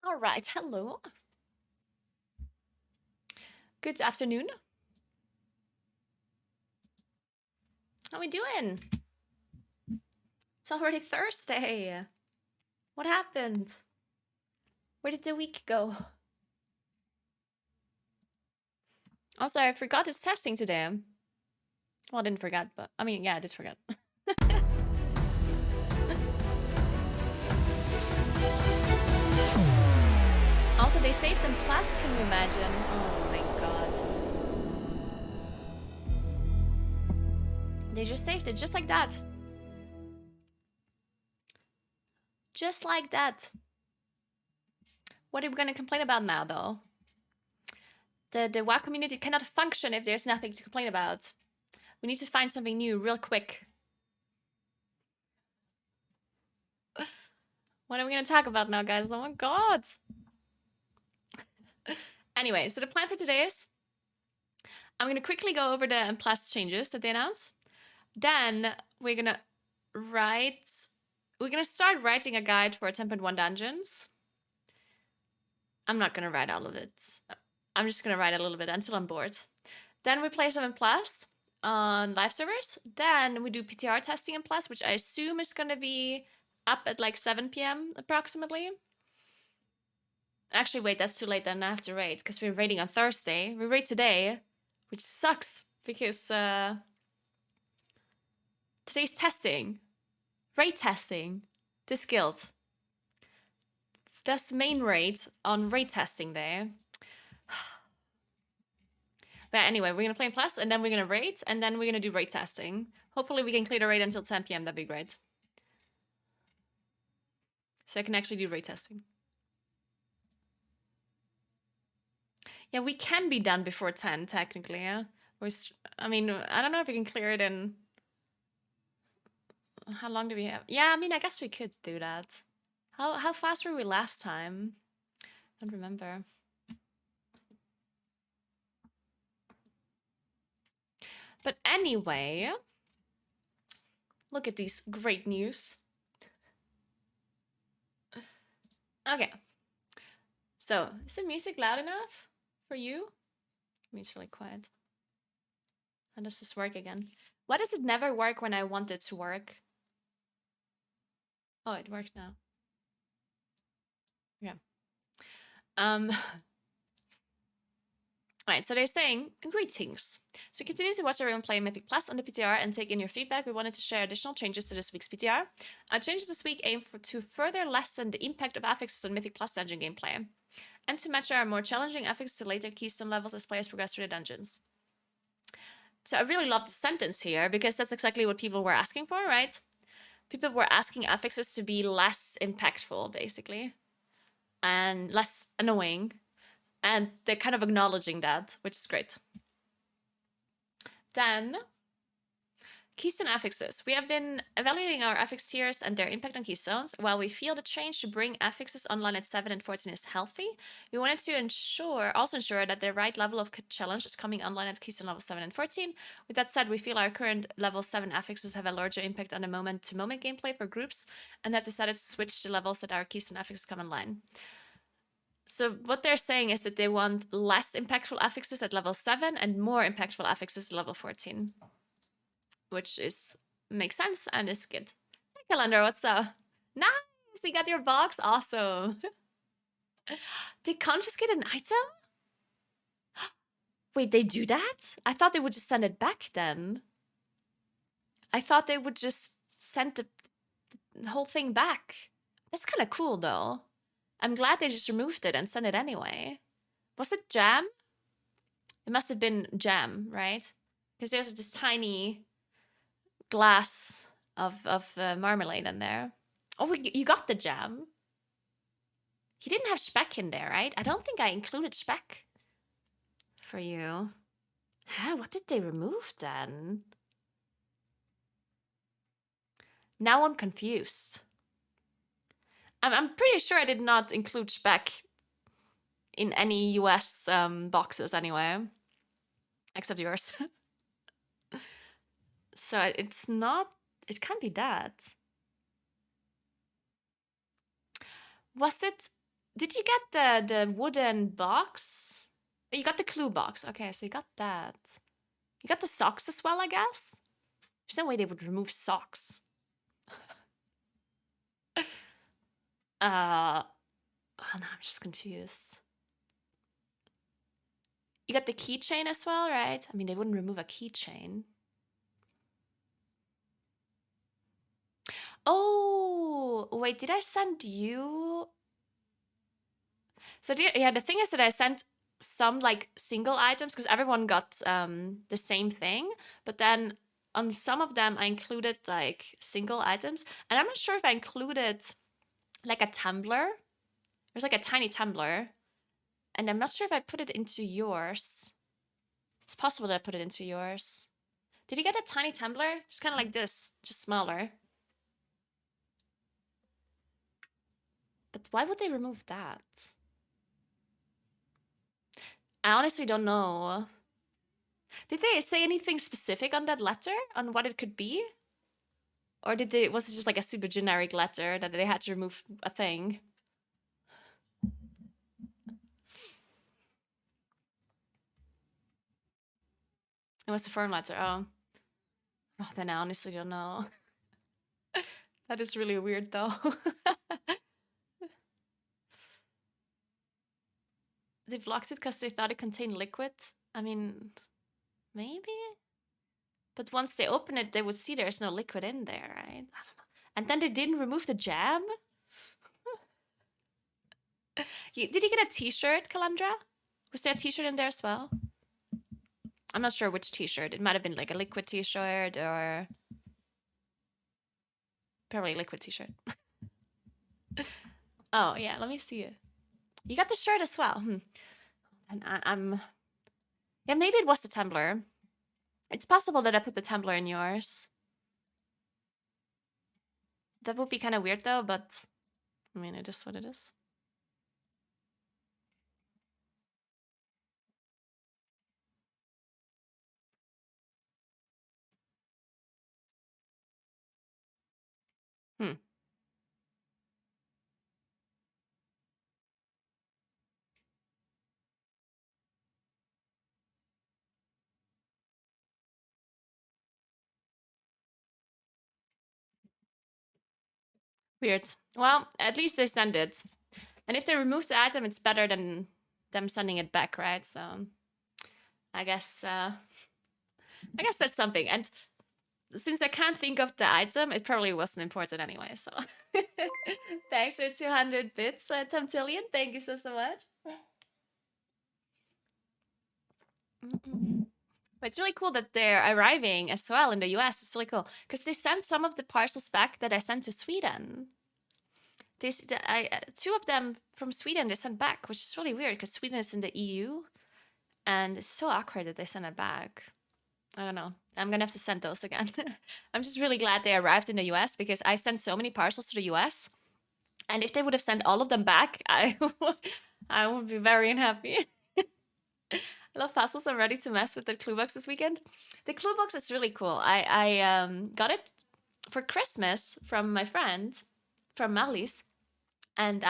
All right, hello. Good afternoon. How we doing? It's already Thursday. What happened? Where did the week go? Also, I forgot it's testing today. Well, I didn't forget, but I mean, yeah, I did forget. Also, they saved in Plus, can you imagine? Oh my god. They just saved it, just like that. Just like that. What are we gonna complain about now, though? The WoW community cannot function if there's nothing to complain about. We need to find something new real quick. What are we gonna talk about now, guys? Oh my god. Anyway, so the plan for today is I'm gonna quickly go over the plus changes that they announced. Then we're gonna start writing a guide for 10.1 dungeons. I'm not gonna write all of it. I'm just gonna write a little bit until I'm bored. Then we play 7 plus on live servers. Then we do PTR testing in plus, which I assume is gonna be up at like 7 p.m. approximately. Actually, wait, that's too late. Then I have to raid because we're raiding on Thursday. We raid today, which sucks because today's testing, raid testing, this guild. That's main raid on raid testing day. But anyway, we're gonna play in plus, and then we're gonna raid, and then we're gonna do raid testing. Hopefully we can clear the raid until 10 p.m. That'd be great. So I can actually do raid testing. Yeah, we can be done before 10, technically, yeah? I mean, I don't know if we can clear it in... How long do we have? Yeah, I mean, I guess we could do that. How fast were we last time? I don't remember. But anyway, look at these great news. Okay. So, is the music loud enough for you? I mean, it's really quiet. How does this work again? Why does it never work when I want it to work? Oh, it worked now. Yeah. Alright, so they're saying, greetings. So continue to watch everyone play Mythic Plus on the PTR and take in your feedback. We wanted to share additional changes to this week's PTR. Our changes this week aim to further lessen the impact of affixes on Mythic Plus dungeon gameplay, and to match our more challenging affixes to later keystone levels as players progress through the dungeons. So I really love the sentence here, because that's exactly what people were asking for, right? People were asking affixes to be less impactful, basically, and less annoying. And they're kind of acknowledging that, which is great. Then, keystone affixes. We have been evaluating our affix tiers and their impact on keystones. While we feel the change to bring affixes online at 7 and 14 is healthy, we wanted to also ensure that the right level of challenge is coming online at keystone level 7 and 14. With that said, we feel our current level 7 affixes have a larger impact on the moment-to-moment gameplay for groups, and have decided to switch the levels that our keystone affixes come online. So what they're saying is that they want less impactful affixes at level 7 and more impactful affixes at level 14. Which makes sense and is good. Hey, Calendar, what's up? Nice! You got your box? Awesome. They confiscate an item? Wait, they do that? I thought they would just send it back then. I thought they would just send the whole thing back. That's kind of cool, though. I'm glad they just removed it and sent it anyway. Was it jam? It must have been jam, right? Because there's this tiny glass of marmalade in there. Oh, you got the jam. He didn't have speck in there, right? I don't think I included speck for you. Huh? What did they remove then? Now I'm confused. I'm pretty sure I did not include speck in any US boxes anyway, except yours. So it's not. It can't be that. Was it Did you get the wooden box? You got the clue box. Okay, so you got that. You got the socks as well, I guess? There's no way they would remove socks. Oh no, I'm just confused. You got the keychain as well, right? I mean, they wouldn't remove a keychain. Oh, wait, did I send you? So yeah, the thing is that I sent some like single items because everyone got the same thing, but then on some of them I included like single items, and I'm not sure if I included like a tumbler. There's like a tiny tumbler, and I'm not sure if I put it into yours. It's possible that I put it into yours. Did you get a tiny tumbler? Just kind of like this, just smaller. But why would they remove that? I honestly don't know. Did they say anything specific on that letter on what it could be? Or was it just like a super generic letter that they had to remove a thing? It was a firm letter. Oh, then I honestly don't know. That is really weird though. They blocked it because they thought it contained liquid. I mean, maybe? But once they open it, they would see there's no liquid in there, right? I don't know. And then they didn't remove the jam? Did you get a t-shirt, Calandra? Was there a t-shirt in there as well? I'm not sure which t-shirt. It might have been like a liquid t-shirt or probably a liquid t-shirt. Oh, yeah, let me see it. You got the shirt as well. And I'm... Yeah, maybe it was the tumbler. It's possible that I put the tumbler in yours. That would be kind of weird though, but... I mean, it is what it is. Hmm. Weird. Well, at least they sent it. And if they remove the item, it's better than them sending it back, right? So... I guess that's something. And since I can't think of the item, it probably wasn't important anyway, so... Thanks for 200 bits, Tomtillion. Thank you so much. But it's really cool that they're arriving as well in the US. It's really cool. Because they sent some of the parcels back that I sent to Sweden. Two of them from Sweden they sent back, which is really weird because Sweden is in the EU. And it's so awkward that they sent it back. I don't know. I'm gonna have to send those again. I'm just really glad they arrived in the US because I sent so many parcels to the US. And if they would have sent all of them back, I would be very unhappy. I love puzzles. I'm ready to mess with the clue box this weekend. The clue box is really cool. I got it for Christmas from my friend, from Marlies. And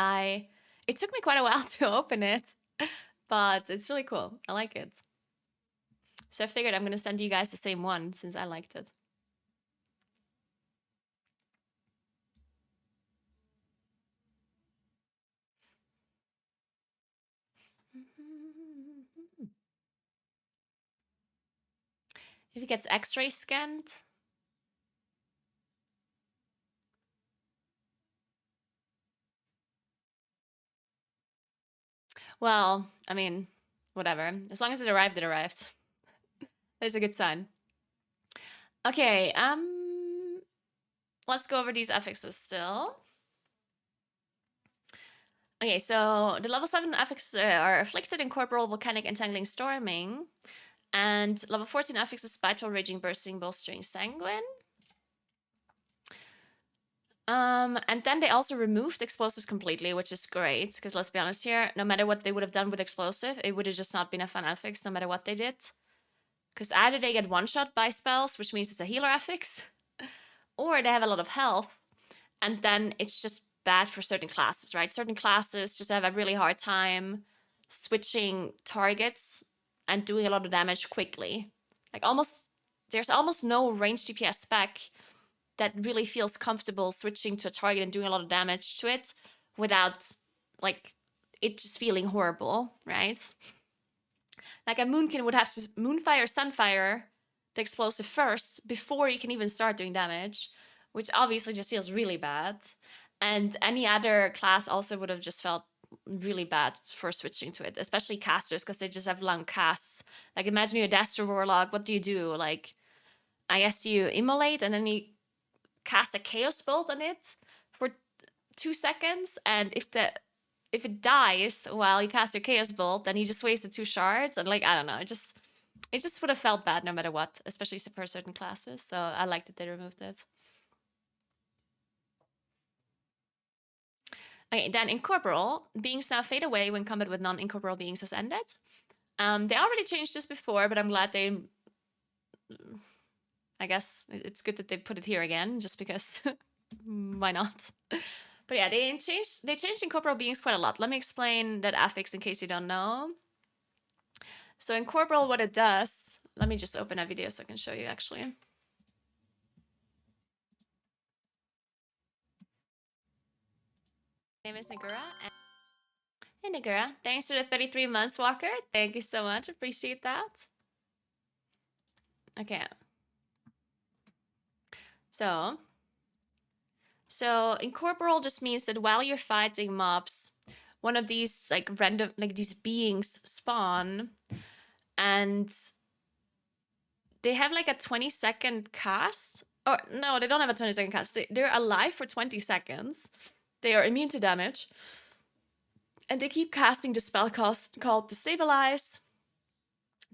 it took me quite a while to open it. But it's really cool. I like it. So I figured I'm going to send you guys the same one since I liked it. If it gets x-ray scanned. Well, I mean, whatever. As long as it arrived, it arrived. That is a good sign. Okay, let's go over these affixes still. Okay, so the level 7 affixes are afflicted, incorporeal, volcanic, entangling, storming. And level 14 affixes spiteful, raging, bursting, bolstering, sanguine. And then they also removed explosives completely, which is great, because let's be honest here, no matter what they would have done with explosive, it would have just not been a fun affix, no matter what they did. Because either they get one-shot by spells, which means it's a healer affix, or they have a lot of health, and then it's just bad for certain classes, right? Certain classes just have a really hard time switching targets and doing a lot of damage quickly. Like there's almost no range DPS spec that really feels comfortable switching to a target and doing a lot of damage to it without like it just feeling horrible, right? Like a Moonkin would have to Moonfire, Sunfire the explosive first before you can even start doing damage, which obviously just feels really bad. And any other class also would have just felt really bad for switching to it, especially casters, because they just have long casts. Like imagine you're a Destro Warlock, what do? Like, I guess you immolate and then you cast a Chaos Bolt on it for 2 seconds, and if it dies while you cast your Chaos Bolt, then you just wasted 2 shards, and like, I don't know, it just would have felt bad no matter what, especially for certain classes, so I like that they removed it. Okay, then Incorporeal. Beings now fade away when combat with non-incorporeal beings has ended. They already changed this before, but I'm glad they... I guess it's good that they put it here again, just because why not? But yeah, they changed incorporeal beings quite a lot. Let me explain that affix in case you don't know. So incorporeal, what it does... Let me just open a video so I can show you, actually. My name is Naguura. Hey, Naguura. Thanks for the 33 months, Walker. Thank you so much. Appreciate that. Okay. So incorporeal just means that while you're fighting mobs, one of these like random, like these beings spawn, and they have like a 20-second cast. Or no, they don't have a 20-second cast. They're alive for 20 seconds. They are immune to damage. And they keep casting the spell called Destabilize.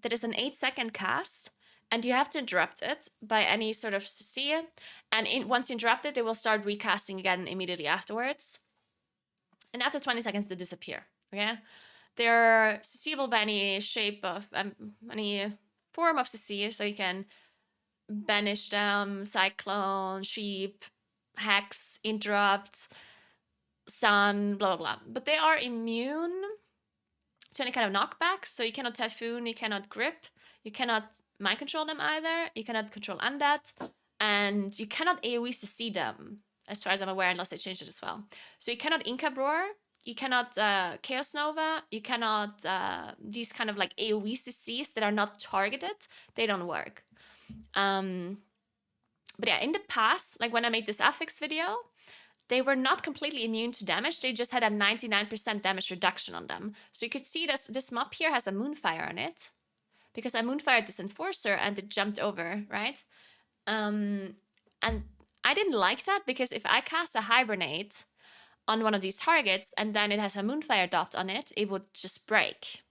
That is an 8-second cast. And you have to interrupt it by any sort of CC. And once you interrupt it, they will start recasting again immediately afterwards. And after 20 seconds, they disappear. Okay? They're CCable by any shape of... any form of CC. So you can banish them, Cyclone, Sheep, Hex, Interrupt, Sun, blah, blah, blah. But they are immune to any kind of knockback. So you cannot Typhoon, you cannot Grip, you cannot mind control them either, you cannot control Undead, and you cannot AoE CC them, as far as I'm aware, unless they changed it as well. So you cannot Incap Roar, you cannot Chaos Nova, you cannot these kind of like AoE CCs that are not targeted, they don't work. But yeah, in the past, like when I made this affix video, they were not completely immune to damage. They just had a 99% damage reduction on them. So you could see this mob here has a Moonfire on it, because I Moonfired this Enforcer and it jumped over, right? And I didn't like that, because if I cast a Hibernate on one of these targets and then it has a Moonfire dot on it, it would just break.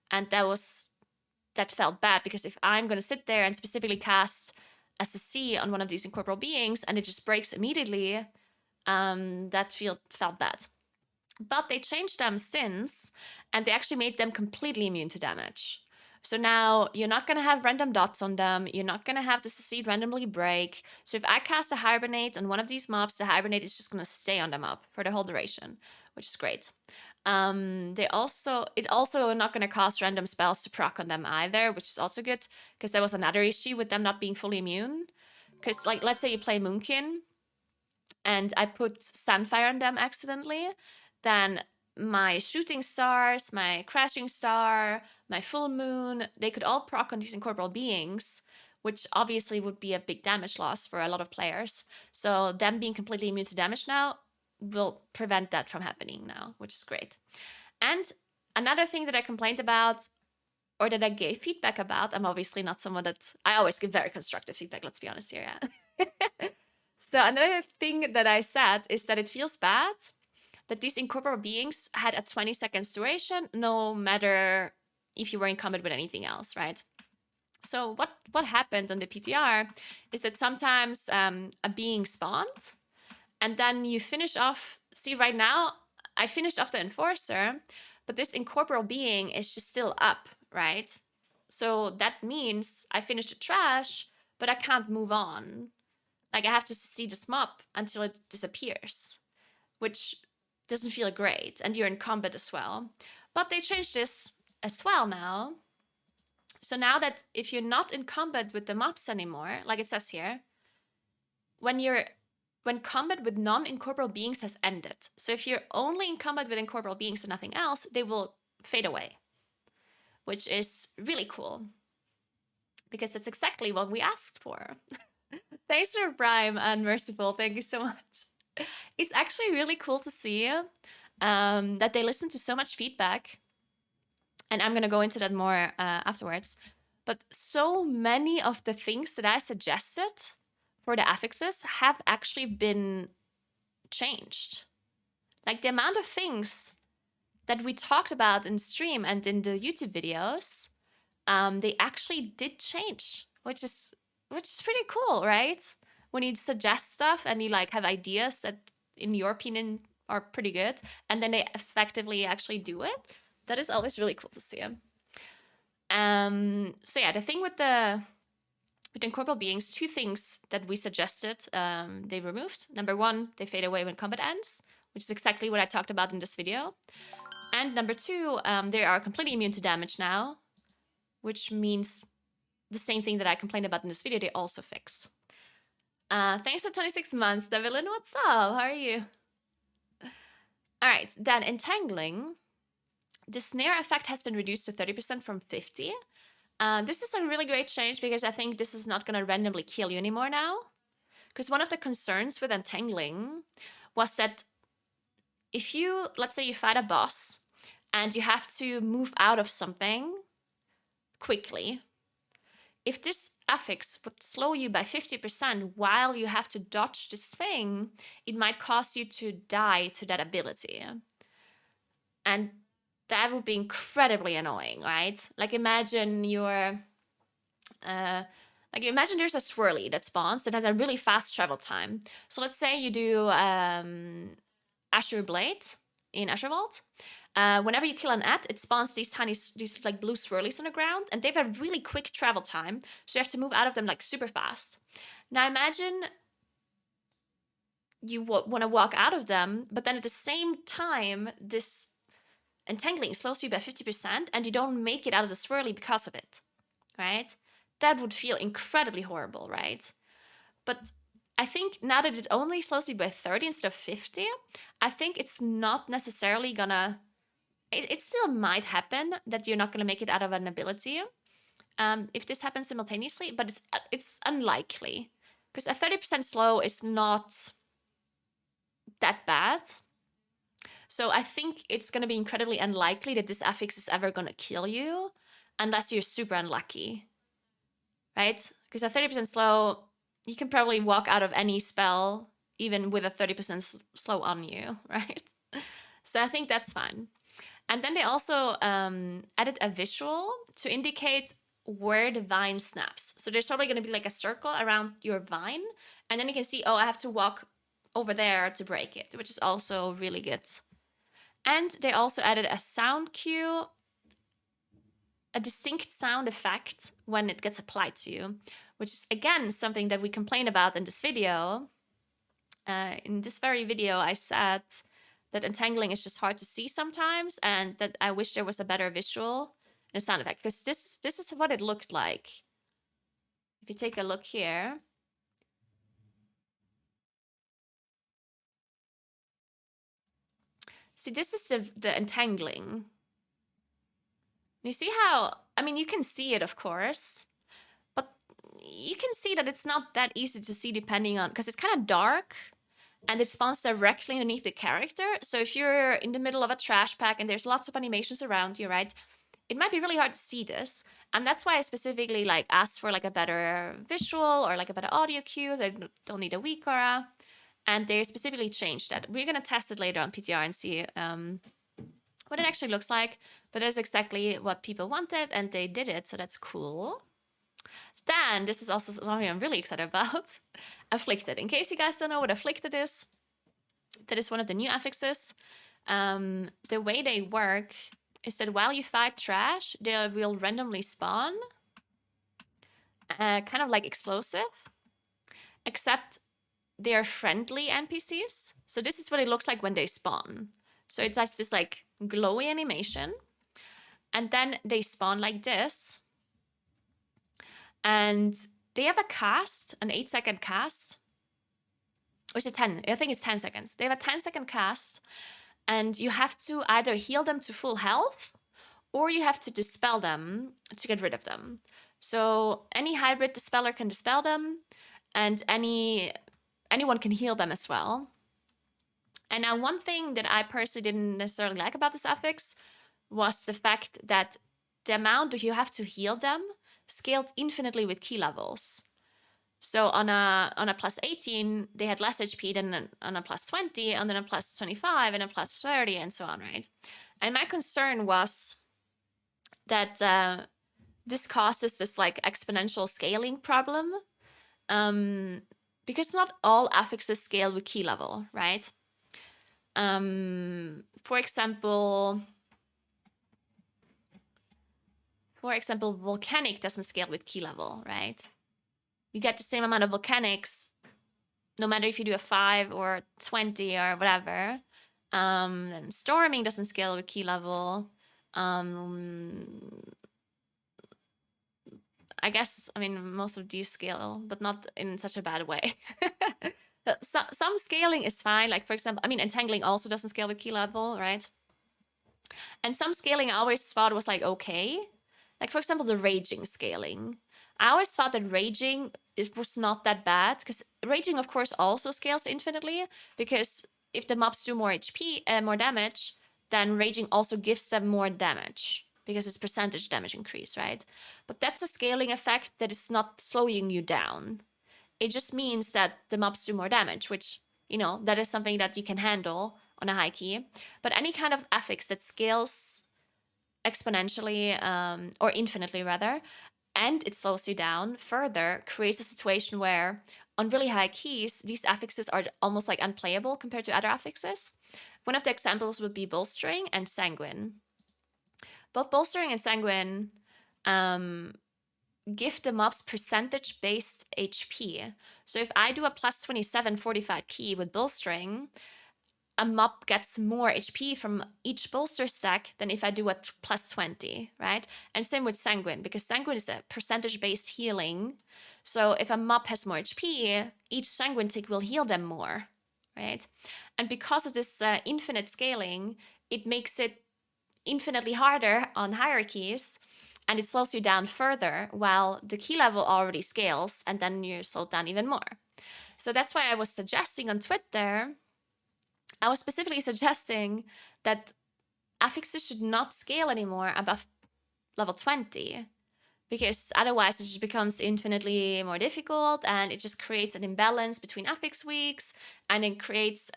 And that felt bad, because if I'm going to sit there and specifically cast a CC on one of these incorporeal beings and it just breaks immediately, that felt bad. But they changed them since, and they actually made them completely immune to damage. So now you're not going to have random dots on them. You're not going to have the CC randomly break. So if I cast a Hibernate on one of these mobs, the Hibernate is just going to stay on the mob for the whole duration, which is great. It's also not going to cast random spells to proc on them either, which is also good, because there was another issue with them not being fully immune. Because, like, let's say you play Moonkin, and I put Sunfire on them accidentally, then my Shooting Stars, my Crashing Star, my Full Moon, they could all proc on these incorporeal beings, which obviously would be a big damage loss for a lot of players. So them being completely immune to damage now will prevent that from happening now, which is great. And another thing that I complained about, or that I gave feedback about, I'm obviously not someone that... I always give very constructive feedback, let's be honest here, yeah. So another thing that I said is that it feels bad that these incorporeal beings had a 20 seconds duration, no matter if you were in combat with anything else, right? So what happened on the PTR is that sometimes a being spawned, and then you finish off... See, right now, I finished off the Enforcer, but this incorporeal being is just still up, right? So that means I finished the trash, but I can't move on. Like, I have to see this mob until it disappears. which doesn't feel great, and you're in combat as well. But they changed this as well now. So now that if you're not in combat with the mobs anymore, like it says here, when combat with non-incorporeal beings has ended. So if you're only in combat with incorporeal beings and nothing else, they will fade away, which is really cool because that's exactly what we asked for. Thanks for Prime and Merciful. Thank you so much. It's actually really cool to see that they listen to so much feedback. And I'm going to go into that more afterwards. But so many of the things that I suggested for the affixes have actually been changed. Like the amount of things that we talked about in stream and in the YouTube videos, they actually did change, which is pretty cool, right? When you suggest stuff and you like have ideas that, in your opinion, are pretty good, and then they effectively actually do it. That is always really cool to see. So yeah, the thing with the incorporeal beings, two things that we suggested, they removed. Number one, they fade away when combat ends, which is exactly what I talked about in this video. And number two, they are completely immune to damage now, which means the same thing that I complained about in this video, they also fixed. Thanks for 26 months, Devlin. What's up? How are you? All right, then entangling. The snare effect has been reduced to 30% from 50. This is a really great change because I think this is not going to randomly kill you anymore now. Because one of the concerns with entangling was that if you, let's say you fight a boss and you have to move out of something quickly, if this affix would slow you by 50% while you have to dodge this thing, it might cause you to die to that ability. And that would be incredibly annoying, right? Like imagine you're, imagine there's a swirly that spawns that has a really fast travel time. So let's say you do Azure Blade in Azure Vault. Whenever you kill an ant, it spawns these like blue swirlies on the ground, and they have a really quick travel time, so you have to move out of them like super fast. Now imagine you want to walk out of them, but then at the same time, this entangling slows you by 50%, and you don't make it out of the swirly because of it, right? That would feel incredibly horrible, right? But I think now that it only slows you by 30 instead of 50, I think it's not necessarily gonna... It still might happen that you're not gonna make it out of an ability if this happens simultaneously, but it's unlikely. Because a 30% slow is not that bad. So I think it's gonna be incredibly unlikely that this affix is ever gonna kill you unless you're super unlucky, right? Because a 30% slow, you can probably walk out of any spell even with a 30% slow on you, right? So I think that's fine. And then they also added a visual to indicate where the vine snaps. So there's probably going to be like a circle around your vine, and then you can see, oh, I have to walk over there to break it, which is also really good. And they also added a sound cue, a distinct sound effect when it gets applied to you, which is, again, something that we complained about in this video. In this very video, I said that entangling is just hard to see sometimes, and that I wish there was a better visual and sound effect, because this is what it looked like. If you take a look here, see, this is the entangling. You see how, I mean, you can see it, of course, but you can see that it's not that easy to see depending on, because it's kind of dark, and it spawns directly underneath the character. So if you're in the middle of a trash pack and there's lots of animations around you, right, it might be really hard to see this. And that's why I specifically like asked for like a better visual or like a better audio cue. They don't need a weak aura. And they specifically changed that. We're going to test it later on PTR and see what it actually looks like. But that's exactly what people wanted, and they did it. So that's cool. Then, this is also something I'm really excited about. Afflicted. In case you guys don't know what Afflicted is, that is one of the new affixes. The way they work is that while you fight trash, they will randomly spawn, kind of like explosive, except they are friendly NPCs. So this is what it looks like when they spawn. So it's just this like glowy animation. And then they spawn like this. And they have a cast, an 8-second cast. Or is it 10? I think it's 10 seconds. They have a 10-second cast. And you have to either heal them to full health, or you have to dispel them to get rid of them. So any hybrid dispeller can dispel them, and anyone can heal them as well. And now one thing that I personally didn't necessarily like about this affix was the fact that the amount that you have to heal them scaled infinitely with key levels. So on a plus 18, they had less HP than on a plus 20, and then a plus 25, and a plus 30, and so on, right? And my concern was that this causes this like exponential scaling problem, because not all affixes scale with key level, right? For example, volcanic doesn't scale with key level, right? You get the same amount of volcanics no matter if you do a 5 or 20 or whatever. Then storming doesn't scale with key level. I guess, I mean, most of these scale, but not in such a bad way. Some scaling is fine. Like, for example, I mean, entangling also doesn't scale with key level, right? And some scaling I always thought was like, okay. Like, for example, the raging scaling. I always thought that raging, it was not that bad, because raging, of course, also scales infinitely, because if the mobs do more HP, more damage, then raging also gives them more damage, because it's percentage damage increase, right? But that's a scaling effect that is not slowing you down. It just means that the mobs do more damage, which, you know, that is something that you can handle on a high key. But any kind of affix that scales exponentially, or infinitely rather, and it slows you down further, creates a situation where on really high keys, these affixes are almost like unplayable compared to other affixes. One of the examples would be bolstering and sanguine. Both bolstering and sanguine give the mobs percentage-based HP. So if I do a plus 27 fortified key with bolstering, a mob gets more HP from each bolster stack than if I do a plus 20, right? And same with sanguine, because sanguine is a percentage-based healing. So if a mob has more HP, each sanguine tick will heal them more, right? And because of this infinite scaling, it makes it infinitely harder on hierarchies, and it slows you down further, while the key level already scales, and then you're slowed down even more. So that's why I was suggesting on Twitter, I was specifically suggesting that affixes should not scale anymore above level 20, because otherwise it just becomes infinitely more difficult, and it just creates an imbalance between affix weeks, and it creates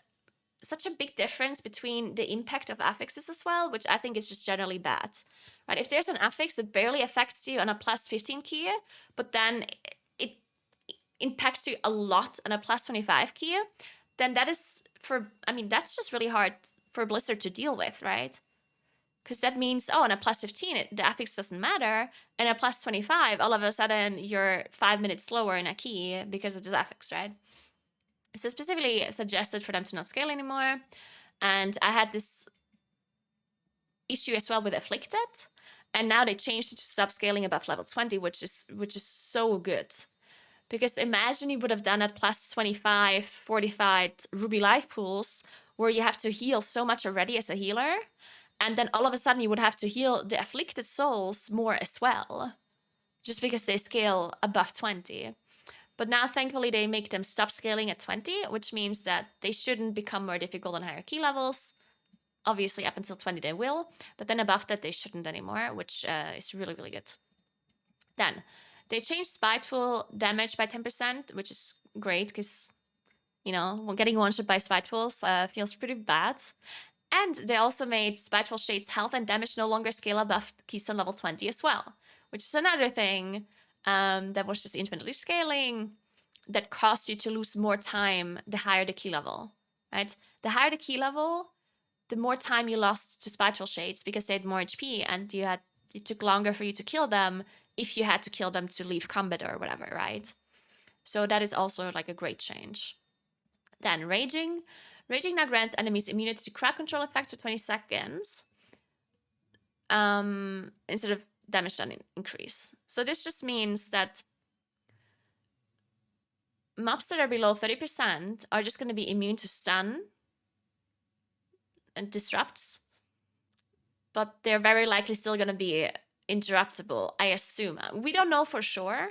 such a big difference between the impact of affixes as well, which I think is just generally bad, right? If there's an affix that barely affects you on a plus 15 key, but then it impacts you a lot on a plus 25 key, then that is that's just really hard for Blizzard to deal with, right? Because that means, oh, on a plus 15, the affix doesn't matter, and a plus 25, all of a sudden you're 5 minutes slower in a key because of this affix, right? So specifically suggested for them to not scale anymore. And I had this issue as well with Afflicted, and now they changed it to stop scaling above level 20, which is so good. Because imagine you would have done at plus 25 fortified Ruby life pools, where you have to heal so much already as a healer, and then all of a sudden you would have to heal the afflicted souls more as well, just because they scale above 20. But now, thankfully, they make them stop scaling at 20, which means that they shouldn't become more difficult on higher key levels. Obviously, up until 20 they will, but then above that they shouldn't anymore, which is really, really good. Then, they changed Spiteful damage by 10%, which is great, because, you know, getting one-shot by Spitefuls feels pretty bad. And they also made Spiteful Shade's health and damage no longer scale above Keystone level 20 as well, which is another thing that was just infinitely scaling, that caused you to lose more time the higher the key level, right? The higher the key level, the more time you lost to Spiteful Shades, because they had more HP, and it took longer for you to kill them if you had to kill them to leave combat or whatever, right? So that is also like a great change. Then Raging. Raging now grants enemies immunity to crowd control effects for 20 seconds. Instead of damage done increase. So this just means that mobs that are below 30% are just going to be immune to stun and disrupts, but they're very likely still going to be interruptible, I assume. We don't know for sure,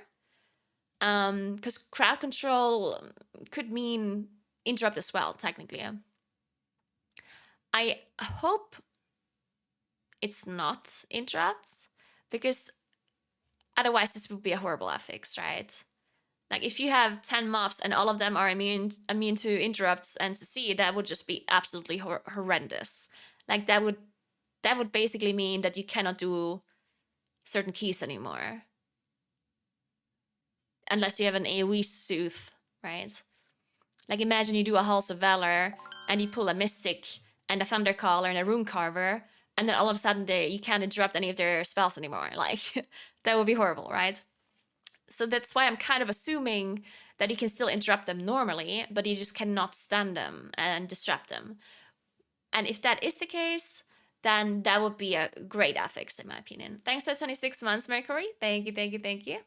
because crowd control could mean interrupt as well, technically. I hope it's not interrupts, because otherwise this would be a horrible affix, right? Like if you have 10 mobs and all of them are immune to interrupts and CC, that would just be absolutely horrendous. Like that would basically mean that you cannot do certain keys anymore. Unless you have an AoE Soothe, right? Like imagine you do a Halls of Valor and you pull a Mystic and a Thundercaller and a Rune Carver, and then all of a sudden you can't interrupt any of their spells anymore. Like that would be horrible, right? So that's why I'm kind of assuming that you can still interrupt them normally, but you just cannot stun them and disrupt them. And if that is the case, then that would be a great affix, in my opinion. Thanks for 26 months, Mercury. Thank you, thank you, thank you.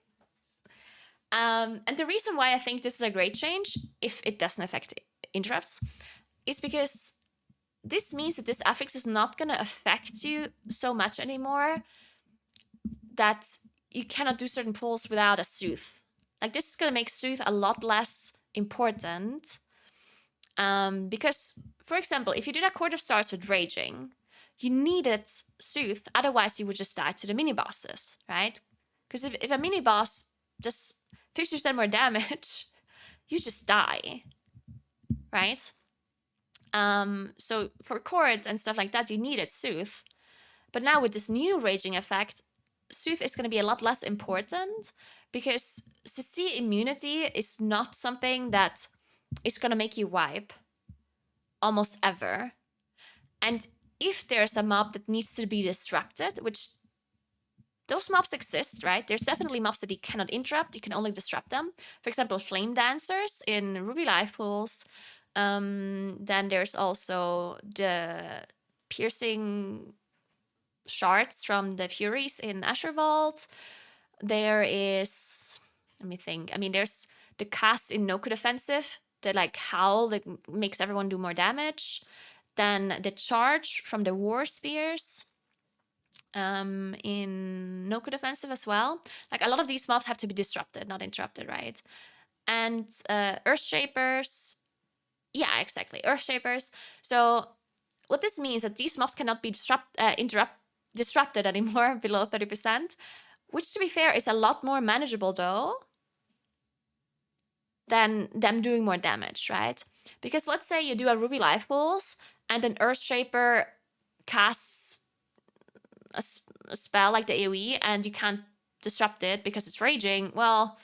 And the reason why I think this is a great change, if it doesn't affect interrupts, is because this means that this affix is not going to affect you so much anymore that you cannot do certain pulls without a Soothe. Like this is going to make Soothe a lot less important. Because, for example, if you did a Court of Stars with Raging, you needed Soothe, otherwise you would just die to the mini-bosses, right? Because if a mini-boss does 50% more damage, you just die, right? So for chords and stuff like that, you needed Soothe. But now with this new Raging effect, Soothe is going to be a lot less important, because CC immunity is not something that is going to make you wipe almost ever. And if there's a mob that needs to be disrupted, which those mobs exist, right? There's definitely mobs that you cannot interrupt, you can only disrupt them. For example, Flame Dancers in Ruby Life Pools. Then there's also the piercing shards from the Furies in Asher Vault. There is, let me think. I mean, there's the cast in Noku Defensive, the like howl that makes everyone do more damage. Then the charge from the War Spears in Noku Defensive as well. Like a lot of these mobs have to be disrupted, not interrupted, right? And Earthshapers, yeah, exactly, Earthshapers. So what this means is that these mobs cannot be disrupted anymore below 30%, which to be fair is a lot more manageable though than them doing more damage, right? Because let's say you do a Ruby Life Pools and an Earthshaper casts a spell like the AoE and you can't disrupt it because it's raging, well,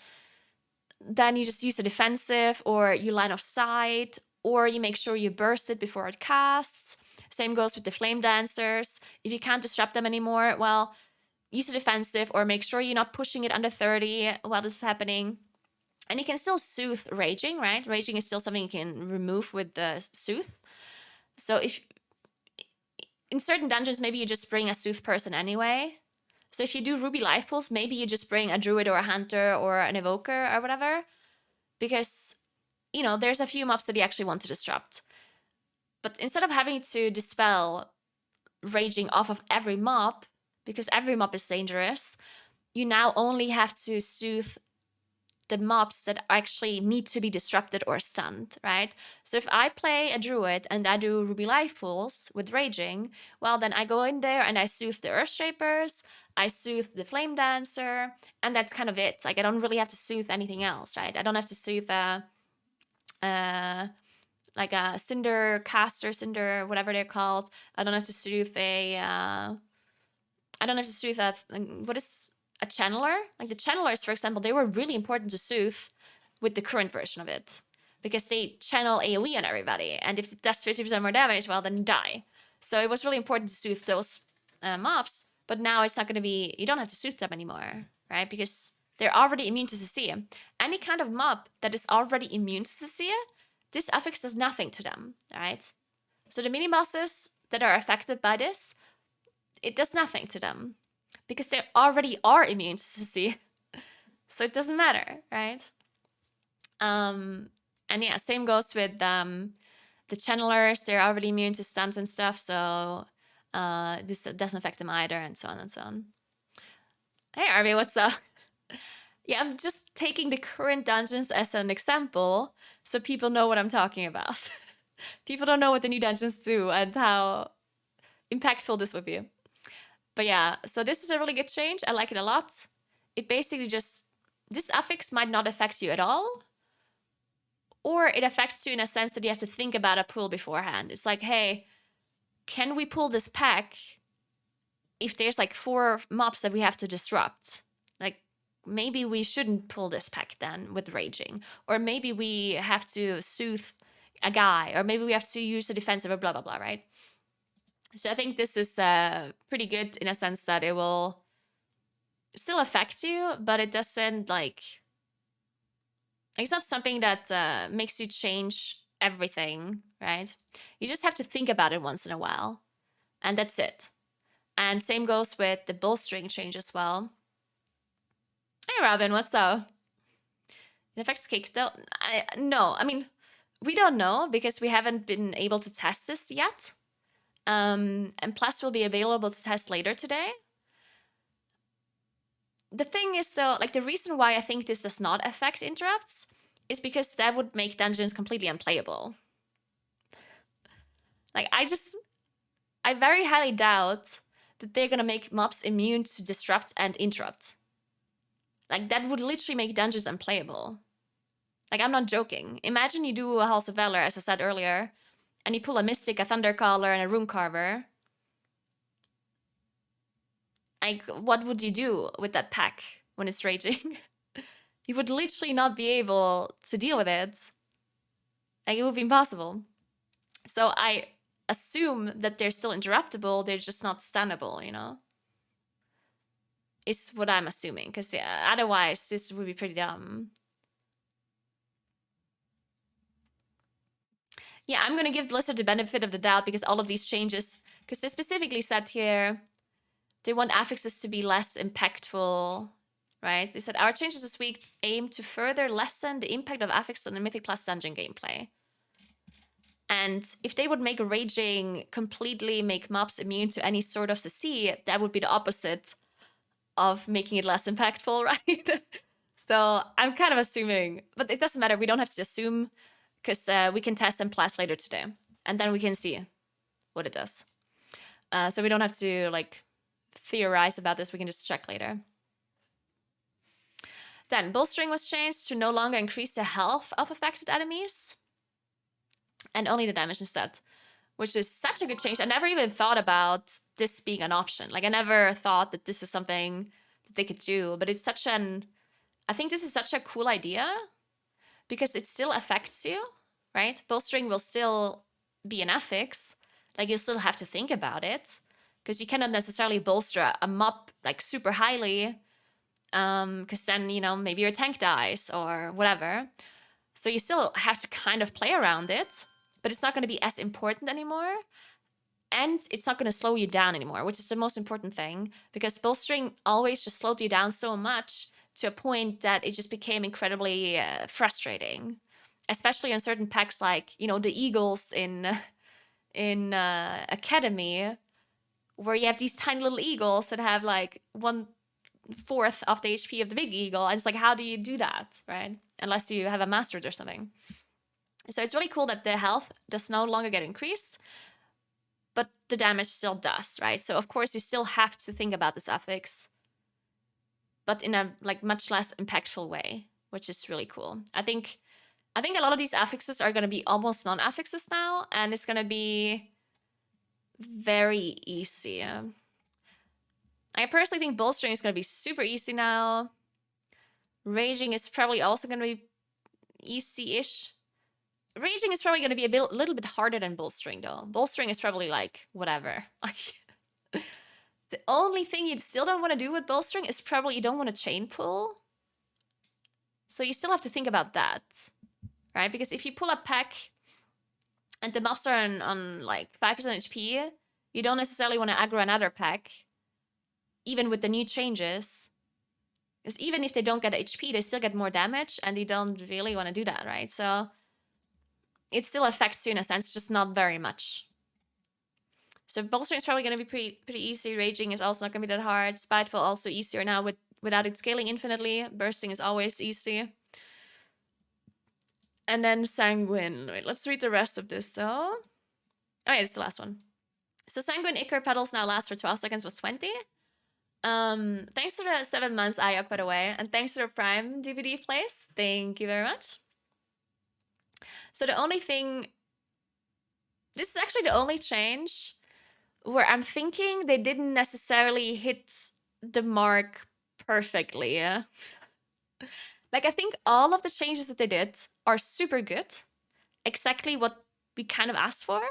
then you just use a defensive, or you line of sight, or you make sure you burst it before it casts. Same goes with the Flame Dancers. If you can't disrupt them anymore, well, use a defensive, or make sure you're not pushing it under 30 while this is happening. And you can still Soothe Raging, right? Raging is still something you can remove with the Soothe. So if in certain dungeons, maybe you just bring a Soothe person anyway. So if you do Ruby Life Pools, maybe you just bring a Druid or a Hunter or an Evoker or whatever. Because, you know, there's a few mobs that you actually want to disrupt. But instead of having to dispel Raging off of every mob, because every mob is dangerous, you now only have to Soothe the mobs that actually need to be disrupted or stunned, right? So if I play a Druid and I do Ruby Life Pools with Raging, well, then I go in there and I Soothe the Earthshapers, I Soothe the Flame Dancer, and that's kind of it. Like, I don't really have to Soothe anything else, right? I don't have to Soothe like a Cinder Caster, Cinder, whatever they're called. I don't have to Soothe what is a channeler? Like the channelers, for example, they were really important to Soothe with the current version of it, because they channel AoE on everybody, and if it does 50% more damage, well, then you die. So it was really important to Soothe those mobs, but now it's not going to be, you don't have to Soothe them anymore, right? Because they're already immune to CC. Any kind of mob that is already immune to CC, this affix does nothing to them, right? So the mini bosses that are affected by this, it does nothing to them because they already are immune to CC. So it doesn't matter, right? And yeah, same goes with the channelers. They're already immune to stuns and stuff, so this doesn't affect them either, and so on and so on. Hey, Arby, what's up? Yeah, I'm just taking the current dungeons as an example so people know what I'm talking about. People don't know what the new dungeons do and how impactful this would be. But yeah, so this is a really good change. I like it a lot. It basically just, this affix might not affect you at all, or it affects you in a sense that you have to think about a pull beforehand. It's like, hey, can we pull this pack if there's like 4 mobs that we have to disrupt? Like, maybe we shouldn't pull this pack then with raging, or maybe we have to soothe a guy, or maybe we have to use a defensive, or blah blah blah, right? So I think this is pretty good in a sense that it will still affect you, but it doesn't like, it's not something that makes you change everything, right? You just have to think about it once in a while, and that's it. And same goes with the bolstering change as well. Hey, Robin, what's up? It affects cake though? No, I mean, we don't know because we haven't been able to test this yet. And Plus will be available to test later today. The thing is though, like the reason why I think this does not affect interrupts is because that would make dungeons completely unplayable. Like I very highly doubt that they're gonna make mobs immune to disrupt and interrupt. Like that would literally make dungeons unplayable. Like I'm not joking. Imagine you do a Halls of Valor, as I said earlier, and you pull a Mystic, a Thundercaller, and a Runecarver. Like, what would you do with that pack when it's raging? You would literally not be able to deal with it. Like, it would be impossible. So I assume that they're still interruptible, they're just not stunnable, you know? Is what I'm assuming, because yeah, otherwise this would be pretty dumb. Yeah, I'm gonna give Blizzard the benefit of the doubt because all of these changes, because they specifically said here, they want affixes to be less impactful, right? They said, our changes this week aim to further lessen the impact of affixes on the Mythic Plus dungeon gameplay. And if they would make raging completely make mobs immune to any sort of CC, that would be the opposite of making it less impactful, right? So I'm kind of assuming, but it doesn't matter. We don't have to assume because we can test and Plus later today, and then we can see what it does. So we don't have to like theorize about this. We can just check later. Then bolstering was changed to no longer increase the health of affected enemies and only the damage instead, which is such a good change. I never even thought about this being an option. Like I never thought that this is something that they could do, but it's such an, I think this is such a cool idea because it still affects you, right? Bolstering will still be an affix. Like you still have to think about it because you cannot necessarily bolster a mob like super highly because then, you know, maybe your tank dies or whatever. So you still have to kind of play around it, but it's not going to be as important anymore. And it's not going to slow you down anymore, which is the most important thing, because bolstering always just slowed you down so much to a point that it just became incredibly frustrating, especially on certain packs like, you know, the Eagles in Academy, where you have these tiny little eagles that have like 1/4 of the HP of the big eagle, and it's like, how do you do that, right? Unless you have a mastered or something. So it's really cool that the health does no longer get increased, but the damage still does, right? So of course you still have to think about this affix, but in a like much less impactful way, which is really cool. I think a lot of these affixes are going to be almost non-affixes now, and it's going to be very easy. I personally think bolstering is going to be super easy now. Raging is probably also going to be easy-ish. Raging is probably going to be a little bit harder than bolstering, though. Bolstering is probably like, whatever. The only thing you still don't want to do with bolstering is probably you don't want to chain pull. So you still have to think about that, right? Because if you pull a pack and the mobs are on like 5% HP, you don't necessarily want to aggro another pack, even with the new changes. Because even if they don't get HP, they still get more damage, and you don't really want to do that, right? So it still affects you in a sense, just not very much. So bolstering is probably going to be pretty easy. Raging is also not going to be that hard. Spiteful also easier now without it scaling infinitely. Bursting is always easy. And then Sanguine. Wait, let's read the rest of this though. Oh yeah, it's the last one. So Sanguine Ichor Petals now last for 12 seconds was 20. Thanks to the 7 months Ayok, by the way, and thanks to the Prime DVD place. Thank you very much. So the only thing, this is actually the only change where I'm thinking they didn't necessarily hit the mark perfectly. Yeah? Like, I think all of the changes that they did are super good. Exactly what we kind of asked for,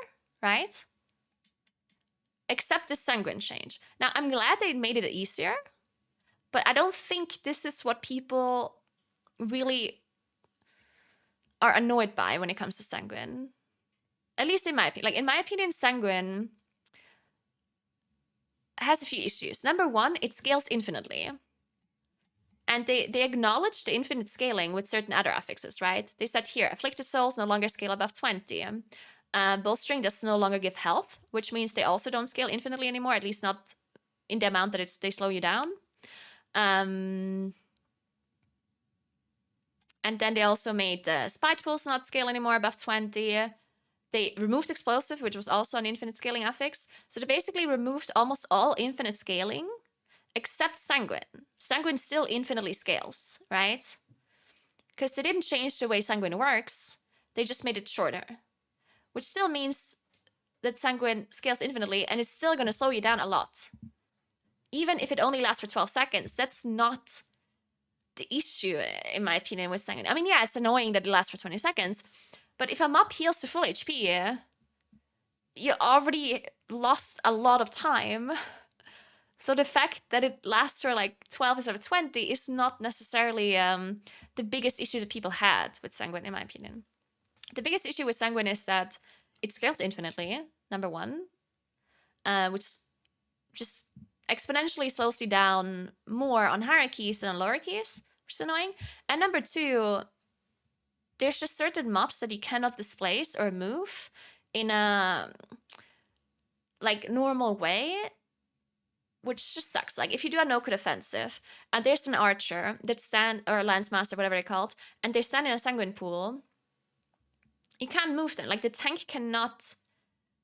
right? Except the Sanguine change. Now, I'm glad they made it easier, but I don't think this is what people really are annoyed by when it comes to Sanguine. At least in my opinion. Like, in my opinion, Sanguine has a few issues. Number one, it scales infinitely. And they acknowledge the infinite scaling with certain other affixes, right? They said here, afflicted souls no longer scale above 20. Bolstering does no longer give health, which means they also don't scale infinitely anymore, at least not in the amount that they slow you down. And then they also made Spitefuls not scale anymore above 20. They removed Explosive, which was also an infinite scaling affix. So they basically removed almost all infinite scaling, except Sanguine. Sanguine still infinitely scales, right? Because they didn't change the way Sanguine works, they just made it shorter. Which still means that Sanguine scales infinitely, and it's still going to slow you down a lot. Even if it only lasts for 12 seconds, that's not the issue, in my opinion, with Sanguine. I mean, yeah, it's annoying that it lasts for 20 seconds, but if a mob heals to full HP, you already lost a lot of time. So the fact that it lasts for like 12 instead of 20 is not necessarily the biggest issue that people had with Sanguine, in my opinion. The biggest issue with Sanguine is that it scales infinitely, number one, which just exponentially slows you down more on higher keys than on lower keys, which is annoying. And number two, there's just certain mobs that you cannot displace or move in a like normal way, which just sucks. Like, if you do a no-code offensive, and there's an archer that or lance master, whatever they're called, and they stand in a Sanguine pool, you can't move them. Like, the tank cannot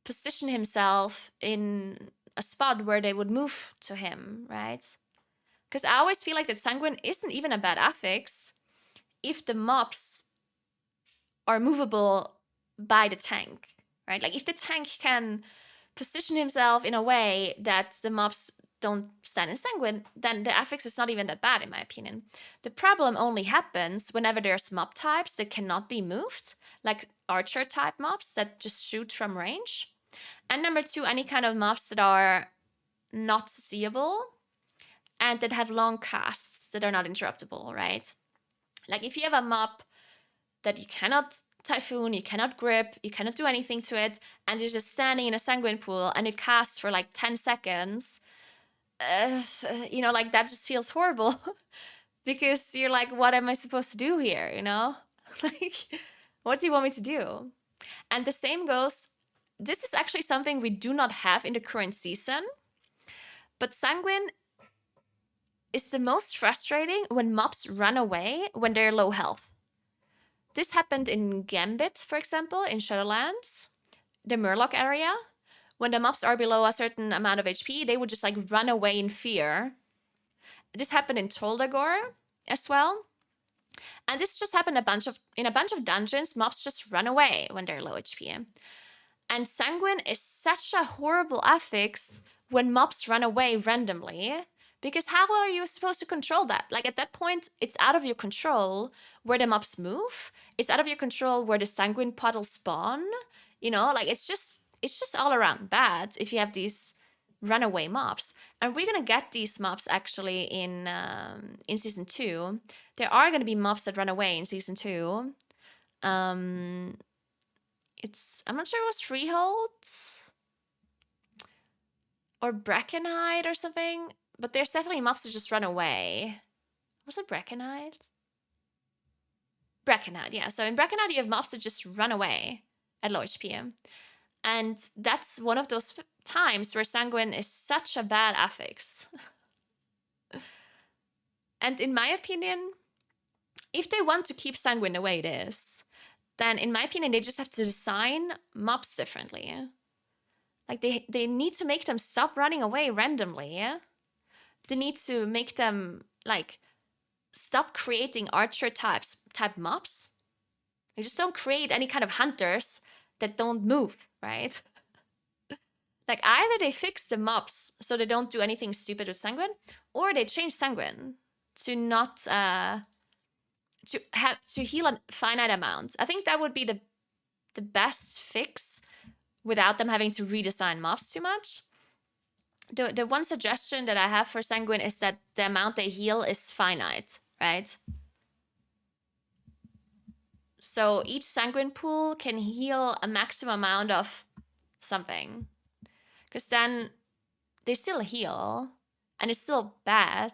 position himself in a spot where they would move to him, right? Because I always feel like that Sanguine isn't even a bad affix if the mobs are movable by the tank, right? Like, if the tank can position himself in a way that the mobs don't stand in Sanguine, then the affix is not even that bad, in my opinion. The problem only happens whenever there's mob types that cannot be moved, like archer type mobs that just shoot from range. And number two, any kind of mobs that are not seeable and that have long casts that are not interruptible, right? Like, if you have a mob that you cannot Typhoon, you cannot grip, you cannot do anything to it, and it's just standing in a Sanguine pool and it casts for like 10 seconds, you know, like, that just feels horrible. Because you're like, what am I supposed to do here, you know? Like, what do you want me to do? And the same goes, this is actually something we do not have in the current season, but Sanguine is the most frustrating when mobs run away when they're low health. This happened in Gambit, for example, in Shadowlands, the Murloc area. When the mobs are below a certain amount of HP, they would just like run away in fear. This happened in Toldagor as well. And this just happened in a bunch of dungeons. Mobs just run away when they're low HP. And Sanguine is such a horrible affix when mobs run away randomly. Because how are you supposed to control that? Like, at that point, it's out of your control where the mobs move. It's out of your control where the Sanguine puddles spawn. You know, like, it's just all around bad if you have these runaway mobs. And we're gonna get these mobs actually in season 2. There are gonna be mobs that run away in season 2. I'm not sure it was Freehold or Brackenhide or something, but there's definitely mobs that just run away. Was it Brackenhide? Brackenhide, yeah. So in Brackenhide, you have mobs that just run away at low HP. And that's one of those times where Sanguine is such a bad affix. And in my opinion, if they want to keep Sanguine the way it is, then in my opinion, they just have to design mobs differently. Like they need to make them stop running away randomly. They need to make them like stop creating archer type mobs. They just don't create any kind of hunters that don't move, right? Like either they fix the mobs so they don't do anything stupid with Sanguine, or they change Sanguine to not to heal a finite amount. I think that would be the best fix without them having to redesign mobs too much. The one suggestion that I have for Sanguine is that the amount they heal is finite, right? So each Sanguine pool can heal a maximum amount of something. Because then they still heal, and it's still bad,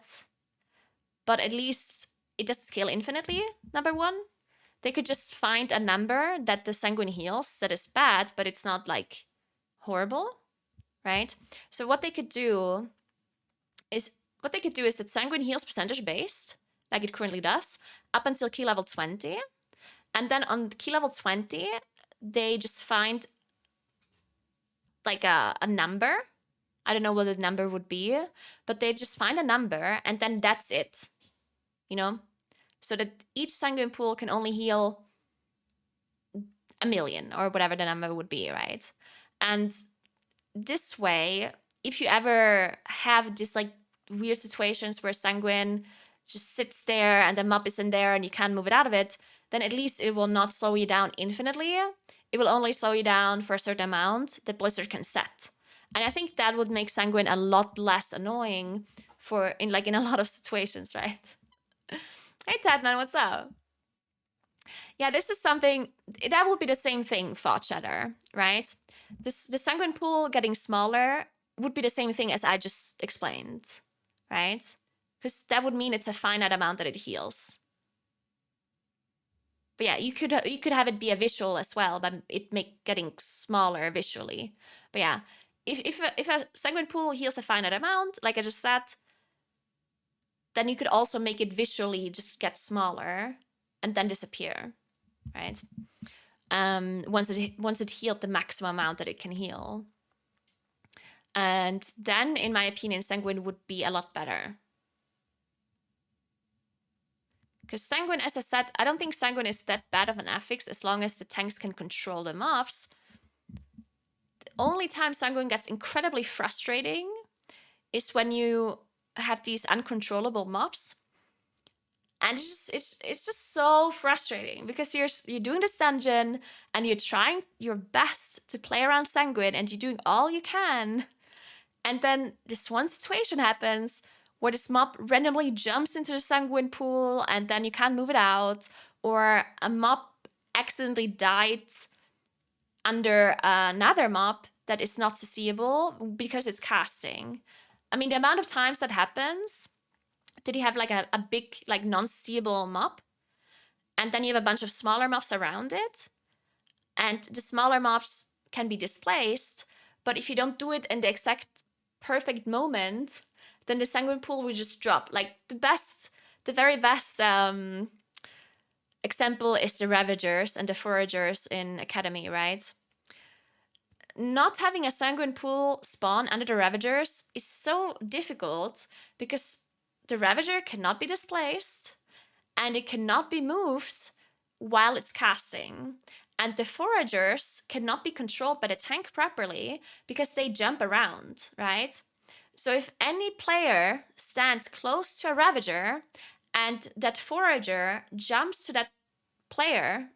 but at least it doesn't scale infinitely, number one. They could just find a number that the Sanguine heals that is bad, but it's not like horrible, right? So what they could do is that Sanguine heals percentage based, like it currently does, up until key level 20. And then on key level 20, they just find like a number. I don't know what the number would be, but they just find a number and then that's it, you know? So that each Sanguine pool can only heal 1,000,000 or whatever the number would be, right? And this way, if you ever have just like weird situations where Sanguine just sits there and the mob is in there and you can't move it out of it, then at least it will not slow you down infinitely. It will only slow you down for a certain amount that Blizzard can set. And I think that would make Sanguine a lot less annoying in a lot of situations, right? Hey Tadman, what's up? Yeah, this is something that would be the same thing, Thought Shatter, right? The Sanguine pool getting smaller would be the same thing as I just explained, right? Because that would mean it's a finite amount that it heals. But yeah, you could have it be a visual as well, but it make getting smaller visually. But yeah, if a Sanguine pool heals a finite amount, like I just said, then you could also make it visually just get smaller and then disappear, right? Once it healed the maximum amount that it can heal. And then, in my opinion, Sanguine would be a lot better. Because Sanguine, as I said, I don't think Sanguine is that bad of an affix as long as the tanks can control the mobs. The only time Sanguine gets incredibly frustrating is when you have these uncontrollable mobs. And it's just so frustrating because you're doing this dungeon and you're trying your best to play around Sanguine and you're doing all you can. And then this one situation happens where this mob randomly jumps into the Sanguine pool and then you can't move it out, or a mob accidentally died under another mob that is not seeable because it's casting. I mean, the amount of times that happens, did you have like a big, like non-seeable mob, and then you have a bunch of smaller mobs around it, and the smaller mobs can be displaced, but if you don't do it in the exact perfect moment, then the Sanguine pool will just drop. Like the very best example is the Ravagers and the Foragers in Academy, right? Not having a Sanguine pool spawn under the Ravagers is so difficult because the Ravager cannot be displaced and it cannot be moved while it's casting. And the Foragers cannot be controlled by the tank properly because they jump around, right? So if any player stands close to a Ravager and that Forager jumps to that player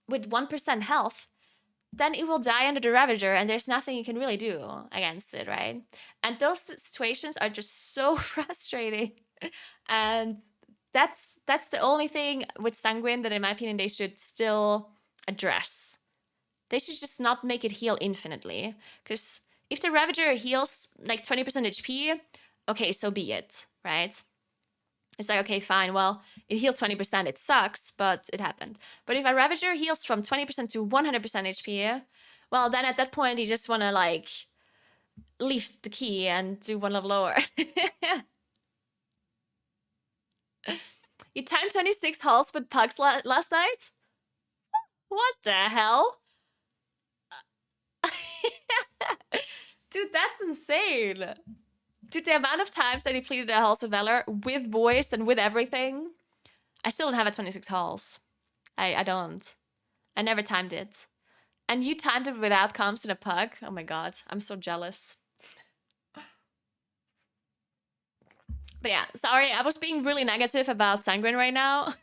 with 1% health, then it will die under the Ravager and there's nothing you can really do against it, right? And those situations are just so frustrating. And that's the only thing with Sanguine that in my opinion they should still address. They should just not make it heal infinitely. Because if the Ravager heals like 20% HP, okay, so be it, right? It's like, okay, fine, well, it healed 20%, it sucks, but it happened. But if a Ravager heals from 20% to 100% HP, well, then at that point, you just want to, like, leave the key and do one level lower. You timed 26 hulls with pugs last night? What the hell? Dude, that's insane. Dude, the amount of times I depleted the Halls of Valor with voice and with everything, I still don't have a 26 halls. I don't. I never timed it. And you timed it without comms and a pug? Oh my god, I'm so jealous. But yeah, sorry, I was being really negative about Sanguine right now.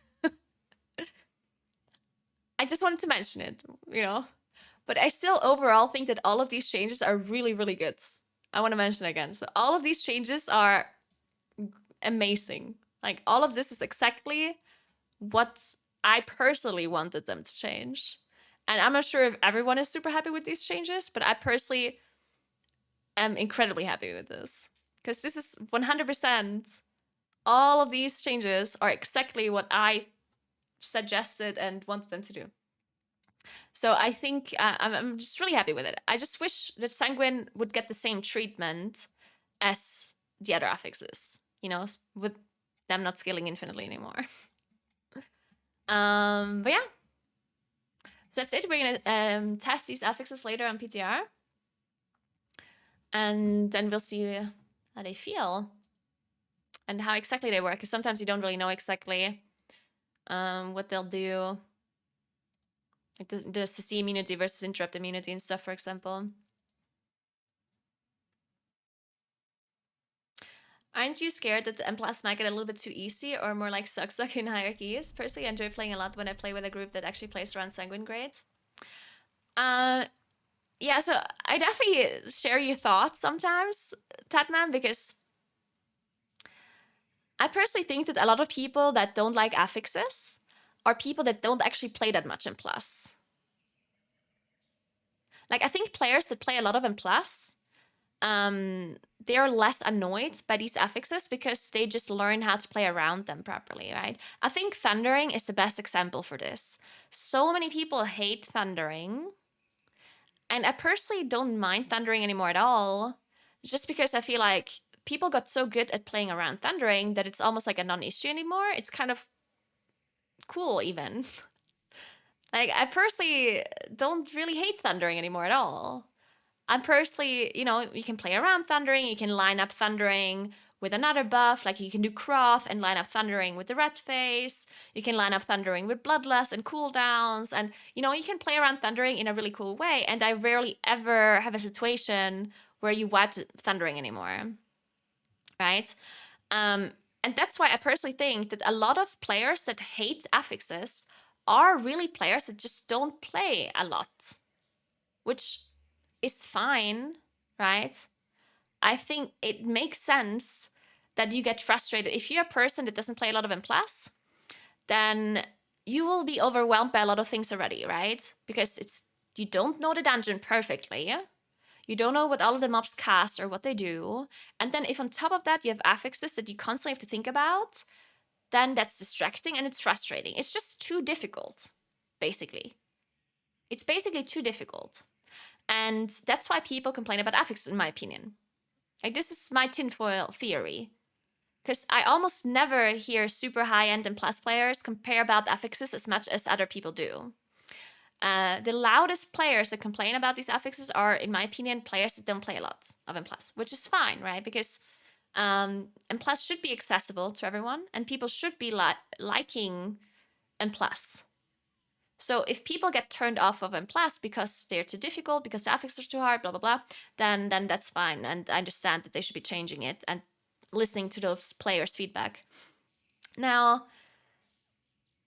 I just wanted to mention it, you know? But I still overall think that all of these changes are really, really good. I want to mention again. So all of these changes are amazing. Like, all of this is exactly what I personally wanted them to change. And I'm not sure if everyone is super happy with these changes, but I personally am incredibly happy with this. Because this is 100%, all of these changes are exactly what I suggested and wanted them to do. So I think I'm just really happy with it. I just wish that Sanguine would get the same treatment as the other affixes, you know, with them not scaling infinitely anymore. But yeah. So that's it. We're gonna test these affixes later on PTR. And then we'll see how they feel. And how exactly they work. Because sometimes you don't really know exactly what they'll do. Like the CC immunity versus interrupt immunity and stuff, for example. Aren't you scared that the M+ might get a little bit too easy or more like suck in hierarchies? Personally, I enjoy playing a lot when I play with a group that actually plays around Sanguine Grade. Yeah, so I definitely share your thoughts sometimes, Tatman, because I personally think that a lot of people that don't like affixes are people that don't actually play that much in Plus. Like, I think players that play a lot of M+, they're less annoyed by these affixes because they just learn how to play around them properly, right? I think Thundering is the best example for this. So many people hate Thundering, and I personally don't mind Thundering anymore at all, just because I feel like people got so good at playing around Thundering that it's almost like a non-issue anymore. It's kind of cool, even. Like, I personally don't really hate Thundering anymore at all. I'm personally, you know, you can play around Thundering, you can line up Thundering with another buff, like you can do Croth and line up Thundering with the Red Face, you can line up Thundering with Bloodlust and cooldowns, and, you know, you can play around Thundering in a really cool way, and I rarely ever have a situation where you wipe Thundering anymore, right? And that's why I personally think that a lot of players that hate affixes are really players that just don't play a lot, which is fine, right? I think it makes sense that you get frustrated. If you're a person that doesn't play a lot of M+, then you will be overwhelmed by a lot of things already, right? Because you don't know the dungeon perfectly. You don't know what all of the mobs cast or what they do. And then if on top of that you have affixes that you constantly have to think about, then that's distracting and it's frustrating. It's just too difficult, basically. It's basically too difficult. And that's why people complain about affixes, in my opinion. Like, this is my tinfoil theory. Because I almost never hear super high-end and plus players compare about affixes as much as other people do. The loudest players that complain about these affixes are, in my opinion, players that don't play a lot of M+, which is fine, right? Because M+ should be accessible to everyone, and people should be liking M+. So if people get turned off of M+ because they're too difficult, because the affixes are too hard, blah, blah, blah, then that's fine. And I understand that they should be changing it and listening to those players' feedback. Now,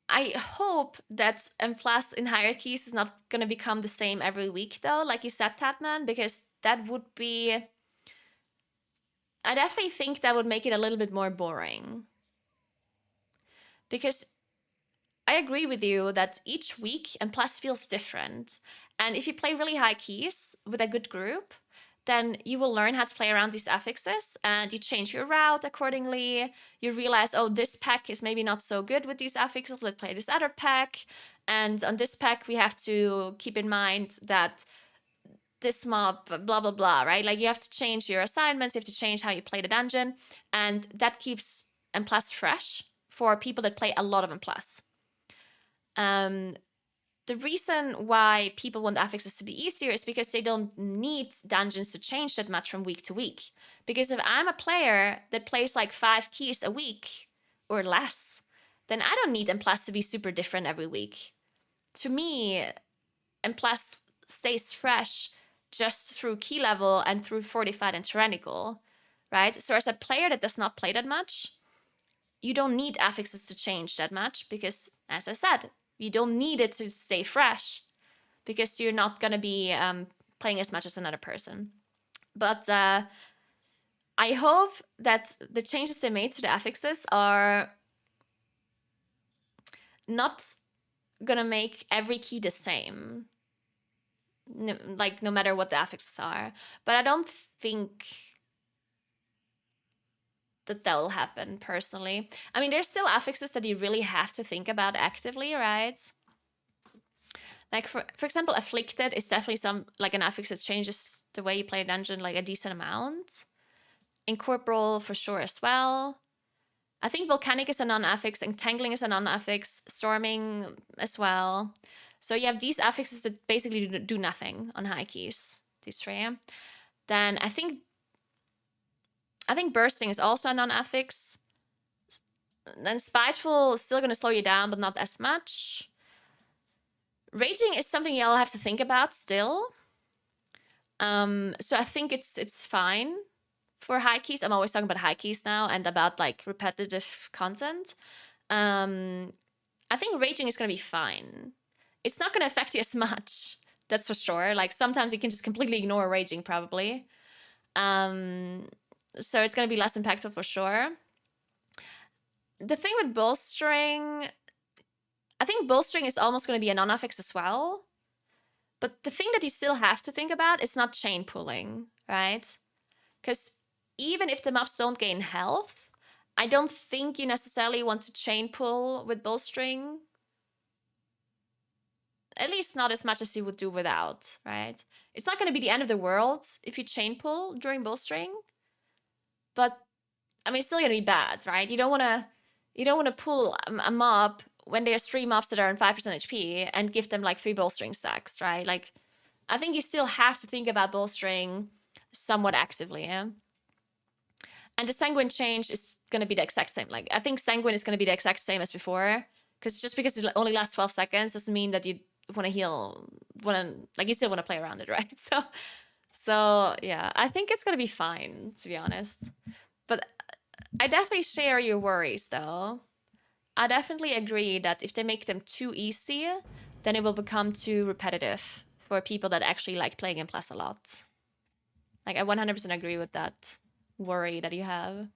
I hope that M+ in hierarchies is not going to become the same every week, though, like you said, Tatman, because that would be... I definitely think that would make it a little bit more boring. Because I agree with you that each week M plus feels different. And if you play really high keys with a good group, then you will learn how to play around these affixes and you change your route accordingly. You realize, oh, this pack is maybe not so good with these affixes. Let's play this other pack. And on this pack, we have to keep in mind that this mob, blah, blah, blah, right? Like you have to change your assignments. You have to change how you play the dungeon. And that keeps M plus fresh for people that play a lot of M plus. The reason why people want affixes to be easier is because they don't need dungeons to change that much from week to week. Because if I'm a player that plays like 5 keys a week or less, then I don't need M plus to be super different every week. To me, M plus stays fresh just through key level and through fortified and tyrannical, right? So as a player that does not play that much, you don't need affixes to change that much because, as I said, you don't need it to stay fresh because you're not going to be playing as much as another person. But I hope that the changes they made to the affixes are not going to make every key the same. Like, no matter what the affixes are. But I don't think that will happen, personally. I mean, there's still affixes that you really have to think about actively, right? Like, for example, Afflicted is definitely like an affix that changes the way you play a dungeon, like, a decent amount. Incorporeal, for sure, as well. I think Volcanic is a non-affix, Entangling is a non-affix, Storming as well. So you have these affixes that basically do nothing on high keys, these 3. Then I think Bursting is also a non-affix. Then Spiteful is still going to slow you down, but not as much. Raging is something you'll have to think about still. So I think it's fine for high keys. I'm always talking about high keys now and about like repetitive content. I think Raging is going to be fine. It's not going to affect you as much, that's for sure. Like sometimes you can just completely ignore Raging probably. So it's going to be less impactful for sure. The thing with Bolstering, I think Bolstering is almost going to be a non-affix as well. But the thing that you still have to think about is not chain pulling, right? Because even if the mobs don't gain health, I don't think you necessarily want to chain pull with Bolstering. At least not as much as you would do without, right? It's not going to be the end of the world if you chain pull during Bolstering. But, I mean, it's still going to be bad, right? You don't want to pull a mob when there's 3 mobs that are on 5% HP and give them like 3 bolstering stacks, right? Like, I think you still have to think about bolstering somewhat actively, yeah? And the Sanguine change is going to be the exact same. Like, I think Sanguine is going to be the exact same as before. Because just because it only lasts 12 seconds doesn't mean that you want to heal, like, you still want to play around it, right? So yeah, I think it's going to be fine, to be honest. But I definitely share your worries, though. I definitely agree that if they make them too easy, then it will become too repetitive for people that actually like playing M plus a lot. Like, I 100% agree with that worry that you have.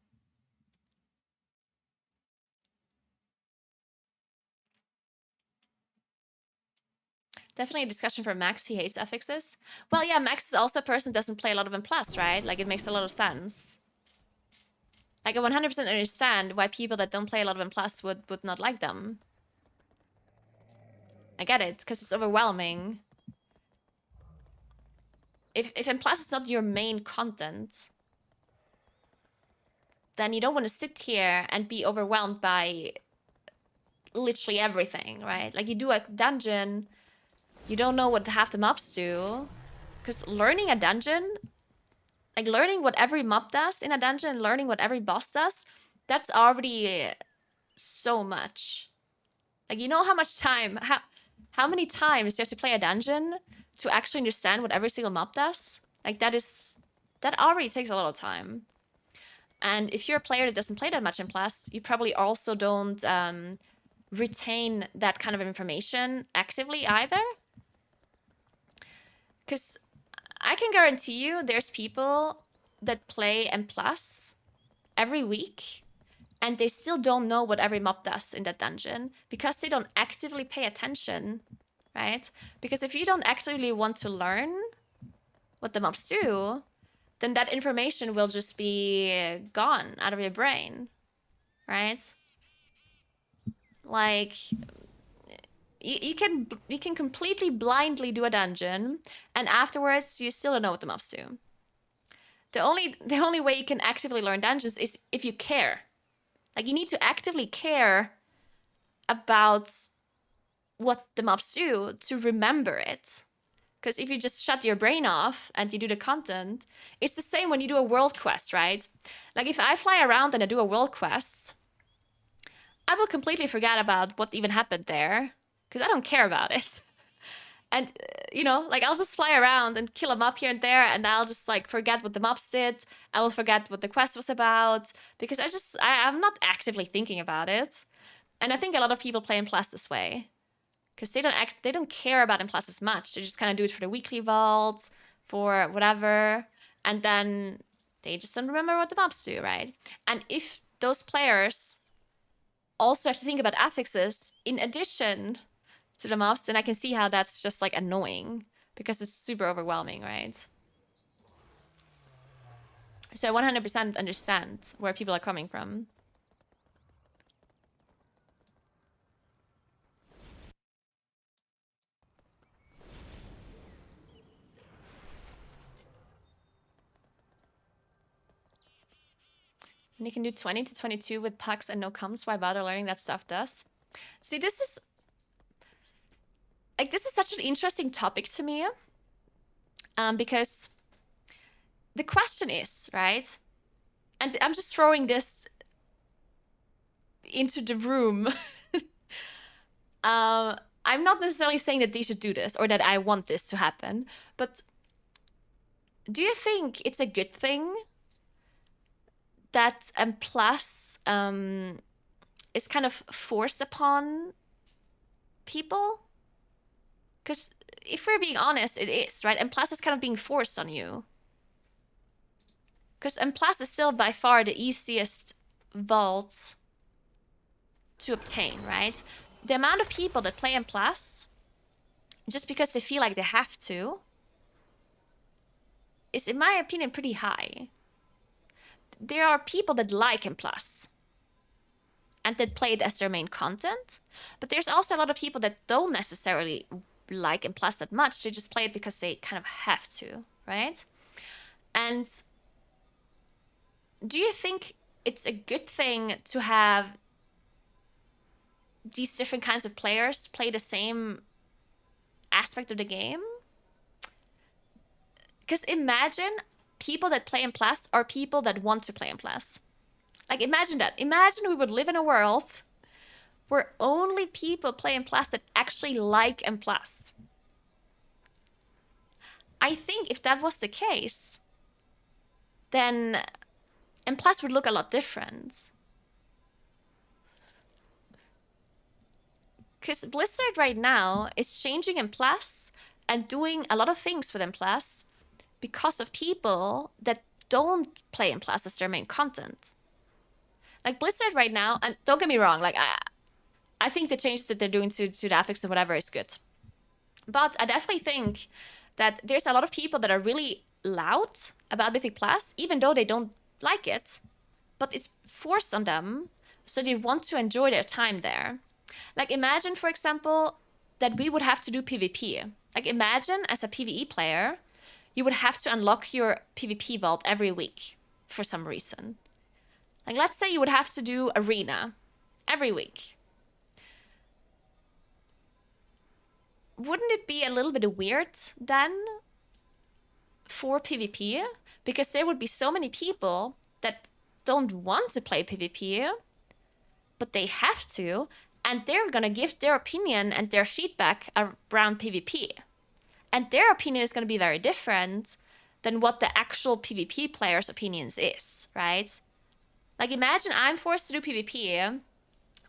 Definitely a discussion for Max. He hates affixes. Well, yeah, Max is also a person that doesn't play a lot of M plus, right? Like, it makes a lot of sense. Like, I 100% understand why people that don't play a lot of M plus would not like them. I get it, because it's overwhelming. If M plus is not your main content, then you don't want to sit here and be overwhelmed by literally everything, right? Like, you do a dungeon, you don't know what half the mobs do. Because learning a dungeon, like learning what every mob does in a dungeon, learning what every boss does, that's already so much. Like, you know how much time, how many times you have to play a dungeon to actually understand what every single mob does? Like, that already takes a lot of time. And if you're a player that doesn't play that much in Plus, you probably also don't retain that kind of information actively either. Because I can guarantee you there's people that play M Plus every week and they still don't know what every mob does in that dungeon because they don't actively pay attention, right? Because if you don't actively want to learn what the mobs do, then that information will just be gone out of your brain, right? Like you can completely blindly do a dungeon, and afterwards you still don't know what the mobs do. The only way you can actively learn dungeons is if you care. Like, you need to actively care about what the mobs do to remember it. Because if you just shut your brain off and you do the content, it's the same when you do a world quest, right? Like, if I fly around and I do a world quest, I will completely forget about what even happened there because I don't care about it. And, like, I'll just fly around and kill a mob here and there, and I'll just, like, forget what the mobs did. I will forget what the quest was about because I'm not actively thinking about it. And I think a lot of people play in Plus this way because they don't care about in Plus as much. They just kind of do it for the weekly vault, for whatever, and then they just don't remember what the mobs do, right? And if those players also have to think about affixes in addition to the mobs, then I can see how that's just, like, annoying because it's super overwhelming, right? So I 100% understand where people are coming from. And you can do 20 to 22 with pucks and no comms. Why bother learning that stuff does? See, this is such an interesting topic to me. Because the question is, right? And I'm just throwing this into the room. I'm not necessarily saying that they should do this or that I want this to happen, but do you think it's a good thing that Plus is kind of forced upon people? Because if we're being honest, it is, right? Plus is kind of being forced on you. Because Plus is still by far the easiest vault to obtain, right? The amount of people that play Plus just because they feel like they have to is, in my opinion, pretty high. There are people that like Plus and that play it as their main content, but there's also a lot of people that don't necessarily like Plus that much. They just play it because they kind of have to, right? And do you think it's a good thing to have these different kinds of players play the same aspect of the game? Because imagine people that play Plus are people that want to play Plus. Like, imagine that. Imagine we would live in a world where only people play Plus that actually like Plus. I think if that was the case, then Plus would look a lot different. Because Blizzard right now is changing Plus and doing a lot of things with Plus because of people that don't play Plus as their main content. Like, Blizzard right now, and don't get me wrong, like, I think the changes that they're doing to the affix and whatever is good. But I definitely think that there's a lot of people that are really loud about Mythic Plus, even though they don't like it. But it's forced on them, so they want to enjoy their time there. Like, imagine, for example, that we would have to do PvP. Like, imagine as a PvE player, you would have to unlock your PvP vault every week for some reason. Like, let's say you would have to do Arena every week. Wouldn't it be a little bit weird then for PvP? Because there would be so many people that don't want to play PvP, but they have to, and they're gonna give their opinion and their feedback around PvP. And their opinion is gonna be very different than what the actual PvP players' opinions is, right? Like, imagine I'm forced to do PvP.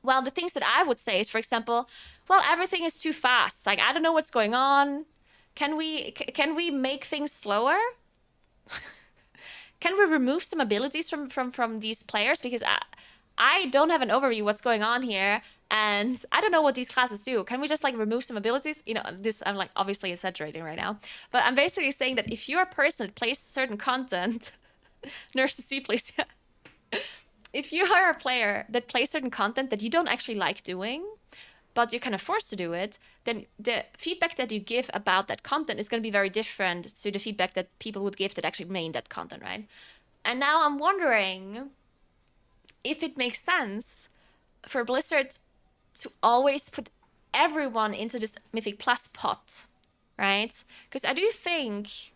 Well, the things that I would say is, for example, well, everything is too fast. Like, I don't know what's going on. Can we make things slower? Can we remove some abilities from these players? Because I don't have an overview what's going on here, and I don't know what these classes do. Can we just like remove some abilities? You know, this I'm like obviously exaggerating right now, but I'm basically saying that if you're a person that plays certain content, nurse to see please, yeah. If you are a player that plays certain content that you don't actually like doing, but you're kind of forced to do it, then the feedback that you give about that content is going to be very different to the feedback that people would give that actually main that content, right? And now I'm wondering if it makes sense for Blizzard to always put everyone into this Mythic Plus pot, right? Because I do think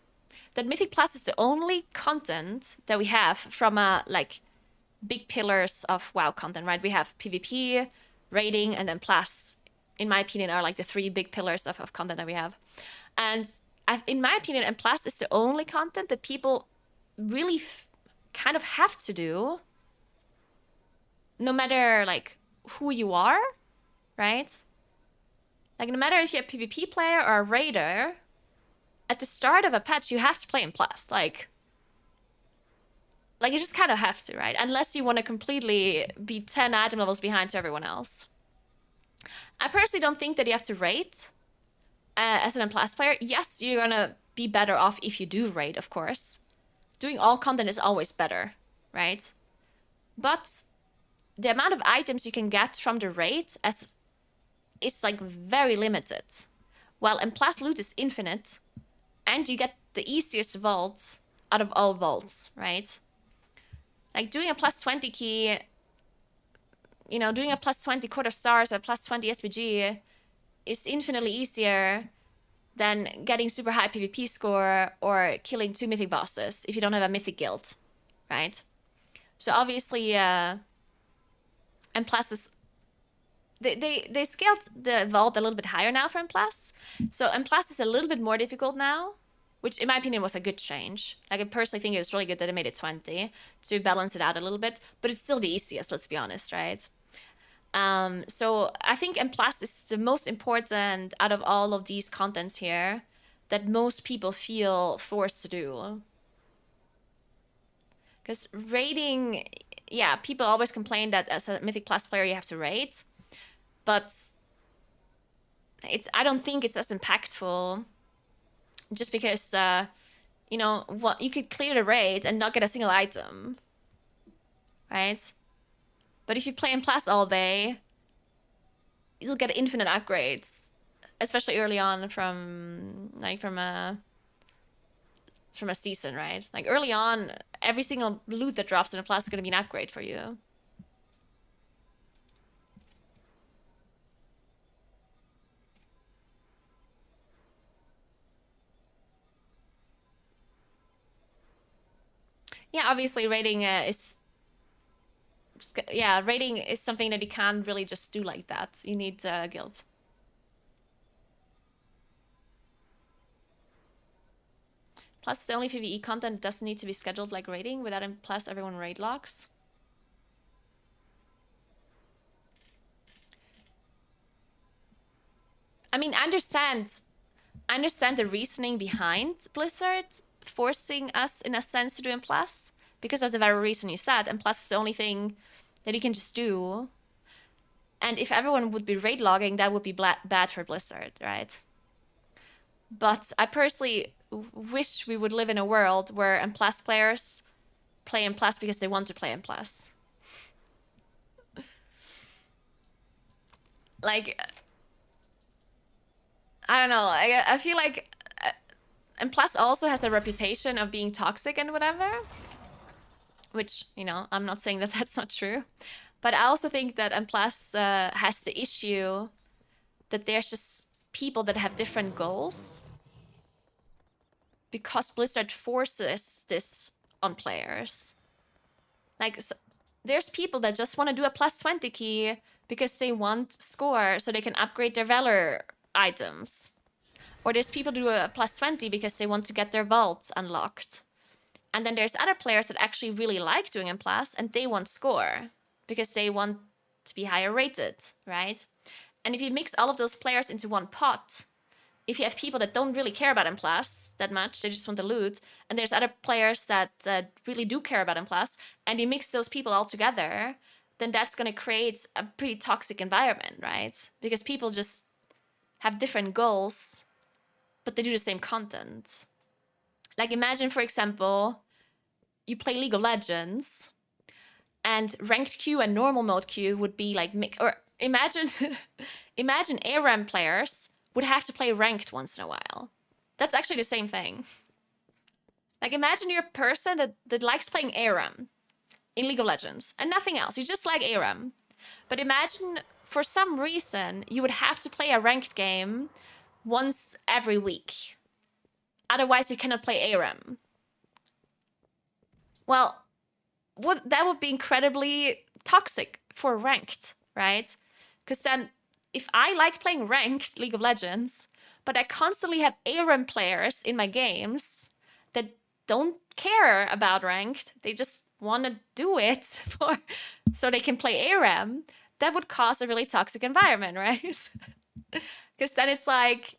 that Mythic Plus is the only content that we have from like big pillars of WoW content, right? We have PvP, raiding, and then Plus, in my opinion, are like the three big pillars of content that we have. And in my opinion, and Plus is the only content that people really kind of have to do, no matter like who you are, right? Like no matter if you're a PvP player or a raider, at the start of a patch, you have to play in Plus. Like you just kind of have to, right? Unless you want to completely be 10 item levels behind to everyone else. I personally don't think that you have to raid as an M+ player. Yes, you're gonna be better off if you do raid, of course. Doing all content is always better, right? But the amount of items you can get from the raid is like very limited. While M+ loot is infinite, and you get the easiest vault out of all vaults, right? Like doing a +20 key, you know, doing a +20 quarter stars or +20 SPG is infinitely easier than getting super high PvP score or killing 2 mythic bosses if you don't have a mythic guild, right? So obviously, and plus is they scaled the vault a little bit higher now for M+. So M+ is a little bit more difficult now, which in my opinion was a good change. Like I personally think it was really good that they made it 20 to balance it out a little bit, but it's still the easiest, let's be honest, right? So I think M+ is the most important out of all of these contents here that most people feel forced to do. Because raiding, yeah, people always complain that as a Mythic Plus player you have to raid, but I don't think it's as impactful just because, you know, what you could clear the raid and not get a single item, right? But if you play in Plus all day, you'll get infinite upgrades, especially early on from a season, right? Like early on, every single loot that drops in a Plus is going to be an upgrade for you. Yeah, obviously raiding raiding is something that you can't really just do like that. You need a guild. Plus, the only PvE content doesn't need to be scheduled like raiding. Without it, plus everyone raid locks. I mean, I understand the reasoning behind Blizzard forcing us, in a sense, to do M+, because of the very reason you said. M+ is the only thing that you can just do. And if everyone would be raid logging, that would be bad for Blizzard, right? But I personally wish we would live in a world where M+ players play M+ because they want to play M+. Like, I don't know. I feel like M+ also has a reputation of being toxic and whatever, which, you know, I'm not saying that that's not true. But I also think that M+ has the issue that there's just people that have different goals because Blizzard forces this on players. Like, so there's people that just want to do a +20 key because they want score so they can upgrade their Valor items. Or there's people who do a +20 because they want to get their vault unlocked. And then there's other players that actually really like doing M+, and they want score because they want to be higher rated, right? And if you mix all of those players into one pot, if you have people that don't really care about M+ that much, they just want the loot, and there's other players that really do care about M+, and you mix those people all together, then that's going to create a pretty toxic environment, right? Because people just have different goals, but they do the same content. Like imagine, for example, you play League of Legends, and ranked queue and normal mode queue would be like, or imagine, imagine ARAM players would have to play ranked once in a while. That's actually the same thing. Like imagine you're a person that likes playing ARAM in League of Legends and nothing else. You just like ARAM. But imagine for some reason you would have to play a ranked game once every week. Otherwise you cannot play ARAM. Well, that would be incredibly toxic for ranked, right? Because then if I like playing ranked League of Legends, but I constantly have ARAM players in my games that don't care about ranked, they just want to do it so they can play ARAM, that would cause a really toxic environment, right? Because then it's like,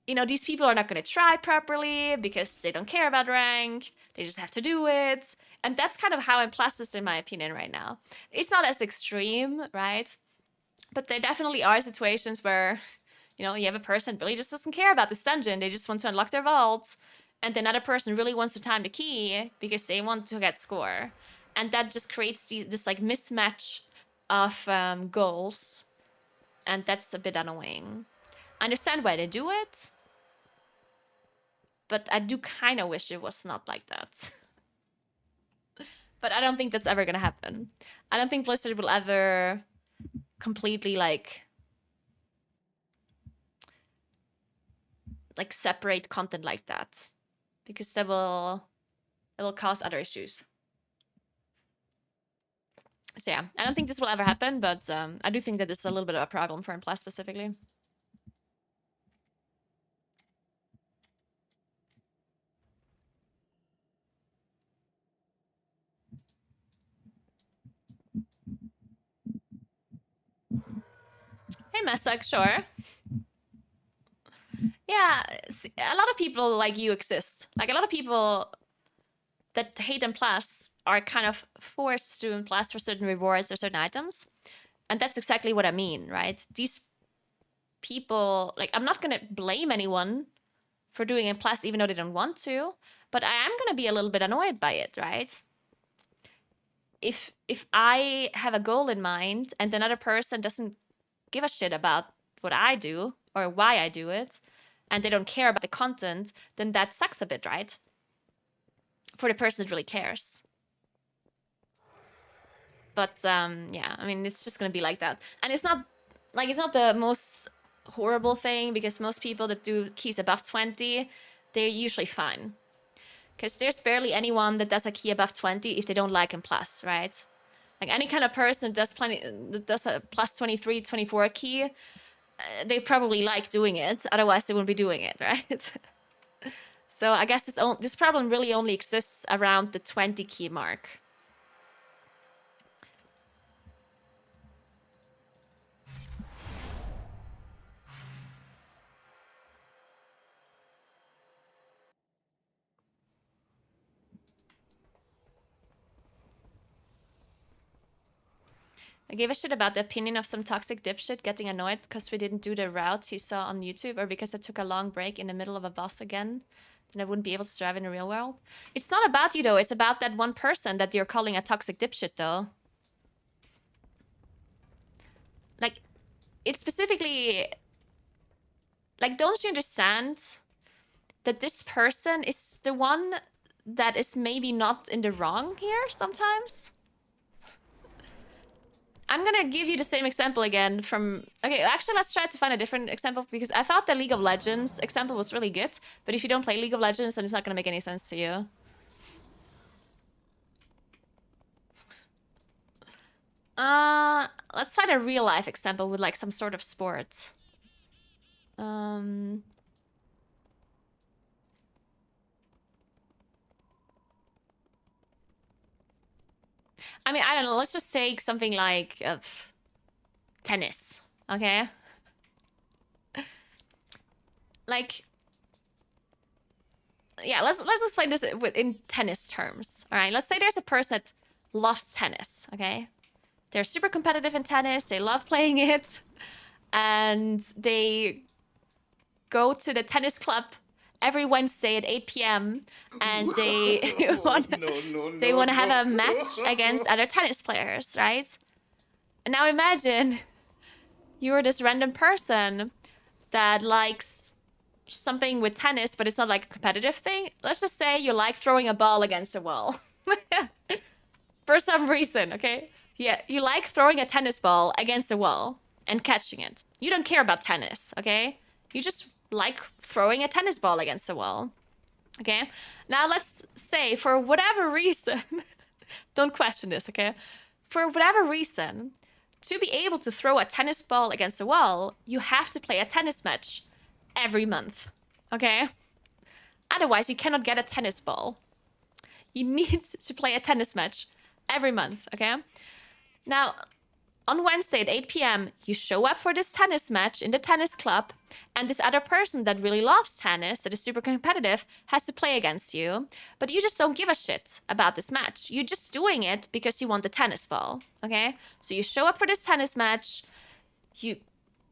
you know, these people are not going to try properly because they don't care about ranked. They just have to do it. And that's kind of how I'm Plus, in my opinion, right now. It's not as extreme, right? But there definitely are situations where, you know, you have a person really just doesn't care about this dungeon. They just want to unlock their vault. And another person really wants to time the key because they want to get score. And that just creates this like mismatch of goals. And that's a bit annoying. I understand why they do it. But I do kind of wish it was not like that. But I don't think that's ever going to happen. I don't think Blizzard will ever completely like separate content like that. Because it will cause other issues. So yeah, I don't think this will ever happen, but I do think that this is a little bit of a problem for Plus specifically. Hey, Messek, sure. Yeah, a lot of people like you exist. Like, a lot of people that hate M Plus are kind of forced to M Plus for certain rewards or certain items. And that's exactly what I mean, right? These people, like, I'm not going to blame anyone for doing M Plus even though they don't want to, but I am going to be a little bit annoyed by it, right? If I have a goal in mind and another person doesn't give a shit about what I do or why I do it, and they don't care about the content, then that sucks a bit, right? For the person that really cares. But yeah, I mean, it's just gonna be like that. And it's not the most horrible thing, because most people that do keys above 20, they're usually fine. Because there's barely anyone that does a key above 20 if they don't like M plus, right? Like any kind of person that does a plus 23, 24 key, they probably like doing it. Otherwise, they wouldn't be doing it, right? So I guess this problem really only exists around the 20 key mark. I gave a shit about the opinion of some toxic dipshit getting annoyed because we didn't do the route he saw on YouTube, or because I took a long break in the middle of a boss again. Then I wouldn't be able to drive in the real world. It's not about you, though. It's about that one person that you're calling a toxic dipshit, though. Like, it's specifically... Like, don't you understand that this person is the one that is maybe not in the wrong here sometimes? I'm gonna give you the same example again from... Okay, actually, let's try to find a different example, because I thought the League of Legends example was really good, but if you don't play League of Legends, then it's not gonna make any sense to you. Let's find a real-life example with, like, some sort of sport. I mean, I don't know. Let's just take something like tennis, okay? Like, yeah, let's explain this in tennis terms. All right, let's say there's a person that loves tennis, okay? They're super competitive in tennis. They love playing it. And they go to the tennis club every Wednesday at 8 p.m. and they want to have a match against other tennis players, right? And now imagine you're this random person that likes something with tennis, but it's not like a competitive thing. Let's just say you like throwing a ball against a wall. For some reason, okay? Yeah, you like throwing a tennis ball against a wall and catching it. You don't care about tennis, okay? You just like throwing a tennis ball against a wall. Okay? Now let's say for whatever reason, don't question this, okay? For whatever reason, to be able to throw a tennis ball against a wall, you have to play a tennis match every month, okay? Otherwise, you cannot get a tennis ball. You need to play a tennis match every month, okay? Now, on Wednesday at 8 p.m., you show up for this tennis match in the tennis club, and this other person that really loves tennis, that is super competitive, has to play against you. But you just don't give a shit about this match. You're just doing it because you want the tennis ball, okay? So you show up for this tennis match, you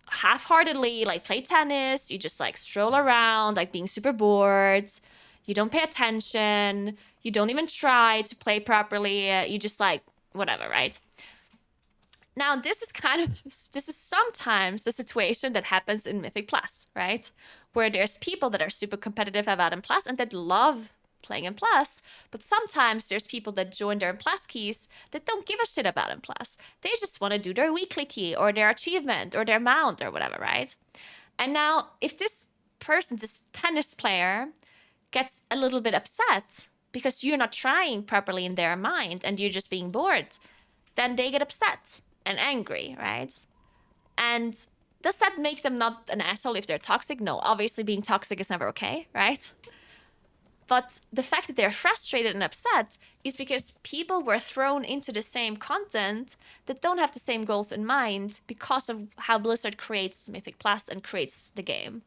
half-heartedly like play tennis, you just like stroll around like being super bored, you don't pay attention, you don't even try to play properly, you just like whatever, right? Now this is sometimes the situation that happens in Mythic Plus, right? Where there's people that are super competitive about M Plus and that love playing M Plus, but sometimes there's people that join their M Plus keys that don't give a shit about M Plus. They just want to do their weekly key or their achievement or their mount or whatever, right? And now if this person, this tennis player, gets a little bit upset because you're not trying properly in their mind and you're just being bored, then they get upset and angry, right? And does that make them not an asshole if they're toxic? No, obviously being toxic is never okay, right? But the fact that they're frustrated and upset is because people were thrown into the same content that don't have the same goals in mind because of how Blizzard creates Mythic Plus and creates the game.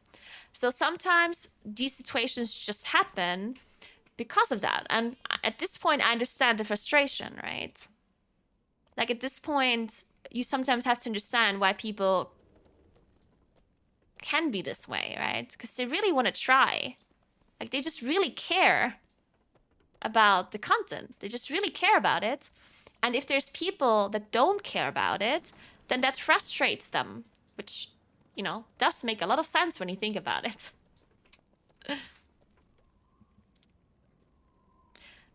So sometimes these situations just happen because of that. And at this point, I understand the frustration, right? Like at this point, you sometimes have to understand why people can be this way, right? Because they really want to try. Like they just really care about the content. They just really care about it. And if there's people that don't care about it, then that frustrates them, which, you know, does make a lot of sense when you think about it.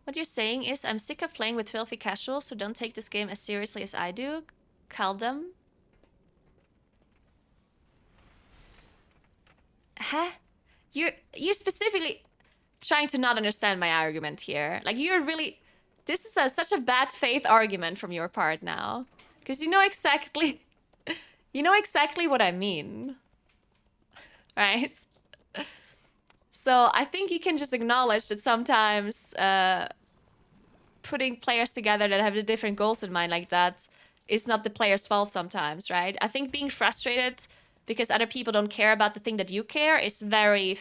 What you're saying is, I'm sick of playing with filthy casuals who don't take this game as seriously as I do. Kaldum. Huh? You're specifically trying to not understand my argument here. Like, you're really... This is such a bad faith argument from your part now. Because you know exactly... You know exactly what I mean. Right? So I think you can just acknowledge that sometimes putting players together that have the different goals in mind like that is not the player's fault sometimes, right? I think being frustrated because other people don't care about the thing that you care is very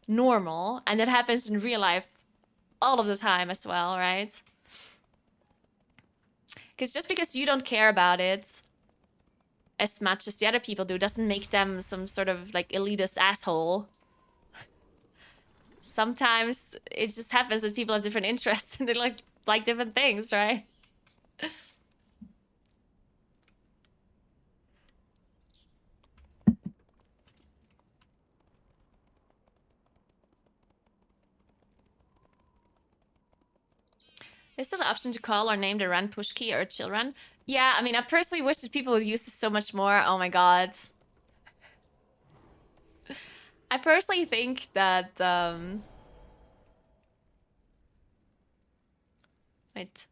normal. And that happens in real life all of the time as well, right? Because just because you don't care about it as much as the other people do doesn't make them some sort of like elitist asshole. Sometimes it just happens that people have different interests and they like different things, right? Is there an option to call or name the run push key or chill run? Yeah, I mean, I personally wish that people would use this so much more. Oh my god. I personally think that, wait,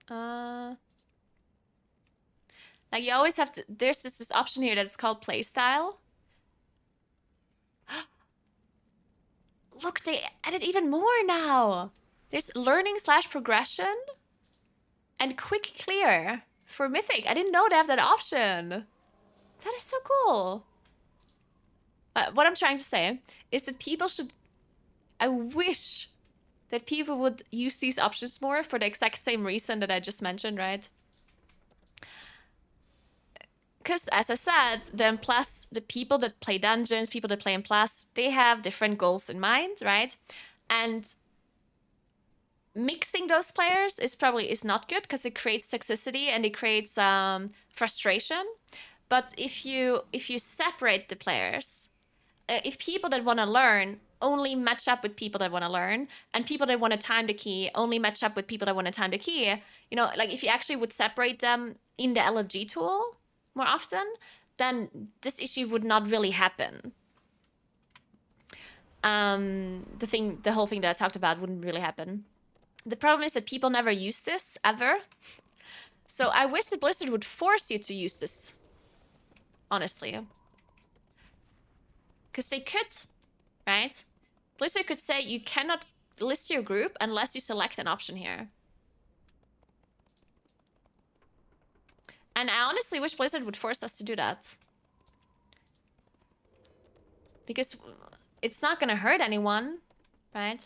like you always have to, there's this option here that's called playstyle. Look, they added even more now. There's learning/progression and quick clear for Mythic. I didn't know they have that option. That is so cool. What I'm trying to say is that people should... I wish that people would use these options more for the exact same reason that I just mentioned, right? Because as I said, the people that play dungeons, people that play in Plus, they have different goals in mind, right? And mixing those players is not good because it creates toxicity and it creates frustration. But if you separate the players, if people that want to learn only match up with people that want to learn, and people that want to time the key only match up with people that want to time the key, you know, like if you actually would separate them in the LFG tool more often, then this issue would not really happen. The whole thing that I talked about wouldn't really happen. The problem is that people never use this ever. So I wish that Blizzard would force you to use this, honestly. Because they could, right? Blizzard could say you cannot list your group unless you select an option here. And I honestly wish Blizzard would force us to do that. Because it's not gonna hurt anyone, right?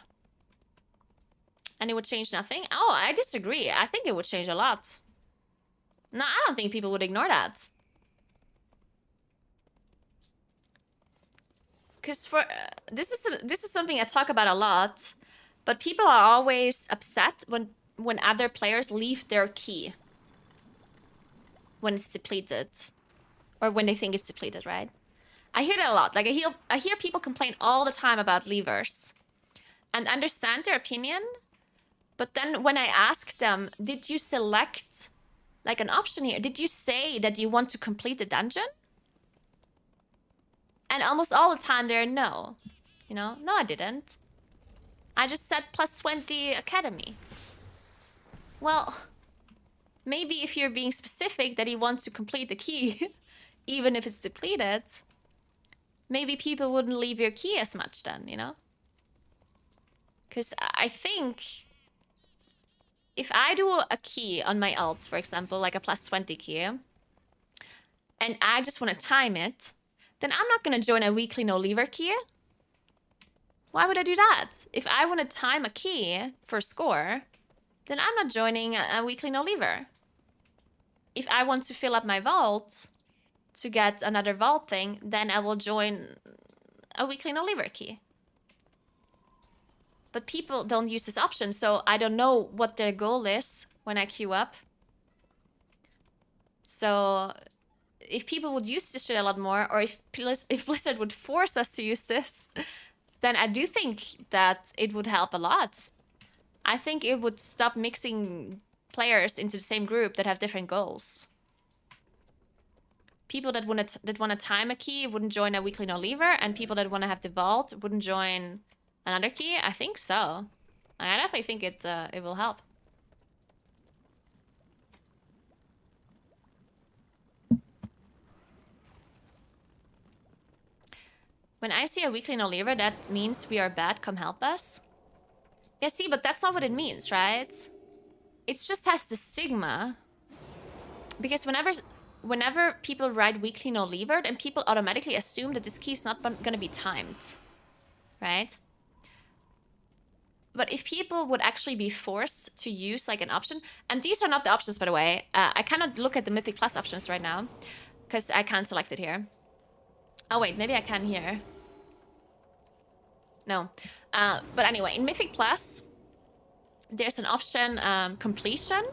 And it would change nothing. Oh, I disagree. I think it would change a lot. No, I don't think people would ignore that. Because for this is something I talk about a lot, but people are always upset when other players leave their key when it's depleted, or when they think it's depleted, right? I hear that a lot. Like I hear people complain all the time about leavers, and understand their opinion. But then when I ask them, did you select like an option here? Did you say that you want to complete the dungeon? And almost all the time they're no. You know, no, I didn't. I just said plus 20 academy. Well, maybe if you're being specific that you want to complete the key, even if it's depleted, maybe people wouldn't leave your key as much then, you know? Because I think if I do a key on my alt, for example, like a plus 20 key, and I just want to time it, then I'm not going to join a weekly no leaver key. Why would I do that? If I want to time a key for score, then I'm not joining a weekly no leaver. If I want to fill up my vault to get another vault thing, then I will join a weekly no leaver key. But people don't use this option, so I don't know what their goal is when I queue up. So if people would use this shit a lot more, or if Blizzard would force us to use this, then I do think that it would help a lot. I think it would stop mixing players into the same group that have different goals. People that want to time a key wouldn't join a weekly no leaver, and people that want to have the vault wouldn't join another key. I think so. I definitely think it will help. When I see a weekly no leaver, that means we are bad, come help us. Yeah, see, but that's not what it means, right? It just has the stigma. Because whenever people write weekly no leaver, then people automatically assume that this key is not gonna be timed, right? But if people would actually be forced to use like an option, and these are not the options, by the way. I cannot look at the Mythic Plus options right now because I can't select it here. Oh wait, maybe I can here. No. But anyway, in Mythic Plus, there's an option, completion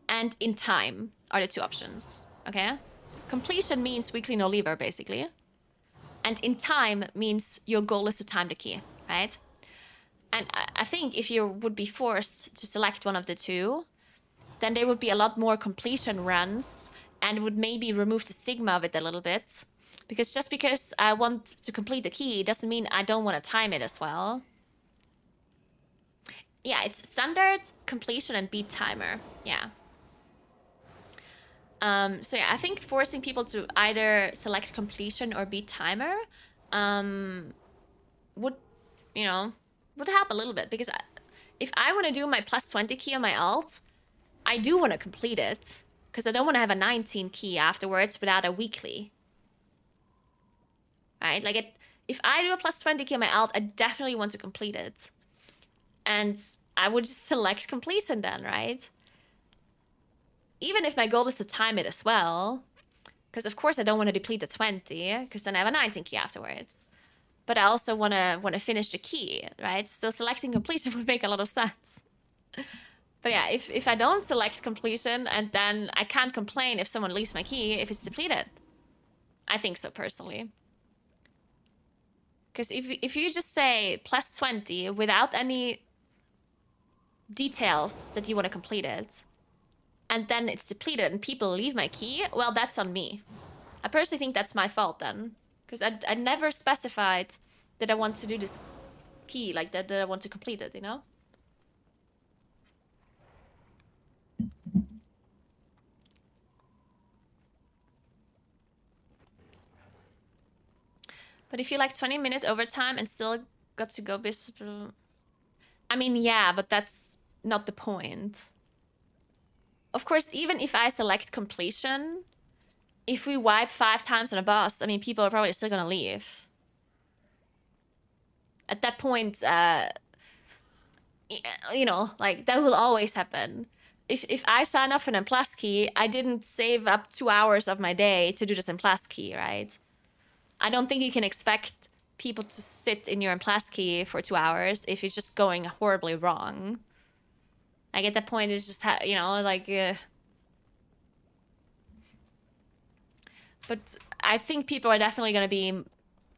and in time are the two options, okay? Completion means weekly no leaver, basically. And in time means your goal is to time the key, right? And I think if you would be forced to select one of the two, then there would be a lot more completion runs and would maybe remove the stigma of it a little bit. Because just because I want to complete the key doesn't mean I don't want to time it as well. Yeah, it's standard, completion, and beat timer. Yeah. So yeah, I think forcing people to either select completion or beat timer would, you know, would help a little bit. Because if I want to do my plus 20 key on my alt, I do want to complete it. Because I don't want to have a 19 key afterwards without a weekly. Right? Like, if I do a plus 20 key on my alt, I definitely want to complete it. And I would just select completion then, right? Even if my goal is to time it as well, because of course I don't want to deplete the 20, because then I have a 19 key afterwards. But I also want to finish the key, right? So selecting completion would make a lot of sense. But yeah, if I don't select completion, and then I can't complain if someone leaves my key if it's depleted. I think so, personally. Because if you just say plus 20 without any details that you want to complete it, and then it's depleted and people leave my key, well, that's on me. I personally think that's my fault then. Because I never specified that I want to do this key, like that I want to complete it, you know? But if you like 20-minute overtime and still got to go business... I mean, yeah, but that's not the point. Of course, even if I select completion, if we wipe 5 times on a boss, I mean, people are probably still gonna leave. At that point, you know, like, that will always happen. If I sign up for an plus key, I didn't save up 2 hours of my day to do this in plus key, right? I don't think you can expect people to sit in your plus key for 2 hours if it's just going horribly wrong. Like, at that point, it's just, you know, like... But I think people are definitely going to be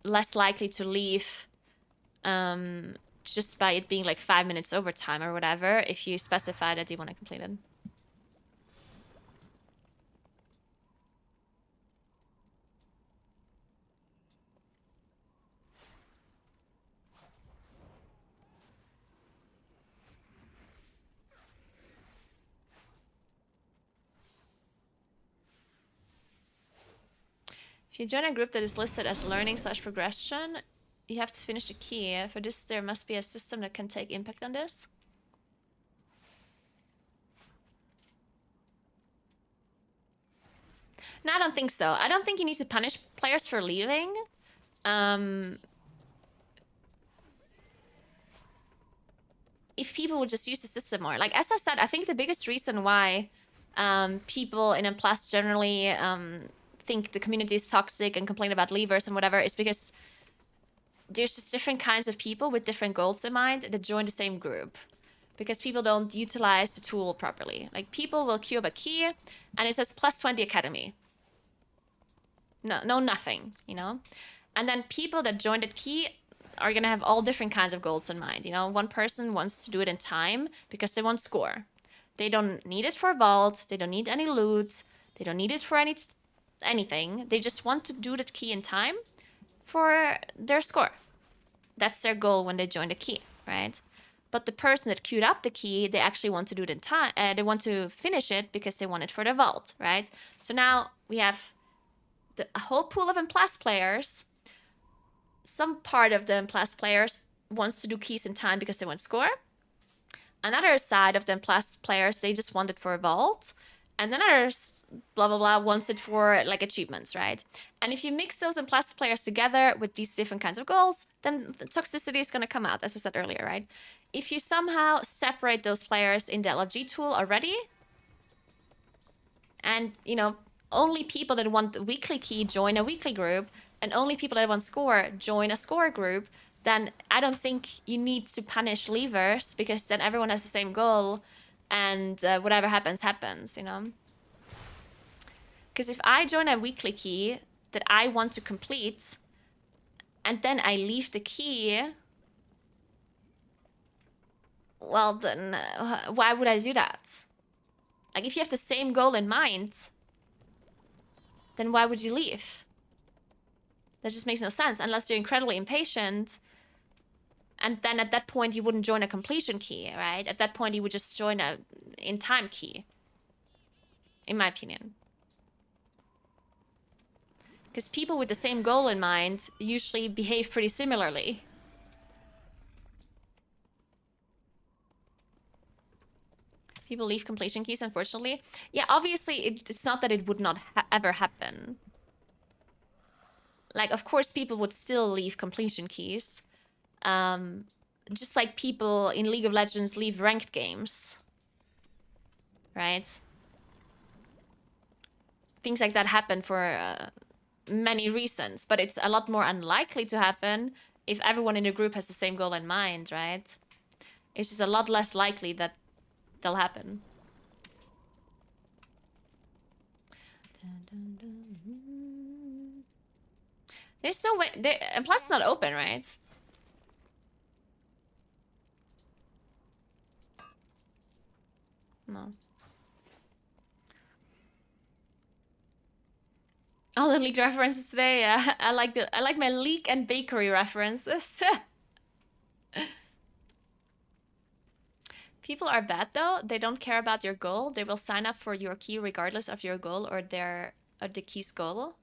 less likely to leave just by it being like 5 minutes overtime or whatever if you specify that you want to complete it. If you join a group that is listed as learning/progression, you have to finish the key. For this, there must be a system that can take impact on this. No, I don't think so. I don't think you need to punish players for leaving. If people would just use the system more. Like, as I said, I think the biggest reason why people in M+ generally think the community is toxic and complain about leavers and whatever is because there's just different kinds of people with different goals in mind that join the same group. Because people don't utilize the tool properly. Like, people will queue up a key and it says plus 20 academy. No, nothing, you know? And then people that joined that key are gonna have all different kinds of goals in mind. You know, one person wants to do it in time because they want score. They don't need it for vault. They don't need any loot. They don't need it for anything. They just want to do that key in time for their score. That's their goal when they join the key, right? But the person that queued up the key, they actually want to do it in time. They want to finish it because they want it for the vault, right? So now we have a whole pool of M+ players. Some part of the M+ players wants to do keys in time because they want score. Another side of the M+ players, they just want it for a vault. And then others, blah, blah, blah, wants it for, like, achievements, right? And if you mix those M+ players together with these different kinds of goals, then the toxicity is going to come out, as I said earlier, right? If you somehow separate those players in the LFG tool already, and, you know, only people that want the weekly key join a weekly group, and only people that want score join a score group, then I don't think you need to punish leavers, because then everyone has the same goal, and whatever happens, happens, you know? Because if I join a weekly key that I want to complete, and then I leave the key, well, then why would I do that? Like, if you have the same goal in mind, then why would you leave? That just makes no sense, unless you're incredibly impatient. And then at that point, you wouldn't join a completion key, right? At that point, you would just join a in-time key. In my opinion. Because people with the same goal in mind usually behave pretty similarly. People leave completion keys, unfortunately. Yeah, obviously, it's not that it would not ever happen. Like, of course, people would still leave completion keys. just like people in League of Legends leave ranked games, right? Things like that happen for many reasons, but it's a lot more unlikely to happen if everyone in the group has the same goal in mind, right? It's just a lot less likely that they'll happen. There's no way. And plus, it's not open, right? No. All the leak references today. Yeah, I like my leak and bakery references. People are bad though. They don't care about your goal. They will sign up for your key regardless of your goal or the key's goal.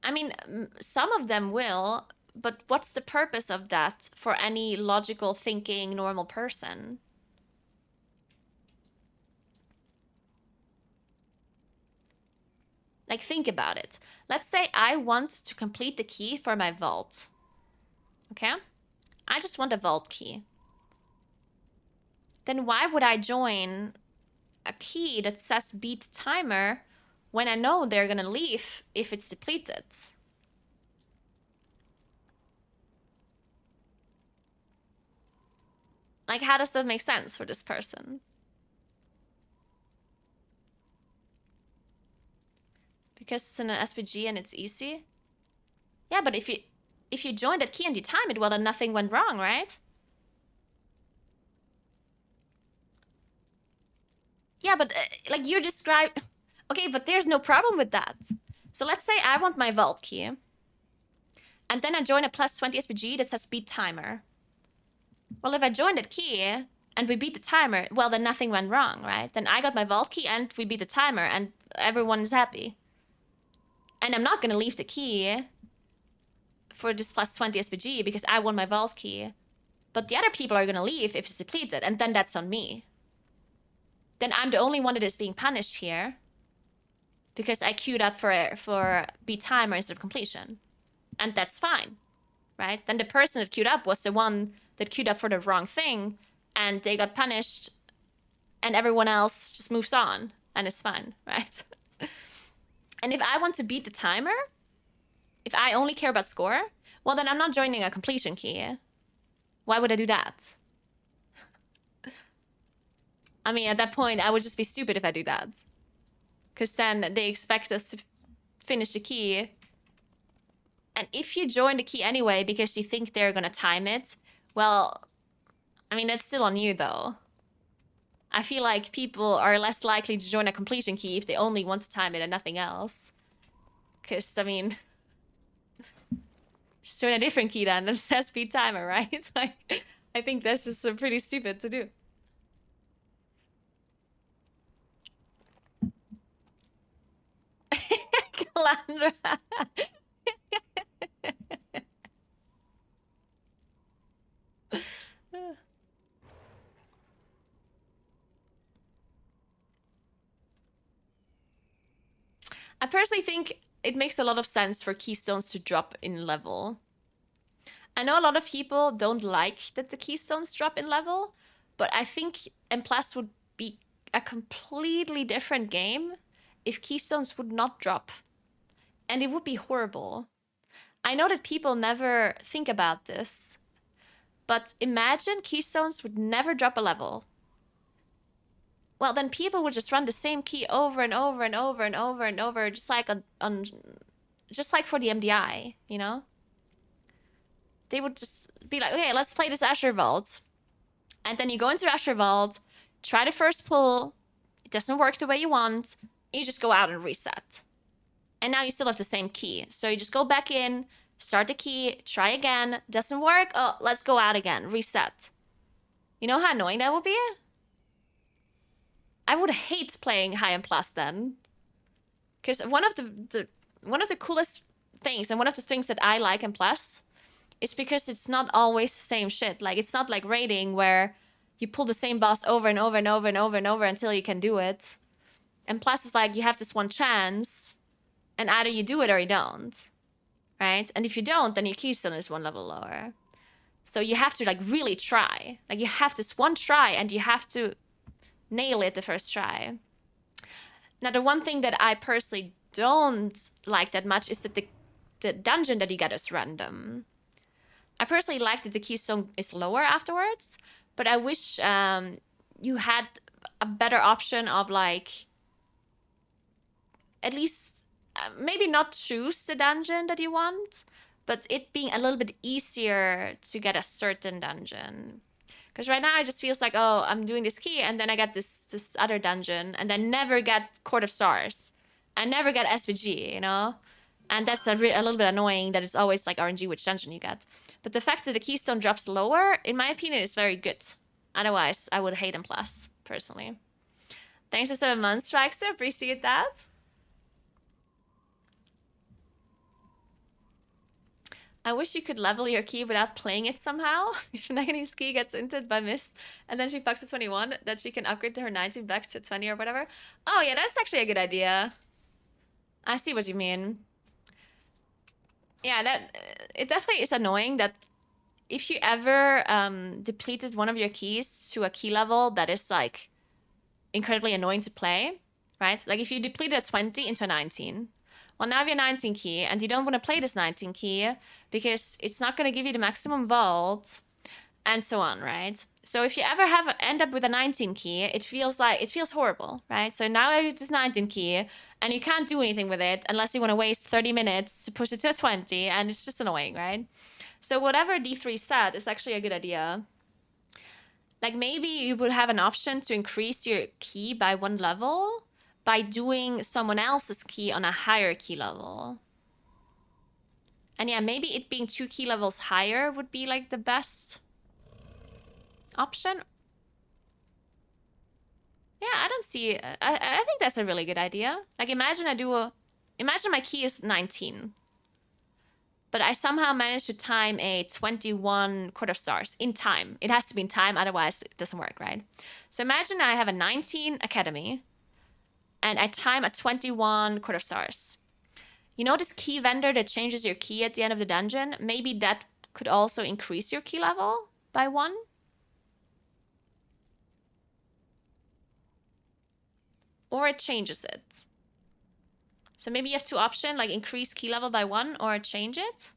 I mean, some of them will, but what's the purpose of that for any logical thinking normal person? Like, think about it. Let's say I want to complete the key for my vault. Okay? I just want a vault key. Then why would I join a key that says beat timer when I know they're gonna leave if it's depleted? Like, how does that make sense for this person? Because it's in an SPG and it's easy? Yeah, but if you join that key and you time it, well, then nothing went wrong, right? Yeah, but like you describe... Okay, but there's no problem with that. So let's say I want my vault key. And then I join a plus 20 SPG that says beat timer. Well, if I join that key and we beat the timer, well, then nothing went wrong, right? Then I got my vault key and we beat the timer and everyone's happy. And I'm not going to leave the key for this plus 20 SPG because I won my vault key. But the other people are going to leave if it's depleted, and then that's on me. Then I'm the only one that is being punished here because I queued up for beat timer instead of completion. And that's fine, right? Then the person that queued up was the one that queued up for the wrong thing, and they got punished, and everyone else just moves on, and it's fine, right? And if I want to beat the timer, if I only care about score, well, then I'm not joining a completion key. Why would I do that? I mean, at that point, I would just be stupid if I do that. Because then they expect us to finish the key. And if you join the key anyway because you think they're gonna time it, well, I mean, that's still on you, though. I feel like people are less likely to join a completion key if they only want to time it and nothing else. Because, I mean... just join a different key then that says speed timer, right? Like, I think that's just pretty stupid to do. Calandra. I personally think it makes a lot of sense for keystones to drop in level. I know a lot of people don't like that the keystones drop in level, but I think M+ would be a completely different game if keystones would not drop. And it would be horrible. I know that people never think about this, but imagine keystones would never drop a level. Well, then people would just run the same key over and over and over and over and over, just like just like for the MDI, you know? They would just be like, okay, let's play this Asher Vault. And then you go into the Asher Vault, try the first pull, it doesn't work the way you want, you just go out and reset. And now you still have the same key. So you just go back in, start the key, try again, doesn't work, oh, let's go out again, reset. You know how annoying that would be? I would hate playing High and Plus then. Because one of the coolest things, and one of the things that I like in Plus, is because it's not always the same shit. Like, it's not like raiding where you pull the same boss over and over and over and over and over until you can do it. And Plus is like, you have this one chance, and either you do it or you don't. Right? And if you don't, then your keystone is one level lower. So you have to like really try. Like you have this one try and you have to nail it the first try. Now, the one thing that I personally don't like that much is that the dungeon that you get is random. I personally like that the keystone is lower afterwards, but I wish you had a better option of like at least maybe not choose the dungeon that you want, but it being a little bit easier to get a certain dungeon. Because right now it just feels like, oh, I'm doing this key and then I get this other dungeon and then never get Court of Stars. I never get SVG, you know? And that's a little bit annoying that it's always like RNG which dungeon you get. But the fact that the keystone drops lower, in my opinion, is very good. Otherwise, I would hate M+, personally. Thanks for 7 months, Traxter. Appreciate that. I wish you could level your key without playing it somehow. If Nagini's key gets inted by Mist and then she fucks a 21, that she can upgrade to her 19 back to 20 or whatever. Oh yeah, that's actually a good idea. I see what you mean. Yeah, that it definitely is annoying that if you ever depleted one of your keys to a key level that is like incredibly annoying to play, right? Like if you depleted a 20 into a 19. Well, now you have your 19 key, and you don't want to play this 19 key because it's not going to give you the maximum vault, and so on, right? So if you ever end up with a 19 key, it feels horrible, right? So now I have this 19 key, and you can't do anything with it unless you want to waste 30 minutes to push it to a 20, and it's just annoying, right? So whatever D3 said is actually a good idea. Like maybe you would have an option to increase your key by 1 level by doing someone else's key on a higher key level. And yeah, maybe it being 2 key levels higher would be like the best option. Yeah, I don't see... I think that's a really good idea. Like imagine imagine my key is 19. But I somehow managed to time a 21 Court of Stars in time. It has to be in time, otherwise it doesn't work, right? So imagine I have a 19 Academy, and I time a 21 Court of Stars. You know this key vendor that changes your key at the end of the dungeon? Maybe that could also increase your key level by 1? Or it changes it. So maybe you have 2 options, like increase key level by 1 or change it.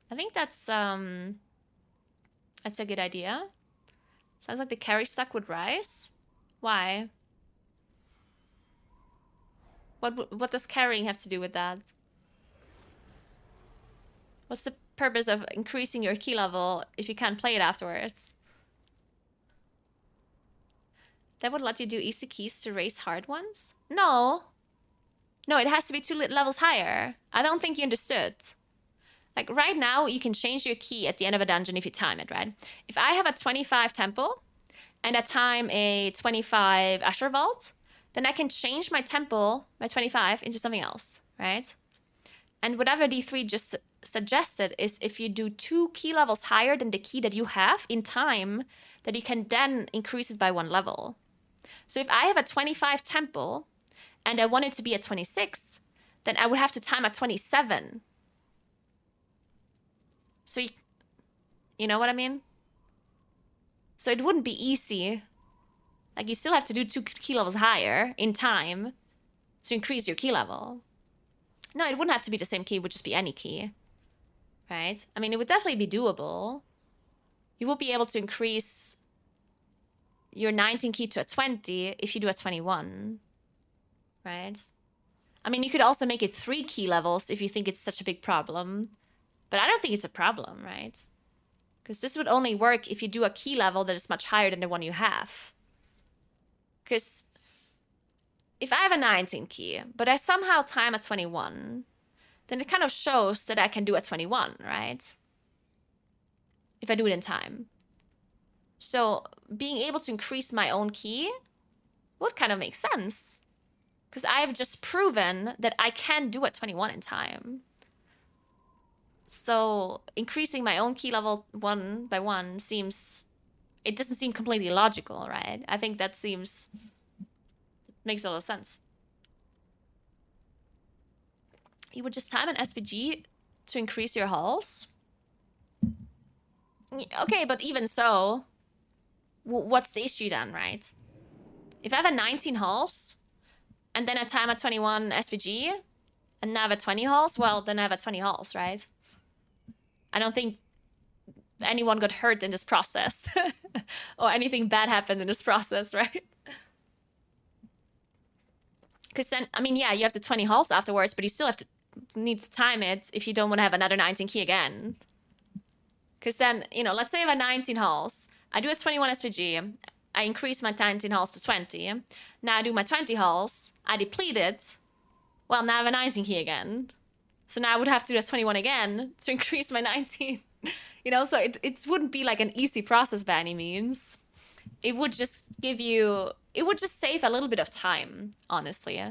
I think that's a good idea. Sounds like the carry stack would rise. Why? What does carrying have to do with that? What's the purpose of increasing your key level if you can't play it afterwards? That would let you do easy keys to raise hard ones? No. No, it has to be 2 levels higher. I don't think you understood. Like right now, you can change your key at the end of a dungeon if you time it, right? If I have a 25 temple and I time a 25 Usher Vault, then I can change my temple, my 25, into something else, right? And whatever D3 just suggested is if you do 2 key levels higher than the key that you have in time, that you can then increase it by 1 level. So if I have a 25 temple and I want it to be a 26, then I would have to time a 27. So you know what I mean? So it wouldn't be easy. Like you still have to do 2 key levels higher in time to increase your key level. No, it wouldn't have to be the same key, it would just be any key. Right? I mean, it would definitely be doable. You would be able to increase your 19 key to a 20 if you do a 21. Right? I mean, you could also make it 3 key levels if you think it's such a big problem. But I don't think it's a problem, right? Because this would only work if you do a key level that is much higher than the one you have. Because if I have a 19 key, but I somehow time a 21, then it kind of shows that I can do a 21, right? If I do it in time. So being able to increase my own key would kind of make sense. Because I have just proven that I can do a 21 in time. So increasing my own key level 1 by 1 seems... It doesn't seem completely logical, right? I think that makes a lot of sense. You would just time an SPG to increase your hulls? Okay, but even so, what's the issue then, right? If I have a 19 hulls and then a time at 21 SVG and now I have a 20 hulls, well, then I have a 20 hulls, right? I don't think anyone got hurt in this process or anything bad happened in this process, right? Because then, I mean, yeah, you have the 20 hulls afterwards, but you still have to need to time it if you don't want to have another 19 key again. Because then, let's say I have a 19 hulls, I do a 21 SVG, I increase my 19 hulls to 20. Now I do my 20 hulls, I deplete it. Well, now I have a 19 key again. So now I would have to do a 21 again to increase my 19. So it wouldn't be like an easy process by any means. It would just save a little bit of time, honestly.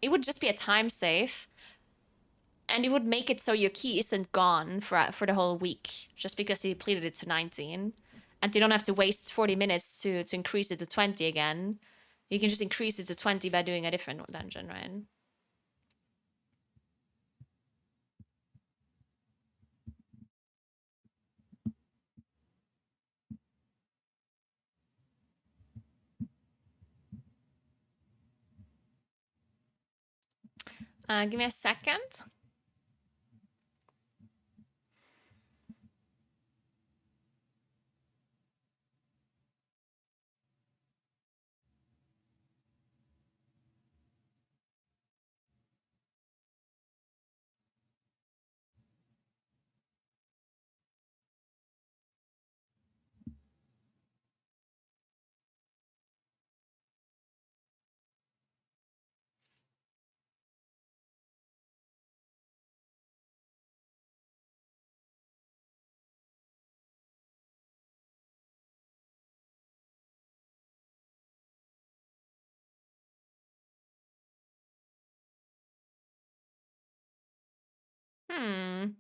It would just be a time save. And it would make it so your key isn't gone for the whole week just because you depleted it to 19. And you don't have to waste 40 minutes to increase it to 20 again. You can just increase it to 20 by doing a different dungeon, right? Give me a second. Hmm.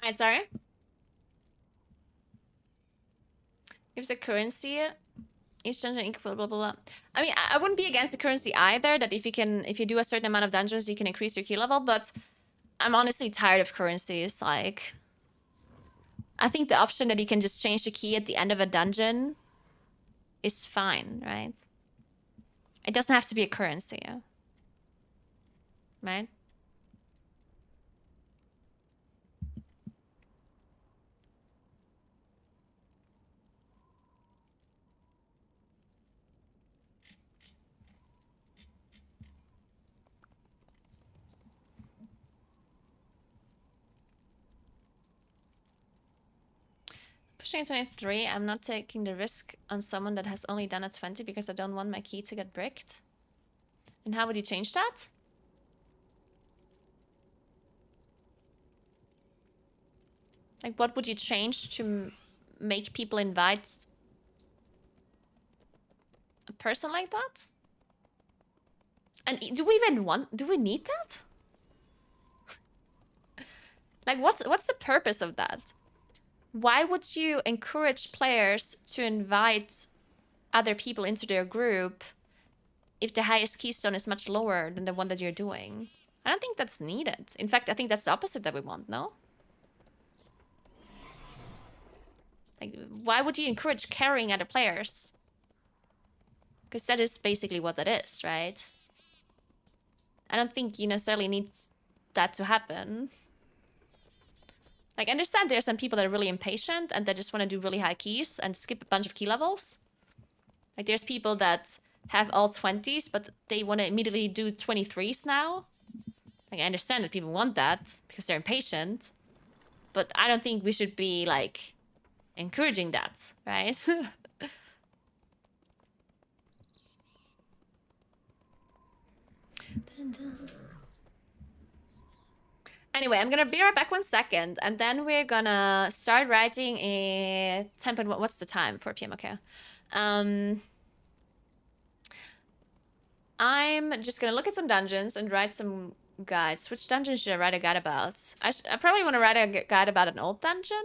Alright, sorry. Gives a currency. Each dungeon equal blah blah blah. I mean, I wouldn't be against the currency either. That if you do a certain amount of dungeons, you can increase your key level. But I'm honestly tired of currencies. Like, I think the option that you can just change the key at the end of a dungeon is fine, right? It doesn't have to be a currency, right? Pushing 23, I'm not taking the risk on someone that has only done a 20 because I don't want my key to get bricked. And how would you change that? Like, what would you change to make people invite a person like that? And do we even do we need that? Like, what's the purpose of that? Why would you encourage players to invite other people into their group if the highest keystone is much lower than the one that you're doing? I don't think that's needed. In fact, I think that's the opposite that we want, no? Like, why would you encourage carrying other players? Because that is basically what that is, right? I don't think you necessarily need that to happen. Like, I understand there's some people that are really impatient and that just want to do really high keys and skip a bunch of key levels. Like, there's people that have all 20s, but they want to immediately do 23s now. Like, I understand that people want that because they're impatient. But I don't think we should be, like, encouraging that, right? Anyway, I'm gonna be right back 1 second, and then we're gonna start writing a temp. What's the time? 4 p.m. Okay. I'm just gonna look at some dungeons and write some guides. Which dungeon should I write a guide about? I probably want to write a guide about an old dungeon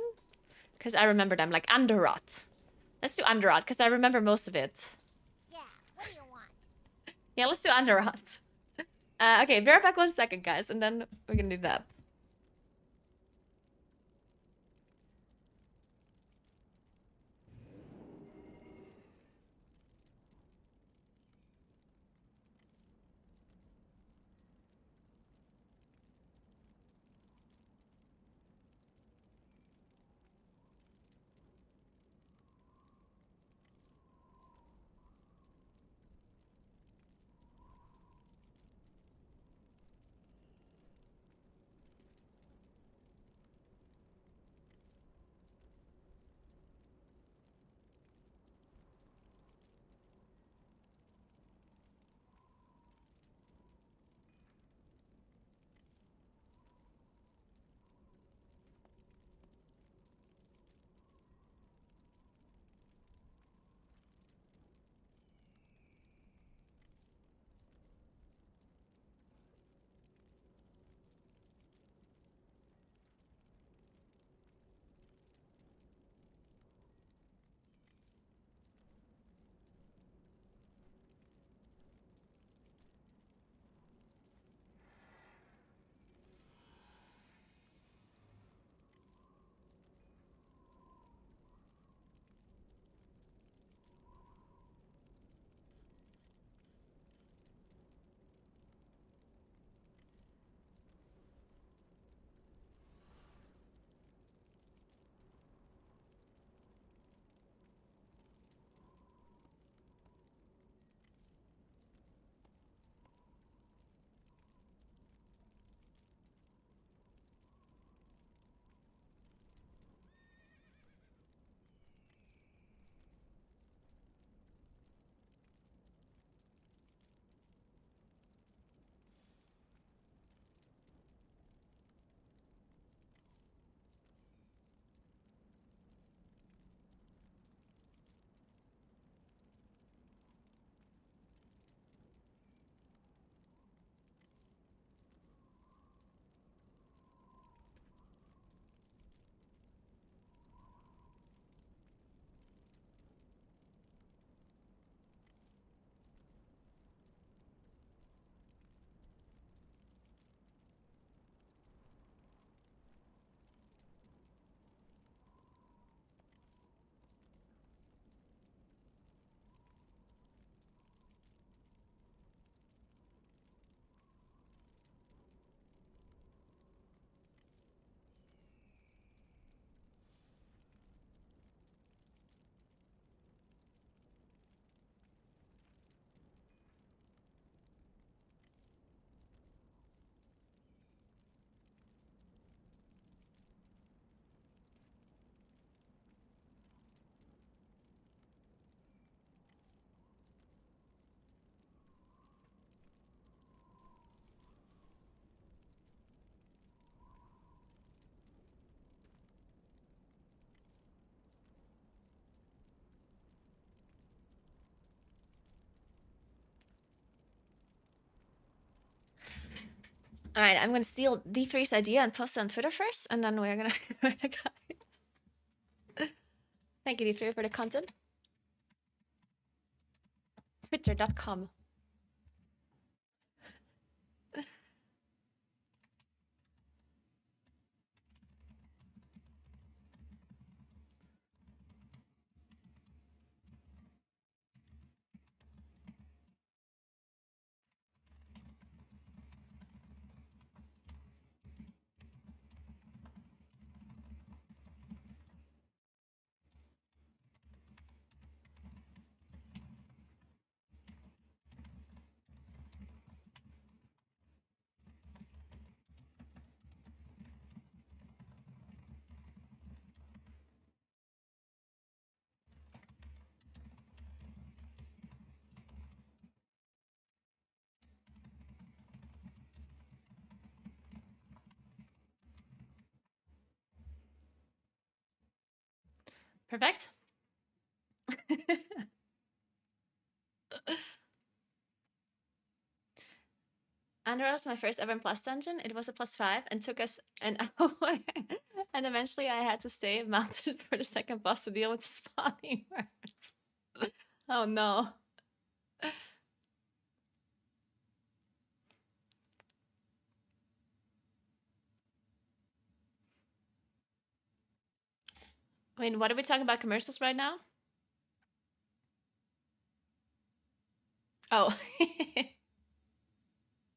because I remember them, like Underrot. Let's do Underrot because I remember most of it. Yeah, what do you want? Yeah, let's do Underrot. Okay, be right back 1 second, guys, and then we can do that. All right, I'm gonna steal D3's idea and post it on Twitter first, and then we're gonna Thank you, D3, for the content. Twitter.com. Perfect. Andor was my first ever plus dungeon. It was a +5 and took us an hour. And eventually I had to stay mounted for the second boss to deal with the spawning worms. Oh no. Wait, what are we talking about commercials right now? Oh.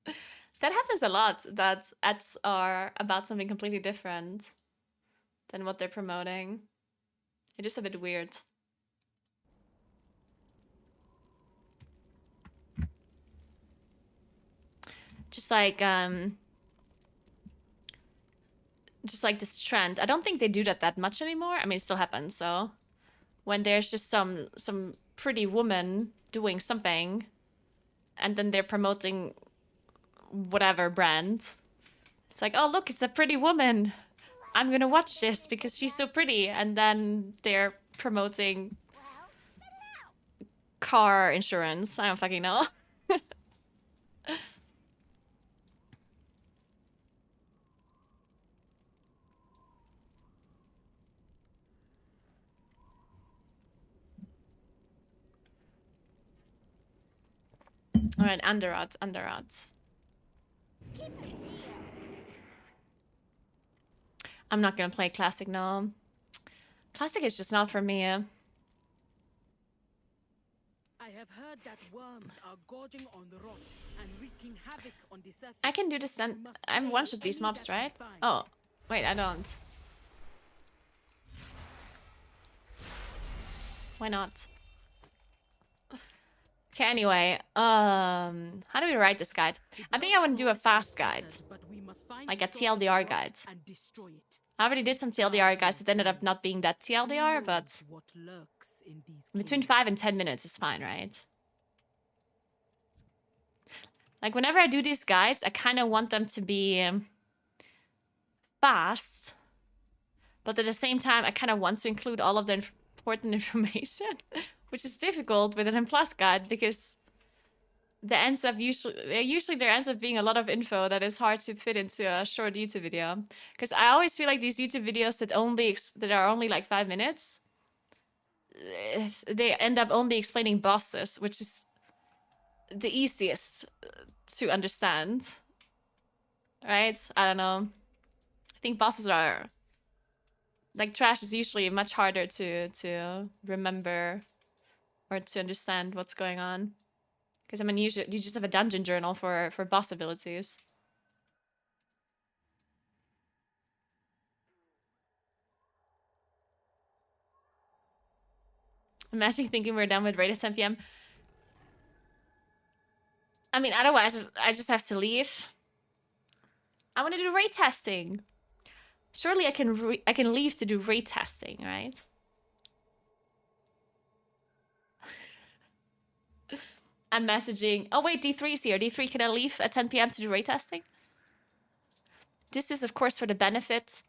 That happens a lot, that ads are about something completely different than what they're promoting. It is a bit weird. Just like this trend. I don't think they do that much anymore. I mean, it still happens though. When there's just some pretty woman doing something, and then they're promoting whatever brand. It's like, oh look, it's a pretty woman. I'm gonna watch this because she's so pretty. And then they're promoting car insurance. I don't fucking know. All right, underods, underods. I'm not gonna play classic, no. Classic is just not for me. I have heard that worms are gorging on the rot and wreaking havoc on the surface. I can do this then. I'm one-shot these mobs, right? Oh, wait, I don't. Why not? Okay, anyway, how do we write this guide? I think I want to do a fast guide. Like a TLDR guide. I already did some TLDR guides. It ended up not being that TLDR, but between 5 and 10 minutes is fine, right? Like, whenever I do these guides, I kind of want them to be fast. But at the same time, I kind of want to include all of the important information. Which is difficult with an M+ guide, because there ends up being a lot of info that is hard to fit into a short YouTube video. Because I always feel like these YouTube videos that are only like 5 minutes, they end up only explaining bosses, which is the easiest to understand. Right? I don't know. I think bosses are... Like, trash is usually much harder to remember or to understand what's going on. Because, I mean, usually you just have a dungeon journal for boss abilities. Imagine thinking we're done with raid at 10 p.m. I mean, otherwise, I just have to leave. I want to do raid testing. Surely I can leave to do raid testing, right? I'm messaging. Oh wait, D3's here. D3, can I leave at 10 p.m. to do raid testing? This is, of course, for the benefit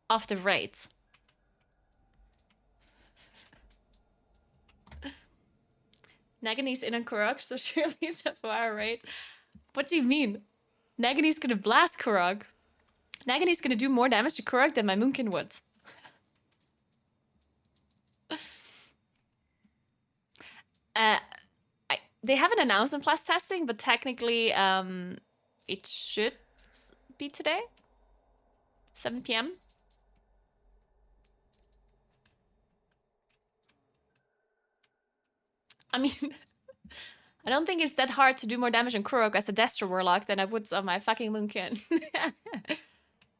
of the raid. Nagani's in on Korok, so surely it's a 4-hour raid. What do you mean? Nagini's gonna blast Kurog. Nagini's gonna do more damage to Kurog than my Moonkin would. They haven't announced in plus testing, but technically, it should be today, 7 p.m. I mean, I don't think it's that hard to do more damage on Kurok as a Destro Warlock than I would on my fucking Moonkin.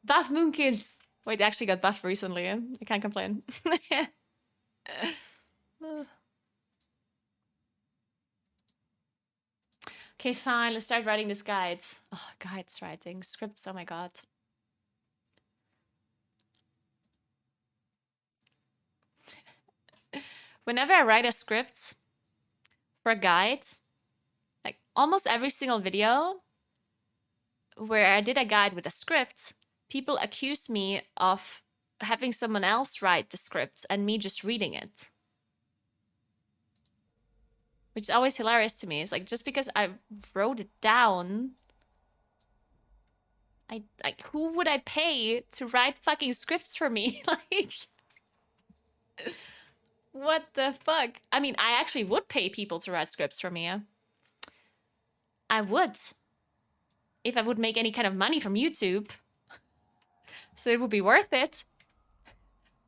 Buff Moonkins! Wait, they actually got buffed recently. I can't complain. Okay, fine. Let's start writing this guide. Oh, guides writing. Scripts, oh my god. Whenever I write a script for a guide, like almost every single video where I did a guide with a script, people accuse me of having someone else write the script and me just reading it. Which is always hilarious to me. It's like, just because I wrote it down, like, who would I pay to write fucking scripts for me? Like, what the fuck? I mean, I actually would pay people to write scripts for me. I would. If I would make any kind of money from YouTube. So it would be worth it.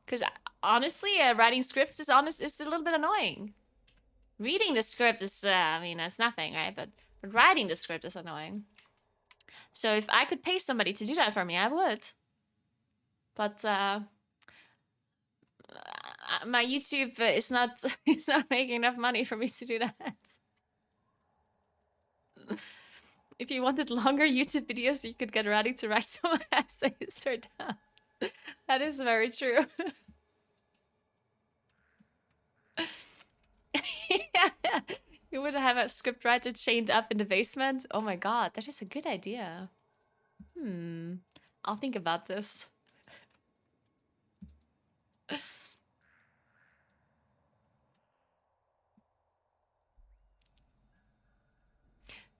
Because honestly, writing scripts is a little bit annoying. Reading the script is, I mean, that's nothing, right? But writing the script is annoying. So if I could pay somebody to do that for me, I would. But my YouTube is not it's not making enough money for me to do that. If you wanted longer YouTube videos, you could get ready to write some essays or down. That is very true. Yeah. You would have a scriptwriter chained up in the basement. Oh my god, that is a good idea. I'll think about this.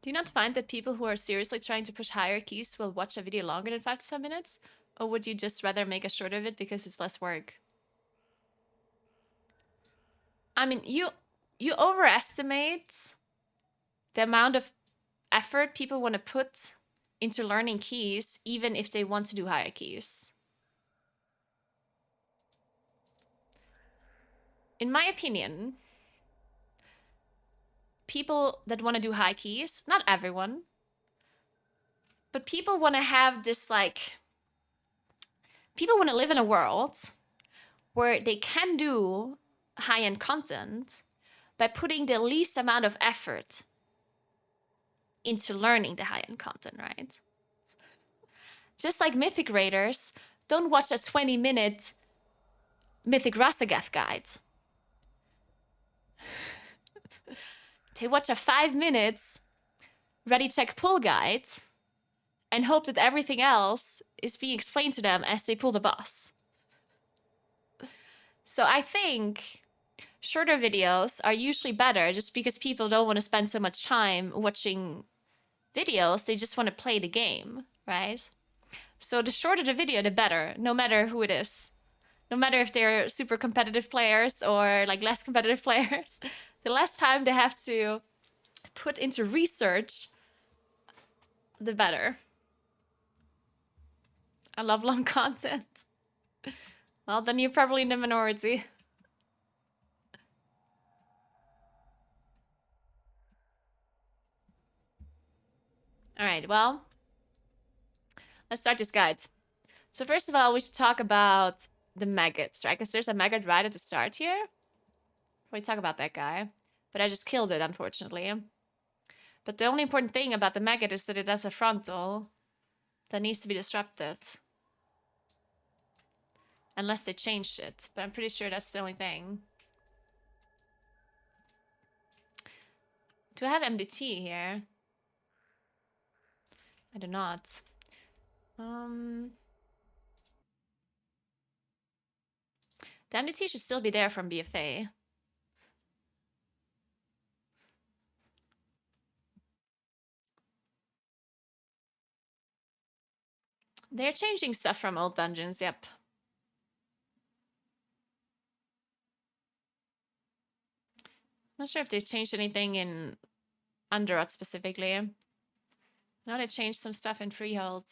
Do you not find that people who are seriously trying to push hierarchies will watch a video longer than 5 to 10 minutes? Or would you just rather make a short of it because it's less work? I mean, you overestimate the amount of effort people want to put into learning keys, even if they want to do hierarchies. In my opinion, people that want to do high keys, not everyone, but people want to have this, like, people want to live in a world where they can do high-end content by putting the least amount of effort into learning the high-end content, right? Just like Mythic Raiders don't watch a 20-minute Mythic Rasagath guide. They watch a 5 minutes ready check pull guide and hope that everything else is being explained to them as they pull the boss. So I think shorter videos are usually better just because people don't want to spend so much time watching videos. They just want to play the game, right? So the shorter the video, the better, no matter who it is. No matter if they're super competitive players or like less competitive players. The less time they have to put into research, the better. I love long content. Well, then you're probably in the minority. All right, well, let's start this guide. So first of all, we should talk about the maggots, right? Because there's a maggot right at the start here. We talk about that guy, but I just killed it, unfortunately. But the only important thing about the maggot is that it has a frontal that needs to be disrupted. Unless they changed it, but I'm pretty sure that's the only thing. Do I have MDT here? I do not. The MDT should still be there from BFA. They're changing stuff from old dungeons, yep. Not sure if they changed anything in Underrot specifically. I know they changed some stuff in Freehold.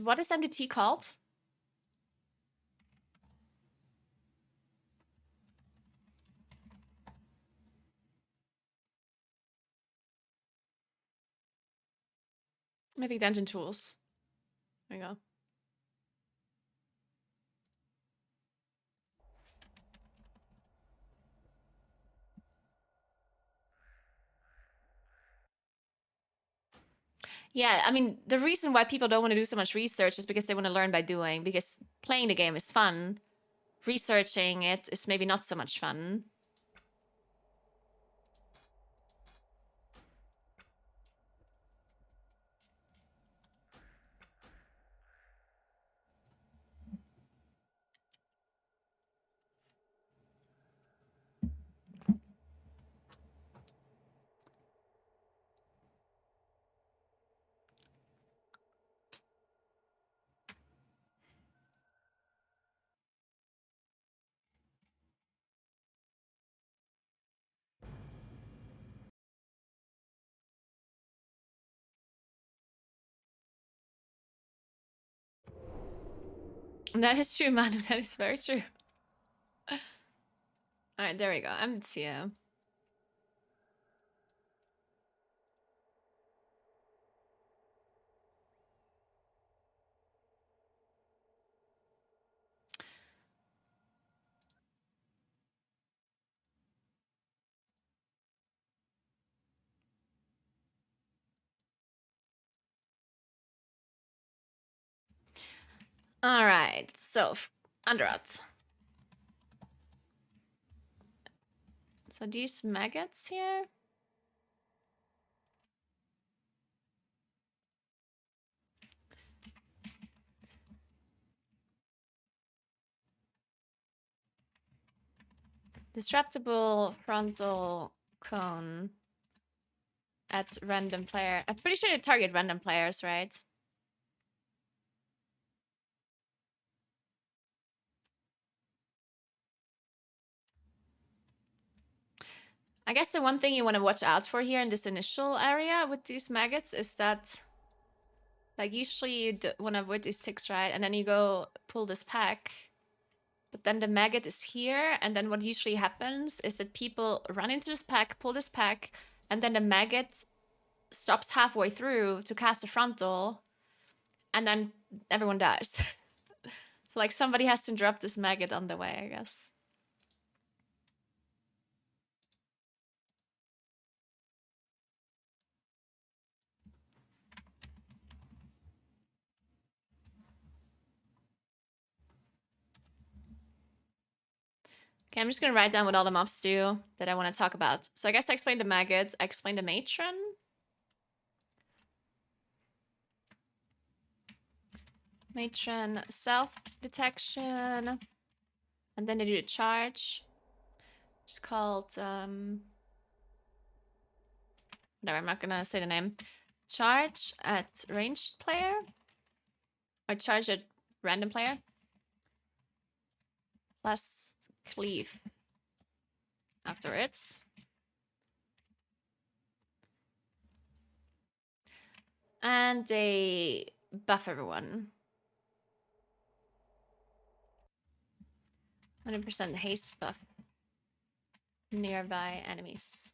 What is MDT called? Maybe dungeon tools. There you go. Yeah, I mean, the reason why people don't want to do so much research is because they want to learn by doing, because playing the game is fun. Researching it is maybe not so much fun. That is true, Manu. That is very true. All right, there we go. MDT. All right, so Underrot. So these maggots here. Disruptible frontal cone at random player. I'm pretty sure they target random players, right? I guess the one thing you want to watch out for here in this initial area with these maggots is that, like, usually you want to avoid these ticks, right? And then you go pull this pack, but then the maggot is here, and then what usually happens is that people run into this pack, pull this pack, and then the maggot stops halfway through to cast a frontal, and then everyone dies. So, like, somebody has to drop this maggot on the way, I guess. Okay, I'm just gonna write down what all the mobs do that I want to talk about. So I guess I explained the maggots, I explained the matron. Matron self-detection. And then they do the charge. It's called, whatever, I'm not gonna say the name. Charge at ranged player. Or charge at random player. Plus cleave afterwards. And they buff everyone. 100% haste buff nearby enemies.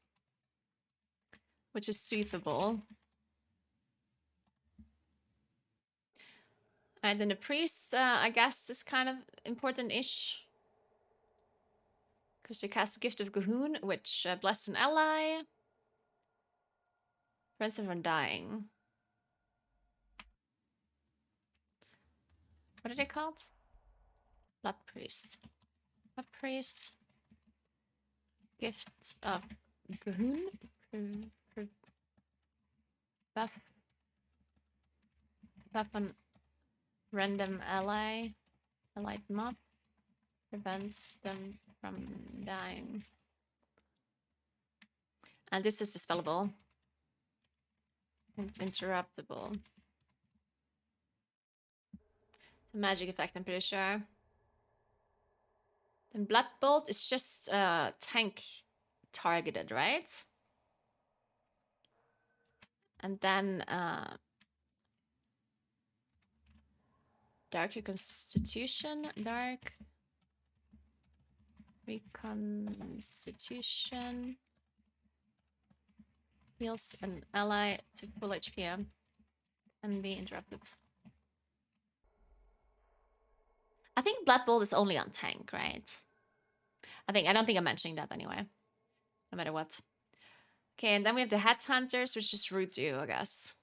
Which is soothable. And then the priest, I guess, is kind of important-ish. Because they cast Gift of Gahoon, which bless an ally. Prevents them from dying. What are they called? Blood priest. Blood priest. Gift of Goon? Buff on random allied mob. Prevents them from dying. And this is dispellable. It's interruptible. It's a magic effect, I'm pretty sure. Then Blood Bolt is just tank targeted, right? And then Dark Reconstitution, Dark Reconstitution heals an ally to full HP and be interrupted. I think Blood Bolt is only on tank, right? I don't think I'm mentioning that anyway. No matter what. Okay, and then we have the Headhunters, which is root 2, I guess.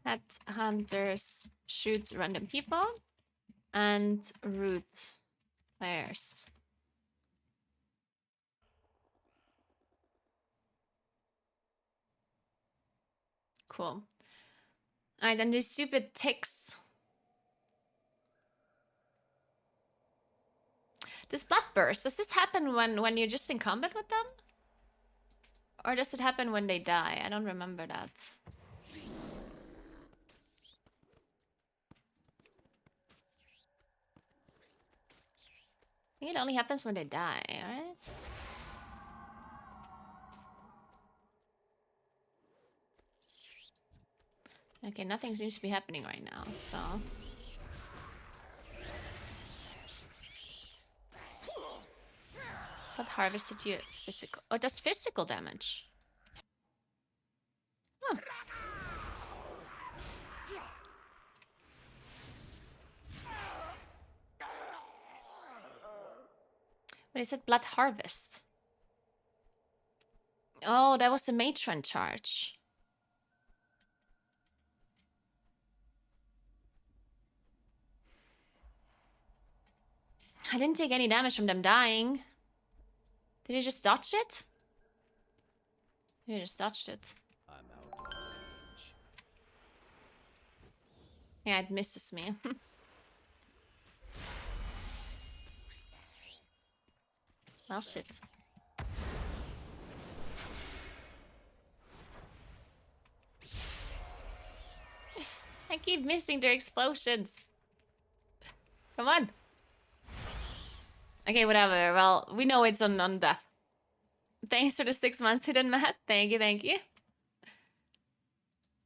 Headhunters shoot random people and root players. Cool. Alright, then these stupid ticks. This blood burst, does this happen when you're just in combat with them? Or does it happen when they die? I don't remember that. I think it only happens when they die, right? Okay, nothing seems to be happening right now, so... What harvested you physical? Oh, it does physical damage. Huh. But it said blood harvest. Oh, that was the matron charge. I didn't take any damage from them dying. Did you just dodge it? You just dodged it. I'm out of range. Yeah, it misses me. Well, shit. I keep missing their explosions. Come on. Okay, whatever. Well, we know it's on death. Thanks for the 6 months hidden, Matt. Thank you, thank you.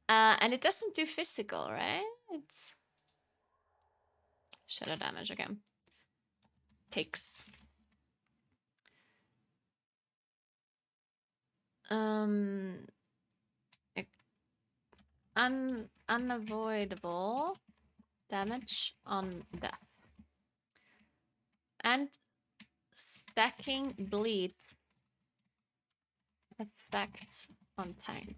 And it doesn't do physical, right? It's shadow damage, okay. Takes. Unavoidable damage on death. And stacking bleed effect on tank.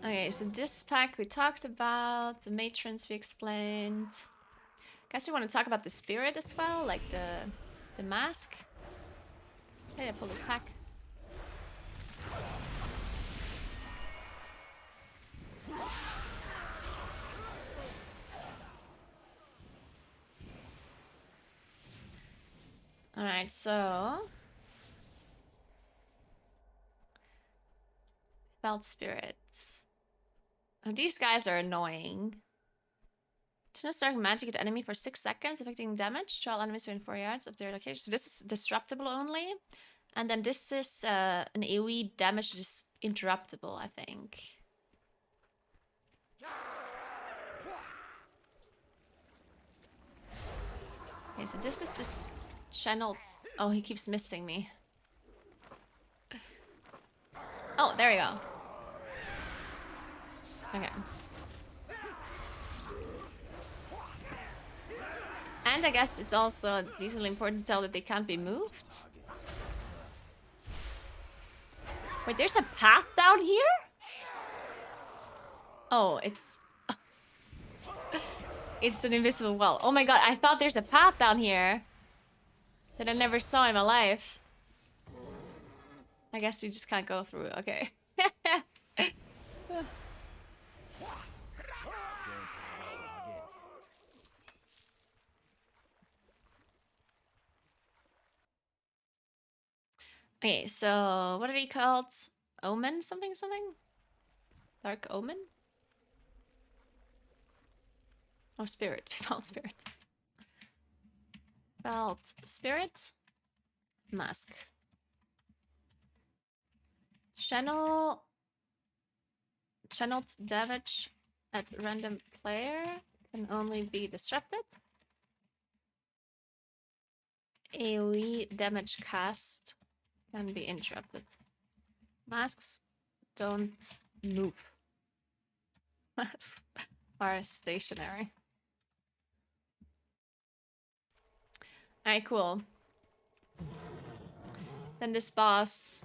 Okay, so this pack we talked about, the matrons we explained. Guess we want to talk about the spirit as well, like the mask. Hey, I pull this pack. Alright, so... Felt spirits. Oh, these guys are annoying. Turn a stark magic at enemy for 6 seconds, affecting damage to all enemies within 4 yards of their location. So this is disruptible only. And then this is an AoE damage that is interruptible, I think. Okay, so this is this channeled... Oh, he keeps missing me. Oh, there we go. Okay. And I guess it's also decently important to tell that they can't be moved. Wait, there's a path down here? Oh, it's it's an invisible wall. Oh my god, I thought there's a path down here that I never saw in my life. I guess you just can't go through. Okay. Okay, so what are they called? Omen? Something something? Dark Omen? Oh, Spirit. Foul Spirit. Felt Spirit. Mask. Channel. Channeled damage at random player can only be disrupted. AoE damage cast can be interrupted. Masks don't move. Masks are stationary. Alright, cool. Then this boss.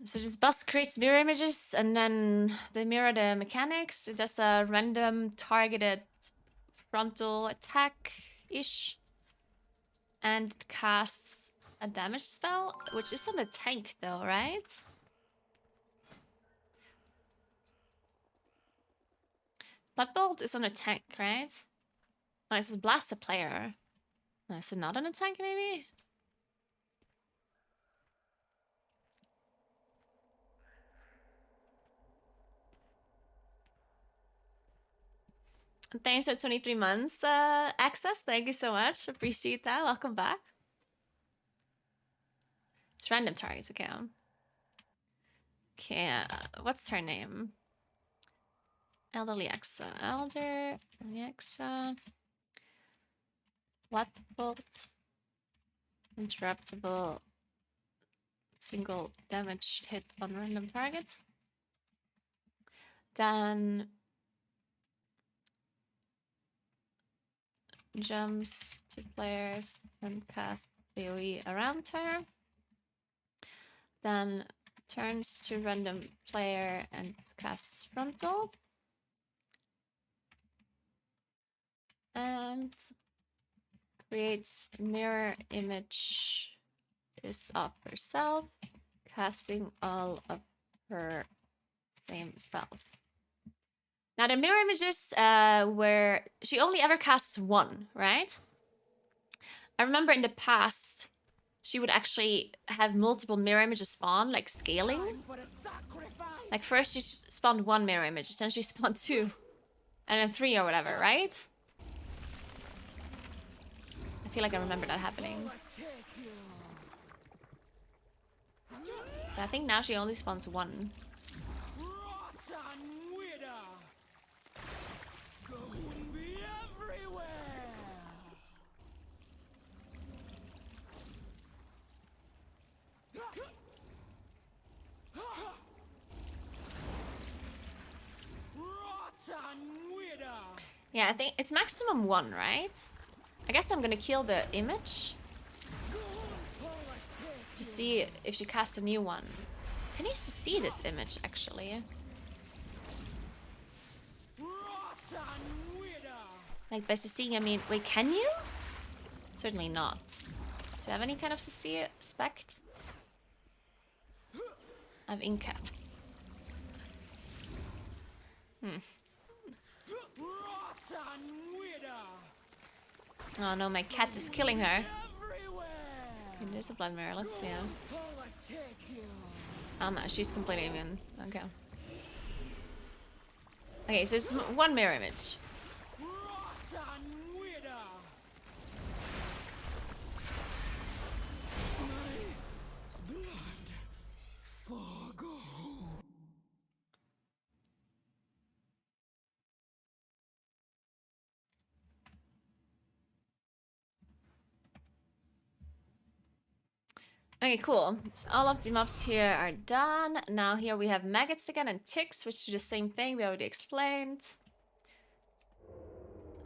So this boss creates mirror images and then they mirror the mechanics. It does a random targeted frontal attack-ish. And it casts a damage spell, which is on a tank though, right? Bloodbolt is on a tank, right? Oh, it says blast a player. Oh, is it not on a tank, maybe? Thanks for 23 months access. Thank you so much. Appreciate that. Welcome back. It's random targets account. Okay, what's her name? Elderly Exa. Elderly Exa. Bloodbolt. Interruptible. Single damage hit on random target. Then jumps to players and casts AoE around her. Then turns to random player and casts frontal. And creates mirror image is of herself, casting all of her same spells. Now the mirror images where she only ever casts one, right? I remember in the past she would actually have multiple mirror images spawn, like scaling. Like first she spawned one mirror image, then she spawned two, and then three or whatever, right? I feel like I remember that happening. But I think now she only spawns one. Yeah, I think it's maximum one, right? I guess I'm gonna kill the image to see if she casts a new one. Can you see this image actually? Like by seeing, I mean, wait, can you? Certainly not. Do you have any kind of spect? I have incap. Oh no, my cat is killing her. Okay, there's a blood mirror, let's see her. Oh no, she's completely immune. Okay. Okay, so it's one mirror image. Okay, cool. So all of the mobs here are done. Now here we have maggots again and ticks, which do the same thing we already explained.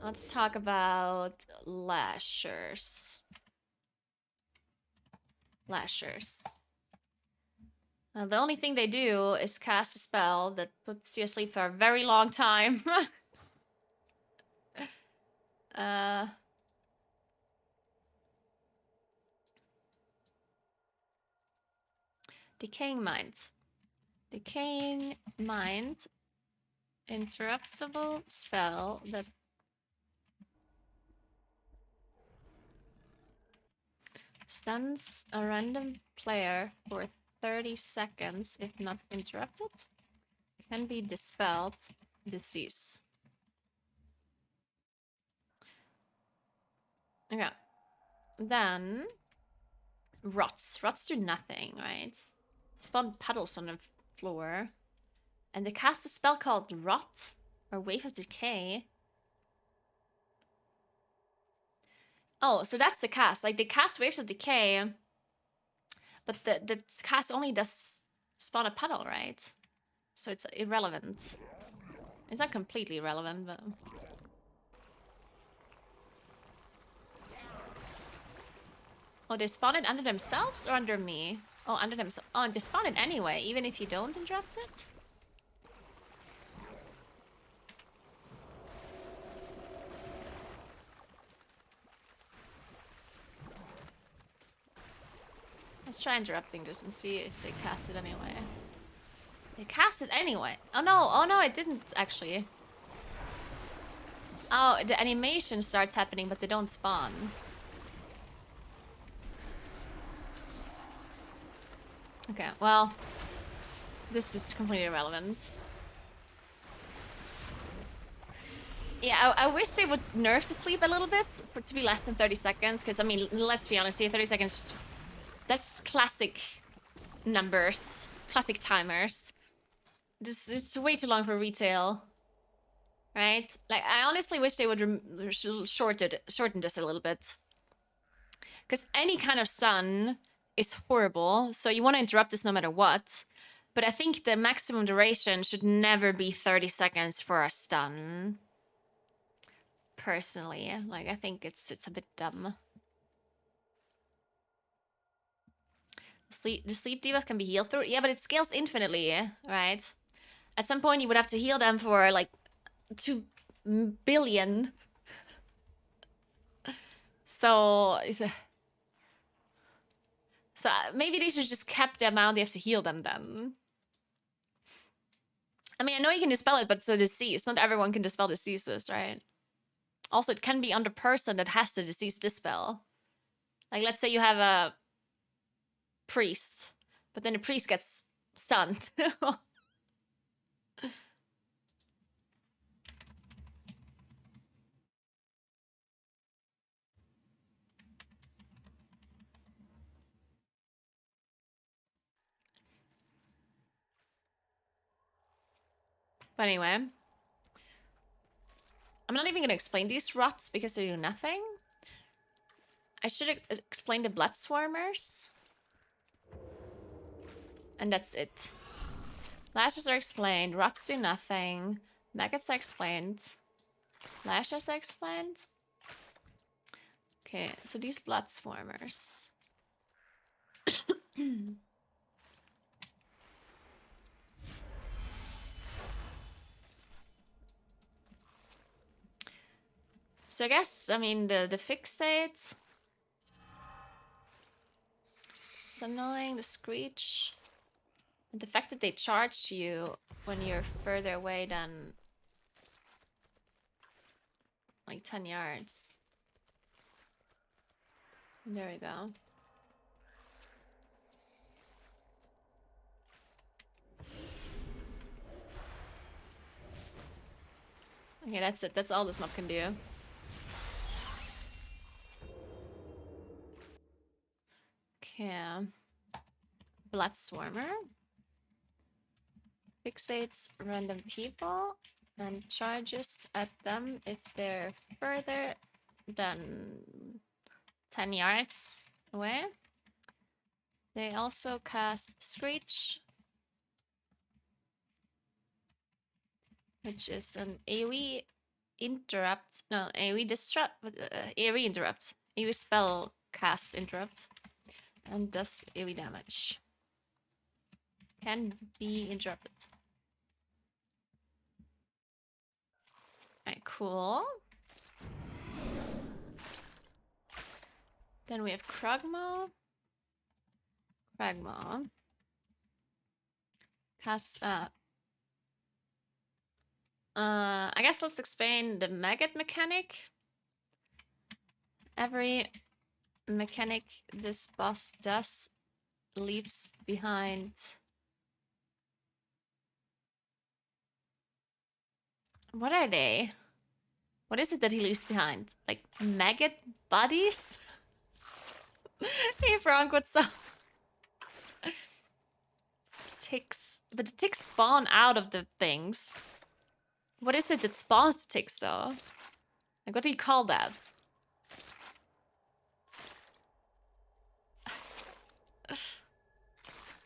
Let's talk about lashers. Lashers. The only thing they do is cast a spell that puts you asleep for a very long time. uh... Decaying Mind. Decaying Mind. Interruptible spell that stuns a random player for 30 seconds if not interrupted. Can be dispelled. Disease. Okay. Then rots. Rots do nothing, right? Spawn puddles on the floor. And they cast a spell called Rot or Wave of Decay. Oh, so that's the cast. Like they cast Waves of Decay, but the cast only does spawn a puddle, right? So it's irrelevant. It's not completely irrelevant, but oh, they spawn it under themselves or under me? Oh, under themselves. Oh, and they spawn it anyway, even if you don't interrupt it? Let's try interrupting this and see if they cast it anyway. They cast it anyway. Oh no, it didn't actually. Oh, the animation starts happening, but they don't spawn. Okay, well, this is completely irrelevant. Yeah, I wish they would nerf the sleep a little bit to be less than 30 seconds, because, I mean, let's be honest here, 30 seconds, just, that's classic numbers, classic timers. This is way too long for retail, right? Like, I honestly wish they would shorten this a little bit. Because any kind of stun is horrible, so you want to interrupt this no matter what. But I think the maximum duration should never be 30 seconds for a stun. Personally, like I think it's a bit dumb. The sleep debuff can be healed through. Yeah, but it scales infinitely, right? At some point, you would have to heal them for like 2 billion. So maybe they should just cap the amount they have to heal them then. I mean, I know you can dispel it, but it's a disease. Not everyone can dispel diseases, right? Also, it can be on the person that has the disease dispel. Like, let's say you have a priest, but then the priest gets stunned. But anyway, I'm not even going to explain these rots because they do nothing. I should explain the blood swarmers. And that's it. Lashes are explained. Rots do nothing. Maggots are explained. Lashes are explained. Okay, so these blood swarmers. So I guess, I mean, the fixate. It's annoying, the screech. And the fact that they charge you when you're further away than like 10 yards. There we go. Okay, that's it. That's all this mob can do. Okay. Blood Swarmer. Fixates random people and charges at them if they're further than 10 yards away. They also cast Screech, which is an AoE interrupt. No, AoE disrupt. AoE interrupt. AoE spell cast interrupt. And does AoE damage. can be interrupted. Alright, cool. Then we have Kragma. Kragma has I guess let's explain the maggot mechanic. Every mechanic this boss does leaves behind what are they? What is it that he leaves behind? Like maggot bodies? Hey Frank, what's up? Ticks. But the ticks spawn out of the things. What is it that spawns the ticks though? Like what do you call that?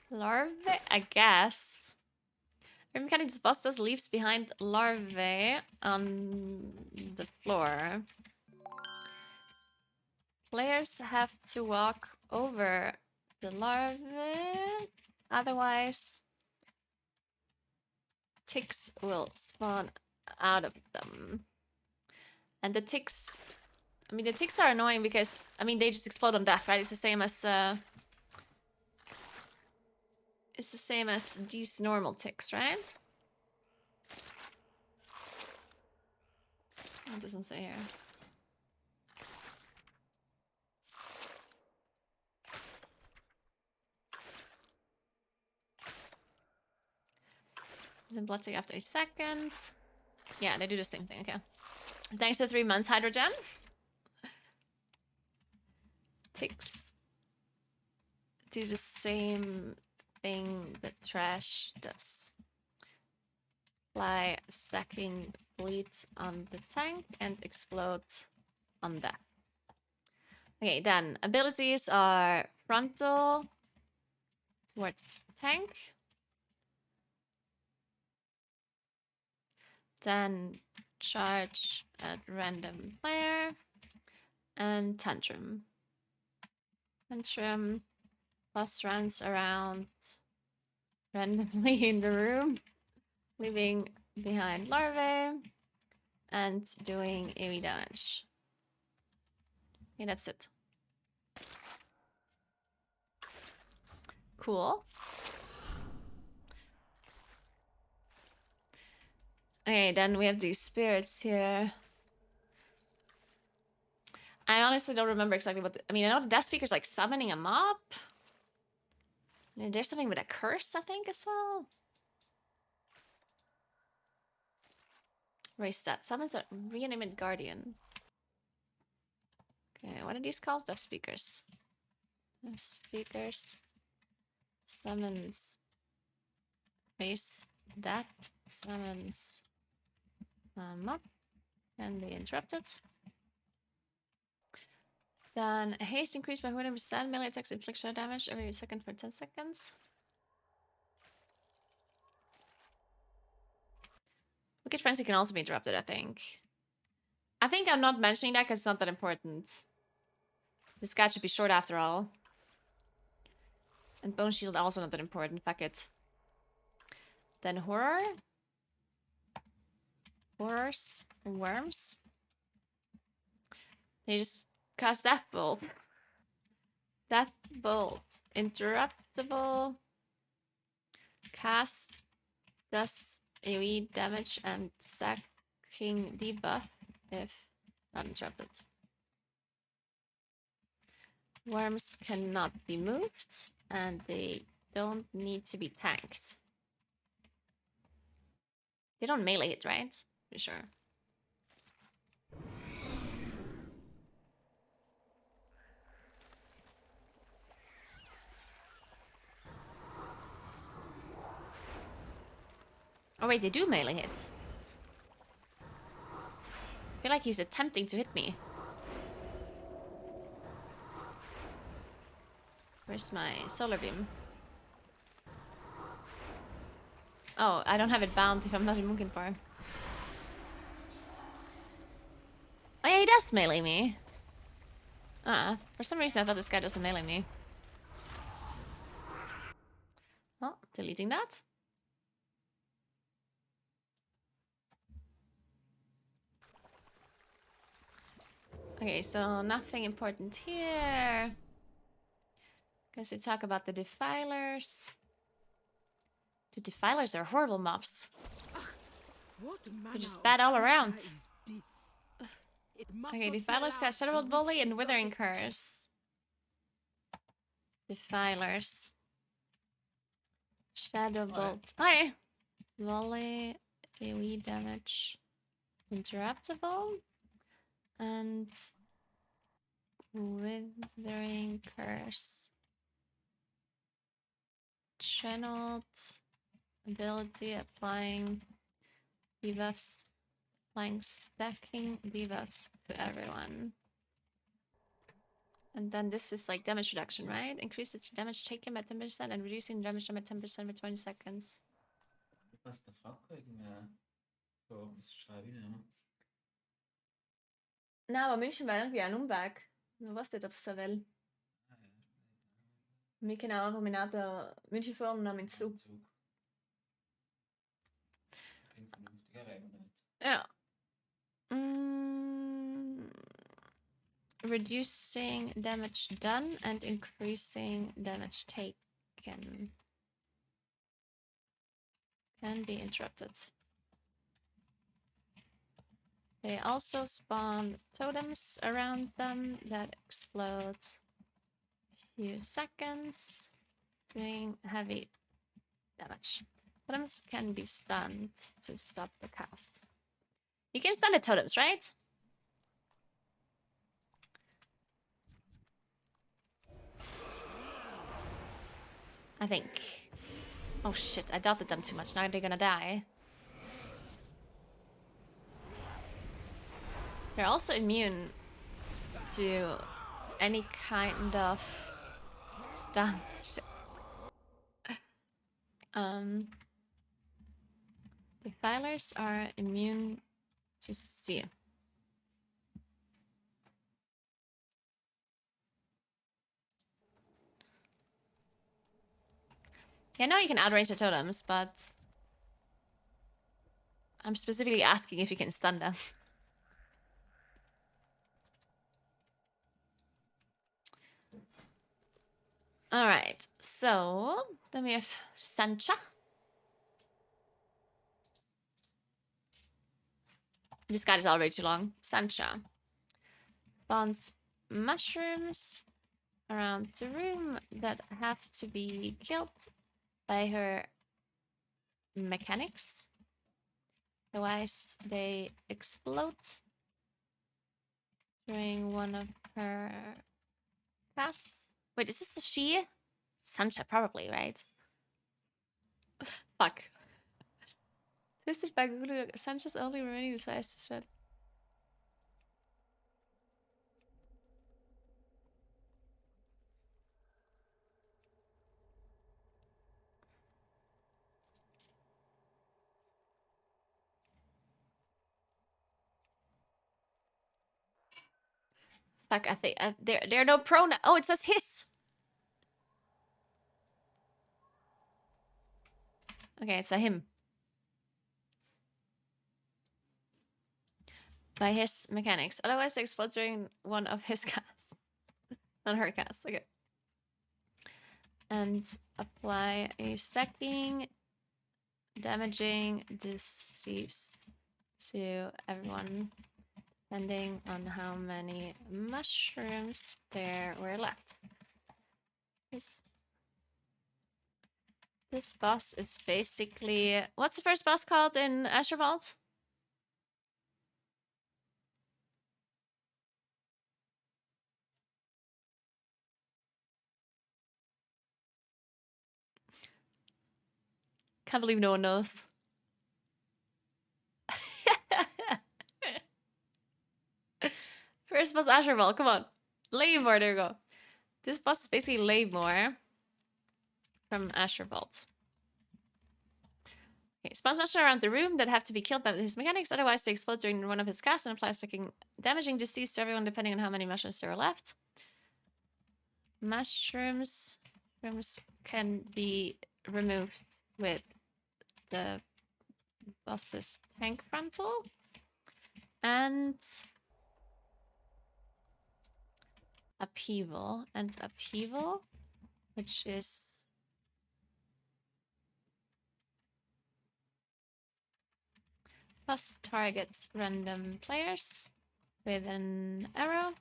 Larvae, I guess. Every mechanic this boss does leaves behind larvae on the floor. Players have to walk over the larvae, otherwise ticks will spawn out of them. And the ticks, I mean the ticks are annoying because, I mean they just explode on death, right? It's the same as these normal ticks, right? It doesn't say here. Then blood take after a second. Yeah, they do the same thing, okay. Thanks for 3 months, Hydrogen. Ticks do the same thing that trash does. Fly stacking bleed on the tank and explode on death. Okay, then abilities are frontal towards tank. Then charge at random player. And tantrum. Tantrum boss runs around randomly in the room, leaving behind larvae and doing AoE damage. Okay, that's it. Cool. Okay, then we have these spirits here. I honestly don't remember exactly what... I mean, I know the Death Speaker's like summoning a mob. And there's something with a curse, I think, as well. Raise that. Summons a reanimated guardian. Okay, what are these called? Death Speakers. Death Speakers. Summons. Raise that. Summons a mob. Can be interrupted. Then haste increased by 100%. Melee attacks inflict shadow damage every second for 10 seconds. Wicked Frenzy can also be interrupted, I think. I think I'm not mentioning that because it's not that important. This guy should be short after all. And Bone Shield also not that important. Fuck it. Then Horror. Horrors. Worms. They just cast Death Bolt. Death Bolt. Interruptible. Cast. Does AoE damage and stacking debuff if not interrupted. Worms cannot be moved and they don't need to be tanked. They don't melee hit, right? Pretty sure. Oh wait, they do melee hits. I feel like he's attempting to hit me. Where's my solar beam? Oh, I don't have it bound if I'm not in Munkenfar. Oh yeah, he does melee me. For some reason I thought this guy doesn't melee me. Oh, deleting that. Okay, so nothing important here. Guess we talk about the defilers. The defilers are horrible mobs. What They're manner just of bad all creature around. is this? It must Okay, not be defilers allowed cast to Shadowbolt reach Volley and the Withering surface. Curse. Defilers. Shadowbolt. Hi! Volley, AoE damage. Interruptible. And Withering Curse. Channeled ability applying debuffs. Applying stacking debuffs to everyone. And then this is like damage reduction, right? Increases your damage taken by 10% and reducing damage done by 10% for 20 seconds. Basta frakkøkken på schrijven. Nou, maar München var irgendwie en omväg. Men vad det så väl? Mycket när jag menar München får när min Zug. Ja. Reducing damage done and increasing damage taken can be interrupted. They also spawn totems around them that explode few seconds, doing heavy damage. Totems can be stunned to stop the cast. You can stun the totems, right? I think. Oh shit, I doubted them too much. Now they're gonna die. They're also immune to any kind of stun. Shit. Defilers are immune to see. Yeah, I know you can outrange the totems, but I'm specifically asking if you can stun them. Alright, so then we have Sancha. This guide is already too long. Sancha spawns mushrooms around the room that have to be killed by her mechanics. Otherwise, they explode during one of her casts. Wait, is this a she? Sancha, probably, right? Fuck. Twisted by Google, Sancha's only remaining desires to spread. Fuck, I think there are no pronouns. Oh, it says his. Okay, it's a him. By his mechanics. Otherwise, they explode during one of his casts. Not her casts. Okay. And apply a stacking, damaging disease to everyone, depending on how many mushrooms there were left. This boss is basically... What's the first boss called in Azure Vault? Can't believe no one knows. First boss Azure Vault, come on. Laymore, there we go. This boss is basically Laymore from Azure Vault. Okay, spawns mushrooms around the room that have to be killed by his mechanics, otherwise they explode during one of his casts and apply stacking damaging disease to everyone depending on how many mushrooms there are left. Mushrooms can be removed with the boss's tank frontal. And upheaval, which is plus targets random players with an arrow,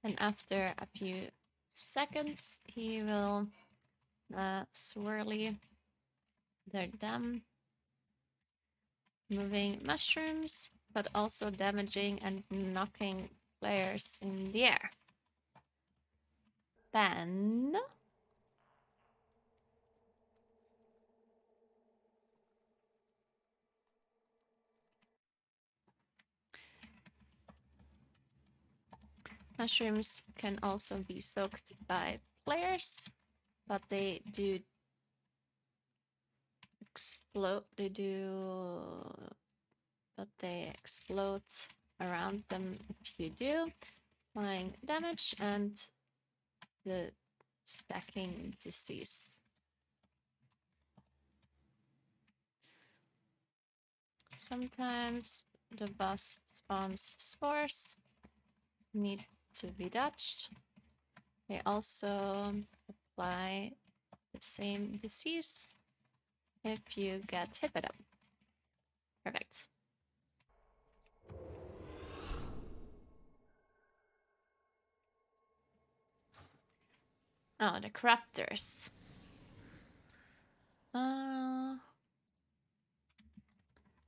and after a few seconds he will swirly them, moving mushrooms, but also damaging and knocking players in the air. Then mushrooms can also be soaked by players, but they do explode. But they explode around them if you do, applying damage and the stacking disease. Sometimes the boss spawns spores, need to be dodged. They also apply the same disease if you get hit by them. Perfect. Oh, the corruptors.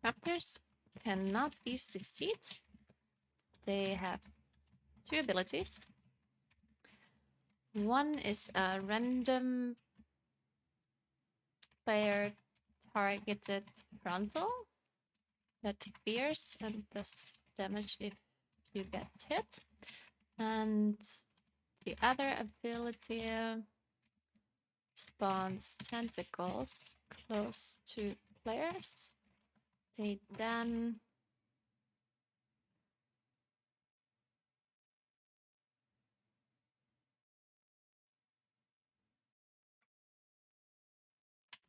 Raptors cannot be CC'd. They have two abilities. One is a random player targeted frontal that fears and does damage if you get hit. And the other ability spawns tentacles close to players. They then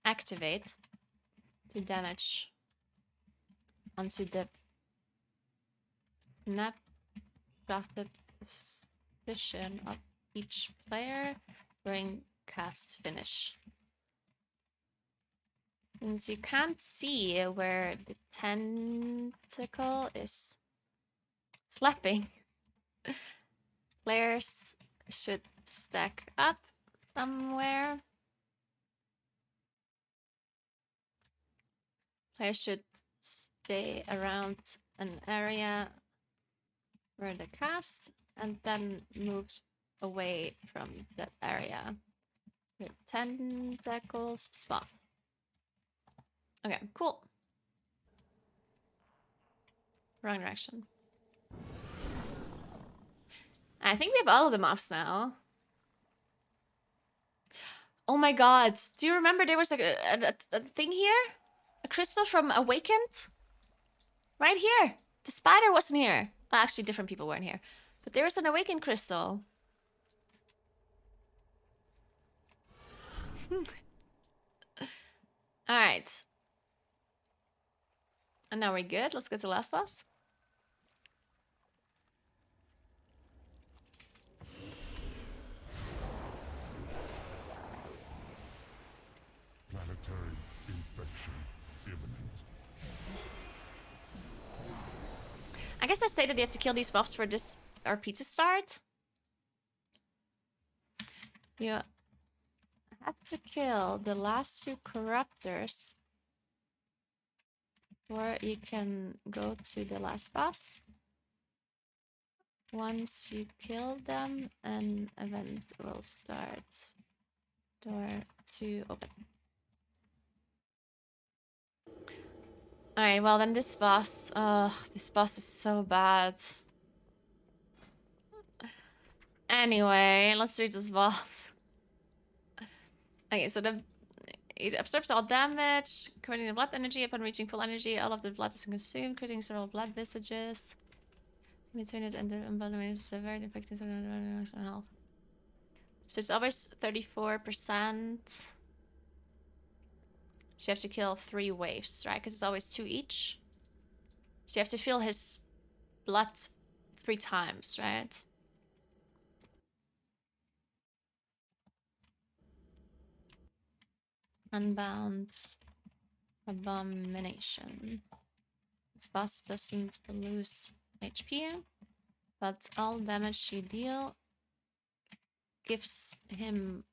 activate to damage onto the snapshotted position of each player during cast finish. Since you can't see where the tentacle is slapping, players should stack up somewhere. Players should stay around an area where the cast and then move away from that area where tentacles spot. Okay, cool. Wrong direction. I think we have all of the moths now. Oh my god. Do you remember there was a thing here? A crystal from Awakened? Right here. The spider wasn't here. Well, actually, different people weren't here. But there was an Awakened crystal. Alright. And now we're good. Let's go to the last boss. Planetary infection imminent. I guess I say that you have to kill these buffs for this RP to start. You have to kill the last two corruptors before you can go to the last boss. Once you kill them, an event will start. Door to open. Alright, well then this boss... this boss is so bad. Anyway, let's do this boss. Okay, so it absorbs all damage, creating the blood energy. Upon reaching full energy, all of the blood is consumed, creating several blood visages. In between it and the embodiment is severe, infecting health. So it's always 34%. So you have to kill 3 waves, right? Because it's always 2 each. So you have to feel his blood 3 times, right? Unbound Abomination. This boss doesn't lose HP, but all damage you deal gives him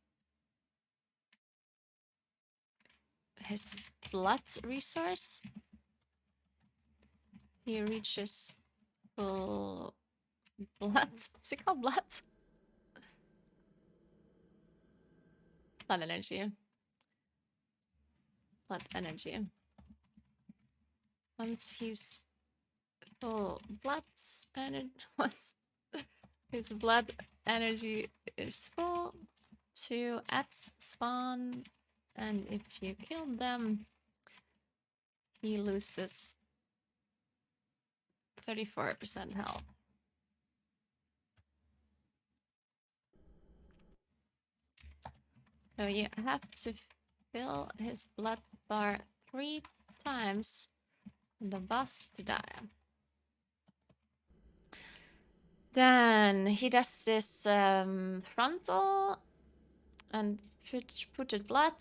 his blood resource. He reaches full blood. Is it called blood? Blood energy. Blood energy. Once he's full blood energy, once his blood energy is full, 2 ads spawn, and if you kill them, he loses 34% health. So you have to fill his blood bar 3 times for the boss to die. Then he does this frontal and putted blood.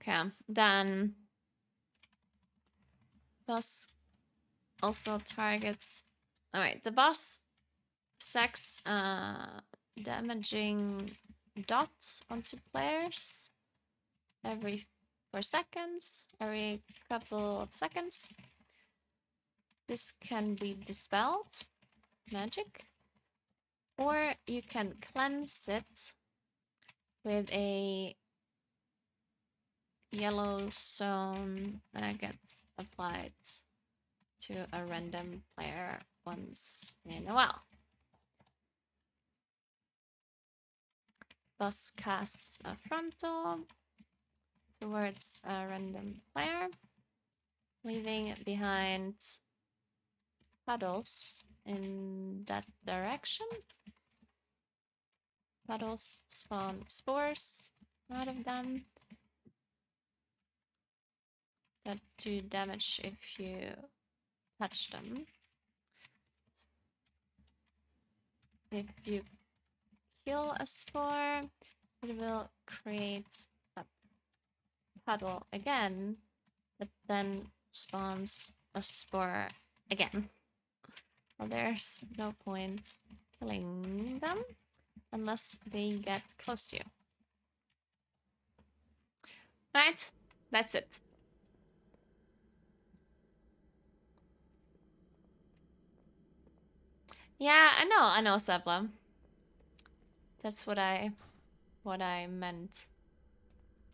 Okay, then boss also targets. All right, the boss stacks damaging dots onto players every 4 seconds, every couple of seconds. This can be dispelled, magic, or you can cleanse it with a yellow zone that gets applied to a random player once in a while. Boss casts a frontal towards a random player, leaving behind puddles in that direction. Puddles spawn spores out of them that do damage if you touch them. If you kill a spore, it will create a puddle again, that then spawns a spore again. Well, there's no point killing them unless they get close to you. Right, that's it. Yeah, I know, Sebla. That's what I meant.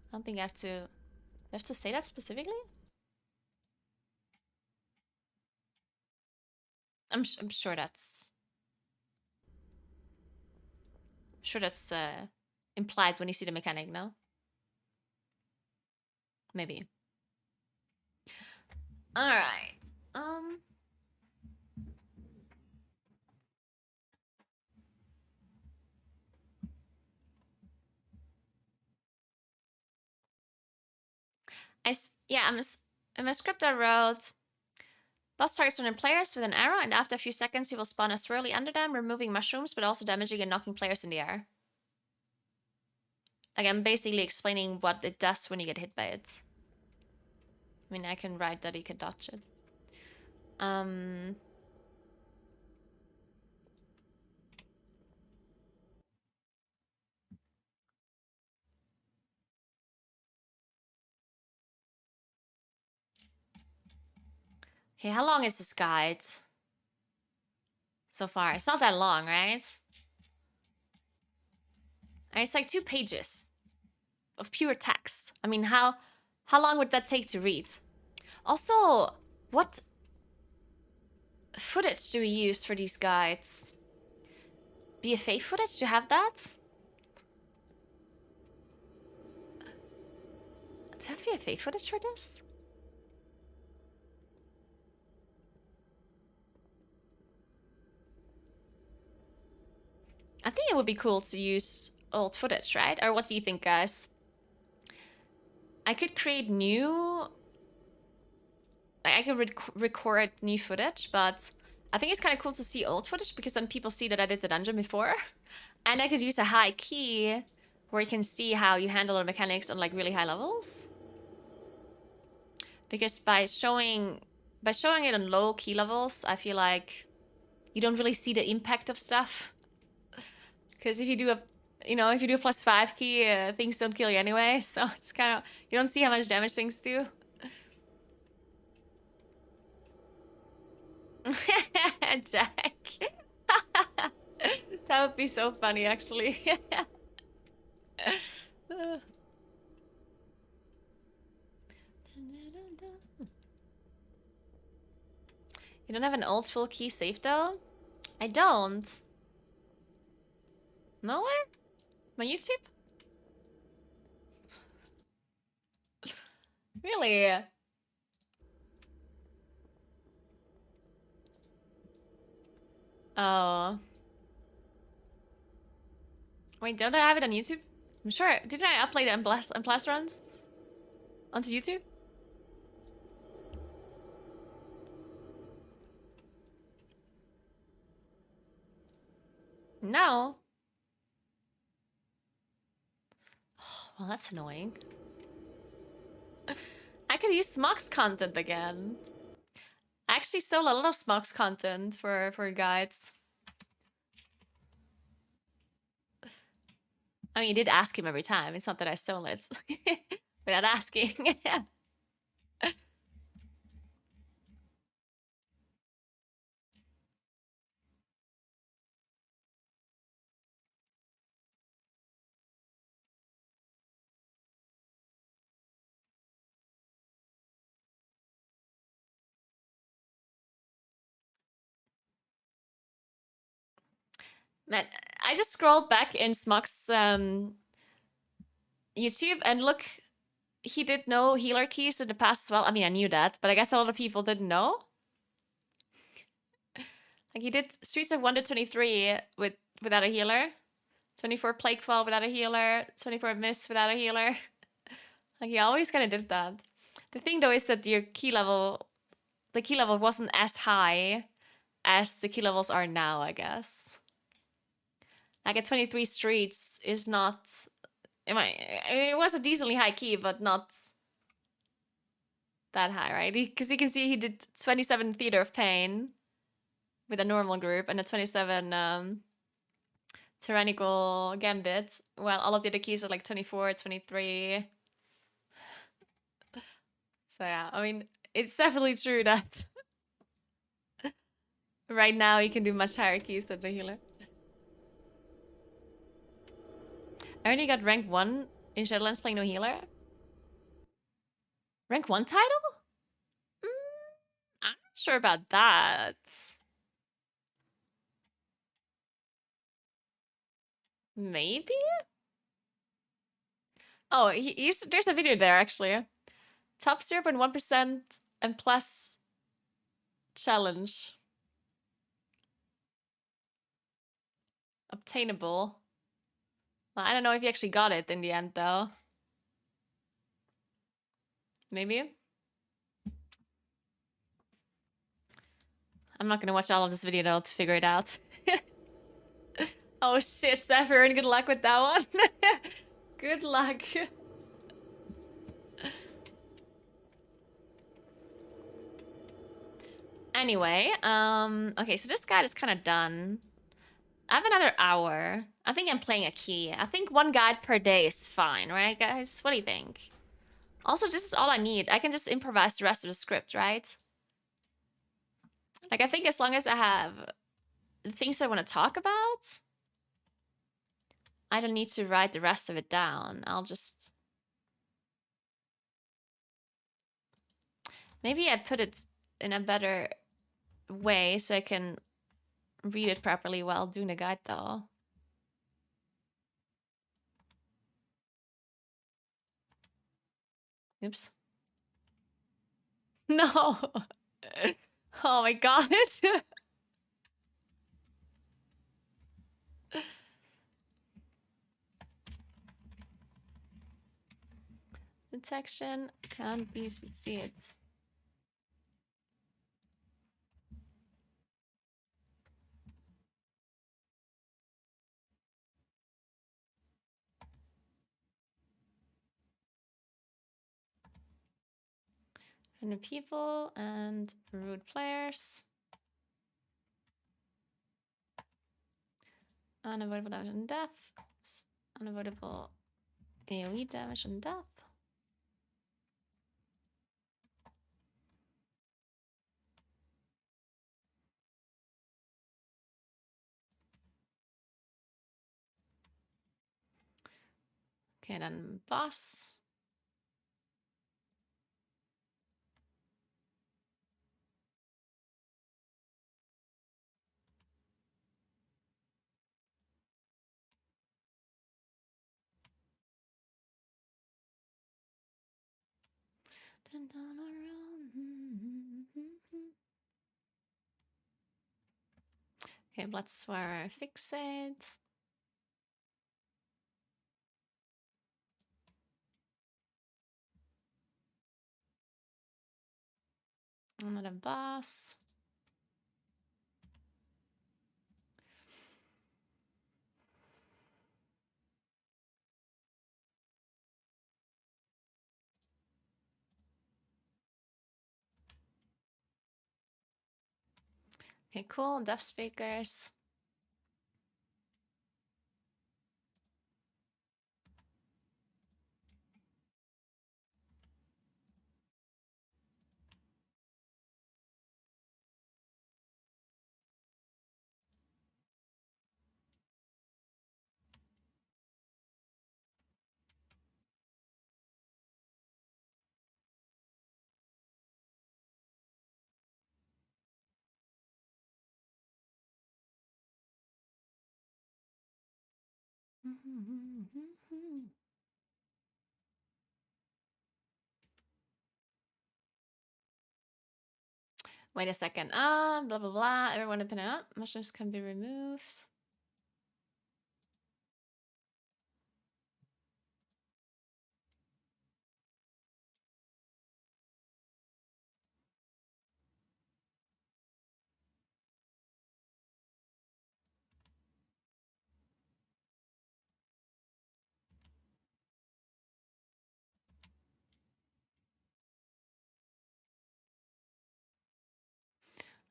I don't think I have to say that specifically. I'm sure that's implied when you see the mechanic, no? Maybe. All right. In my script I wrote, boss targets random players with an arrow, and after a few seconds he will spawn a swirly under them, removing mushrooms, but also damaging and knocking players in the air. Like, I'm basically explaining what it does when you get hit by it. I mean, I can write that he can dodge it. Okay, how long is this guide? So far, it's not that long, right? And it's like 2 pages of pure text. I mean, how long would that take to read? Also, what footage do we use for these guides? BFA footage? Do you have that? have VFA footage for this? I think it would be cool to use old footage, right? Or what do you think, guys? I could create new... I could record new footage, but I think it's kind of cool to see old footage because then people see that I did the dungeon before. And I could use a high key where you can see how you handle the mechanics on like really high levels. Because by showing it on low key levels, I feel like you don't really see the impact of stuff. Because if you do a +5 key, things don't kill you anyway. So it's kind of, you don't see how much damage things do. Jack. That would be so funny, actually. You don't have an old full key save though? I don't. Nowhere? My YouTube? Really? Oh. Wait, don't I have it on YouTube? I'm sure. Didn't I upload it in Blast runs? Onto YouTube? No. Oh, well, that's annoying. I could use Smox content again. I actually stole a lot of Smox content for guides. I mean, you did ask him every time. It's not that I stole it. Without asking. Man, I just scrolled back in Smock's YouTube and look, he did know healer keys in the past as well. I mean, I knew that, but I guess a lot of people didn't know. Like he did Streets of 1 to 23 without a healer, 24 Plaguefall without a healer, 24 Mist without a healer. Like he always kind of did that. The thing though is that the key level wasn't as high as the key levels are now, I guess. Like at 23 Streets is not... I mean, it was a decently high key, but not that high, right? Because you can see he did 27 Theater of Pain with a normal group and a 27 Tyrannical Gambit, while all of the other keys are like 24, 23. So yeah, I mean, it's definitely true that right now you can do much higher keys than the healer. I already got rank 1 in Shadowlands playing no healer. Rank 1 title? I'm not sure about that. Maybe? Oh, there's a video there, actually. Top 0.1% and plus challenge. Obtainable. Well, I don't know if you actually got it in the end, though. Maybe? I'm not gonna watch all of this video, though, to figure it out. Oh shit, Zephyr, good luck with that one. Good luck. Anyway, okay, so this guide is kind of done. I have another hour. I think I'm playing a key. I think 1 guide per day is fine, right, guys? What do you think? Also, this is all I need. I can just improvise the rest of the script, right? Like, I think as long as I have the things I want to talk about, I don't need to write the rest of it down. I'll just... Maybe I put it in a better way so I can read it properly while doing the guide, though. Oops. No. Oh my god. Detection can't be succeed. And people and rude players. Unavoidable damage and death. Unavoidable AoE damage and death. Okay, then boss. Okay, blood swear fixate. Another boss. Okay, cool. Deaf speakers. Wait a second. Blah blah blah. Everyone open up. Mushrooms can be removed.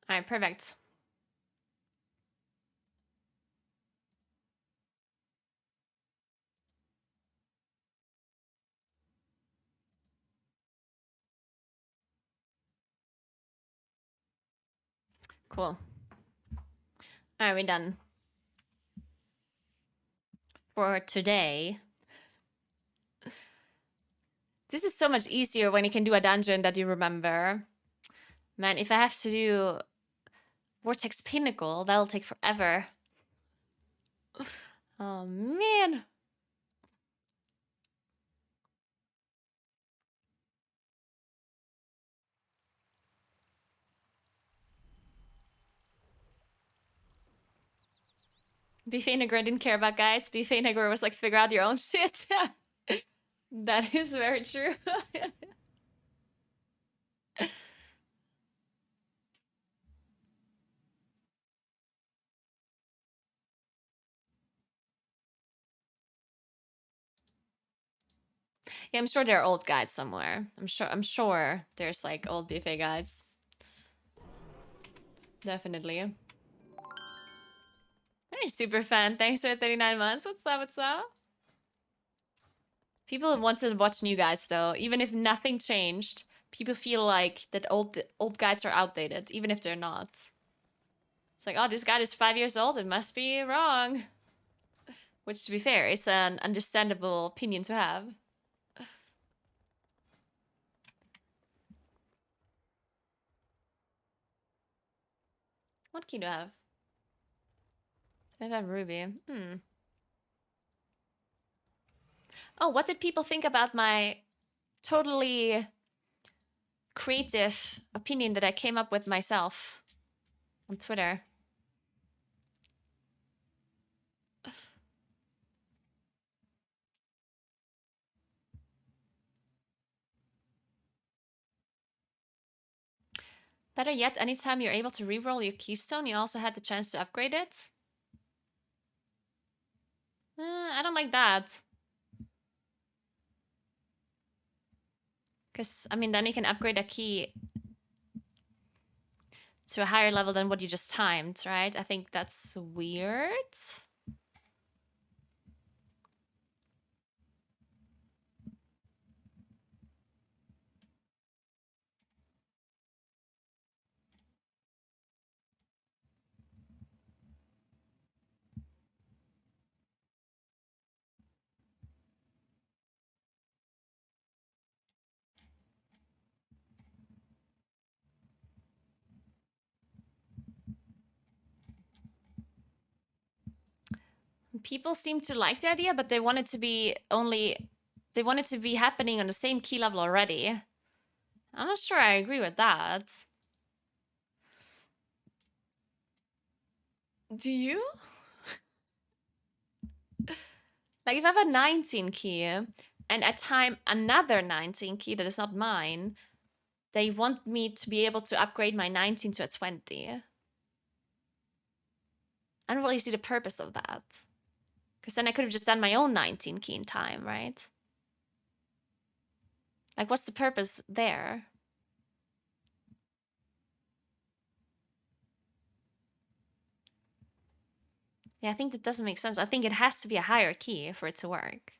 All right, perfect. Cool. All right, we're done for today. This is so much easier when you can do a dungeon that you remember. Man, if I have to do Vortex Pinnacle, that'll take forever. Oh, man. Naguura didn't care about guides. Naguura was like, figure out your own shit. That is very true. Yeah, I'm sure there are old guides somewhere. I'm sure there's like old buffet guides. Definitely. Hey, super fan. Thanks for 39 months. What's up? What's up? People want to watch new guides though. Even if nothing changed, people feel like that old guides are outdated, even if they're not. It's like, oh, this guide is 5 years old. It must be wrong. Which, to be fair, is an understandable opinion to have. What key do I have? I have Ruby. Oh, what did people think about my totally creative opinion that I came up with myself on Twitter. Better yet, anytime you're able to reroll your keystone, you also had the chance to upgrade it. I don't like that. Because, I mean, then you can upgrade a key to a higher level than what you just timed, right? I think that's weird. People seem to like the idea, but they want it to be they want it to be happening on the same key level already. I'm not sure I agree with that. Do you? Like, if I have a 19 key, and at time another 19 key that is not mine, they want me to be able to upgrade my 19 to a 20. I don't really see the purpose of that. Because then I could have just done my own 19 key in time, right? Like, what's the purpose there? Yeah, I think that doesn't make sense. I think it has to be a higher key for it to work.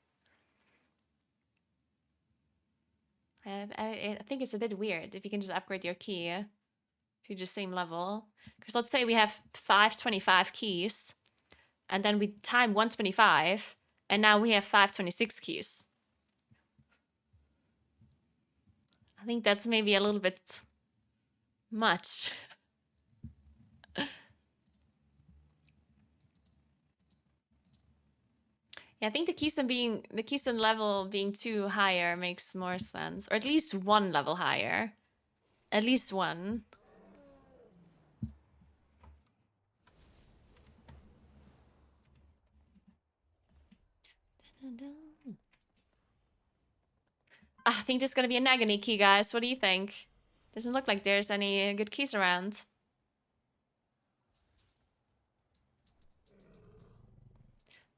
I think it's a bit weird if you can just upgrade your key if you're the same level. Because let's say we have 525 keys, and then we time 125, and now we have 526 keys. I think that's maybe a little bit much. Yeah, I think the keystone level being 2 higher makes more sense, or at least 1 level higher. At least 1. I think there's gonna be an agony key, guys. What do you think? Doesn't look like there's any good keys around.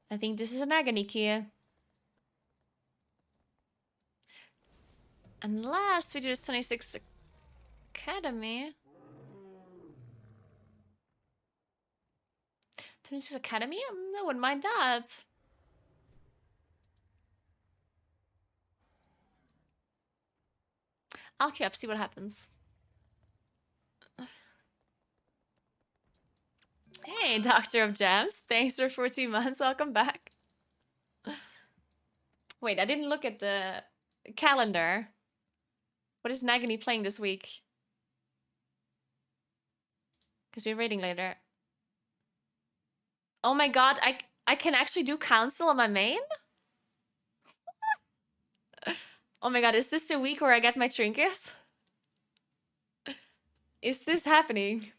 I think this is an agony key. Unless we do this 26 Academy. 26 Academy? I wouldn't mind that. I'll queue up, see what happens. Hey, Doctor of Gems. Thanks for 14 months. Welcome back. Wait, I didn't look at the calendar. What is Nagini playing this week? Because we're raiding later. Oh my god, I can actually do council on my main? Oh my god, is this the week where I get my trinkets? Is this happening?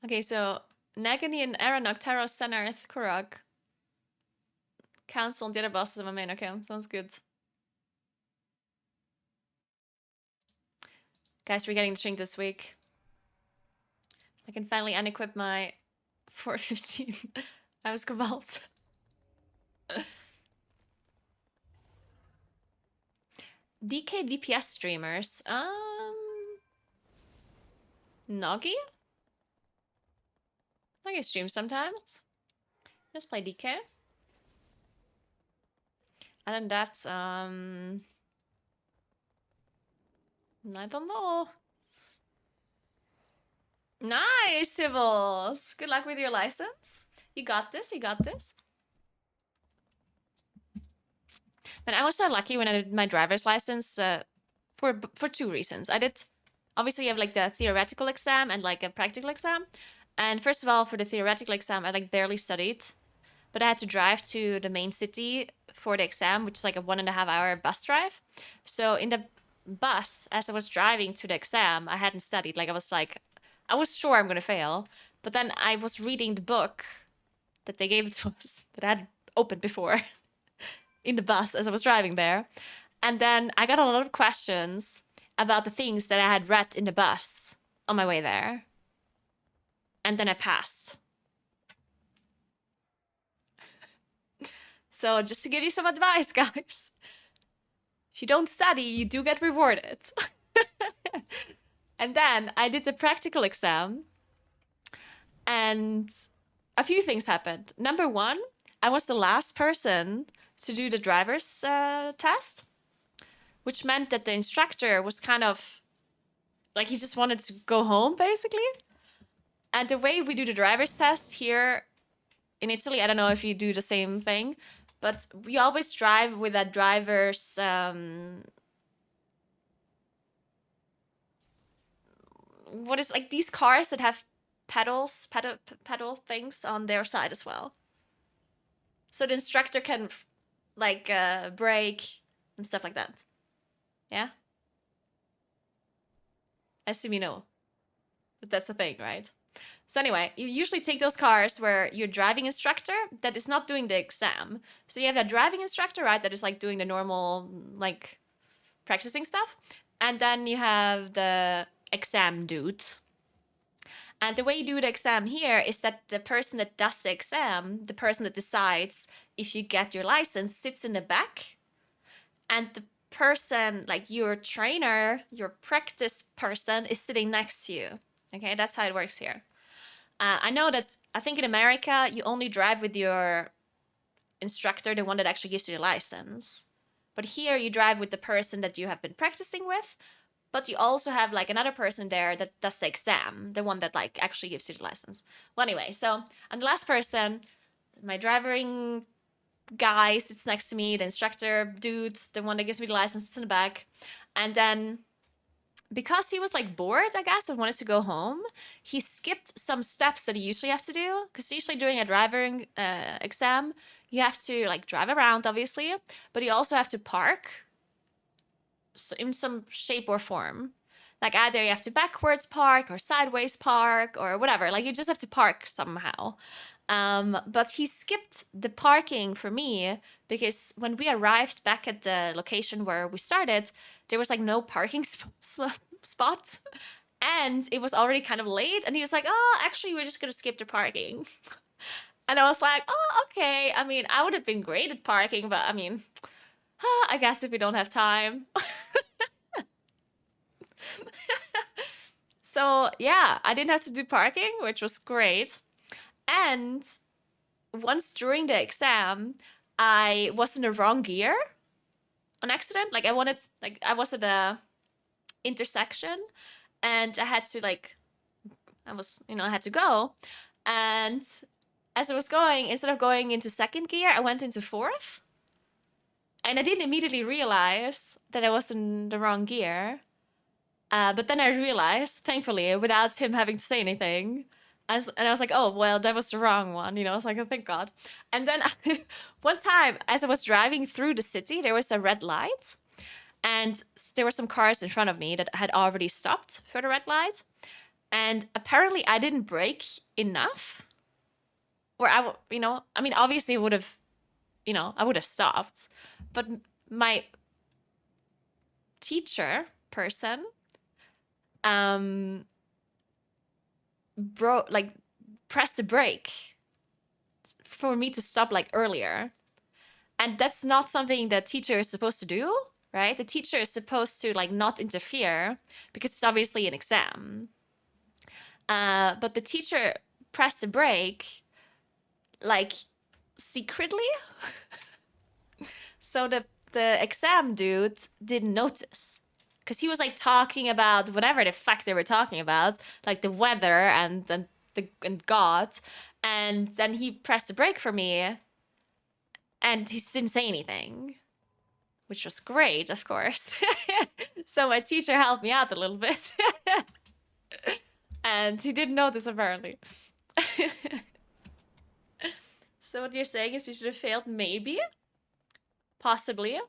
Okay, so Nagini and Aranok, Taros, Senarth, Kurok. Council and the other bosses of my main. Okay, sounds good. Guys, we're getting the shrink this week. I can finally unequip my 415. I was Cobalt. DK DPS streamers. Noggy? Noggy streams sometimes. Just play DK. And then that's I don't know. Nice, Sibbles. Good luck with your license. You got this, you got this. And I was so lucky when I did my driver's license for 2 reasons. I did, obviously you have like the theoretical exam and like a practical exam. And first of all, for the theoretical exam, I like barely studied, but I had to drive to the main city for the exam, which is like a 1.5 hour bus drive. So in the bus, as I was driving to the exam, I hadn't studied. Like I was sure I'm gonna fail, but then I was reading the book that they gave to us that I had opened before in the bus as I was driving there. And then I got a lot of questions about the things that I had read in the bus on my way there. And then I passed. So just to give you some advice, guys, if you don't study, you do get rewarded. And then I did the practical exam, and a few things happened. Number one, I was the last person to do the driver's test, which meant that the instructor was kind of like he just wanted to go home, basically. And the way we do the driver's test here in Italy, I don't know if you do the same thing, but we always drive with a driver's what is like these cars that have pedal things on their side as well. So the instructor can like brake and stuff like that. Yeah? I assume you know. But that's the thing, right? So anyway, you usually take those cars where your driving instructor that is not doing the exam. So you have a driving instructor, right, that is like doing the normal like practicing stuff. And then you have the exam dude. And the way you do the exam here is that the person that does the exam, the person that decides if you get your license, sits in the back. And the person, like your trainer, your practice person, is sitting next to you. Okay, that's how it works here. I know that, I think in America, you only drive with your instructor, the one that actually gives you the license. But here you drive with the person that you have been practicing with, but you also have like another person there that does the exam, the one that like actually gives you the license. Well, anyway, so I'm the last person. My driving guy sits next to me, the instructor dude, the one that gives me the license, sits in the back. And then because he was like bored, I guess, and wanted to go home, he skipped some steps that he usually have to do. Because usually during a driving exam, you have to like drive around, obviously, but you also have to park in some shape or form. Like either you have to backwards park or sideways park or whatever. Like you just have to park somehow. But he skipped the parking for me because when we arrived back at the location where we started, there was like no parking spot. And it was already kind of late. And he was like, oh, actually, we're just going to skip the parking. And I was like, oh, okay. I mean, I would have been great at parking, but I mean, I guess if we don't have time. So yeah, I didn't have to do parking, which was great. And once during the exam, I was in the wrong gear on accident. Like I was at a intersection and I had to I had to go. And as I was going, instead of going into second gear, I went into fourth. And I didn't immediately realize that I was in the wrong gear. But then I realized, thankfully, without him having to say anything, and I was like, oh, well, that was the wrong one. I was like, oh, thank God. And then one time, as I was driving through the city, there was a red light. And there were some cars in front of me that had already stopped for the red light. And apparently I didn't brake enough. Or obviously it would have, I would have stopped. But my teacher person pressed the brake for me to stop like earlier. And that's not something that teacher is supposed to do, right? The teacher is supposed to like not interfere because it's obviously an exam. But the teacher pressed the brake like secretly. So the exam dude didn't notice. Because he was like talking about whatever the fuck they were talking about, like the weather and God. And then he pressed the brake for me and he didn't say anything, which was great, of course. So my teacher helped me out a little bit. And he didn't know this apparently. So what you're saying is you should have failed, maybe? Possibly.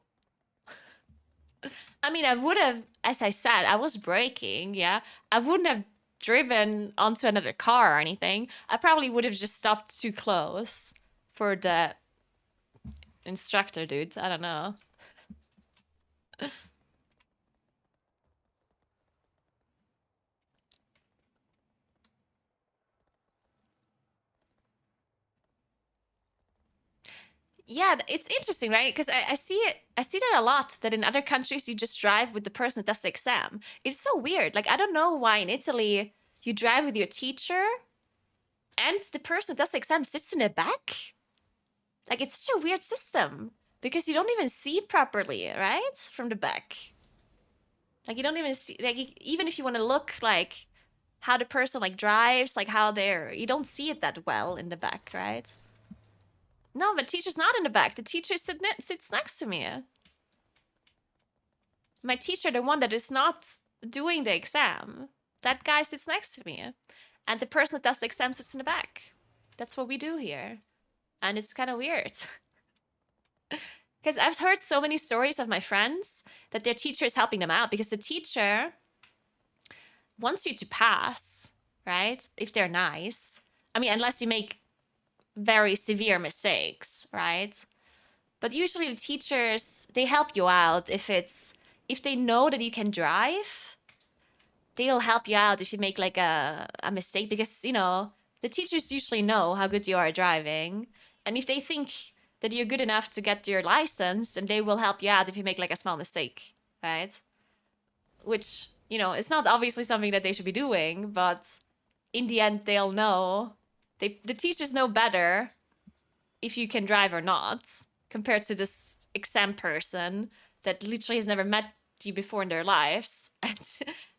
I mean, I would have, as I said, I was braking, yeah. I wouldn't have driven onto another car or anything. I probably would have just stopped too close for the instructor dude. I don't know. Yeah, it's interesting, right? Because I see it, I see that a lot. That in other countries you just drive with the person that does the exam. It's so weird. Like I don't know why in Italy you drive with your teacher, and the person that does the exam sits in the back. Like it's such a weird system because you don't even see properly, right, from the back. Like you don't even see, like even if you want to look like how the person like drives, like how they're, you don't see it that well in the back, right? No, but teacher's not in the back. The teacher sits next to me. My teacher, the one that is not doing the exam, that guy sits next to me. And the person that does the exam sits in the back. That's what we do here. And it's kind of weird. Because I've heard so many stories of my friends that their teacher is helping them out because the teacher wants you to pass, right? If they're nice. I mean, unless you make very severe mistakes, right? But usually the teachers, they help you out if they know that you can drive, they'll help you out if you make like a mistake because, you know, the teachers usually know how good you are at driving. And if they think that you're good enough to get your license, then they will help you out if you make like a small mistake, right? Which, you know, it's not obviously something that they should be doing, but in the end they'll know. The teachers know better if you can drive or not compared to this exam person that literally has never met you before in their lives.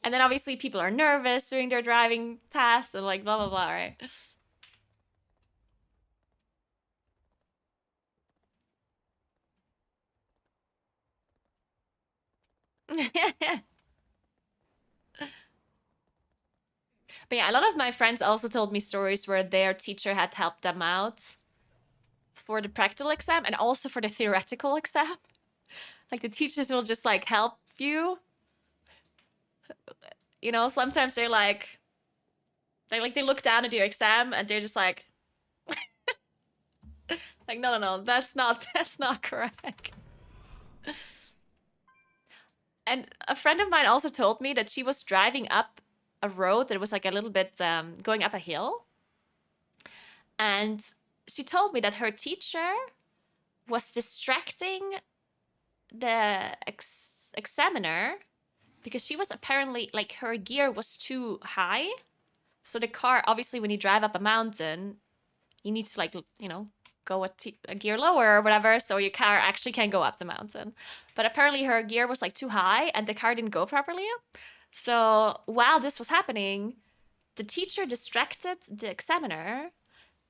And then obviously people are nervous during their driving tests and like blah blah blah, right? But yeah, a lot of my friends also told me stories where their teacher had helped them out for the practical exam and also for the theoretical exam. Like the teachers will just like help you. You know, sometimes they look down at your exam and they're just like like no, that's not correct. And a friend of mine also told me that she was driving up a road that was like a little bit going up a hill. And she told me that her teacher was distracting the examiner because she was apparently like her gear was too high. So the car, obviously, when you drive up a mountain, you need to like, you know, go a gear lower or whatever, so your car actually can go up the mountain. But apparently her gear was like too high and the car didn't go properly. So while this was happening, the teacher distracted the examiner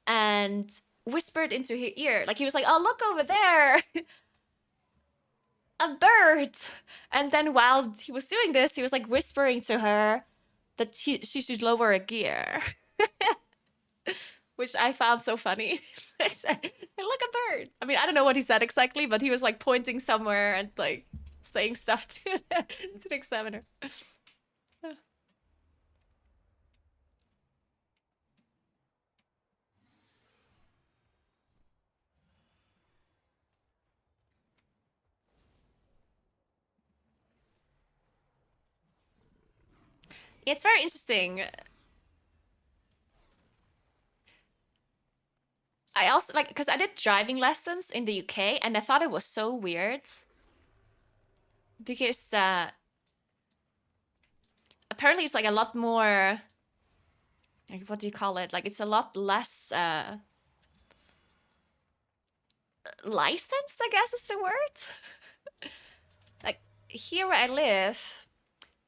and whispered into her ear. Like he was like, "Oh, look over there." A bird. And then while he was doing this, he was like whispering to her that she should lower a gear. Which I found so funny. I said, "Hey, look, a bird." I mean, I don't know what he said exactly, but he was like pointing somewhere and like saying stuff to the examiner. It's very interesting. I also like because I did driving lessons in the UK and I thought it was so weird because apparently it's like a lot more like what do you call it? Like it's a lot less licensed, I guess is the word. Like here where I live,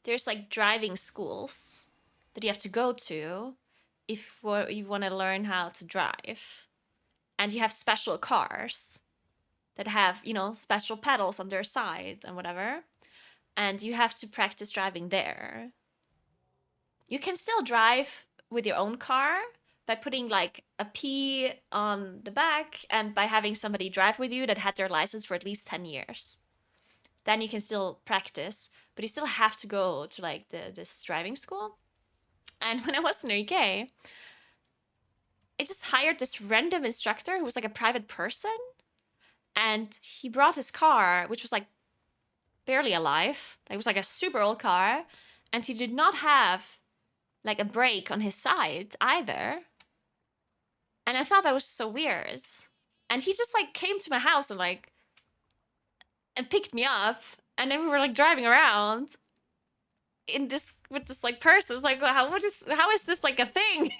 there's like driving schools that you have to go to if you want to learn how to drive. And you have special cars that have, you know, special pedals on their side and whatever. And you have to practice driving there. You can still drive with your own car by putting like a P on the back and by having somebody drive with you that had their license for at least 10 years. Then you can still practice, but you still have to go to like this driving school. And when I was in the UK, I just hired this random instructor who was like a private person, and he brought his car, which was like barely alive. It was like a super old car, and he did not have like a brake on his side either. And I thought that was so weird. And he just like came to my house and picked me up, and then we were like driving around in this with this like person. It's like, how is this like a thing?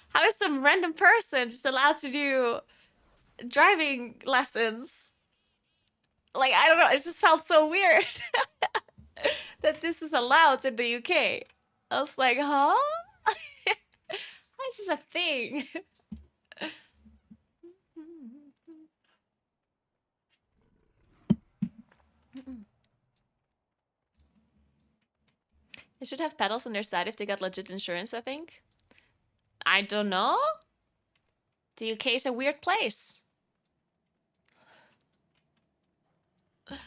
How is some random person just allowed to do driving lessons? Like, I don't know, it just felt so weird that this is allowed in the UK. I was like, huh? How is this a thing? They should have pedals on their side if they got legit insurance, I think. I don't know. The UK is a weird place. I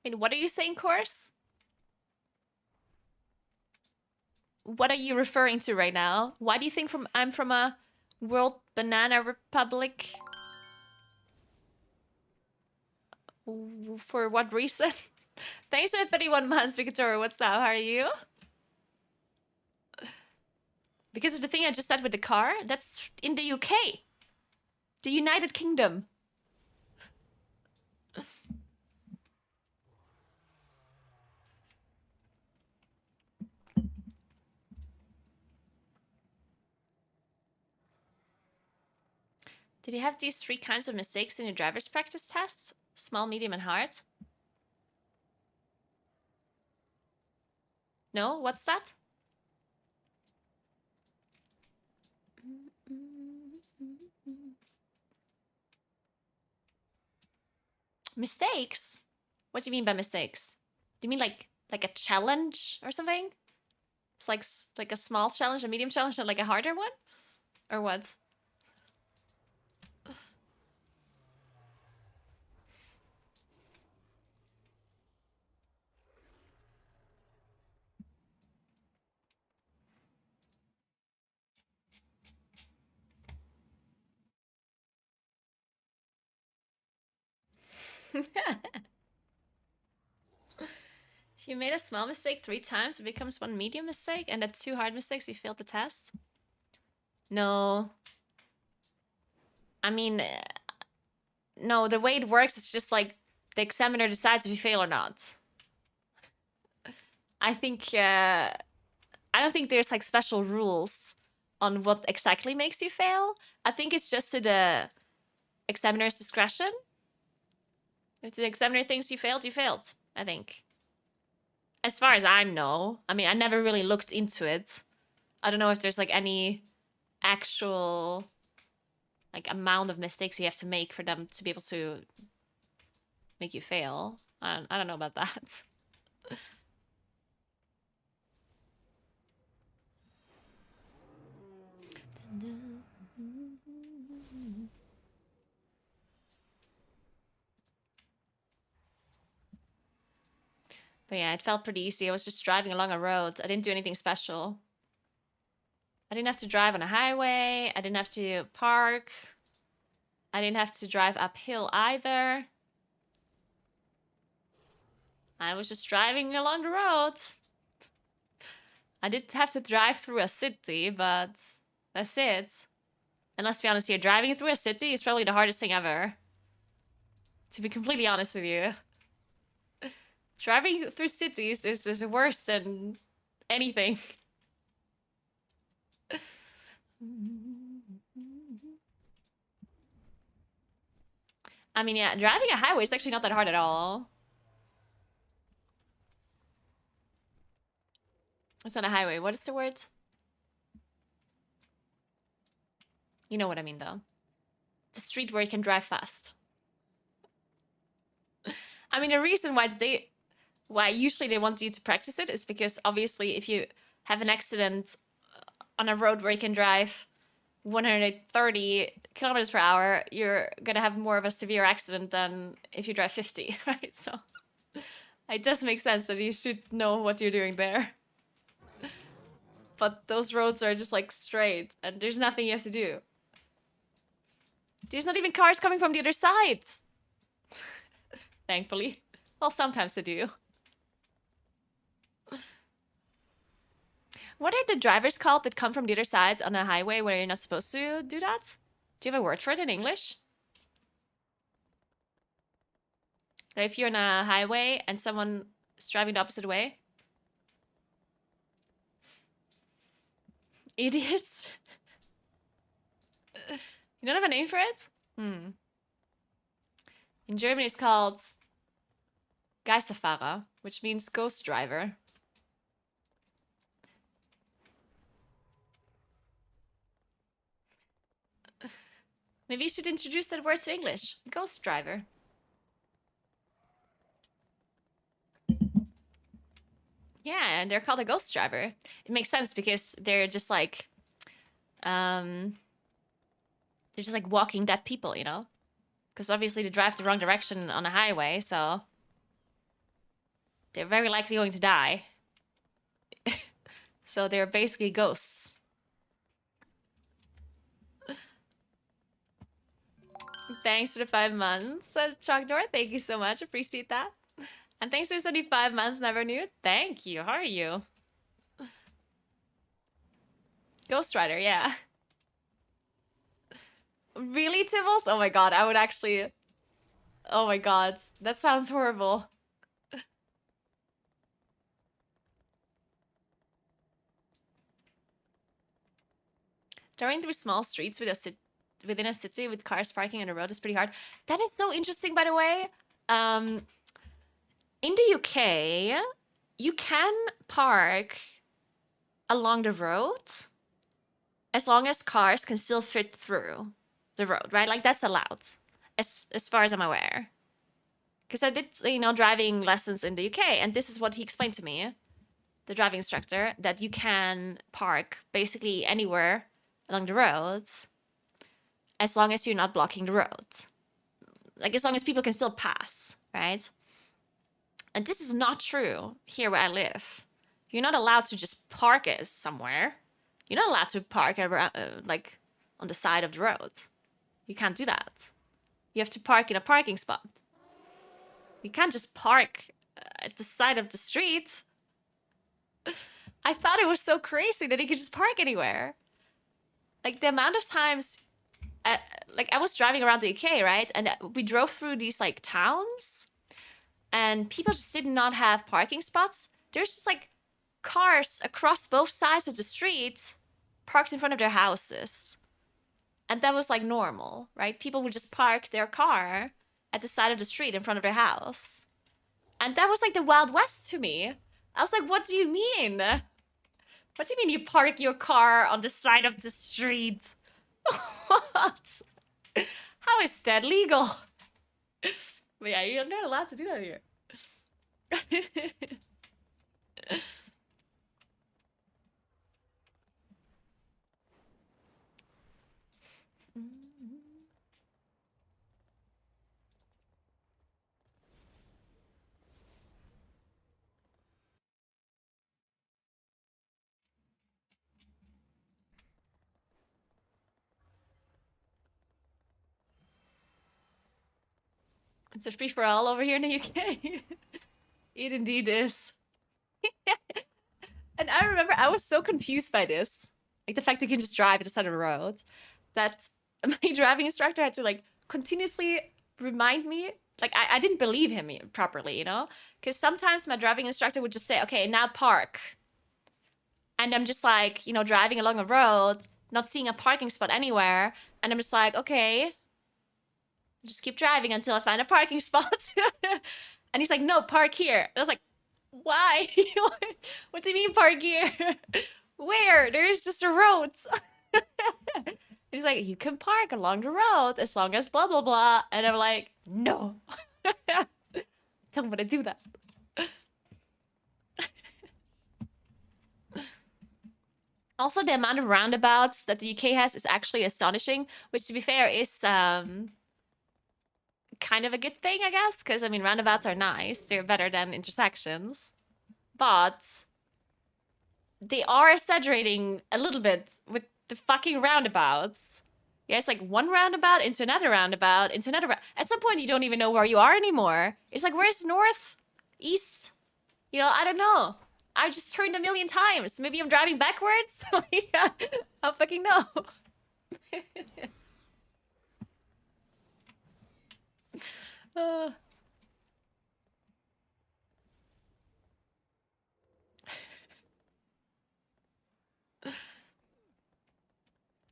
mean, what are you saying, Course? What are you referring to right now? Why do you think I'm from a world banana republic? For what reason? Thanks for 31 months, Victoria. What's up? How are you? Because of the thing I just said with the car, that's in the UK. The United Kingdom. Did you have these 3 kinds of mistakes in your driver's practice test? Small, medium, and hard? No? What's that? Mistakes? What do you mean by mistakes? Do you mean like a challenge or something? It's like a small challenge, a medium challenge, and like a harder one? Or what? If you made a small mistake 3 times, it becomes 1 medium mistake, and at 2 hard mistakes, you failed the test? No. I mean, no, the way it works is just like the examiner decides if you fail or not. I think, I don't think there's like special rules on what exactly makes you fail. I think it's just to the examiner's discretion. If the examiner thinks you failed, I think. As far as I know. I mean, I never really looked into it. I don't know if there's like any actual like amount of mistakes you have to make for them to be able to make you fail. I don't know about that. But yeah, it felt pretty easy. I was just driving along a road. I didn't do anything special. I didn't have to drive on a highway. I didn't have to park. I didn't have to drive uphill either. I was just driving along the road. I did have to drive through a city, but that's it. And let's be honest here, driving through a city is probably the hardest thing ever. To be completely honest with you. Driving through cities is worse than anything. I mean, yeah, driving a highway is actually not that hard at all. It's not a highway. What is the word? You know what I mean, though. The street where you can drive fast. I mean, the reason why usually they want you to practice it is because obviously if you have an accident on a road where you can drive 130 kilometers per hour, you're gonna have more of a severe accident than if you drive 50, right? So it does make sense that you should know what you're doing there. But those roads are just like straight and there's nothing you have to do. There's not even cars coming from the other side. Thankfully. Well, sometimes they do. What are the drivers called that come from the other side on a highway where you're not supposed to do that? Do you have a word for it in English? Like if you're on a highway and someone is driving the opposite way? Idiots? You don't have a name for it? In Germany it's called Geisterfahrer, which means ghost driver. Maybe you should introduce that word to English. Ghost driver. Yeah, and they're called a ghost driver. It makes sense because they're just like walking dead people, you know? Because obviously they drive the wrong direction on a highway, so they're very likely going to die. So they're basically ghosts. Thanks for the 5 months, Chalkdoor. Thank you so much. Appreciate that. And thanks for 75 months, never knew. Thank you. How are you? Ghost Rider, yeah. Really, Tibbles? Oh my god, I would actually... Oh my god, that sounds horrible. Driving through small streets within a city with cars parking on the road is pretty hard. That is so interesting, by the way. In the UK, you can park along the road as long as cars can still fit through the road, right? Like that's allowed, as far as I'm aware. Because I did, driving lessons in the UK, and this is what he explained to me, the driving instructor, that you can park basically anywhere along the roads as long as you're not blocking the road. Like as long as people can still pass, right? And this is not true here where I live. You're not allowed to just park it somewhere. You're not allowed to park around, like on the side of the road. You can't do that. You have to park in a parking spot. You can't just park at the side of the street. I thought it was so crazy that you could just park anywhere. Like the amount of times, like I was driving around the UK, right? And we drove through these like towns and people just did not have parking spots. There's just like cars across both sides of the street parked in front of their houses. And that was like normal, right? People would just park their car at the side of the street in front of their house. And that was like the Wild West to me. I was like, what do you mean? What do you mean you park your car on the side of the street? What? How is that legal? But yeah, you're not allowed to do that here. It's a free-for-all over here in the UK. It indeed is. And I remember I was so confused by this. Like the fact that you can just drive at the side of the road. That my driving instructor had to like continuously remind me. Like I didn't believe him properly, you know? Because sometimes my driving instructor would just say, okay, now park. And I'm just like, driving along a road, not seeing a parking spot anywhere. And I'm just like, okay, just keep driving until I find a parking spot. And he's like, no, park here. I was like, why? What do you mean park here? Where? There's just a road. He's like, you can park along the road as long as blah, blah, blah. And I'm like, no. Don't want to do that. Also, the amount of roundabouts that the UK has is actually astonishing, which, to be fair, is kind of a good thing, I guess, because, I mean, roundabouts are nice. They're better than intersections. But they are exaggerating a little bit with the fucking roundabouts. Yeah, it's like one roundabout into another roundabout into another. At some point, you don't even know where you are anymore. It's like, where's north, east? You know, I don't know. I just turned a million times. Maybe I'm driving backwards. Yeah, I fucking know.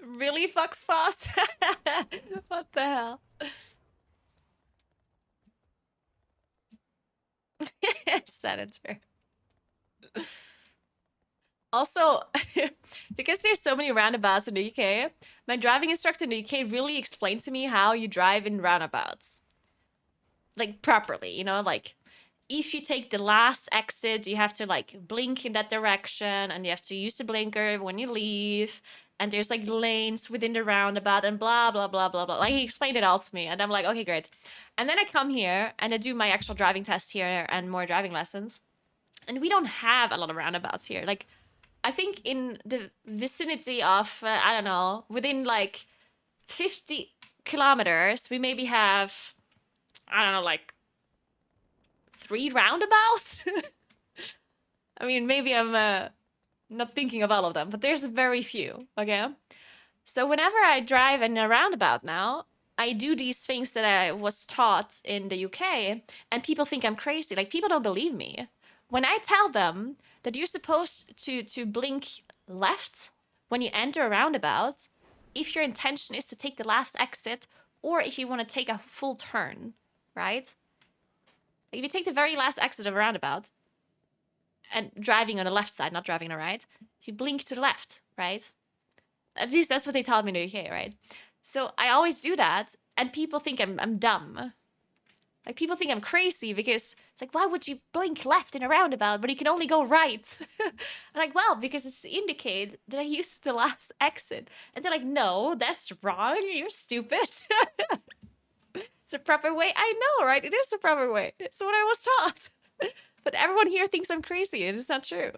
Really, Fox Fast? What the hell? Senator. Also, because there's so many roundabouts in the UK, my driving instructor in the UK really explained to me how you drive in roundabouts. Like, properly, you know? Like, if you take the last exit, you have to, like, blink in that direction, and you have to use the blinker when you leave, and there's, like, lanes within the roundabout, and blah, blah, blah, blah, blah. Like, he explained it all to me, and I'm like, okay, great. And then I come here, and I do my actual driving test here, and more driving lessons. And we don't have a lot of roundabouts here. Like, I think in the vicinity of, I don't know, within like 50 kilometers, we maybe have, I don't know, like 3 roundabouts? I mean, maybe I'm not thinking of all of them, but there's very few, okay? So whenever I drive in a roundabout now, I do these things that I was taught in the UK, and people think I'm crazy. Like, people don't believe me. When I tell them that you're supposed to blink left when you enter a roundabout, if your intention is to take the last exit, or if you want to take a full turn, right? If you take the very last exit of a roundabout, and driving on the left side, not driving on the right, you blink to the left, right? At least that's what they taught me in the UK, right? So I always do that, and people think I'm dumb. Like, people think I'm crazy because it's like, why would you blink left in a roundabout but you can only go right? I'm like, well, because it's to indicate that I used the last exit. And they're like, no, that's wrong. You're stupid. It's a proper way. I know, right? It is the proper way. It's what I was taught. But everyone here thinks I'm crazy, and it's not true.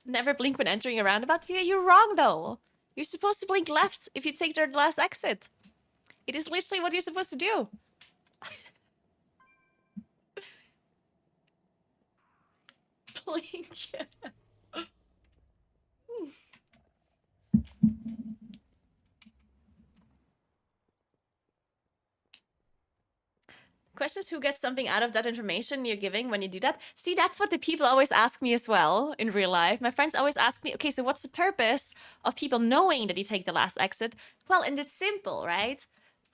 Never blink when entering a roundabout? Yeah, you're wrong, though. You're supposed to blink left if you take the last exit. It is literally what you're supposed to do. Blink. Question is, who gets something out of that information you're giving when you do that? See, that's what the people always ask me as well in real life. My friends always ask me, okay, so what's the purpose of people knowing that you take the last exit? Well, and it's simple, right?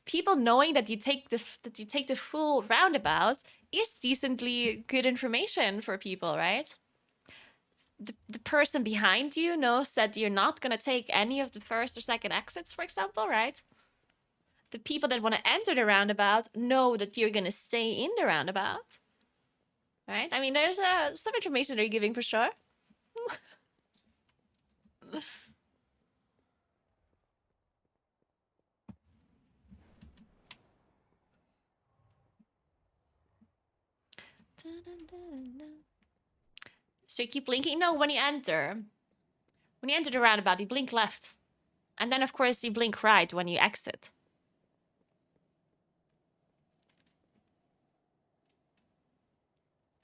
People knowing that you take the full roundabout is decently good information for people, right? The person behind you knows that you're not going to take any of the first or second exits, for example, right? The people that want to enter the roundabout know that you're going to stay in the roundabout, right? I mean, there's some information they're giving for sure. So you keep blinking? No, when you enter the roundabout, you blink left. And then, of course, you blink right when you exit.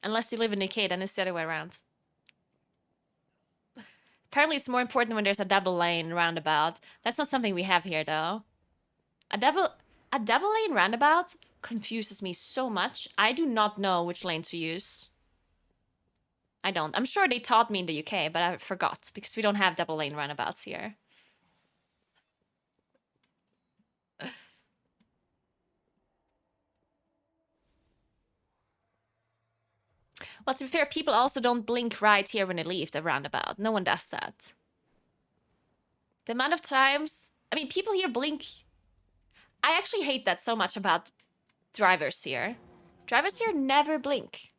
Unless you live in the UK, then it's the other way around. Apparently, it's more important when there's a double lane roundabout. That's not something we have here, though. A double lane roundabout confuses me so much. I do not know which lane to use. I don't. I'm sure they taught me in the UK, but I forgot because we don't have double lane roundabouts here. Well, to be fair, people also don't blink right here when they leave the roundabout. No one does that. The amount of times... I mean, people here blink... I actually hate that so much about drivers here. Drivers here never blink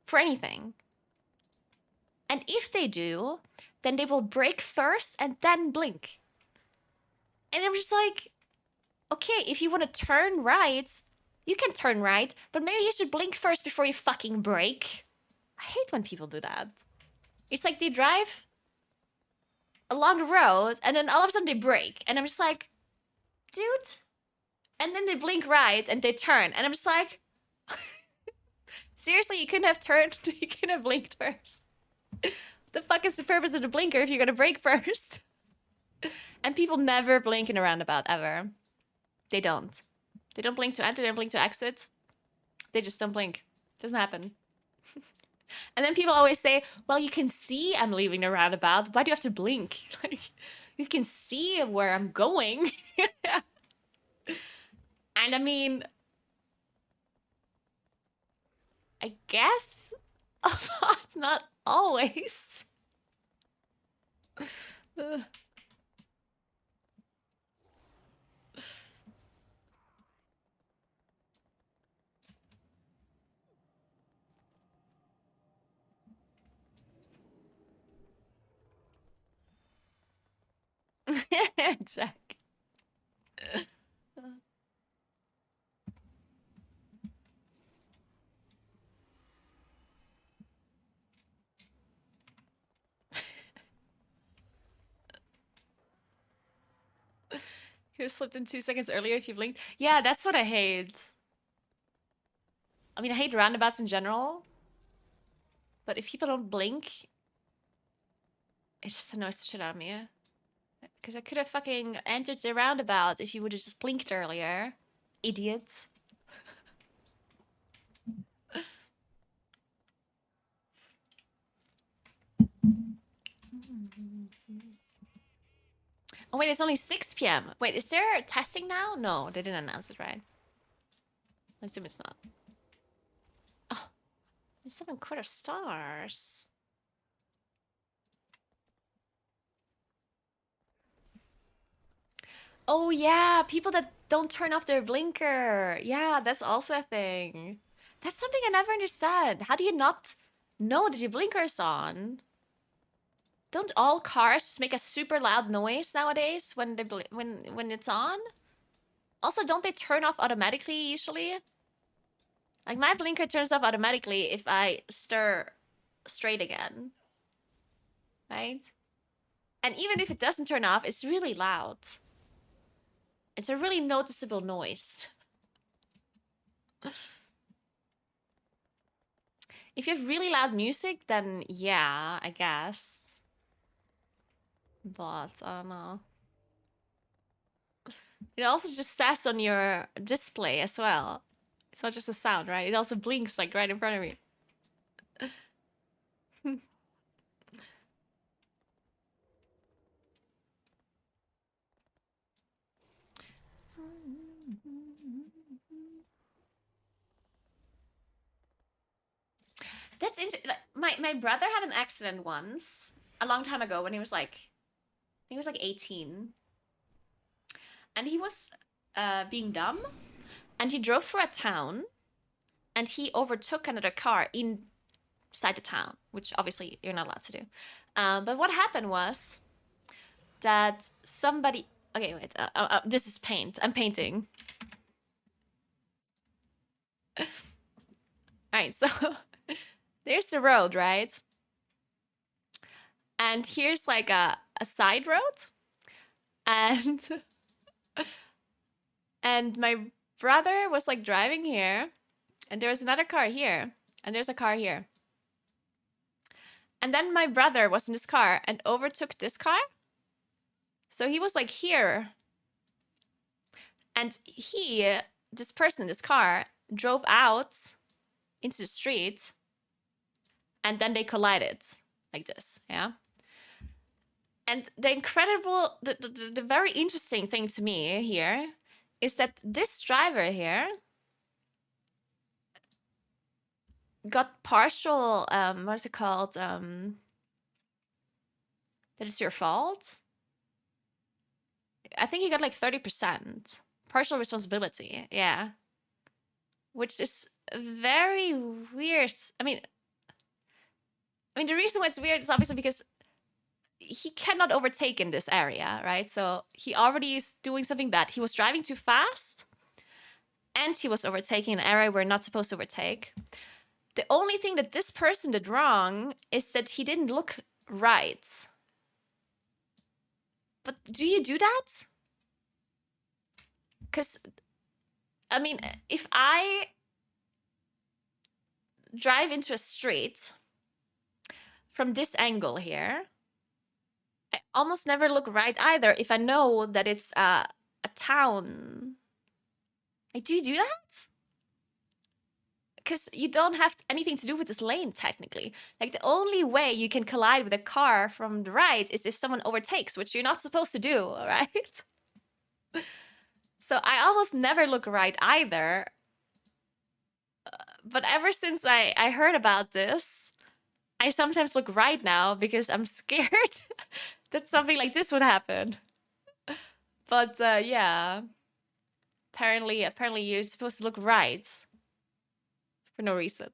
for anything. And if they do, then they will brake first and then blink. And I'm just like, okay, if you want to turn right, you can turn right, but maybe you should blink first before you fucking brake. I hate when people do that. It's like they drive along the road and then all of a sudden they brake. And I'm just like, dude. And then they blink right and they turn. And I'm just like, seriously, you couldn't have turned, you couldn't have blinked first. The fuck is the purpose of the blinker if you're gonna brake first? And people never blink in a roundabout, ever. They don't. They don't blink to enter, they don't blink to exit. They just don't blink. Doesn't happen. And then people always say, well, you can see I'm leaving the roundabout. Why do you have to blink? Like, you can see where I'm going. And I mean, I guess, but not always. Jack. You have slipped in 2 seconds earlier if you blinked. Yeah, that's what I hate. I mean, I hate roundabouts in general. But if people don't blink, it just annoys the shit out of me. Because I could have fucking entered the roundabout if you would have just blinked earlier. Idiots. Oh wait, it's only 6 p.m. Wait, is there testing now? No, they didn't announce it, right? I assume it's not. Oh, 7 stars. Oh yeah, people that don't turn off their blinker. Yeah, that's also a thing. That's something I never understand. How do you not know that your blinker's on? Don't all cars just make a super loud noise nowadays when they when it's on? Also, don't they turn off automatically usually? Like my blinker turns off automatically if I stir straight again. Right? And even if it doesn't turn off, it's really loud. It's a really noticeable noise. If you have really loud music, then yeah, I guess. But, I don't know. It also just says on your display as well. It's not just a sound, right? It also blinks like right in front of me. That's interesting. Like, my brother had an accident once, a long time ago, when he was like, I think he was like 18. And he was being dumb. And he drove through a town. And he overtook another car inside the town, which obviously you're not allowed to do. But what happened was that somebody... Okay, wait. This is paint. I'm painting. Alright, so... There's the road, right? And here's like a side road. And... and my brother was like driving here. And there was another car here. And there's a car here. And then my brother was in this car and overtook this car. So he was like here. And this person in this car, drove out into the street. And then they collided like this, yeah? And the very interesting thing to me here is that this driver here got partial, what is it called? That it's your fault. I think he got like 30%. Partial responsibility, yeah. Which is very weird. I mean, the reason why it's weird is obviously because he cannot overtake in this area, right? So he already is doing something bad. He was driving too fast, and he was overtaking an area we're not supposed to overtake. The only thing that this person did wrong is that he didn't look right. But do you do that? Because, I mean, if I drive into a street from this angle here, I almost never look right either if I know that it's a town. Like, do you do that? Because you don't have anything to do with this lane, technically. Like, the only way you can collide with a car from the right is if someone overtakes, which you're not supposed to do, right? So I almost never look right either. But ever since I heard about this, I sometimes look right now because I'm scared that something like this would happen. But yeah, apparently you're supposed to look right for no reason.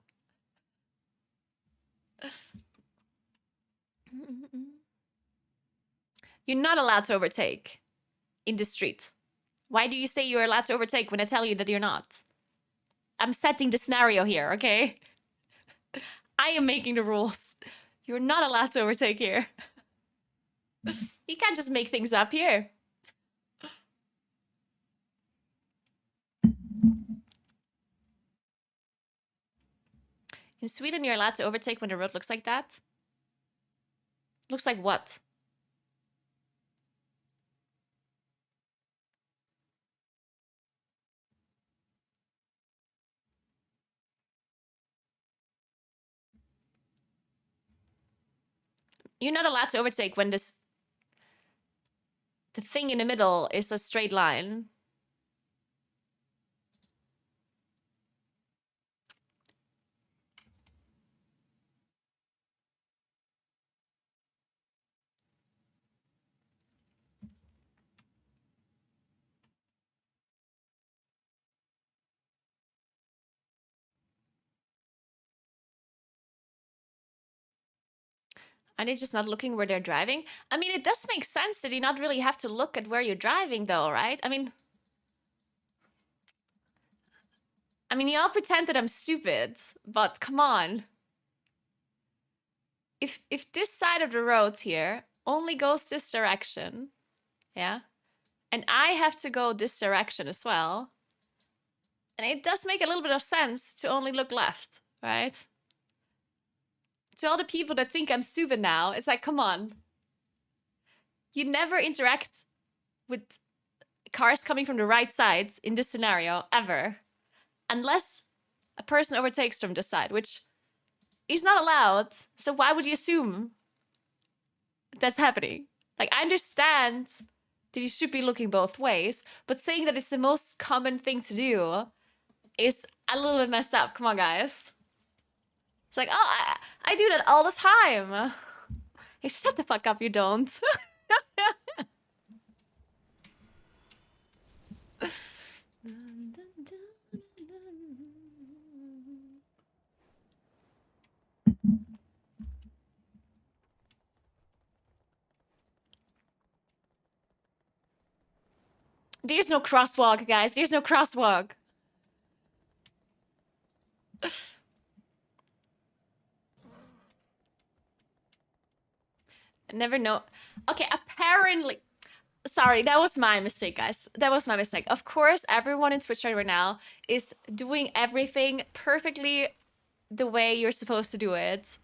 You're not allowed to overtake in the street. Why do you say you're allowed to overtake when I tell you that you're not? I'm setting the scenario here, okay? I am making the rules. You're not allowed to overtake here. You can't just make things up here. In Sweden, you're allowed to overtake when the road looks like that. Looks like what? You're not allowed to overtake when the thing in the middle is a straight line. Are they just not looking where they're driving? I mean, it does make sense that you not really have to look at where you're driving, though, right? I mean, you all pretend that I'm stupid, but come on. If this side of the road here only goes this direction, yeah, and I have to go this direction as well, and it does make a little bit of sense to only look left, right? To all the people that think I'm stupid now, it's like, come on. You never interact with cars coming from the right side in this scenario, ever. Unless a person overtakes from this side, which is not allowed. So why would you assume that's happening? Like, I understand that you should be looking both ways, but saying that it's the most common thing to do is a little bit messed up. Come on, guys. It's like, oh, I do that all the time. Hey, shut the fuck up, you don't. There's no crosswalk, guys. There's no crosswalk. I never know. Okay, apparently. Sorry, that was my mistake, guys. That was my mistake. Of course, everyone in Twitch right now is doing everything perfectly the way you're supposed to do it.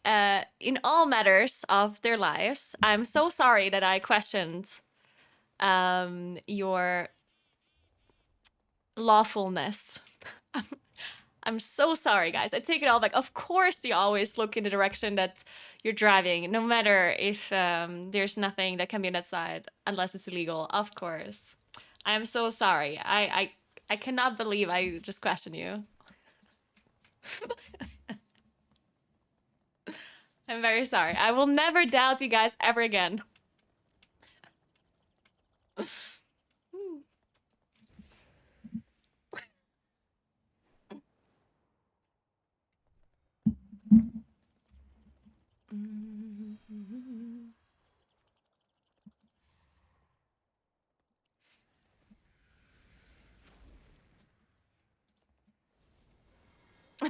In all matters of their lives. I'm so sorry that I questioned your lawfulness. I'm so sorry, guys. I take it all back. Of course, you always look in the direction that you're driving, no matter if there's nothing that can be on that side, unless it's illegal. Of course. I am so sorry. I cannot believe I just questioned you. I'm very sorry. I will never doubt you guys ever again.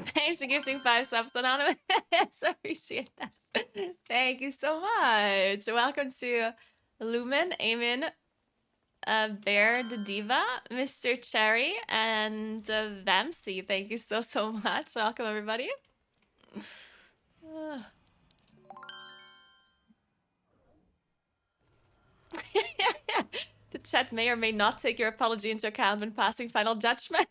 Thanks for gifting 5 subs, Anonymous. Appreciate that. Thank you so much. Welcome to Lumen, Amen, Bear the Diva, Mr. Cherry, and Vamsy. Thank you so much. Welcome, everybody. The chat may or may not take your apology into account when passing final judgment.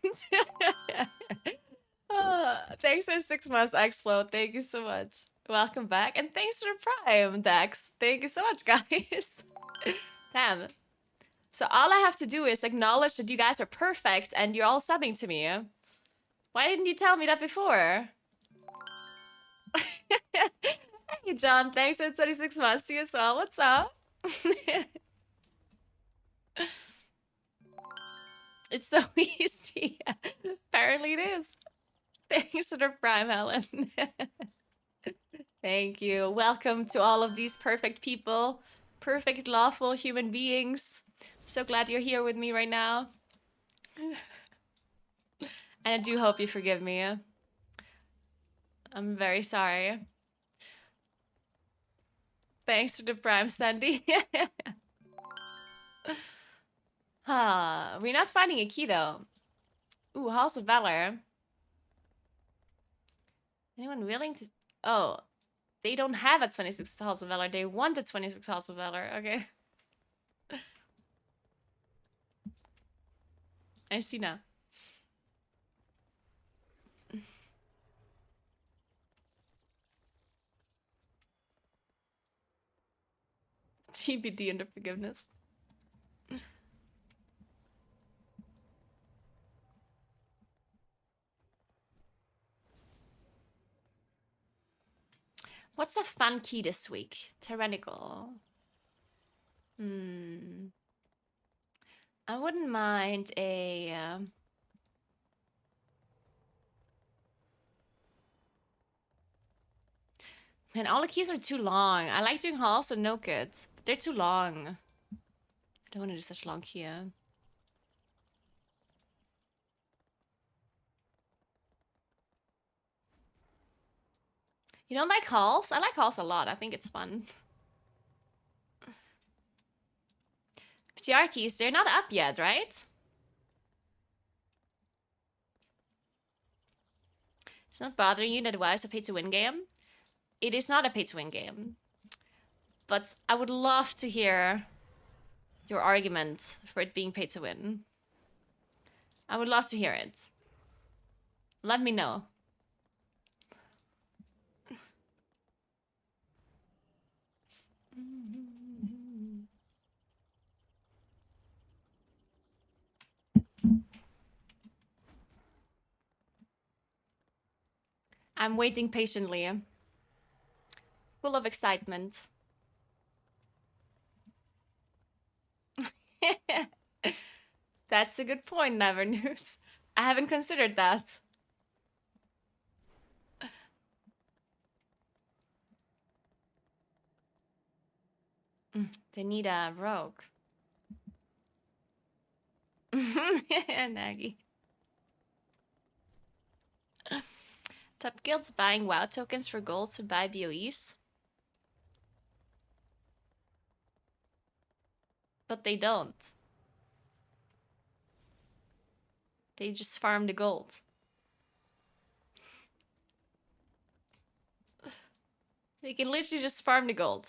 Thanks for 6 months, Explode. Thank you so much. Welcome back. And thanks for the Prime, Dex. Thank you so much, guys. Damn. So all I have to do is acknowledge that you guys are perfect and you're all subbing to me. Why didn't you tell me that before? Hey, John. Thanks for 26 months to you as well. What's up? It's so easy. Apparently it is. Thanks for the Prime, Helen. Thank you. Welcome to all of these perfect people. Perfect, lawful human beings. So glad you're here with me right now. And I do hope you forgive me. I'm very sorry. Thanks for the Prime, Sandy. We're not finding a key, though. Ooh, Halls of Valor. Anyone willing to... Oh, they don't have a 26 Halls of Valor. They want a 26 Halls of Valor. Okay. I see now. TBD under forgiveness. What's a fun key this week? Tyrannical. I wouldn't mind a... Man, all the keys are too long. I like doing halls and no kids, but they're too long. I don't want to do such a long key. You don't like halls? I like halls a lot. I think it's fun. PTR keys, they're not up yet, right? It's not bothering you that WoW is a pay-to-win game? It is not a pay-to-win game. But I would love to hear your argument for it being pay-to-win. I would love to hear it. Let me know. I'm waiting patiently. Full of excitement. That's a good point, Never News. I haven't considered that. They need a rogue. Naggy. Top guilds buying WoW tokens for gold to buy VOEs. But they don't. They just farm the gold. They can literally just farm the gold.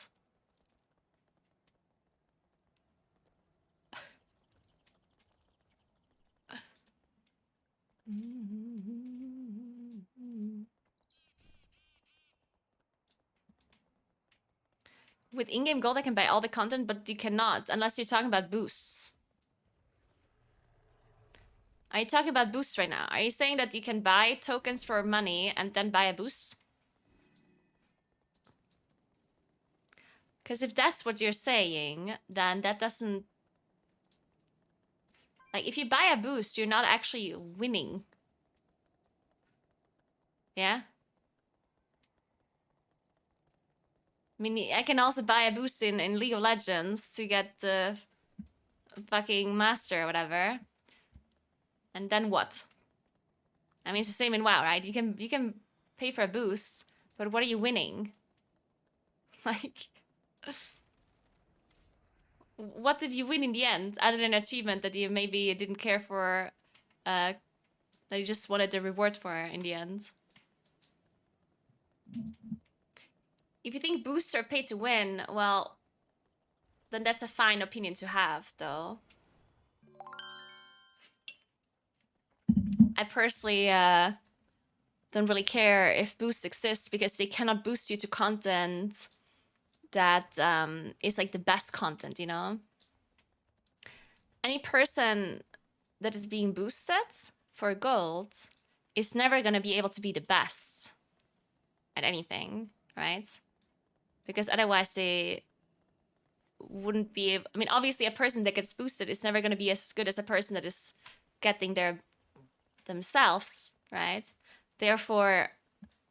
With in-game gold, I can buy all the content, but you cannot unless you're talking about boosts. Are you talking about boosts right now? Are you saying that you can buy tokens for money and then buy a boost? Because if that's what you're saying, then that doesn't... Like, if you buy a boost, you're not actually winning. Yeah? I mean, I can also buy a boost in League of Legends to get the fucking master or whatever. And then what? I mean, it's the same in WoW, right? You can pay for a boost, but what are you winning? Like, what did you win in the end, other than achievement that you maybe didn't care for, that you just wanted the reward for in the end? If you think boosts are pay to win, well, then that's a fine opinion to have, though. I personally don't really care if boosts exist because they cannot boost you to content that is like the best content, you know? Any person that is being boosted for gold is never going to be able to be the best at anything, right? Because otherwise they wouldn't be able... I mean, obviously a person that gets boosted is never going to be as good as a person that is getting there themselves, right? Therefore,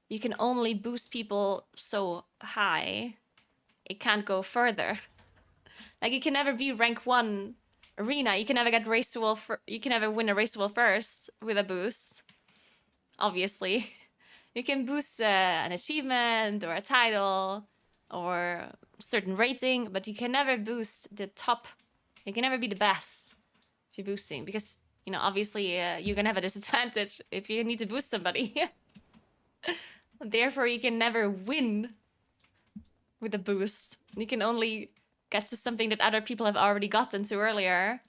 you can only boost people so high. It can't go further. Like, you can never be rank 1 arena. You can never get race to wall you can never win a race to wall first with a boost. Obviously. You can boost an achievement or a title or a certain rating, but you can never boost the top. You can never be the best if you're boosting, because, you know, obviously you're gonna have a disadvantage if you need to boost somebody. Therefore, you can never win with a boost. You can only get to something that other people have already gotten to earlier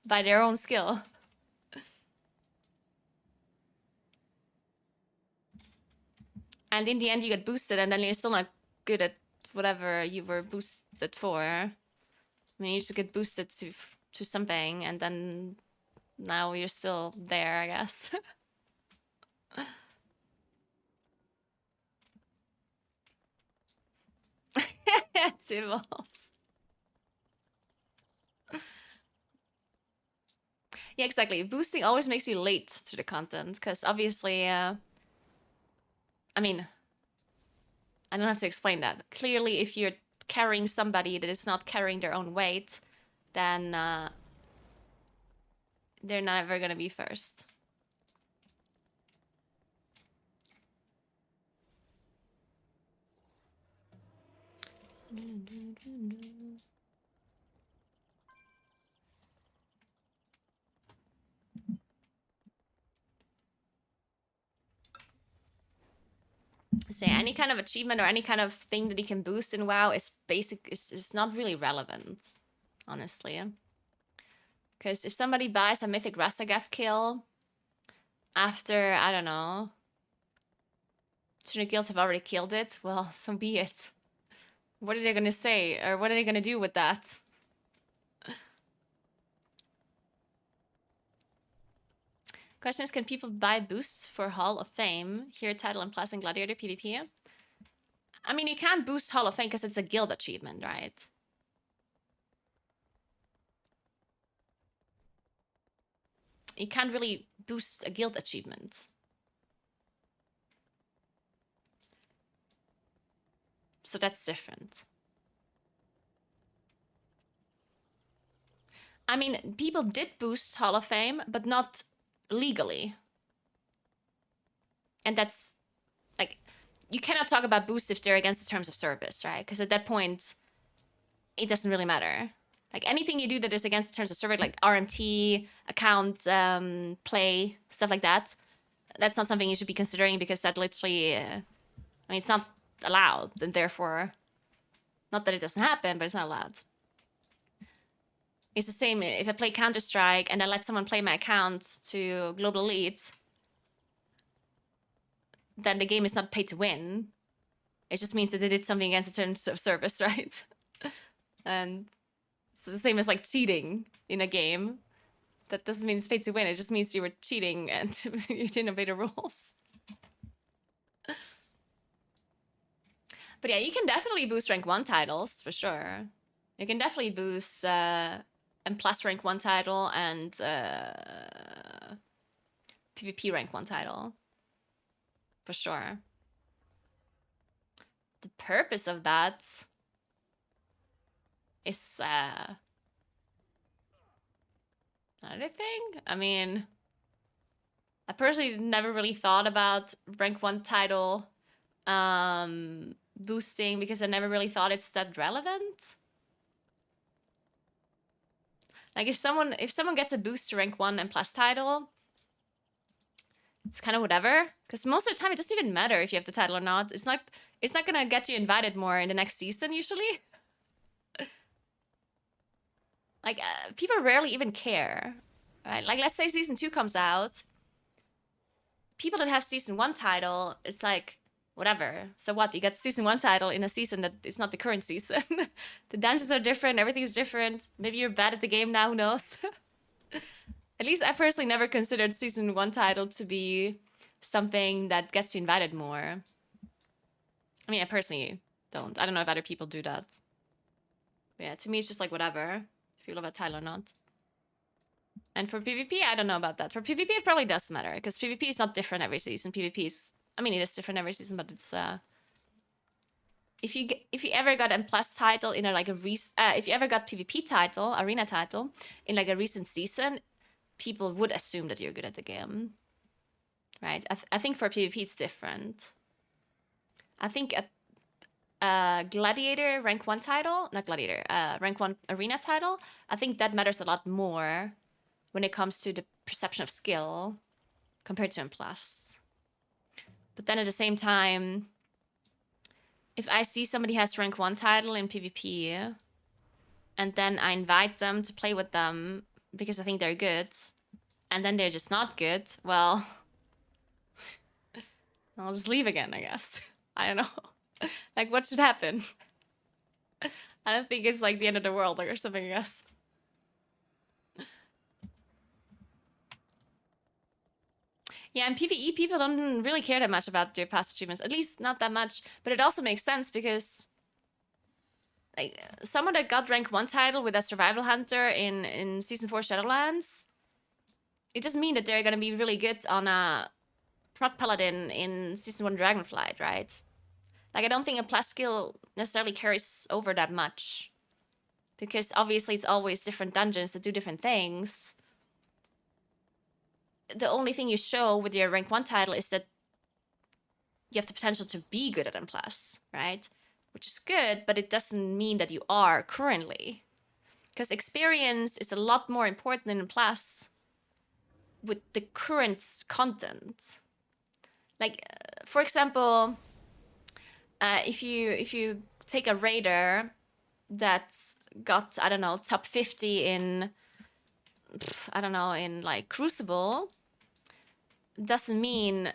by their own skill. And in the end, you get boosted, and then you're still not good at whatever you were boosted for. I mean, you just get boosted to something, and then now you're still there, I guess. Tibbles. Yeah, exactly. Boosting always makes you late to the content, because obviously, I mean, I don't have to explain that. Clearly, if you're carrying somebody that is not carrying their own weight, then they're never gonna be first. So yeah, any kind of achievement or any kind of thing that you can boost in WoW is is not really relevant, honestly. Because if somebody buys a Mythic Rasageth kill after, I don't know, 200 guilds have already killed it, well, so be it. What are they gonna say? Or what are they gonna do with that? Question is, can people buy boosts for Hall of Fame? Here, title and plus in Gladiator PvP? I mean, you can't boost Hall of Fame because it's a guild achievement, right? You can't really boost a guild achievement. So that's different. I mean, people did boost Hall of Fame, but not legally. And that's, like, you cannot talk about boosts if they're against the terms of service, right? Because at that point, it doesn't really matter. Like, anything you do that is against the terms of service, like RMT, account, play, stuff like that, that's not something you should be considering, because that literally, I mean, it's not allowed, and therefore, not that it doesn't happen, but it's not allowed. It's the same if I play Counter-Strike and I let someone play my account to Global Elite, then the game is not paid to win. It just means that they did something against the terms of service, right? And it's the same as like cheating in a game. That doesn't mean it's paid to win. It just means you were cheating and you didn't obey the rules. But yeah, you can definitely boost rank 1 titles, for sure. You can definitely boost and plus rank 1 title and PvP rank 1 title. For sure. The purpose of that is another thing. I mean, I personally never really thought about rank 1 title boosting because I never really thought it's that relevant. Like if someone gets a boost to rank 1 and plus title, it's kind of whatever. Because most of the time it doesn't even matter if you have the title or not. It's not gonna get you invited more in the next season usually. Like people rarely even care, right? Like let's say season 2 comes out. People that have season 1 title, it's like whatever. So what? You get season 1 title in a season that is not the current season. The dungeons are different, everything's different. Maybe you're bad at the game now, who knows? At least I personally never considered season 1 title to be something that gets you invited more. I mean, I personally don't. I don't know if other people do that. But yeah, to me it's just like whatever. If you love a title or not. And for PvP, I don't know about that. For PvP, it probably does matter, because PvP is not different every season. PvP is, I mean, it is different every season, but it's if you ever got a plus title in a like a if you ever got PvP title, arena title in like a recent season, people would assume that you're good at the game, right? I think for PvP it's different. I think a gladiator rank 1 title, not gladiator, rank 1 arena title, I think that matters a lot more when it comes to the perception of skill compared to M+. But then at the same time, if I see somebody has rank 1 title in PvP, and then I invite them to play with them because I think they're good, and then they're just not good, well, I'll just leave again, I guess. I don't know. Like, what should happen? I don't think it's like the end of the world or something, I guess. Yeah, in PvE, people don't really care that much about their past achievements. At least not that much. But it also makes sense because like someone that got rank 1 title with a survival hunter in Season 4 Shadowlands, it doesn't mean that they're going to be really good on a prot paladin in Season 1 Dragonflight, right? Like, I don't think a plus skill necessarily carries over that much. Because obviously it's always different dungeons that do different things. The only thing you show with your rank 1 title is that you have the potential to be good at M+, right? Which is good, but it doesn't mean that you are currently. Because experience is a lot more important in M+, with the current content. Like, for example, if you take a raider that's got, I don't know, top 50 in, I don't know, in like Crucible, doesn't mean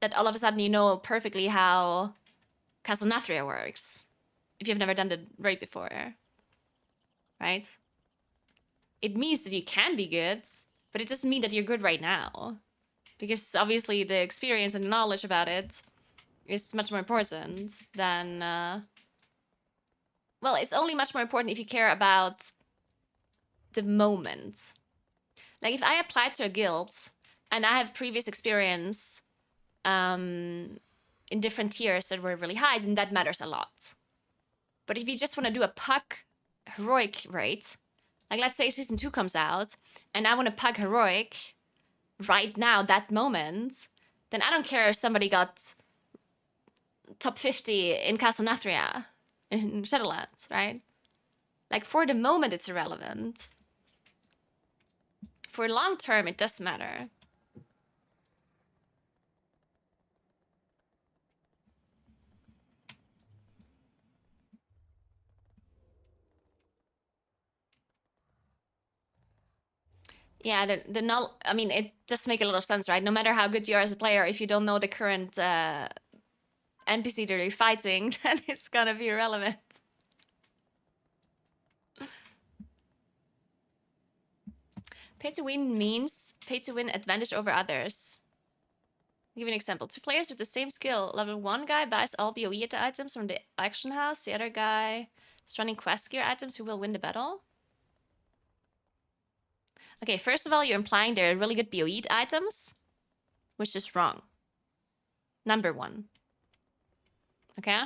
that all of a sudden you know perfectly how Castle Nathria works if you've never done the raid before, right? It means that you can be good, but it doesn't mean that you're good right now, because obviously the experience and knowledge about it is much more important than well, it's only much more important if you care about the moment. Like if I apply to a guild and I have previous experience in different tiers that were really high, then that matters a lot. But if you just want to do a puck heroic raid, like let's say Season 2 comes out and I want to puck heroic right now, that moment, then I don't care if somebody got top 50 in Castle Nathria in Shadowlands, right? Like for the moment it's irrelevant. For long term it does matter. Yeah, the null, I mean, it does make a lot of sense, right? No matter how good you are as a player, if you don't know the current NPC that you're fighting, then it's gonna be irrelevant. Pay to win means pay to win advantage over others. I'll give you an example. Two players with the same skill. Level 1 guy buys all BOE items from the action house. The other guy is running quest gear items who will win the battle. Okay, first of all, you're implying they're really good BOE items, which is wrong. Number 1. Okay?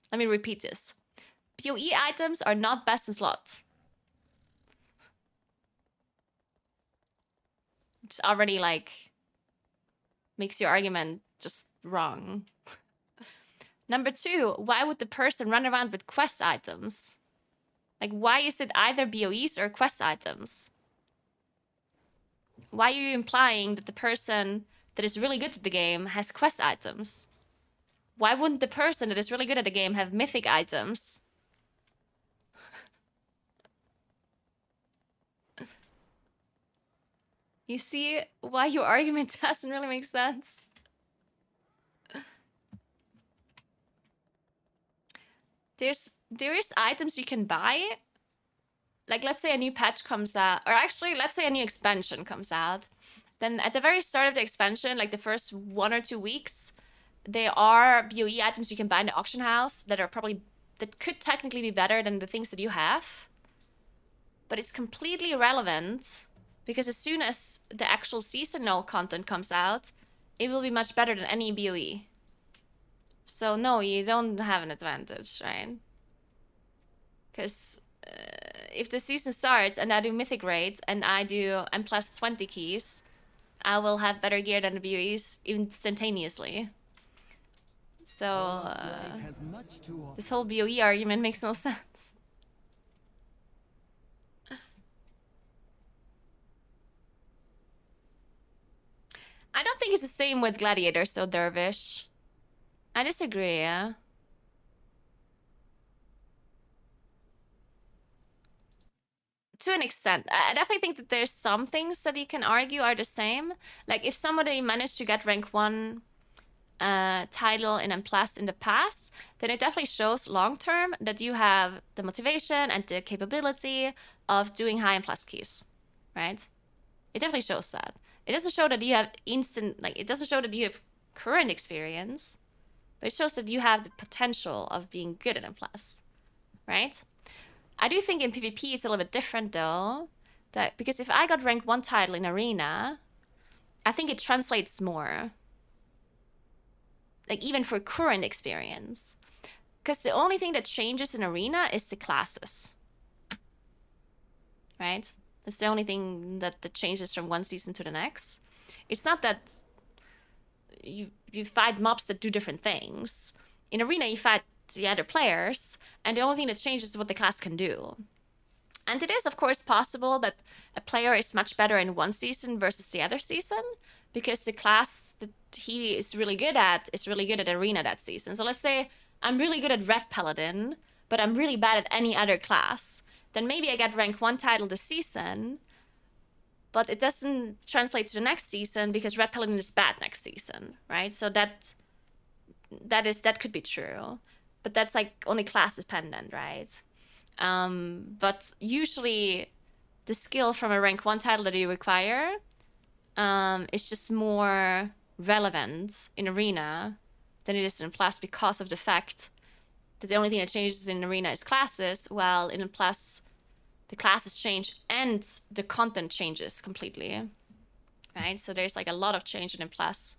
Let me repeat this. BOE items are not best in slot. It's already like makes your argument just wrong. Number 2, why would the person run around with quest items? Like, why is it either BOEs or quest items? Why are you implying that the person that is really good at the game has quest items? Why wouldn't the person that is really good at the game have mythic items? You see why your argument doesn't really make sense? There is items you can buy. Like, let's say a new patch comes out, or actually, let's say a new expansion comes out. Then at the very start of the expansion, like the first 1 or 2 weeks, there are BOE items you can buy in the auction house that are probably, that could technically be better than the things that you have. But it's completely irrelevant, because as soon as the actual seasonal content comes out, it will be much better than any BOE. So no, you don't have an advantage, right? Because if the season starts and I do mythic raids and I do M plus 20 keys, I will have better gear than the BOEs instantaneously. So this whole BOE argument makes no sense. I don't think it's the same with gladiators though, Dervish. I disagree, yeah. To an extent. I definitely think that there's some things that you can argue are the same. Like, if somebody managed to get rank 1 title in M+ in the past, then it definitely shows long-term that you have the motivation and the capability of doing high M+ keys, right? It definitely shows that. It doesn't show that you have instant, like, it doesn't show that you have current experience, but it shows that you have the potential of being good at M+, right? I do think in PvP it's a little bit different though, that because if I got rank 1 title in Arena, I think it translates more. Like, even for current experience. Because the only thing that changes in Arena is the classes. Right? That's the only thing that changes from one season to the next. It's not that you fight mobs that do different things. In Arena, you fight the other players, and the only thing that changes is what the class can do. And it is, of course, possible that a player is much better in one season versus the other season, because the class that he is really good at Arena that season. So let's say I'm really good at Red Paladin, but I'm really bad at any other class. Then maybe I get rank 1 title this season, but it doesn't translate to the next season because Red Paladin is bad next season, right? So that could be true. But that's like only class dependent, right? But usually the skill from a rank 1 title that you require is just more relevant in Arena than it is in Plus, because of the fact that the only thing that changes in Arena is classes, while in Plus the classes change and the content changes completely, right? So there's like a lot of change in Plus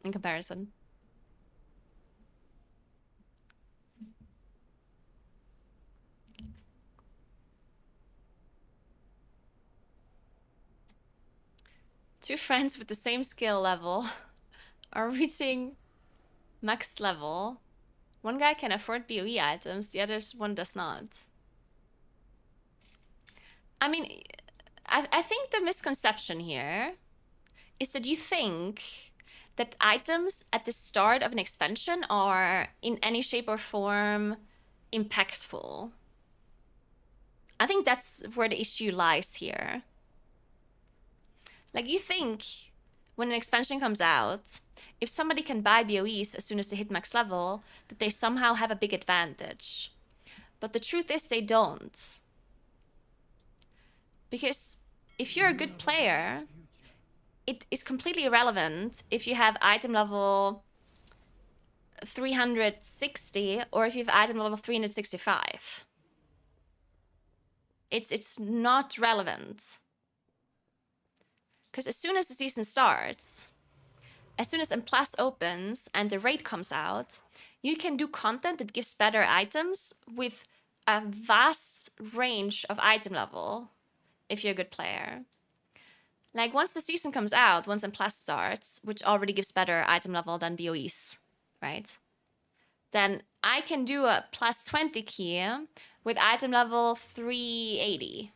in comparison. Two friends with the same skill level are reaching max level. One guy can afford BOE items, the other one does not. I mean, I think the misconception here is that you think that items at the start of an expansion are in any shape or form impactful. I think that's where the issue lies here. Like, you think when an expansion comes out, if somebody can buy BOEs as soon as they hit max level, that they somehow have a big advantage. But the truth is they don't. Because if you're a good player, it is completely irrelevant if you have item level 360 or if you have item level 365. It's not relevant. Because as soon as the season starts, as soon as M+ opens and the raid comes out, you can do content that gives better items with a vast range of item level if you're a good player. Like, once the season comes out, once M+ starts, which already gives better item level than VOEs, right? Then I can do a +20 key with item level 380.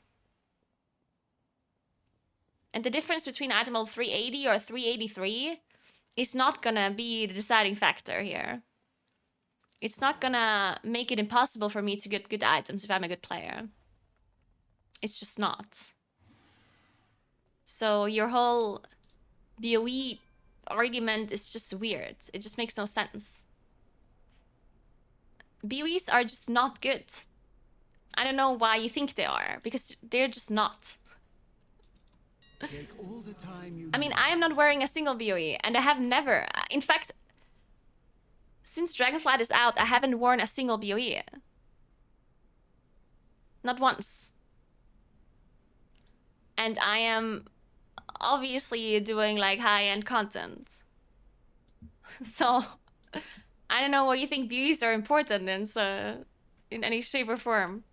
And the difference between item level 380 or 383 is not gonna be the deciding factor here. It's not gonna make it impossible for me to get good items if I'm a good player. It's just not. So your whole BOE argument is just weird. It just makes no sense. BOEs are just not good. I don't know why you think they are, because they're just not. Take all the time you I mean, need. I am not wearing a single BOE, and I have never. In fact, since Dragonflight is out, I haven't worn a single BOE. Not once. And I am obviously doing like high-end content. So I don't know why you think BOEs are important in any shape or form.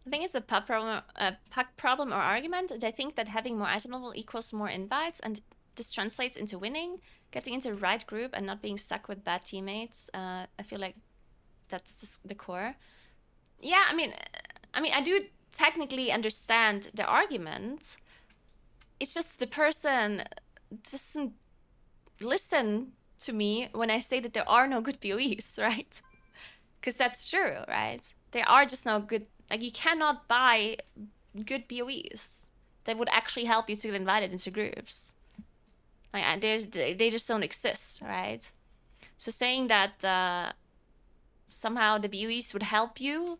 I think it's a puck problem or argument. I think that having more item level equals more invites, and this translates into winning, getting into the right group, and not being stuck with bad teammates. I feel like that's the core. Yeah, I mean, I do technically understand the argument. It's just the person doesn't listen to me when I say that there are no good BOEs, right? Because that's true, right? There are just no good. Like, you cannot buy good BOEs that would actually help you to get invited into groups. Like, they just don't exist, right? So saying that somehow the BOEs would help you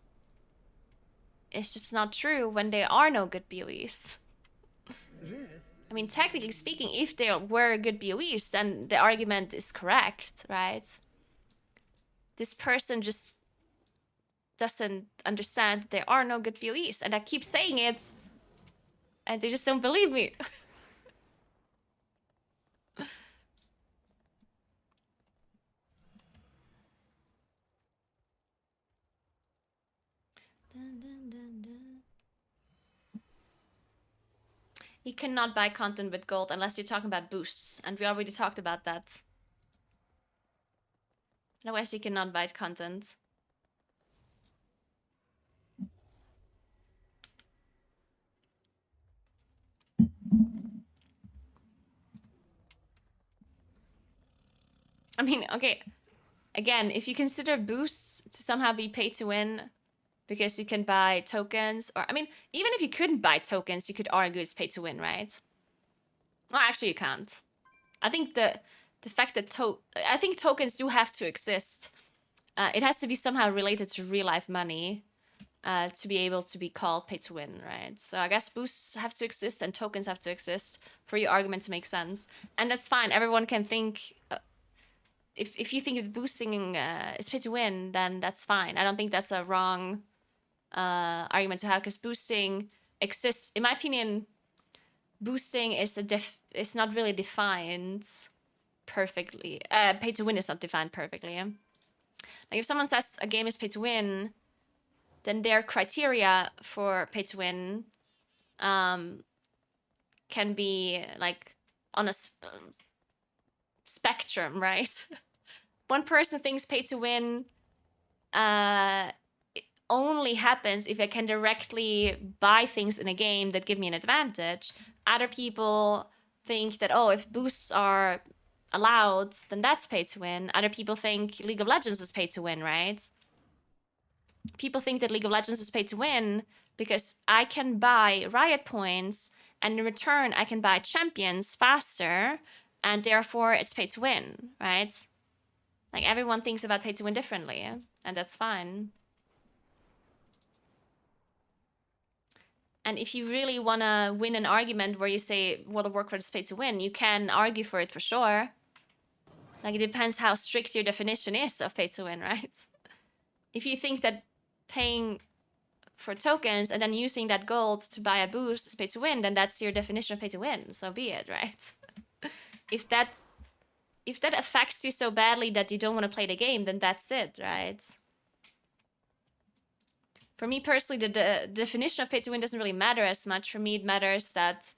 is just not true when there are no good BOEs. I mean, technically speaking, if there were good BOEs, then the argument is correct, right? This person just doesn't understand that there are no good BOEs, and I keep saying it, and they just don't believe me. Dun, dun, dun, dun. You cannot buy content with gold unless you're talking about boosts, and we already talked about that. Otherwise, you cannot buy content. I mean, okay, again, if you consider boosts to somehow be pay to win because you can buy tokens, or I mean, even if you couldn't buy tokens, you could argue it's pay to win, right? Well, actually, you can't. I think the fact that I think tokens do have to exist. It has to be somehow related to real life money to be able to be called pay to win, right? So I guess boosts have to exist and tokens have to exist for your argument to make sense, and that's fine. Everyone can think. If you think that boosting is pay to win, then that's fine. I don't think that's a wrong argument to have, because boosting exists. In my opinion, boosting is it's not really defined perfectly. Pay to win is not defined perfectly. Like, if someone says a game is pay to win, then their criteria for pay to win can be like on a spectrum, right? One person thinks pay to win only happens if I can directly buy things in a game that give me an advantage. Other people think that, oh, if boosts are allowed, then that's pay to win. Other people think League of Legends is pay to win, right? People think that League of Legends is pay to win because I can buy Riot points, and in return I can buy champions faster, and therefore it's pay to win, right? Like, everyone thinks about pay to win differently, and that's fine. And if you really want to win an argument where you say World of Warcraft is pay to win, you can argue for it for sure. Like, it depends how strict your definition is of pay to win, right? If you think that paying for tokens and then using that gold to buy a boost is pay to win, then that's your definition of pay to win. So be it, right? if that affects you so badly that you don't want to play the game, then that's it, right? For me personally, the definition of pay to win doesn't really matter as much. For me, it matters that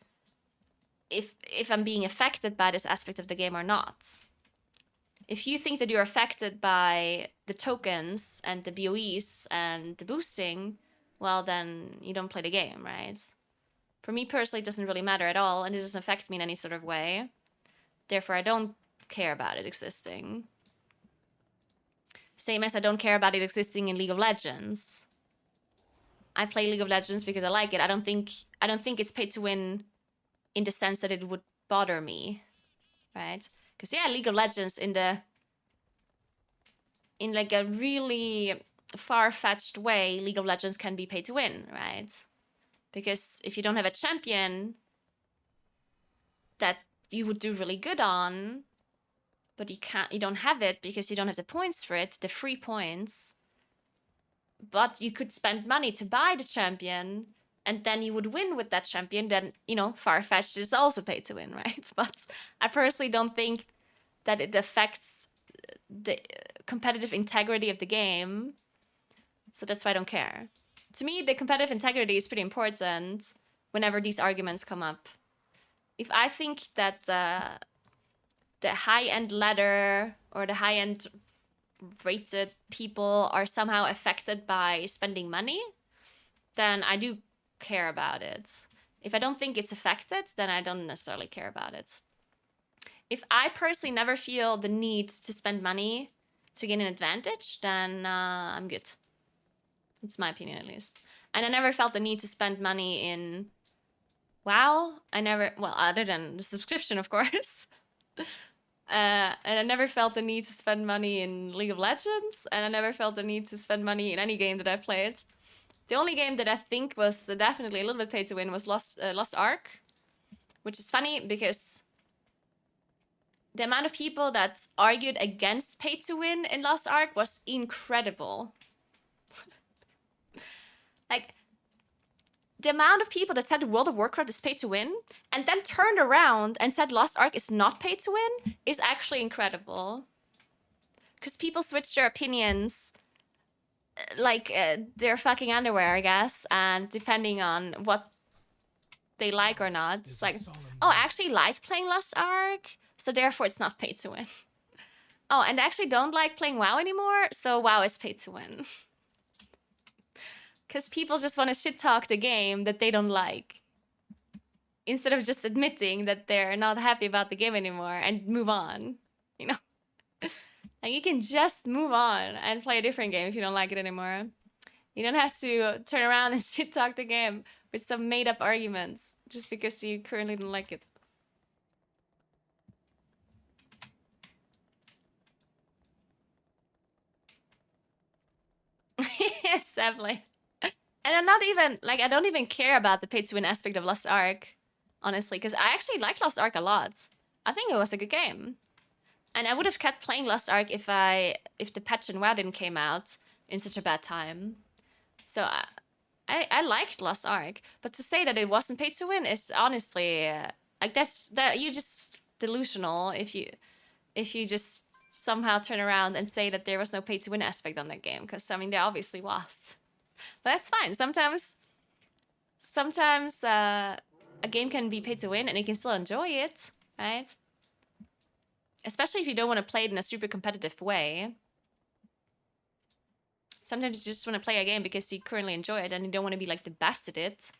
if I'm being affected by this aspect of the game or not. If you think that you're affected by the tokens and the VOEs and the boosting, well, then you don't play the game, right? For me personally, it doesn't really matter at all, and it doesn't affect me in any sort of way. Therefore, I don't care about it existing. Same as I don't care about it existing in League of Legends. I play League of Legends because I like it. I don't think it's pay to win in the sense that it would bother me, right? Because yeah, League of Legends in like a really far-fetched way, League of Legends can be pay to win, right? Because if you don't have a champion that you would do really good on, but you don't have it because you don't have the points for it, the free points, but you could spend money to buy the champion, and then you would win with that champion, then, you know, far-fetched is also pay to win, right? But I personally don't think that it affects the competitive integrity of the game, so that's why I don't care. To me, the competitive integrity is pretty important whenever these arguments come up. If I think that the high-end ladder or the high-end rated people are somehow affected by spending money, then I do care about it. If I don't think it's affected, then I don't necessarily care about it. If I personally never feel the need to spend money to gain an advantage, then I'm good. It's my opinion, at least. And I never felt the need to spend money in WoW. Well, other than the subscription, of course. And I never felt the need to spend money in League of Legends, and I never felt the need to spend money in any game that I've played. The only game that I think was definitely a little bit pay to win was Lost Ark, which is funny because the amount of people that argued against pay to win in Lost Ark was incredible. Like, the amount of people that said World of Warcraft is pay to win and then turned around and said Lost Ark is not pay to win is actually incredible. Because people switch their opinions like their fucking underwear, I guess, and depending on what they like or not. It's like, oh, I actually like playing Lost Ark, so therefore it's not pay to win. Oh, and I actually don't like playing WoW anymore, so WoW is pay to win. Because people just want to shit talk the game that they don't like, instead of just admitting that they're not happy about the game anymore and move on, you know? And you can just move on and play a different game if you don't like it anymore. You don't have to turn around and shit talk the game with some made up arguments just because you currently don't like it. Yes, definitely. And I'm not even, like, I don't even care about the pay-to-win aspect of Lost Ark, honestly, because I actually like Lost Ark a lot. I think it was a good game. And I would have kept playing Lost Ark if the patch in WoW didn't came out in such a bad time. So I liked Lost Ark, but to say that it wasn't pay-to-win is honestly, like, you're just delusional if you just somehow turn around and say that there was no pay-to-win aspect on that game, because, I mean, there obviously was. But that's fine. Sometimes a game can be pay to win and you can still enjoy it, right? Especially if you don't want to play it in a super competitive way. Sometimes you just want to play a game because you currently enjoy it and you don't want to be like the best at it.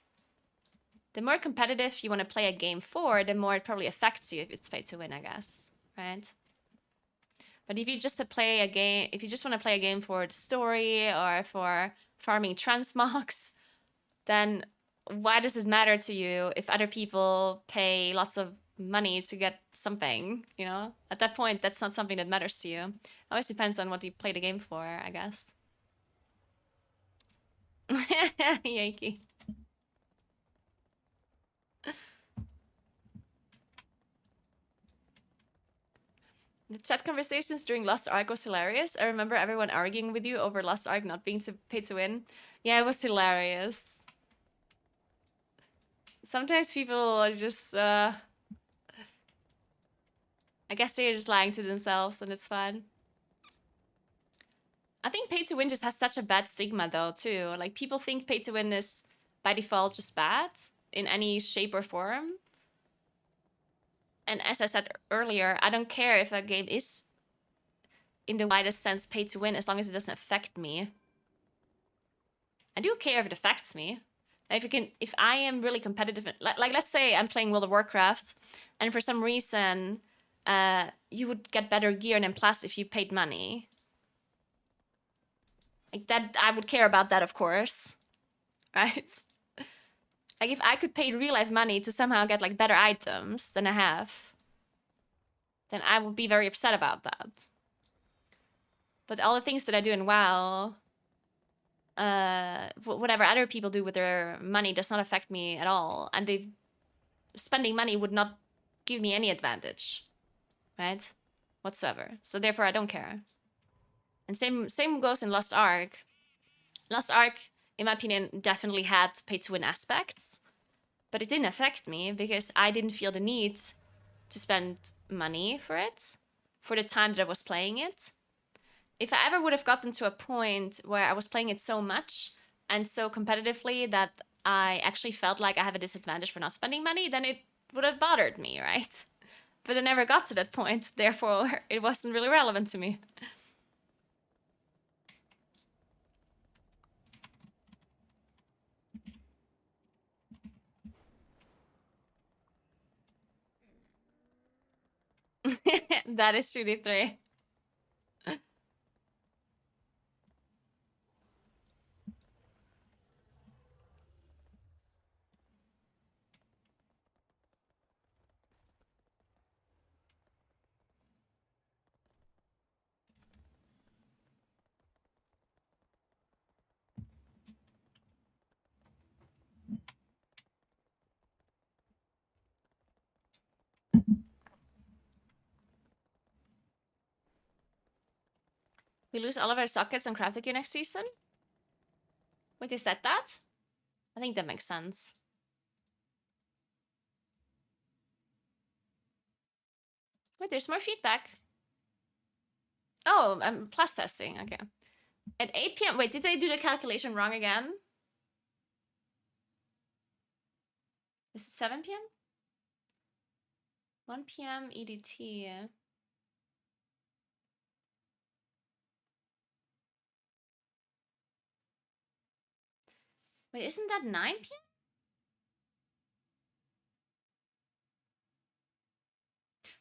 The more competitive you want to play a game for, the more it probably affects you if it's pay to win, I guess, right? But if you just want to play a game for the story or for farming transmogs, then why does it matter to you if other people pay lots of money to get something, you know? At that point, that's not something that matters to you. It always depends on what you play the game for, I guess. Yankee. The chat conversations during Lost Ark was hilarious. I remember everyone arguing with you over Lost Ark not being pay to win. Yeah, it was hilarious. Sometimes people are just, I guess they're just lying to themselves and it's fine. I think pay to win just has such a bad stigma though, too. Like, people think pay to win is by default just bad in any shape or form. And as I said earlier, I don't care if a game is, in the widest sense, pay to win as long as it doesn't affect me. I do care if it affects me. If I am really competitive, like let's say I'm playing World of Warcraft, and for some reason, you would get better gear and plus if you paid money. Like that, I would care about that, of course, right? Like if I could pay real life money to somehow get like better items than I have, then I would be very upset about that. But all the things that I do in WoW, whatever other people do with their money does not affect me at all, and spending money would not give me any advantage, right? Whatsoever. So therefore, I don't care. And same goes in Lost Ark. Lost Ark, in my opinion, definitely had pay-to-win aspects, but it didn't affect me because I didn't feel the need to spend money for it, for the time that I was playing it. If I ever would have gotten to a point where I was playing it so much and so competitively that I actually felt like I have a disadvantage for not spending money, then it would have bothered me, right? But I never got to that point, therefore it wasn't really relevant to me. That is truly 3. We lose all of our sockets on crafting gear next season? Wait, is that? I think that makes sense. Wait, there's more feedback. Oh, I'm plus testing, okay. At 8 p.m. Wait, did they do the calculation wrong again? Is it 7 p.m.? 1 p.m. EDT. Wait, isn't that 9 p.m.?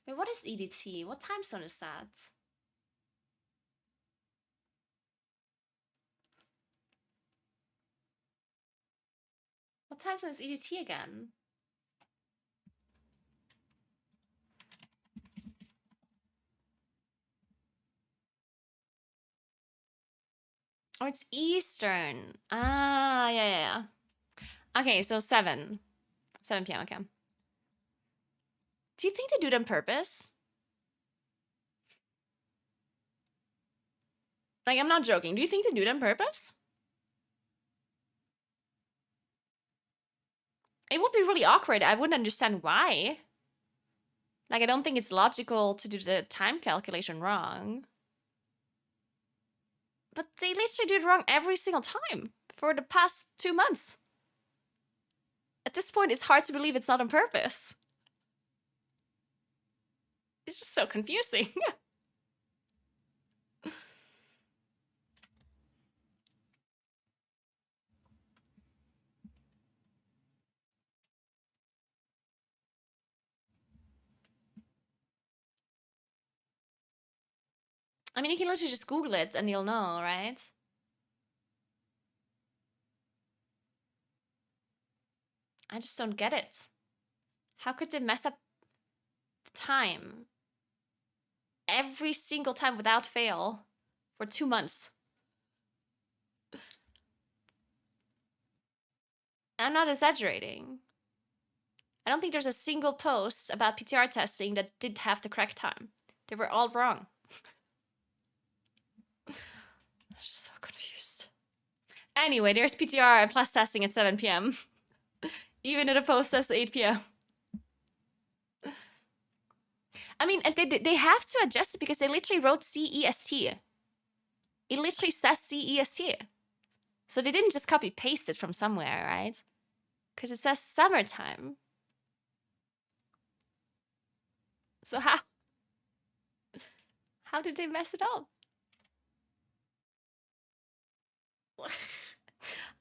Wait, what is EDT? What time zone is that? What time zone is EDT again? Oh, it's Eastern. Ah, yeah. Okay, so 7 p.m. Okay. Do you think they do it on purpose? Like, I'm not joking. Do you think they do it on purpose? It would be really awkward. I wouldn't understand why. Like, I don't think it's logical to do the time calculation wrong. But they literally do it wrong every single time for the past 2 months. At this point, it's hard to believe it's not on purpose. It's just so confusing. I mean, you can literally just Google it and you'll know, right? I just don't get it. How could they mess up the time every single time without fail for 2 months? I'm not exaggerating. I don't think there's a single post about PTR testing that did have the correct time. They were all wrong. I'm just so confused. Anyway, there's PTR and plus testing at 7 p.m. Even if the post says 8 p.m. I mean, they have to adjust it because they literally wrote CEST. It literally says CEST. So they didn't just copy paste it from somewhere, right? Because it says summertime. So how did they mess it up?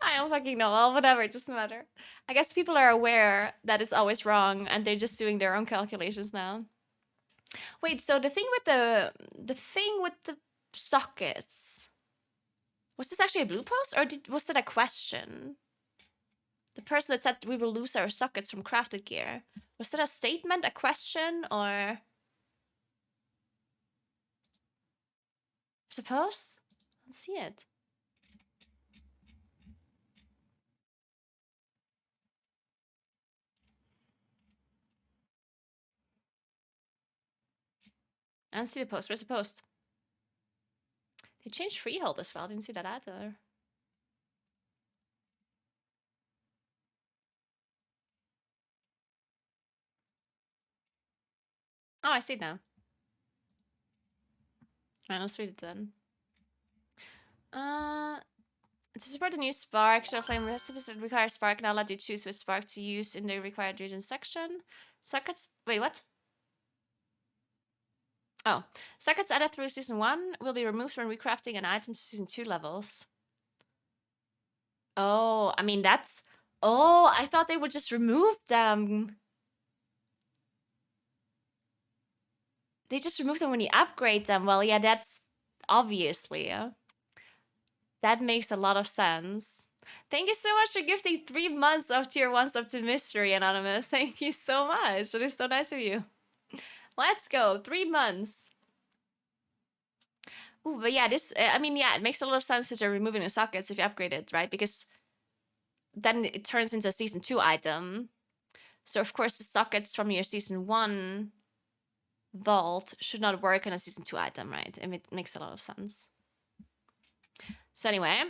I don't fucking know. Well, whatever, it doesn't matter. I guess people are aware that it's always wrong and they're just doing their own calculations now. Wait, so the thing with the sockets, was this actually a blue post or was that a question? The person that said we will lose our sockets from crafted gear, was that a statement, a question, or I suppose? I don't see it. I don't see the post. Where's the post? They changed freehold as well. I didn't see that either. Oh, I see it now. Alright, let's read it then. To support the new Spark, Shadow Flame recipes that require Spark now let you choose which Spark to use in the required region section. Sockets. Wait, what? Oh. Sockets added through Season 1 will be removed when recrafting an item to Season 2 levels. Oh, I mean, that's... Oh, I thought they would just remove them. They just remove them when you upgrade them. Well, yeah, that's obviously. That makes a lot of sense. Thank you so much for gifting 3 months of tier 1 sub to Mystery, Anonymous. Thank you so much. That is so nice of you. Let's go. 3 months. Ooh, but yeah, this, I mean, yeah, it makes a lot of sense that you're removing the sockets if you upgrade it, right? Because then it turns into a Season 2 item. So, of course, the sockets from your Season 1 vault should not work on a Season 2 item, right? It makes a lot of sense. So anyway,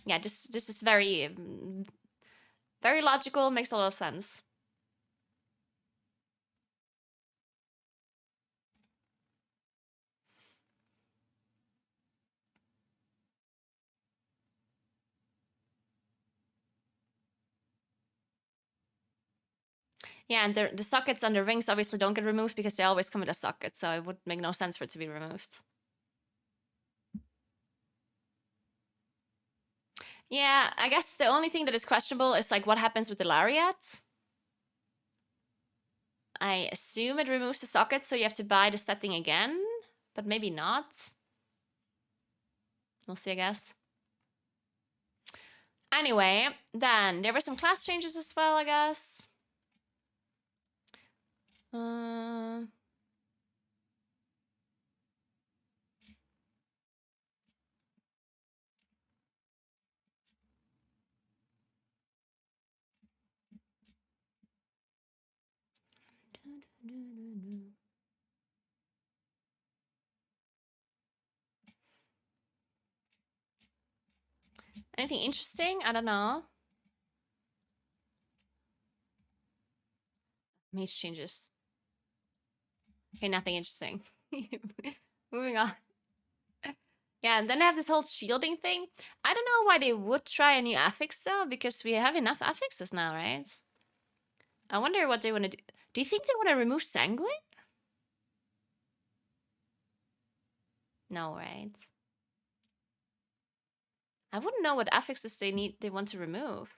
yeah, this is very, very logical, makes a lot of sense. Yeah, and the sockets and the rings obviously don't get removed because they always come with a socket, so it would make no sense for it to be removed. Yeah, I guess the only thing that is questionable is like what happens with the lariat. I assume it removes the socket, so you have to buy the setting again, but maybe not. We'll see, I guess. Anyway, then there were some class changes as well, I guess. Anything interesting? I don't know. Mage changes. Okay, nothing interesting. Moving on. Yeah, and then I have this whole shielding thing. I don't know why they would try a new affix though, because we have enough affixes now, right? I wonder what they want to do. Do you think they want to remove Sanguine? No, right? I wouldn't know what affixes they want to remove.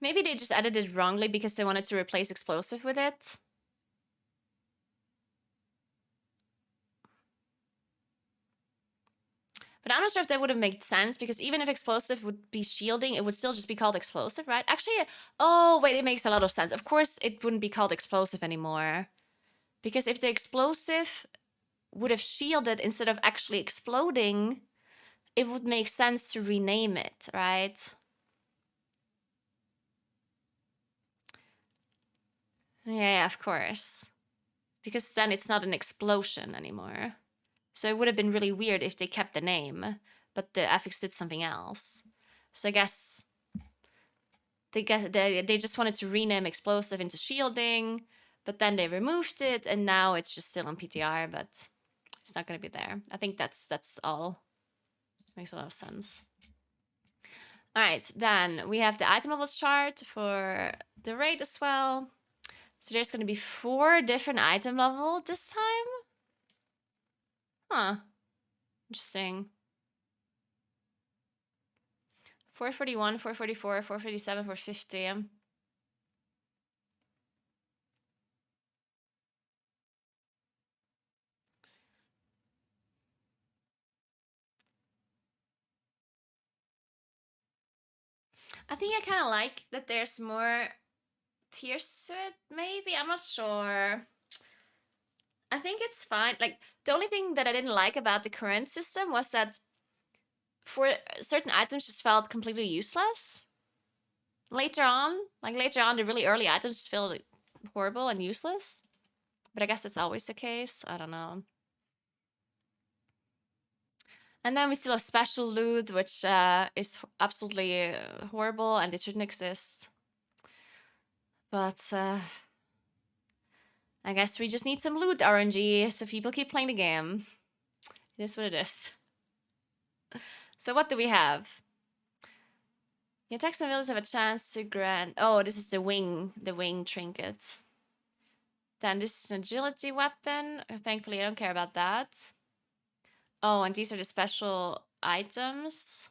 Maybe they just added it wrongly because they wanted to replace explosive with it. But But I'm not sure if that would have made sense, because even if explosive would be shielding, it would still just be called explosive, right? Actually, oh, wait, it makes a lot of sense. Of course, it wouldn't be called explosive anymore. Because if the explosive would have shielded instead of actually exploding, it would make sense to rename it, right? Yeah, of course. Because then it's not an explosion anymore. So it would have been really weird if they kept the name, but the affix did something else. So I guess they just wanted to rename explosive into shielding, but then they removed it, and now it's just still on PTR, but it's not going to be there. I think that's all. Makes a lot of sense. All right, then we have the item levels chart for the raid as well. So there's going to be 4 different item level this time. Huh. Interesting. 441, 444, 457, 450. I think I kind of like that there's more tiers to it, maybe? I'm not sure. I think it's fine. Like, the only thing that I didn't like about the current system was that for certain items just felt completely useless. Later on, the really early items just feel horrible and useless. But I guess that's always the case. I don't know. And then we still have special loot, which is absolutely horrible and it shouldn't exist. But I guess we just need some loot RNG so people keep playing the game. It is what it is. So what do we have? Your attacks and abilities have a chance to grant... Oh, this is the wing trinket. Then this is an agility weapon. Thankfully, I don't care about that. Oh, and these are the special items.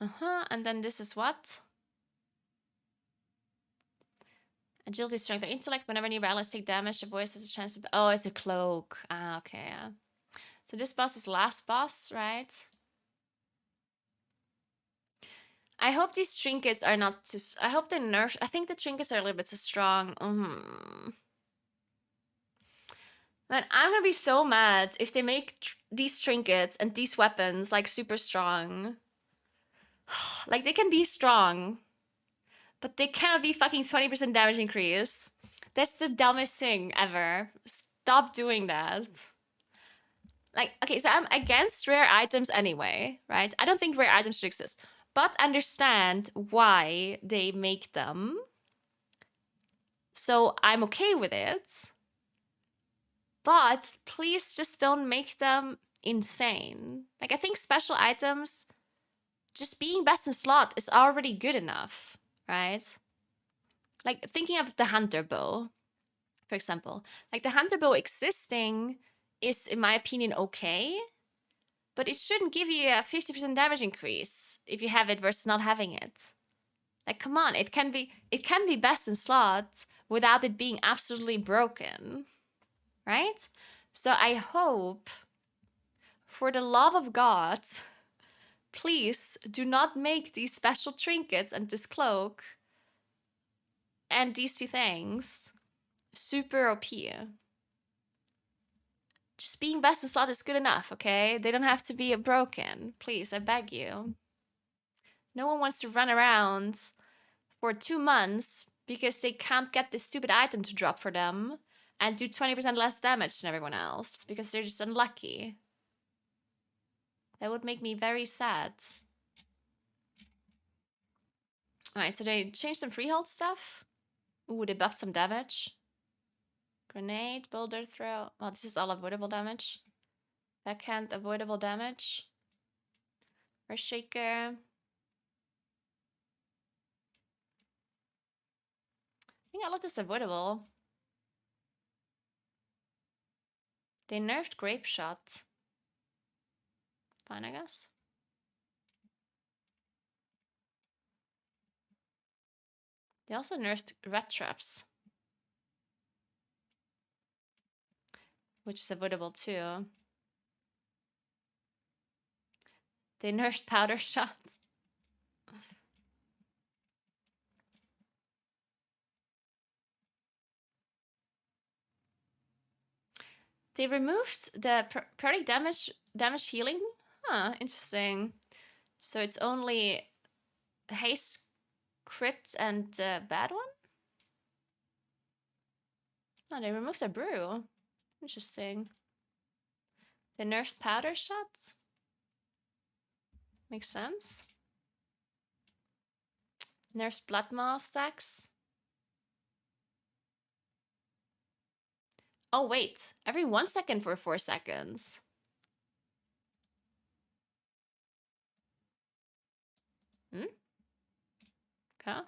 And then this is what? Agility, strength, or intellect. Whenever nearby allies take damage, the voice has a chance to... Oh, it's a cloak. Ah, okay. Yeah. So this boss is last boss, right? I hope these trinkets are not too... I hope they nerf... I think the trinkets are a little bit too strong. Man, I'm gonna be so mad if they make these trinkets and these weapons, like, super strong. Like, they can be strong, but they cannot be fucking 20% damage increase. That's the dumbest thing ever. Stop doing that. Like, okay, so I'm against rare items anyway, right? I don't think rare items should exist, but understand why they make them. So I'm okay with it. But please just don't make them insane. Like, I think special items, just being best in slot is already good enough, right? Like, thinking of the hunter bow, for example. Like, the hunter bow existing is, in my opinion, okay. But it shouldn't give you a 50% damage increase if you have it versus not having it. Like, come on, it can be best in slot without it being absolutely broken, right? So I hope, for the love of God, please do not make these special trinkets and this cloak and these 2 things super OP. Just being best in slot is good enough, okay? They don't have to be broken. Please, I beg you. No one wants to run around for 2 months because they can't get this stupid item to drop for them and do 20% less damage than everyone else because they're just unlucky. That would make me very sad. Alright, so they changed some freehold stuff. Ooh, they buffed some damage. Grenade, boulder throw. Oh, this is all avoidable damage. Backhand, avoidable damage. Earthshaker. I think all of this is avoidable. They nerfed Grape Shot. Fine, I guess. They also nerfed Rat Traps, which is avoidable too. They nerfed powder shot. They removed the periodic damage healing. Huh, interesting. So it's only haste, crit, and bad one? Oh, they removed the brew. Interesting. They nerfed powder shots? Makes sense. Nerfed blood maw stacks. Oh wait, every 1 second for 4 seconds. Hmm? Okay.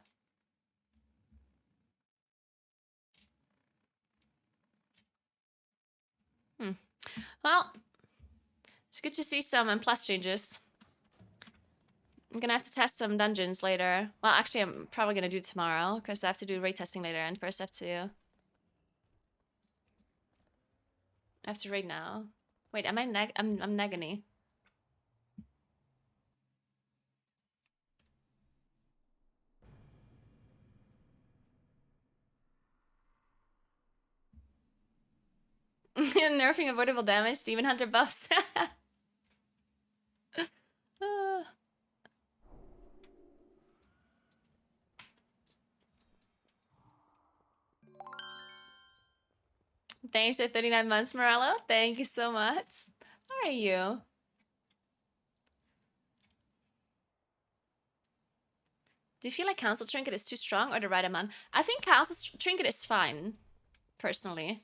Well, it's good to see some plus changes. I'm gonna have to test some dungeons later. Well, actually, I'm probably gonna do it tomorrow because I have to do raid testing later, and first I have to raid now. Wait, am I I'm Nagany. Nerfing avoidable damage, Demon Hunter buffs. Thanks for 39 months, Morello. Thank you so much. How are you? Do you feel like Council Trinket is too strong or the right amount? I think Council Trinket is fine, personally.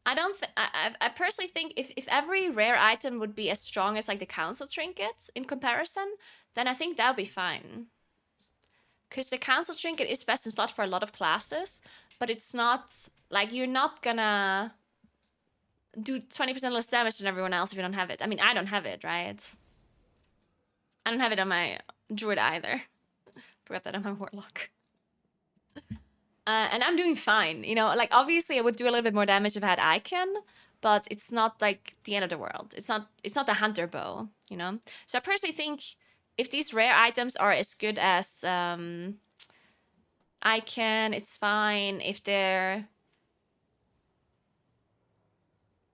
I don't. I personally think if every rare item would be as strong as like the Council Trinket in comparison, then I think that would be fine. Because the Council Trinket is best in slot for a lot of classes, but it's not like you're not gonna do 20% less damage than everyone else if you don't have it. I mean, I don't have it, right? I don't have it on my druid either. Forgot that I'm a warlock. And I'm doing fine, you know, like obviously I would do a little bit more damage if I had Icon, but it's not like the end of the world. It's not the hunter bow, you know? So I personally think if these rare items are as good as Icon, it's fine. If they're,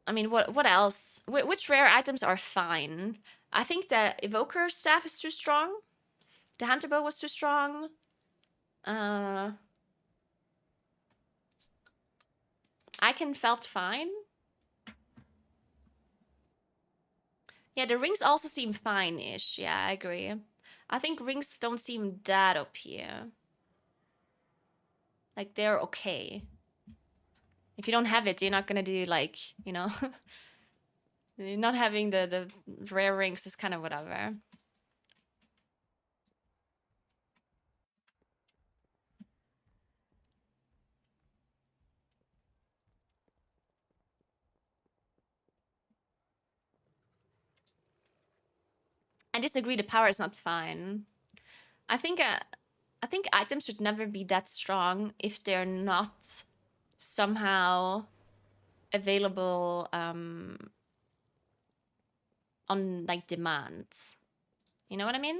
I mean, what else? Which rare items are fine? I think the Evoker staff is too strong. The hunter bow was too strong. Icon felt fine. Yeah, the rings also seem fine-ish. Yeah, I agree. I think rings don't seem that OP. Like, they're okay. If you don't have it, you're not gonna do, like, you know... not having the rare rings is kind of whatever. I disagree, the power is not fine. I think items should never be that strong if they're not somehow available on like demand. You know what I mean?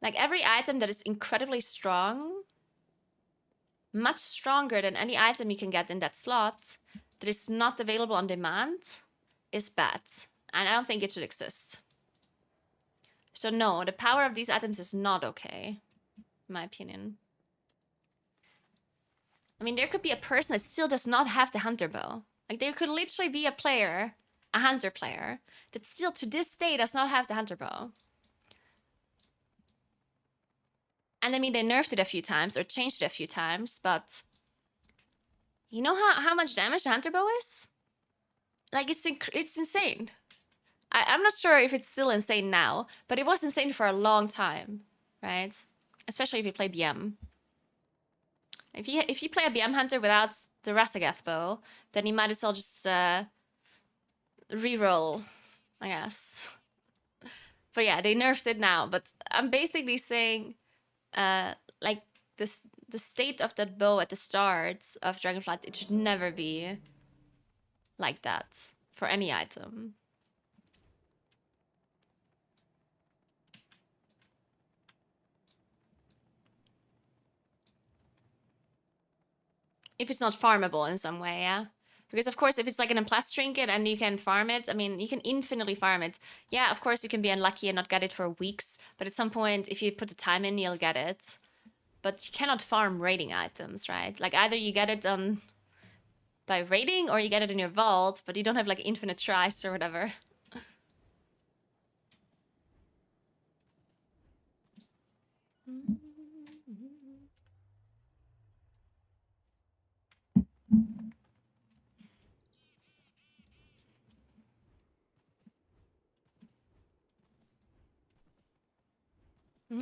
Like every item that is incredibly strong, much stronger than any item you can get in that slot, that is not available on demand, is bad. And I don't think it should exist. So no, the power of these items is not okay, in my opinion. I mean, there could be a person that still does not have the hunter bow. Like, there could literally be a player, a hunter player, that still to this day does not have the hunter bow. And I mean, they nerfed it a few times or changed it a few times, but you know how much damage the hunter bow is? Like, it's insane. I'm not sure if it's still insane now, but it was insane for a long time, right? Especially if you play BM. If you play a BM hunter without the Rasagath bow, then you might as well just reroll, I guess. But yeah, they nerfed it now. But I'm basically saying, like the state of that bow at the start of Dragonflight, it should never be like that for any item. If it's not farmable in some way, yeah. Because of course, if it's like an plus trinket and you can farm it, I mean, you can infinitely farm it. Yeah, of course you can be unlucky and not get it for weeks, but at some point, if you put the time in, you'll get it. But you cannot farm raiding items, right? Like either you get it by raiding or you get it in your vault, but you don't have like infinite tries or whatever.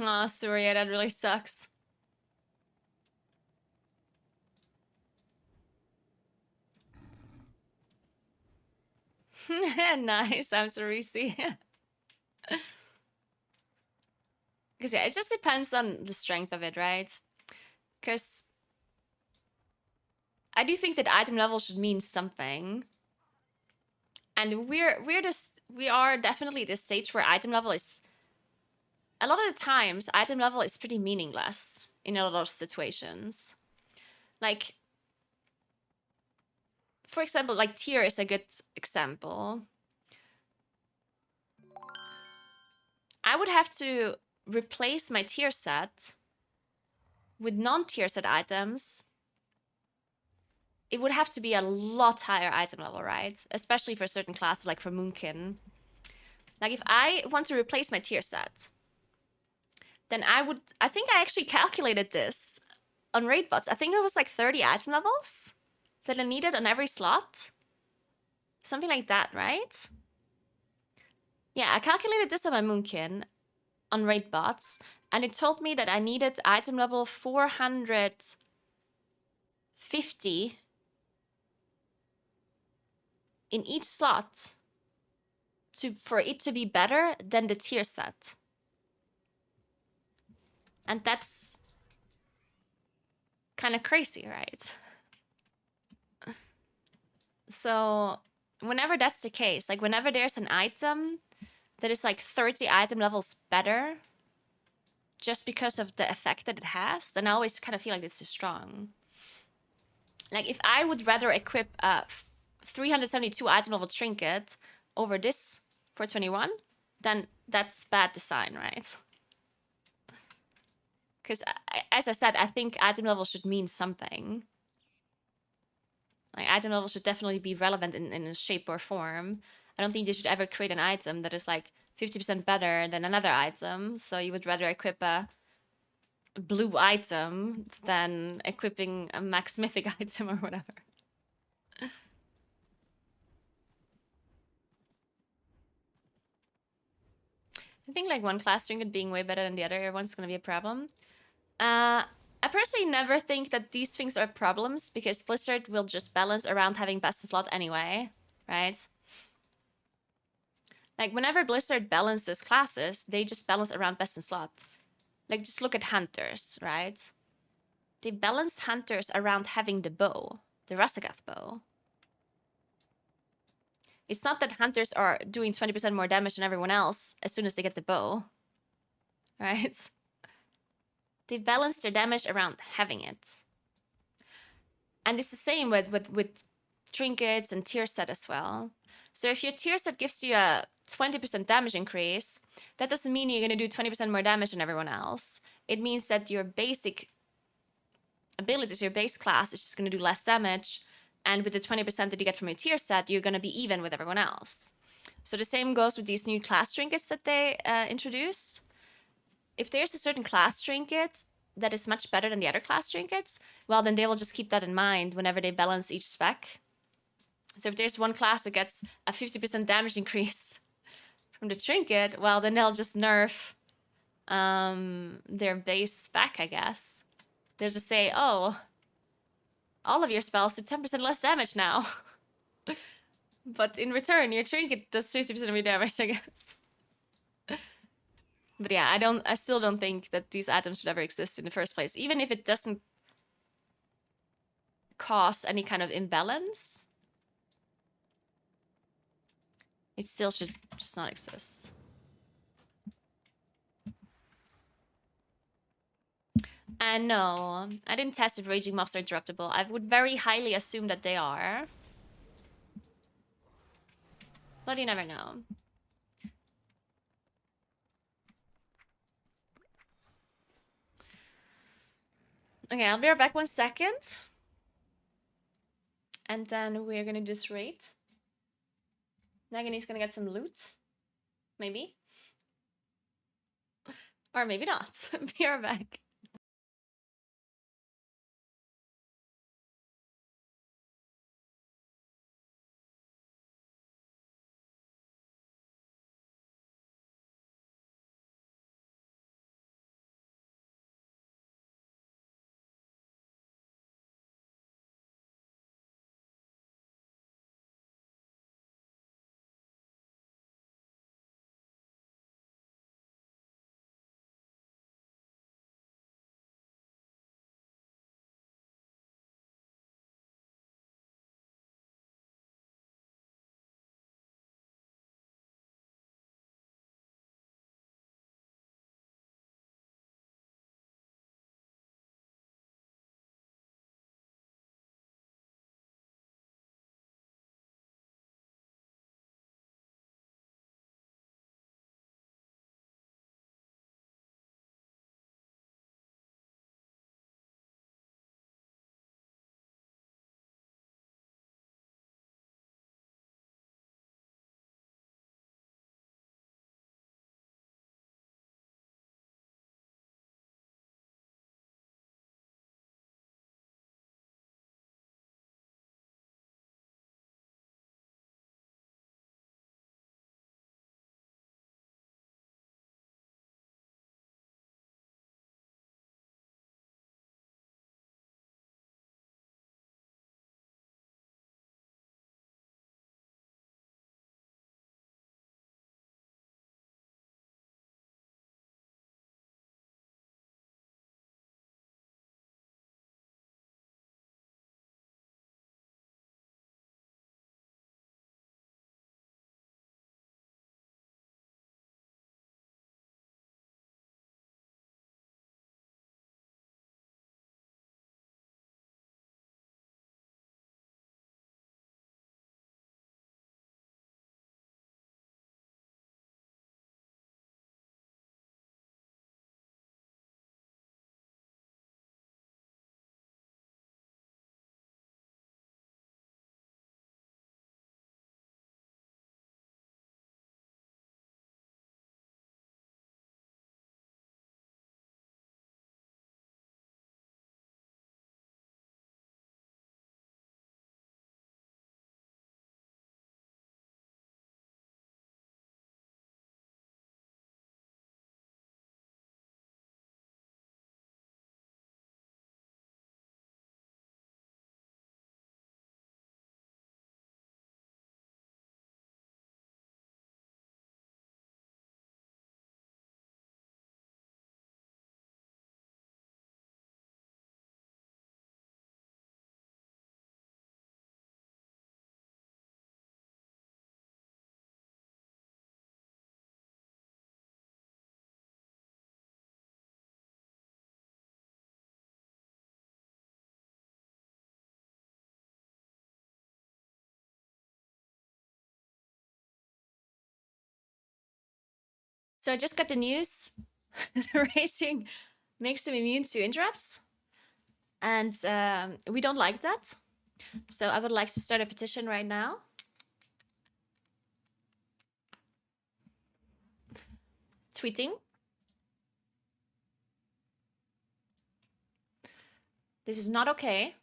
Aw, Surya, that really sucks. Nice, I'm Sarisi. Because yeah, it just depends on the strength of it, right? Because I do think that item level should mean something. And we are definitely the stage where item level is, a lot of the times, item level is pretty meaningless in a lot of situations. Like, for example, like tier is a good example. I would have to replace my tier set with non-tier set items. It would have to be a lot higher item level, right? Especially for certain classes, like for Moonkin. Like if I want to replace my tier set, then I think I actually calculated this on raid bots. I think it was like 30 item levels that I needed on every slot. Something like that, right? Yeah, I calculated this on my Moonkin on raid bots, and it told me that I needed item level 450 in each slot for it to be better than the tier set. And that's kind of crazy, right? So whenever that's the case, like whenever there's an item that is like 30 item levels better just because of the effect that it has, then I always kind of feel like this is strong. Like if I would rather equip a 372 item level trinket over this for 21, then that's bad design, right? Because as I said, I think item level should mean something. Like item level should definitely be relevant in a shape or form. I don't think they should ever create an item that is like 50% better than another item. So you would rather equip a blue item than equipping a max mythic item or whatever. I think like one class trinket being way better than the other one's gonna be a problem. I personally never think that these things are problems because Blizzard will just balance around having best in slot anyway, right? Like whenever Blizzard balances classes, they just balance around best in slot. Like just look at hunters, right? They balance hunters around having the bow, the Rasagath bow. It's not that hunters are doing 20% more damage than everyone else as soon as they get the bow, right? They balance their damage around having it. And it's the same with trinkets and tier set as well. So if your tier set gives you a 20% damage increase, that doesn't mean you're going to do 20% more damage than everyone else. It means that your basic abilities, your base class is just going to do less damage. And with the 20% that you get from your tier set, you're going to be even with everyone else. So the same goes with these new class trinkets that they introduced. If there's a certain class trinket that is much better than the other class trinkets, well, then they will just keep that in mind whenever they balance each spec. So if there's one class that gets a 50% damage increase from the trinket, well, then they'll just nerf their base spec, I guess. They'll just say, oh, all of your spells do 10% less damage now. But in return, your trinket does 50% of your damage, I guess. But yeah, I still don't think that these items should ever exist in the first place. Even if it doesn't cause any kind of imbalance, it still should just not exist. And no, I didn't test if raging mobs are interruptible. I would very highly assume that they are. But you never know. Okay, I'll be right back 1 second. And then we're gonna do this raid. Nagini's gonna get some loot. Maybe. Or maybe not. Be right back. So I just got the news. The racing makes them immune to interrupts. And we don't like that. So I would like to start a petition right now. Tweeting. This is not okay.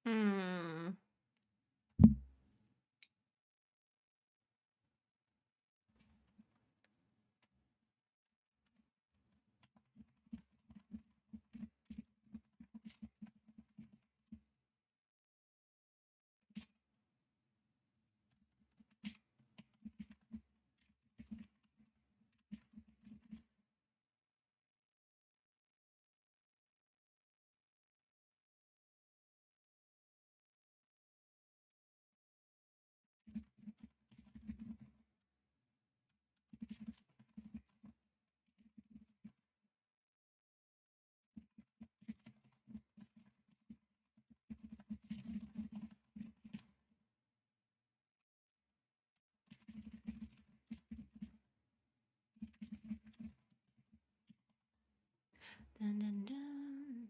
Hmm. Dun, dun, dun.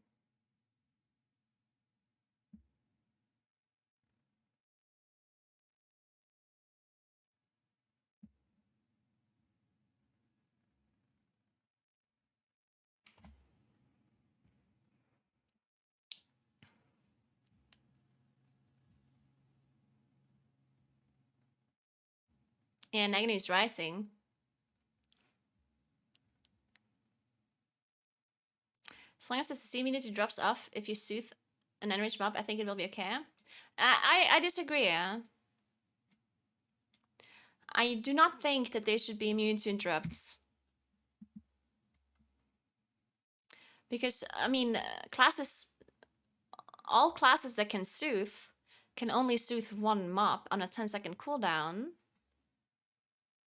Yeah, negative is rising. As long as the CC immunity drops off if you soothe an enraged mob, I think it will be okay. I disagree. I do not think that they should be immune to interrupts. Because, I mean, all classes that can soothe can only soothe one mob on a 10-second cooldown,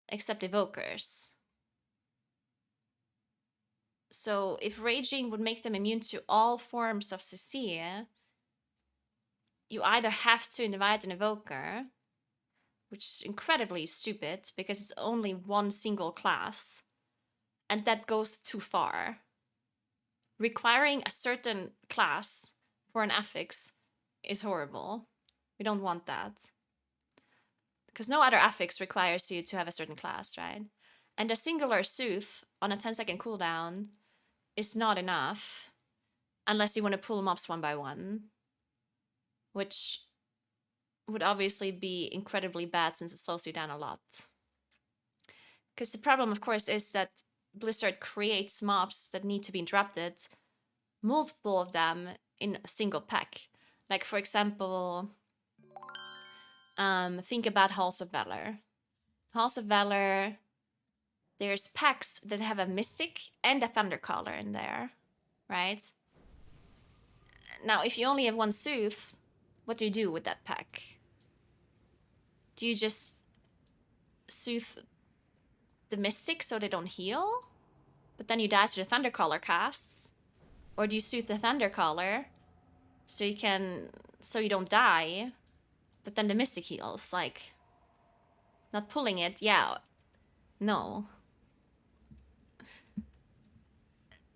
except evokers. So if raging would make them immune to all forms of CC, you either have to invite an evoker, which is incredibly stupid because it's only one single class, and that goes too far. Requiring a certain class for an affix is horrible. We don't want that. Because no other affix requires you to have a certain class, right? And a singular soothe on a 10-second cooldown is not enough unless you want to pull mobs one by one, which would obviously be incredibly bad since it slows you down a lot. Because the problem, of course, is that Blizzard creates mobs that need to be interrupted, multiple of them in a single pack. Like, for example, think about Halls of Valor. Halls of Valor, there's packs that have a Mystic and a Thundercaller in there, right? Now, if you only have one Soothe, what do you do with that pack? Do you just Soothe the Mystic so they don't heal? But then you die to the Thundercaller casts? Or do you Soothe the Thundercaller so you don't die, but then the Mystic heals? Like, not pulling it, yeah. No.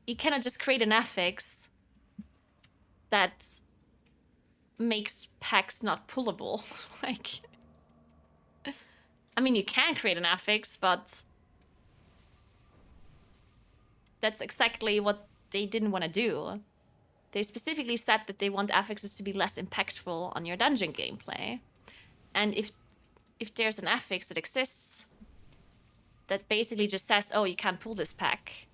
You cannot just create an affix that makes packs not pullable. Like, I mean, you can create an affix, but that's exactly what they didn't want to do. They specifically said that they want affixes to be less impactful on your dungeon gameplay. And if there's an affix that exists that basically just says, oh, you can't pull this pack,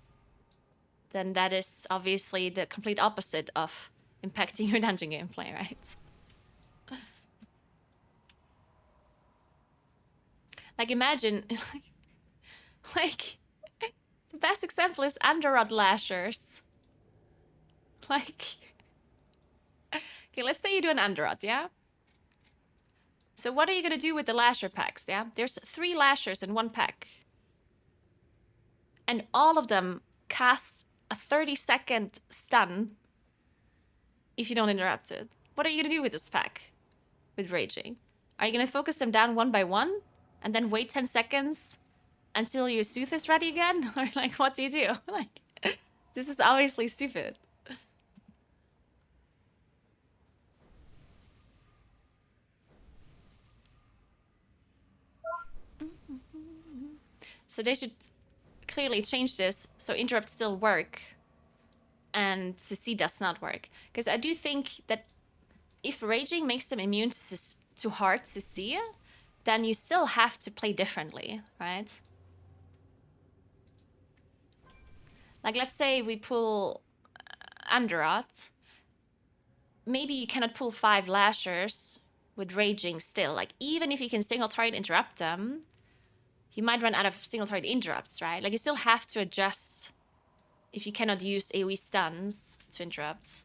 then that is obviously the complete opposite of impacting your dungeon gameplay, right? Like, imagine, like, the best example is Andorod Lashers. Like, okay, let's say you do an Andorod, yeah? So what are you gonna do with the Lasher packs, yeah? There's 3 Lashers in one pack. And all of them cast a 30-second stun if you don't interrupt it. What are you gonna do with this pack? With Raging? Are you gonna focus them down one by one? And then wait 10 seconds until your Soothe is ready again? Or like, what do you do? Like, this is obviously stupid. So they should clearly change this so interrupts still work and CC does not work. Because I do think that if Raging makes them immune to hard CC, then you still have to play differently, right? Like, let's say we pull Andorot. Maybe you cannot pull 5 Lashers with Raging still. Like, even if you can single target interrupt them, you might run out of single target interrupts, right? Like, you still have to adjust if you cannot use AoE stuns to interrupt.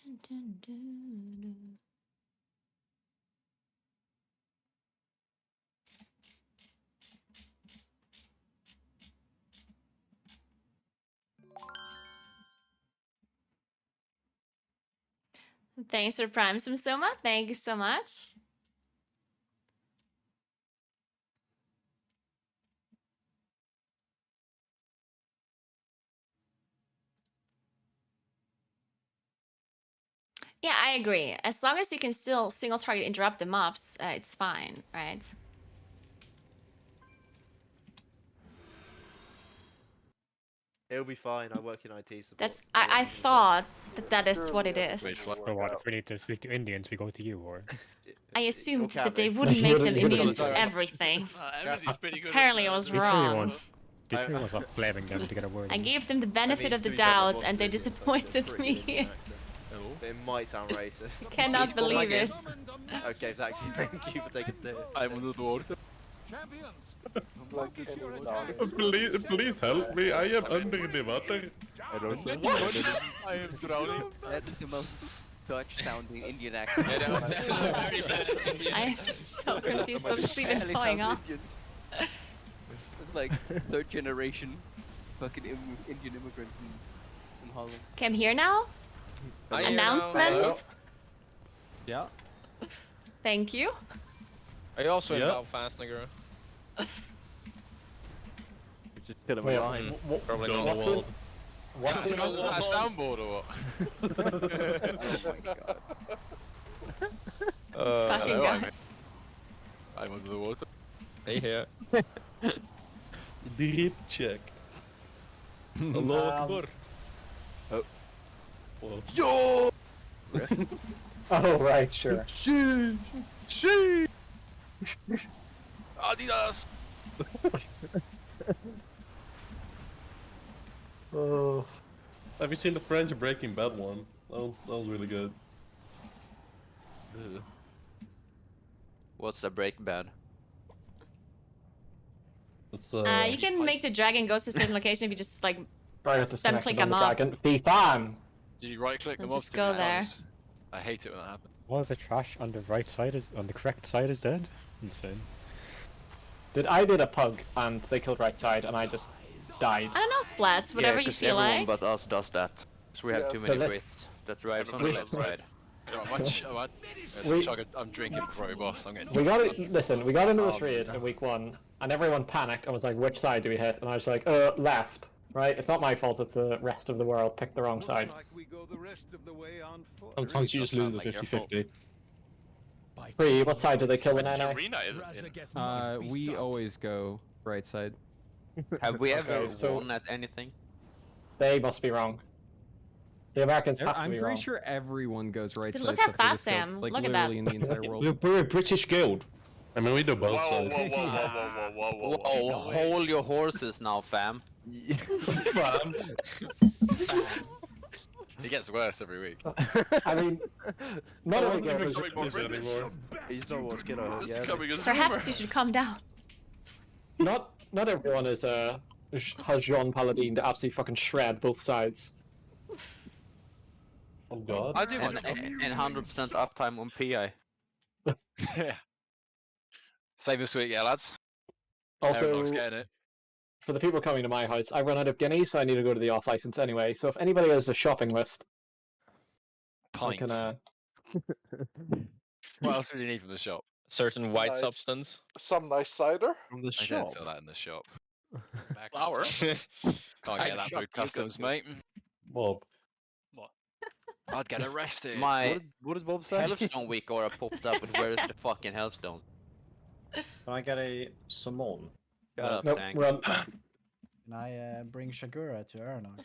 Dun, dun, dun, dun. Thanks for Prime Soma. Thank you so much. Yeah, I agree. As long as you can still single target interrupt the mobs, it's fine, right? It'll be fine. I work in IT support. That's I thought that is what it is. So what, if we need to speak to Indians, we go to you, or? I assumed Or that they Cavi. wouldn't make them You would've Indians gone for direct. everything. Everything's pretty good. Apparently I was wrong. Did you was like flaming them to get a word? I gave them the benefit of the to be fair, doubt boss and they lady, disappointed me. It might sound racist. Cannot believe it. Okay, Zach, thank you for taking the. I'm under the water. Please help me. I am under the water. I don't know. I am drowning. That's the most Dutch-sounding Indian accent. Yeah, that was the very best Indian I'm accent. so confused. But I'm just even barely going sounds off. Indian. It's like third generation fucking Indian immigrant in Holland. Okay, I'm here now. I am Announcement. Yeah. Thank you. Are you also Yeah. in Belfast, Naguura? Just kill him Wait, alive. Probably Don't not. know Is that a soundboard or what? Oh my god. Fucking hello, guys. I'm under the water. Hey here. Deep check. Allah Akbar. Oh. Whoa. Yo! Oh right, sure. Sheesh! Adidas! Oh. Have you seen the French Breaking Bad one? That was really good. What's a break bad? It's You can make the dragon go to a certain location if you just like Right, spam click a mob. Be fun. Did you right click the Let's mob just too go many there. times? I hate it when that happens. All the trash on the right side is on the correct side is dead. Insane. I did a pug and they killed right side and I just died. I don't know, Splats, whatever you feel everyone like. but us does that. So we have too many But let's- Brits that drive on the left side. You know, I'm drinking before we boss. I'm getting We got it. Listen, we got into this Oh, raid no. in week 1, and everyone panicked and was like, "Which side do we hit?" And I was like, left." Right? It's not my fault if the rest of the world picked the wrong side. Like we go the rest of the way on foot. Sometimes you just lose the Like your 50-50. Free, what side do they kill the Which NA? arena is it in? We always go right side. Have we ever Okay, so- won at anything? They must be wrong. The Americans have to I'm be pretty wrong. sure everyone goes right Dude, side. look how except for the fast I scope, am. Like Look at literally that. in the entire world. We're a British guild. I mean, we do both Whoa, sides. whoa, whoa, whoa, whoa, whoa, whoa, Whoa, whoa. hold your horses now, fam. He gets worse every week. I mean, not I every wasn't guild even is coming this anymore. He's not what's good on It's becoming a Perhaps zoomer. you should calm down. not everyone is has Jean Paladin to absolutely fucking shred both sides. Oh god. I do And want 100% uptime on PI. Yeah. Same this week, yeah, lads. Also, Everyone's getting it. for the people coming to my house, I run out of guineas, so I need to go to the off license anyway. So if anybody has a shopping list, I Pints. can What else would you need from the shop? Certain white substance. Some nice cider. From the I shop. don't sell that in the shop. Flour. Can't get that through customs, mate. Bob. I'd get arrested. My What did Bob say? Hellstone week aura popped up, but where's the fucking Hellstones? Can I get a Simone? Shut up, nope, Tank. run. Can I bring Shagura to Ernog?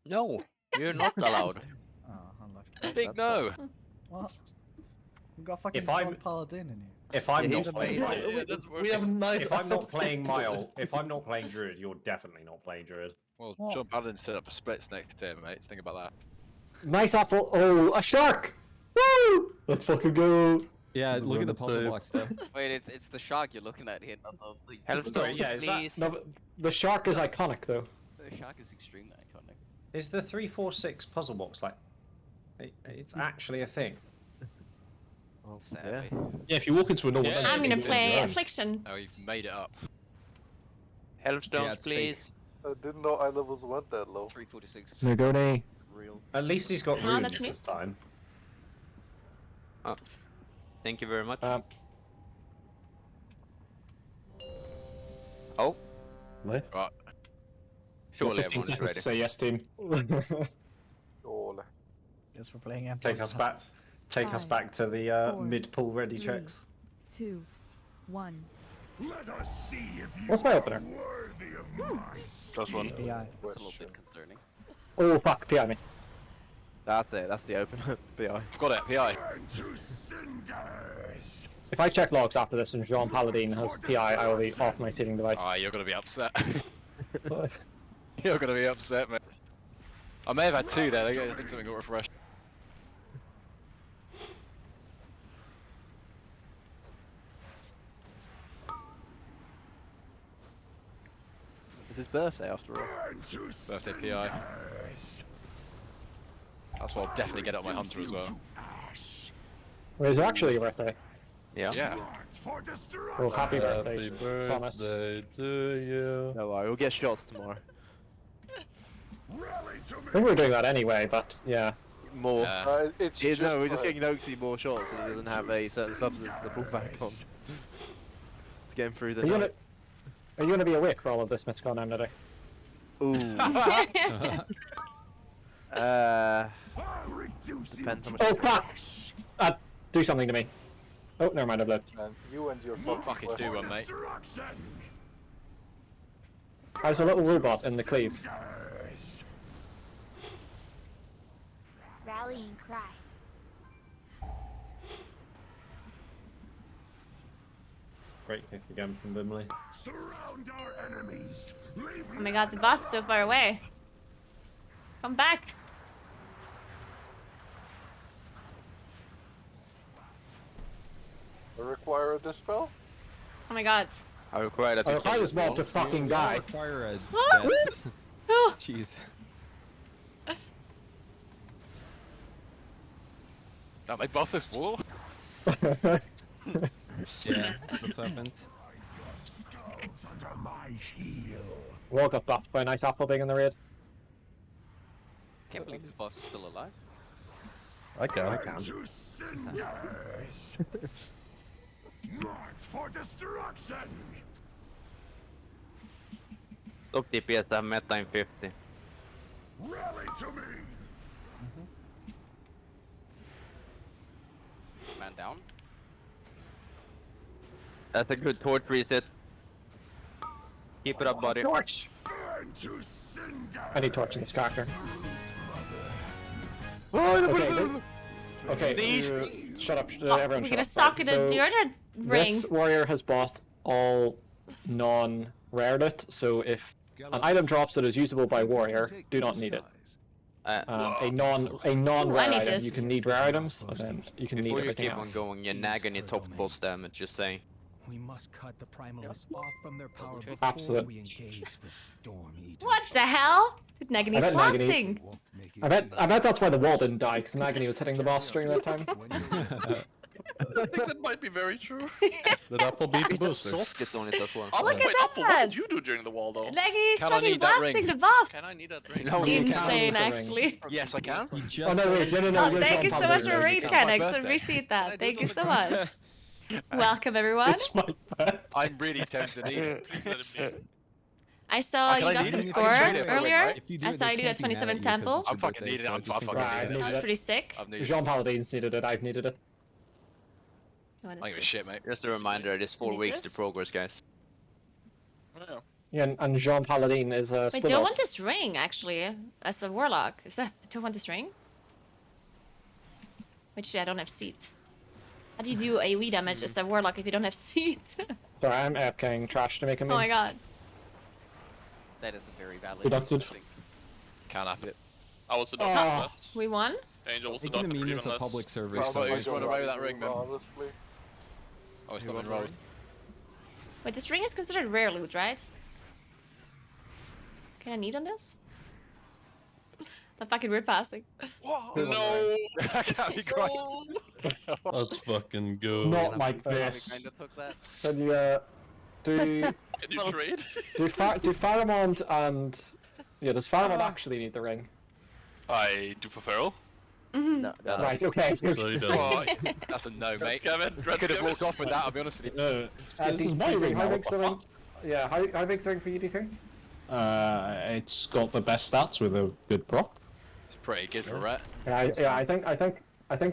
No, you're not allowed. Oh, unlucky. Big no. What? We've got fucking If I'm- John Paladin in here. If I'm Yeah, not he's playing, We have nice. if I'm not playing Mile, if I'm not playing Druid, you're definitely not playing Druid. Well, What? John Paladin set up a splits next to him, mate. Think about that. Nice apple. Oh, a shark! Woo! Let's fucking go. Yeah, I'm look at the gonna puzzle save. block stuff. Wait, it's the shark you're looking at here, not the Hellstone, yeah, is that- please. No, but the shark is iconic though. The shark is extremely iconic. Is the 346 puzzle box like? It's actually a thing. Sadly. Yeah, if you walk into a normal. Yeah, I'm gonna it's play your own. Affliction. Oh, you've made it up. Hellstones, Yeah, it's fake. please. I didn't know eye levels went that low. 346. Nagone. Real. At least he's got Oh, runes that's me. this time. Thank you very much. Oh. What? Right. Surely 15 everyone's seconds ready. to say yes, team. Guess we're playing empty. Take us back. Take us back to the mid-pull ready checks. 2, 1. Let us see if you What's my opener? worthy of my Plus one. PI. That's a little bit concerning. Oh fuck, PI me. That's it. That's the opener. BI. Got it, PI. burn to cinders. If I check logs after this and Jean Paladin has PI, I will be off my seating device. Ah, you're gonna be upset. You're gonna be upset, mate. I may have had two there. I think something got refreshed. It's his birthday after all. Burn to Birthday PI. cinders. That's why I'll definitely get up my hunter as well. Wait, is it actually your birthday? Yeah. Yeah. For destruction. Oh, happy Happy birthday. Promise. birthday to you. No worry, we'll get shots tomorrow. Rally to me. I think we were doing that anyway, but yeah. More. Yeah. No, we're just getting Noxy more shots and he doesn't have a certain substance to pull back on. To get him through the night. Are you gonna be awake for all of this, Miss Conham, today? Ooh. I'll reduce you Depends how to much. Oh fuck! Do something to me. Oh, never mind, I've looked. You and your fucking do one, mate. destruction. There's a little robot in the cleave. Cinders. Rallying cry. Great kick again from Bimley. Surround our enemies. Leave Oh my god, the boss is so far away. Come back. Require a dispel? Oh my god. I require that. I require this mob to fucking die. Require a Oh. Jeez. That make buff this wall? Yeah, that's what happens. skulls under my heel. We all got buffed by a nice apple being in the raid. Can't believe this boss is still alive. I can. To cinders. March for destruction. Stop DPS, I'm meta in 50. Rally to me. Man down. That's a good torch reset. Keep it up, buddy. Torch! Burn to cinders. I need torch in this character. Okay, shut up, everyone We're shut gonna up. sock it So, into the other ring. this warrior has bought all non-rared it, so if an item drops that is usable by warrior, do not need it. A non-rare need item, this. you can need rare items, and then you can need Before you everything keep on else. going, you nag on your top boss damage, just saying. We must cut the primalists off from their power before Absolute. we engage the storm eaters. What the hell? Nagany's I bet Nagany- blasting. I bet that's why the wall didn't die, because Nagany was hitting the boss during that time. I think that might be very true. Did Apple beat the He just boosters? soft it on it as well. Oh, Look at wait, Apple, what that! did you do during the wall, though? Nagany's Can I fucking need that blasting ring? the boss. Can I need that ring? No, you can't Insane, with the ring. actually. Yes, I can. Oh no, wait, no, Oh, you're thank you Jean so much Paladin. for raid It's my Canex. I birthday. appreciate Can I that. do Thank it you on so the much. Welcome, everyone. It's my bad. I'm really tempted to eat it. Please let it be. I saw Can you I got need some it? I score can trade it for it, earlier. right? If you do I it, saw they you do can't that be mad at 27 you 'cause temple. it's your I'm fucking birthday, needed. so I'm just fucking Right, needed. That was it. pretty sick. I've needed. Jean Paladin's needed it, I've needed it. What I is don't give a this? shit, mate. Just a reminder, it is 4 Need weeks to this? progress, guys. Yeah. Yeah, and Jean Paladin is a Wait, split do I up. want this ring, actually, as a warlock? Is that... Do I want this ring? Which I don't have seat. How do you do AoE damage as a warlock if you don't have seat? Sorry, I'm AFKing trash to make a Oh meme. my god. That is a very valid Deducted. thing. Can't have it. I was seducted Oh. last. We won? Angel was Making a seducted meme even is a less. public service. Well, so you it's run like- away with that ring, then. Honestly. Oh, it's not been rolled. Wait, this ring is considered rare loot, right? Can I need on this? That fucking weird passing. No! I can't be quiet. Let's fucking go. Not like We this. kinda took that. Can you, do Can you trade? do Pharamond and... Yeah, does Pharamond actually need the ring? I do for Feral. Mhm. No. Right, okay. Oh, that's a no, mate. Kevin, I could have walked off with that, I'll be honest with you. No, this is my D3, ring how now. big's the ring? Yeah, how big's the ring for you, D3? It's got the best stats with a good proc. It's pretty good for Ret. Yeah, I think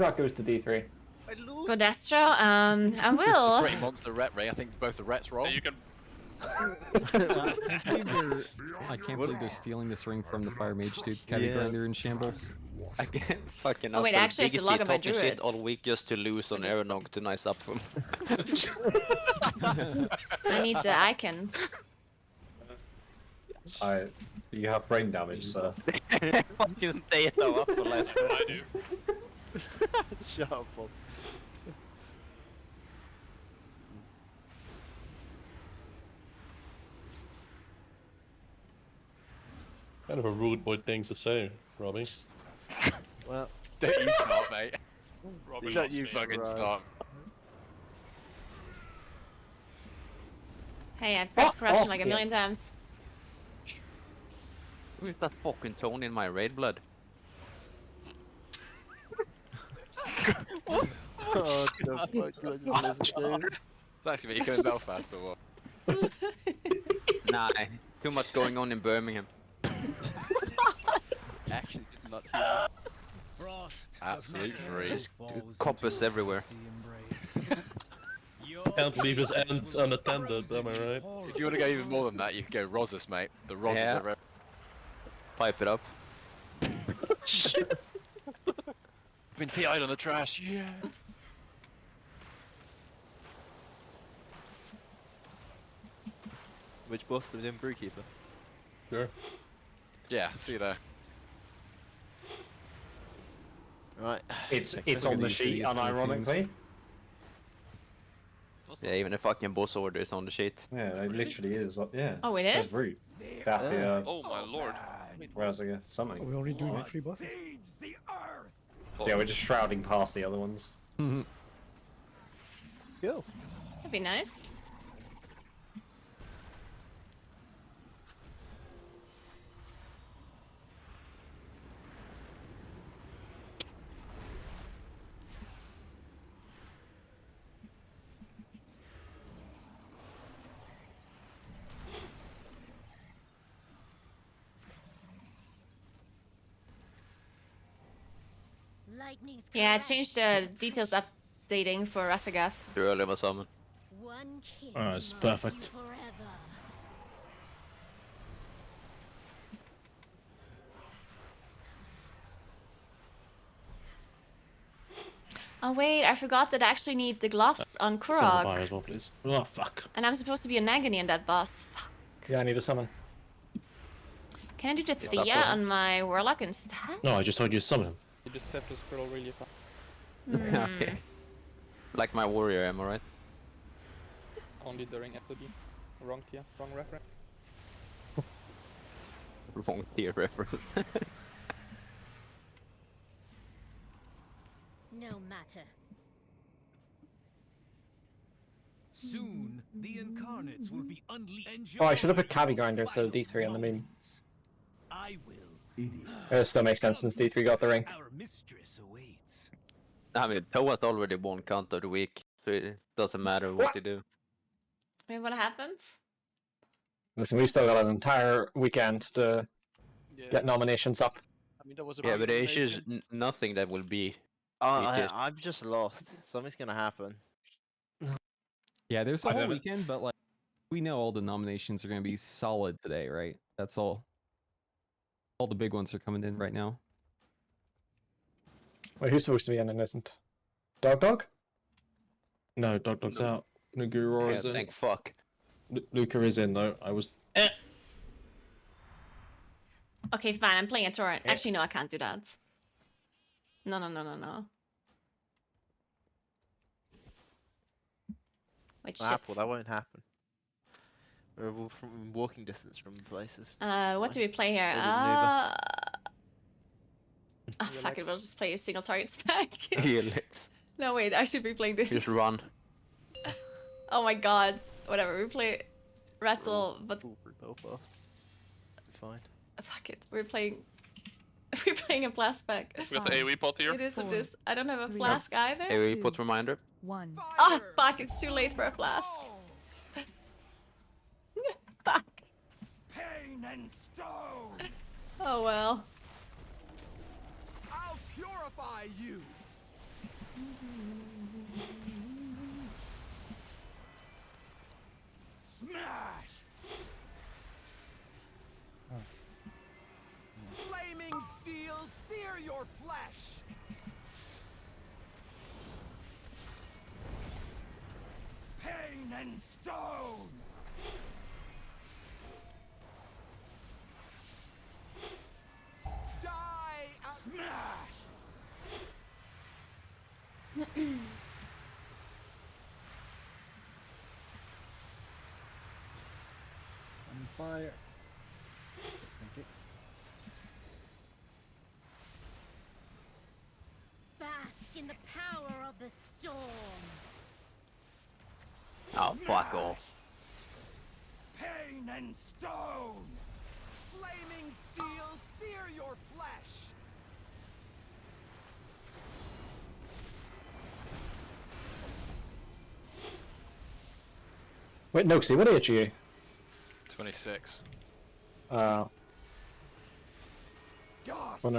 that goes to D3. Go Destro. I It's a will. pretty monster Ret, Ray. I think both the Rets roll. You can. I can't believe they're stealing this ring from the Fire Mage dude. Caddy Grinder in shambles. I can't fucking Oh, wait, up I actually have to log on my talking shit druids. all week just to lose on Aeronog to nice up from. I need the icon. You have brain damage, sir. Fucking stay it up for last one. I do. Shut up, Bob. Kind of a rude boy thing to say, Robbie. Well, Don't you start, mate. Robin Don't lost you me. Fucking Right. start. Hey, I pressed corruption like a yeah. million times. Who is that fucking tone in my raid blood? what the fuck did I just listen to? It's actually me coming Belfast or what? Nah, too much going on in Birmingham. Actually, just not here. Absolute freeze. Coppers everywhere. Can't leave his ends unattended, am I right? If you want to go even more than that, you can go Rosus, mate. The Rosus Yeah. are Pipe it up. been PI'd on the trash, yeah. Which boss was in Brewkeeper? Sure. Yeah, see you there. Right. It's on the sheet, unironically. Yeah, even the fucking boss order is on the sheet. Yeah, it literally is. Yeah. Oh, it says is? root. Daffia. Oh my lord. Where's I guess something. Are we already doing 3 bosses? Yeah, we're just shrouding past the other ones. Cool. That'd be nice. Yeah, I changed the details updating for Rasagath. Too early of a summon. Oh, it's perfect. Oh wait, I forgot that I actually need the gloves on Summon the fire Kurog. as well, please. Oh, fuck. And I'm supposed to be a Nagini in that boss. Fuck. Yeah, I need a summon. Can I do the Thea on my Warlock instead? No, I just told you to summon him. You just have to scroll really fast. Okay. Like my warrior, am I right? Only during SOD. Wrong tier, wrong reference. Wrong tier reference. No matter. Soon, the incarnates will be unleashed. Oh, I should have put Cavi Grinder instead of D3 on the moon. I will. It still makes sense since D3 got the ring. Our mistress awaits. I mean, Toa's already won count of the week, so it doesn't matter what you do. Wait, what happens? Listen, we've still got an entire weekend to get nominations up. I mean, that was a Yeah, but the big issue is nomination. nothing that will be. I'm just lost. Something's gonna happen. Yeah, there's a whole weekend, but like we know all the nominations are going to be solid today, right? That's all. All the big ones are coming in right now. Wait, who's supposed to be in and isn't? Dog? No, Dog's out. Naguura is in. Thank fuck. Luca is in though. I was. Okay, fine, I'm playing a torrent. Actually, no, I can't do that. No. Wait, shit. Apple, that won't happen. We're all from walking distance from places. What do we play here? Maybe Nuba. Oh, fuck it, we'll just play a single target spec. Yeah, let's No, wait, I should be playing this. just run. Oh my god. Whatever, we play Rattle, but Belfast. Fine. fuck it, we're playing We're playing a flask pack. We got the AoE pot here. It is, it is. I don't have a flask either. AoE put reminder. Oh, fuck, it's too late for a flask. Fuck. Pain and stone. Oh well. I'll purify you. Smash. Flaming steel, sear your flesh. Pain and stone. Die out. Smash. On fire. Thank you. Bask in the power of the storm. Oh, fuck off. Pain and stone. Flaming steel, sear your flesh. Wait, Noxie, what age are you? 26. Wonder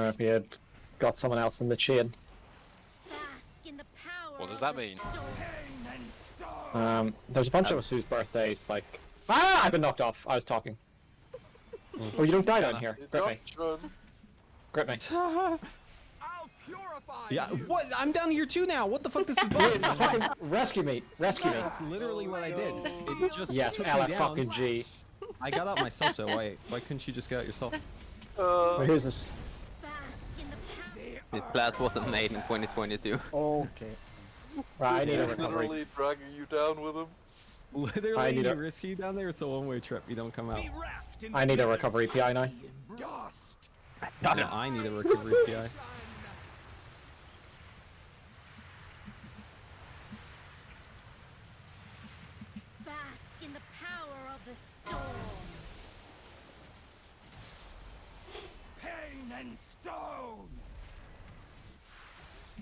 if you had got someone else in the chain. What does that mean? There's a bunch of us whose birthdays, like... Ah! I've been knocked off. I was talking. Oh, you don't die down here. Grip me. Grip me. Yeah, what? I'm down here too now. What the fuck? This is Wait, fucking rescue me. Rescue me. That's literally what I did. It just Yes, took me Ella down. fucking G. I got out myself though. Why couldn't you just get out yourself? Wait, who's this? This class wasn't made in 2022. Okay. Right, I need a recovery. Literally dragging you down with him. Literally, you risky down there. It's a one-way trip. You don't come out. I need a recovery PI now. Yeah, I need a recovery PI. Bask in the power of the storm. Pain and stone.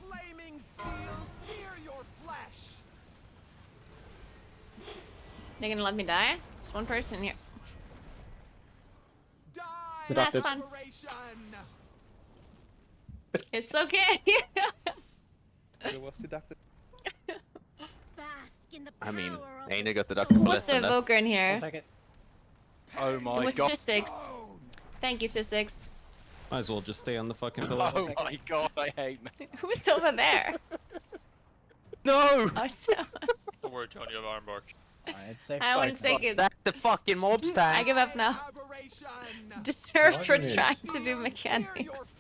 Flaming steel, sear your flesh. They're gonna let me die? There's one person here. Deducted. That's fun. It's okay. It was deducted. I mean, Aina got deducted for Who's less the than that. evoker in here? Take it. Oh It my was god. 2-6. Thank you, 2-6. Might as well just stay on the fucking pillar. Oh my god, I hate me. Who's over there? No! Oh, so... Don't worry, John, you have arm bark. It's safe. I want to take it. That's the fucking mob's time. I give up now. Deserves for trying to do mechanics.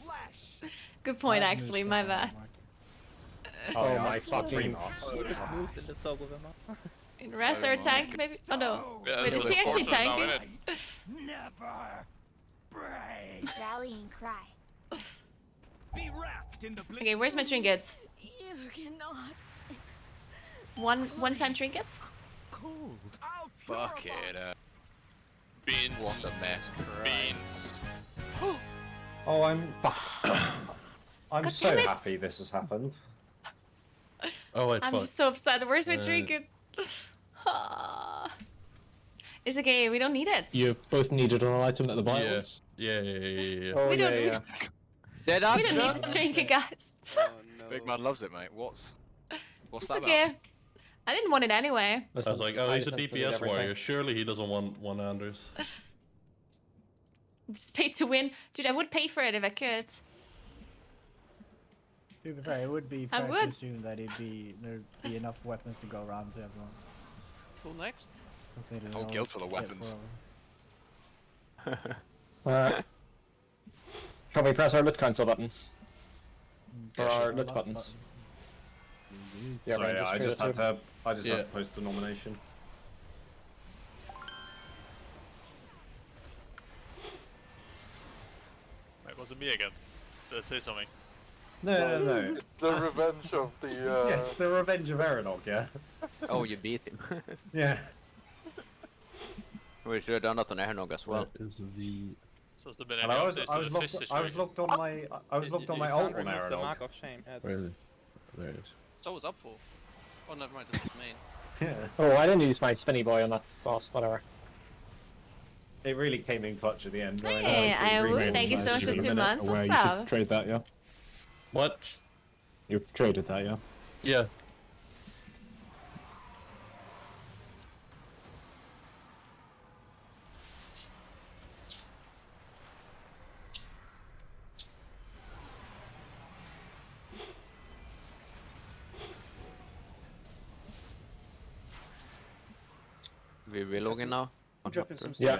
Good point, actually. My bad. Oh my fucking... You just moved in the sub with him. In rest or tank, maybe? Oh no. Yeah, Wait, is he actually tanking? Never break. Rallying cry. Be wrapped in the Okay, where's my trinket? You cannot. One time trinket? Cold. Fuck it. Beans. What a mess. Beans. Oh, I'm God so damn it. happy this has happened. Oh wait, I'm fuck. just so upset. Where's my trinket? It's okay, we don't need it. You've both needed an item that the buy was. Yeah. Oh, We don't yeah, need yeah. Dead We don't need this trinket, guys. Big man loves it, mate. What's It's that okay. about? I didn't want it anyway. I was like, oh, he's a DPS warrior. Surely he doesn't want one-handers. Just pay to win. Dude, I would pay for it if I could. To be fair, it would be I fair to would. assume that there'd be enough weapons to go around to everyone. Who next? Considering Whole all guild this full of shit weapons. forever. Can we press our loot cancel buttons? Or Yeah, our sure. loot buttons? Yeah, Sorry, right, I just had to. I just Yeah. had to post a nomination. Wait, was it me again? Did I say something? No. The revenge of the. Yes, the Revenge of Eranog, yeah. Oh, you beat him. Yeah. We should have done that on Ernog as well. That is the So has there been And any I was updates to the fish situation? looked on my You alt can't on remove the mark Aerodog. of shame. Really? There it is. So was up for. Oh, never mind. This is main. Yeah. Oh, I didn't use my spinny boy on that boss. Whatever. It really came in clutch at the end. Hey, I would. Thank you so much for 2 months. What's up? Trade that, yeah. What? You traded that, yeah? Yeah. We relogging now? Dropping some Yeah.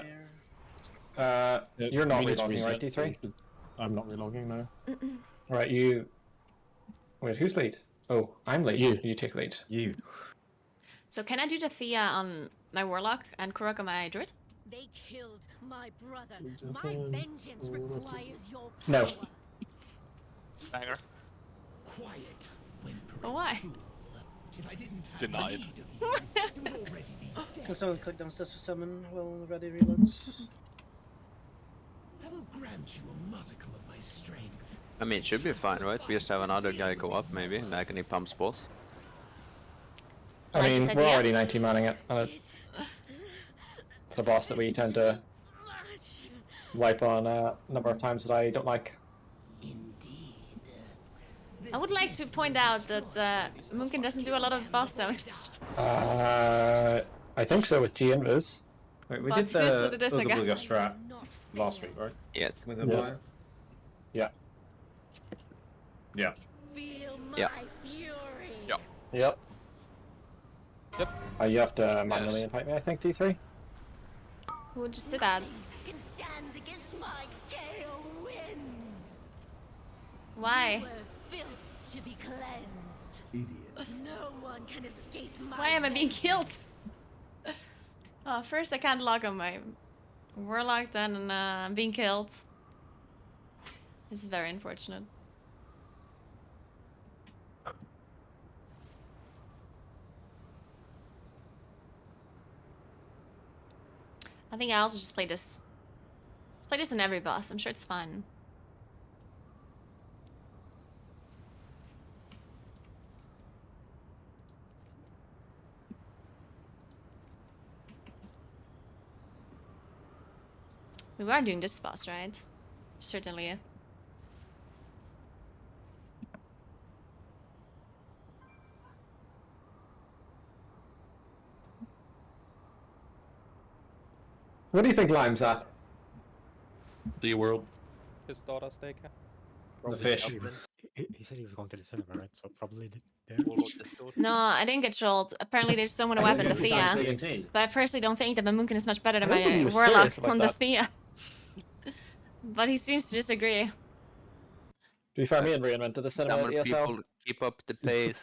spare. You're not We need to relogging, right, reset. D3? I'm not relogging, no. Right, you... Wait, who's lead? Oh, I'm lead. You take lead. You. So can I do the Thea on my Warlock and Kurok on my Druid? They killed my brother. My vengeance requires your power. No. Banger. Quiet. Oh, why? If I didn't have Denied. need of you, you would already be dead. Can someone click downstairs for summon while ready reloads? I will grant you a modicum of my strength. I mean, it should be fine, right? We just have another guy go up, maybe, and I can pump boss. I mean, we're already 19 manning it, and it's the boss that we tend to wipe on a number of times that I don't like. I would like to point out that Moonkin doesn't do a lot of boss damage. I think so with G Invis. Wait, we But did it's just what the it is, I Ooga guess. Booga strat last week, right? Yeah. With Yeah. Empire? Yeah. Yeah. Feel my Yeah. fury. Yep. Yep. Yep. You have to manually invite me, I think, D3. Who just did that? Can stand against my gale winds. Why? Were filth to be cleansed. Idiot. No one can escape my Why am I being killed? vengeance. Oh, first I can't log on my Warlock, then I'm being killed. This is very unfortunate. I think I also just play this. Let's play this on every boss. I'm sure it's fun. We are doing this boss, right? Certainly. What do you think Lime's at? The world. His daughter's daycare. The fish. He said he was going to the cinema, right? So probably there. No, I didn't get trolled. Apparently they just don't want to I weapon the think it Thea. sounds But I personally don't think that my Moonkin is much better than I don't think he my was Warlock serious about on the that. Thea. But he seems to disagree. To be fair, me and Rian went to the cinema Some at ESL. people keep up the pace.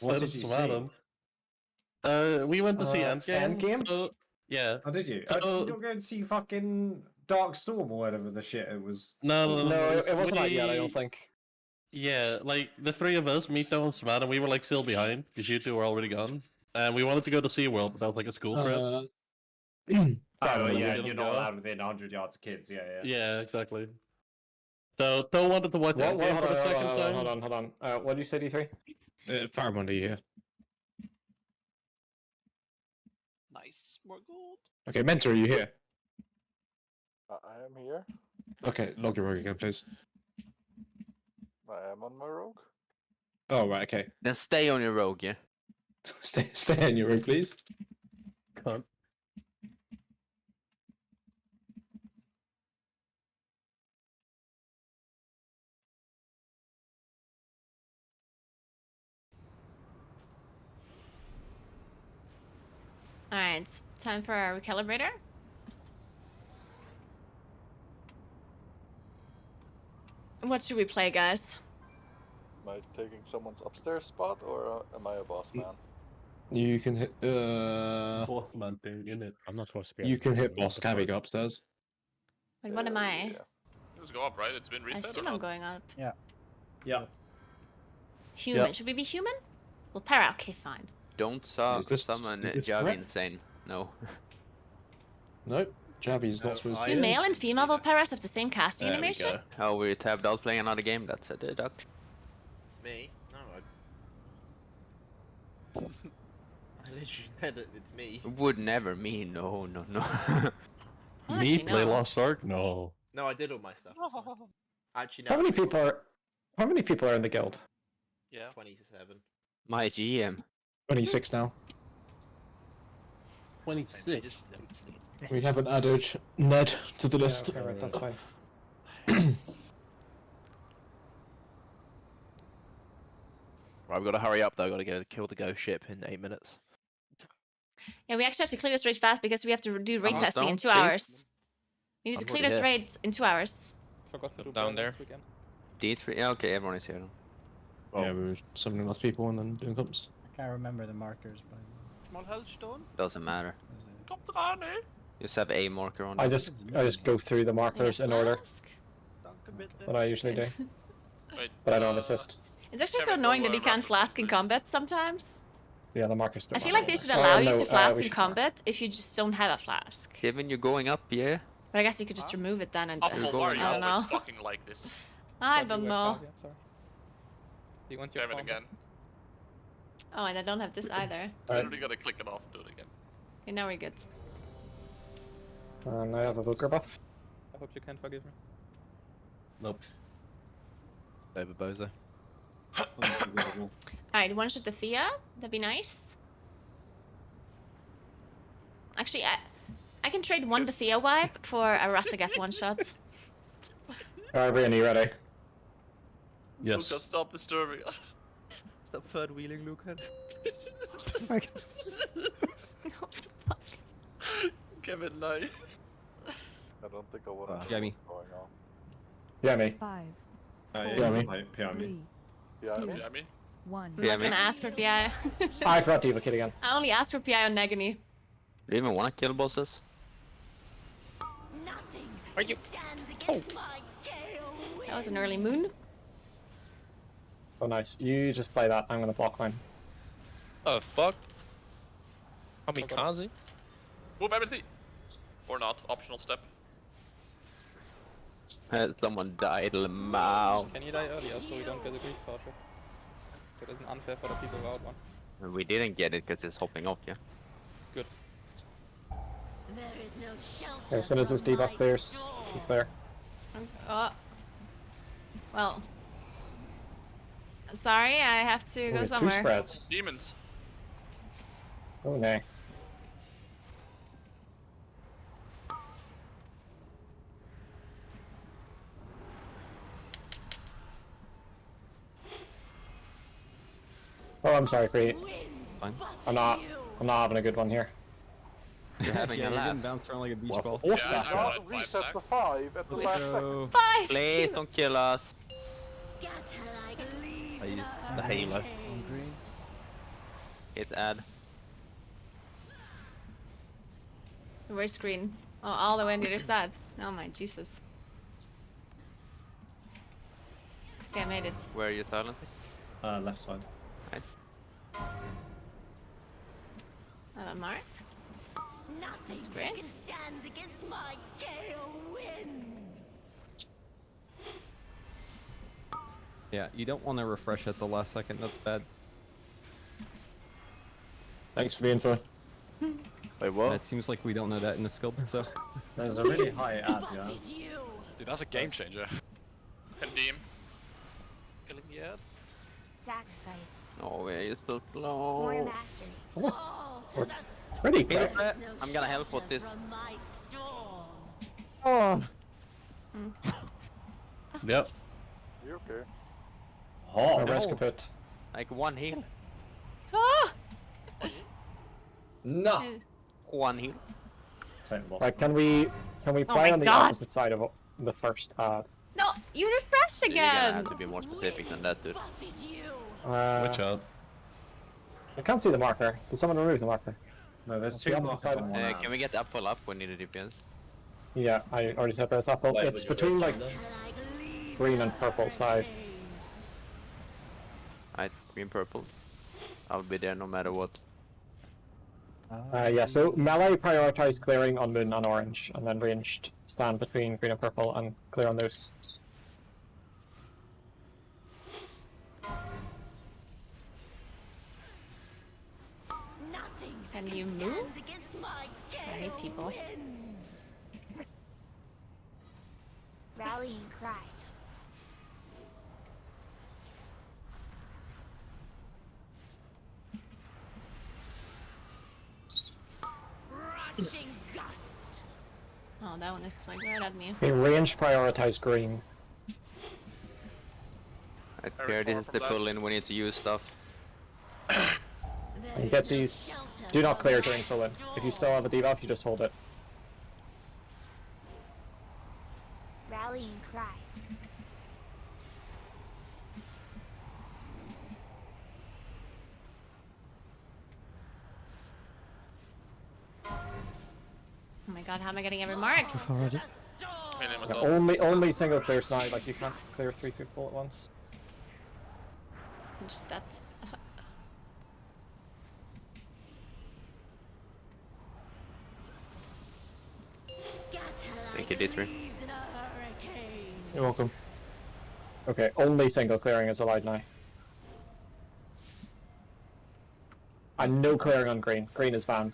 What did you see? We went to see Endgame? Endgame. So, yeah. Oh, did you? So- You don't go to see fucking Dark Storm or whatever the shit it was. No, No, it wasn't out yet, I don't think. Yeah, like the three of us, Mito and Smat, and we were like still behind because you two were already gone, and we wanted to go to SeaWorld, but that was like a school trip. Oh, we yeah, didn't you're not go. allowed within 100 yards of kids, yeah. Yeah, exactly. So Toe wanted to watch What, Endgame hold for the on, second hold time. on, hold on. What did you say, D3? Fireman, are you here? Nice, more gold. Okay, Mentor, are you here? I am here. Okay, log your rogue again, please. I am on my rogue. Oh, right, okay. Then stay on your rogue, yeah? Stay on your rogue, please. Can't. Alright, time for our recalibrator. What should we play, guys? Am I taking someone's upstairs spot or am I a boss man? You can hit. Boss man thing, innit? I'm not supposed to be. You can hit boss. Cabby, go upstairs. Wait, what am I? Just go up, right? It's been I reset. assume or I'm not? going up. Yeah. Human. Yeah. Should we be human? Well, para. Okay, fine. Don't Is this- summon is this Javi correct? insane. No. Nope. Javi's not supposed Do male and female Volperas have the same casting There we animation? go. Oh, we tabbed out playing another game. That's a deduction. Me? No, I literally said it's me. Would never me. No, no, no. Me play Lost Ark? No. No, I did all my stuff. Actually, no. How many people are? How many people are in the guild? Yeah. 27. My GM. 26 now. 26. We haven't added Ned to the list. Okay, right, that's fine. Right, we've got to hurry up though. Got to go kill the ghost ship in 8 minutes. Yeah, we actually have to clear this raid fast because we have to do raid Come on, testing in down, 2 please. hours. We need to I'm clear already this here. raid in 2 hours. Forgot to do Down burn there. this weekend. D3. Yeah, okay, everyone is here. Yeah, we were summoning lots of people and then doing comps. I can't remember the markers, but Small hellstone. Doesn't matter. Kom eraan, hè. You just have a marker on. I it. just go through the markers in order, what I usually do, Wait, but I don't assist. It's actually so Kevin, annoying go, that you wrap can't it up, flask in please. combat sometimes. Yeah, the markers. I Don't feel matter. like they should allow you no, to flask we in should- combat if you just don't have a flask. Kevin, you're going up, yeah? But I guess you could just remove it then and Apple, why are you I don't always know. fucking like this? I Thought don't you were know. Kavi, I'm sorry. Do you want your Kevin farm again. Oh, and I don't have this either. Alright. Literally gotta click it off and do it again. Okay, now we're good. And I have a Booker buff. I hope you can forgive me. Nope. Over Bozo. Alright, one shot the Thea. That'd be nice. Actually, I can trade one Thea wipe for a Rasageth one shot. Alright, Brian, you ready? Yes. Lucas, stop disturbing us. Stop third wheeling, Lucas. Kevin, no. I don't think I want to Yeah, me. going on. Yeah, me. 5, Yeah, me. 3, Yeah, I mean, Yeah, me. 1. I'm not gonna ask for PI. I forgot to Diva Kid again. I only asked for PI on Negany. Do you even want to kill bosses? Nothing Are you? stand against my gale wind. That was an early moon. Oh, nice. You just play that. I'm gonna block mine. Oh, fuck. Kamikaze? Move everything! Or not, optional step. Someone died, Lamau. Can you die earlier so we don't get a grief torture? So it isn't unfair for the people who are out one. We didn't get it because it's hopping off, yeah? Good. There is no shelter Okay, as soon as this from debuff my clears, storm. keep clear. Well. Sorry, I have to go Ooh, 2 somewhere. spreads. Demons. Oh, no. Oh, I'm sorry, Cree. Fine. I'm not having a good one here. You're having Yeah, a you're laugh. getting bounced around like a beach Well, ball. force Yeah, that. I God, got 5 reset the stacks. 5 at the last second. 5! Please don't kill us. Scatter like leaves Are in you- a The Halo. hurricane. It's ad. Where's green? Oh, all the way on the other side. Oh my Jesus. Okay, I made it. Where are you silent? Left side. Right. I have a mark. Nothing That's great. can stand against my gale winds. Yeah, you don't want to refresh at the last second. That's bad. Thanks for the info. Wait, what? It seems like we don't know that in the skill, so. There's a really high ad, yeah. Buffet you. Dude, that's a game changer. Pendim. Killing the ad. Sacrifice. Oh, where are you so Warrior slow? mastery. Oh, Fall to we're the storm. pretty Heal quick. that. No I'm gonna help with shelter this. from my storm. Oh. Yep. You okay? Oh, No. rest kaput. Like one heal. Ah! No. One heal. Like, can we Oh play my on the God. opposite side of the first ad? No, you refreshed Dude, you're gonna again! have to be more specific than that, dude. Buffet you. Watch out. I can't see the marker. Did someone remove the marker? No, there's It's 2 the opposite markers side. on one ad. Can we get up full up? We need a DPS. Yeah, I already set this up. Well, Like, it's with your between red like button Like leaves green in and a purple side. hurricane. Alright, green purple. I'll be there no matter what. Yeah, so melee prioritize clearing on moon and orange, and then ranged stand between green and purple and clear on those. Nothing Can can you stand move? against my I hate people. winds. Rallying cry. Rushing gust. Oh, that one is like right at me. Okay, ranged prioritize green. Okay, this is the pull-in. We need to use stuff. And get these. Do not clear during fill in. If you still have a debuff, you just hold it. Rallying cry. Oh my god, how am I getting every mark? Yeah, only single clears now, like you can't clear 3 people at once. Just that's. Thank you, D3. You're welcome. Okay, only single clearing is allowed now. And no clearing on green. Green is banned.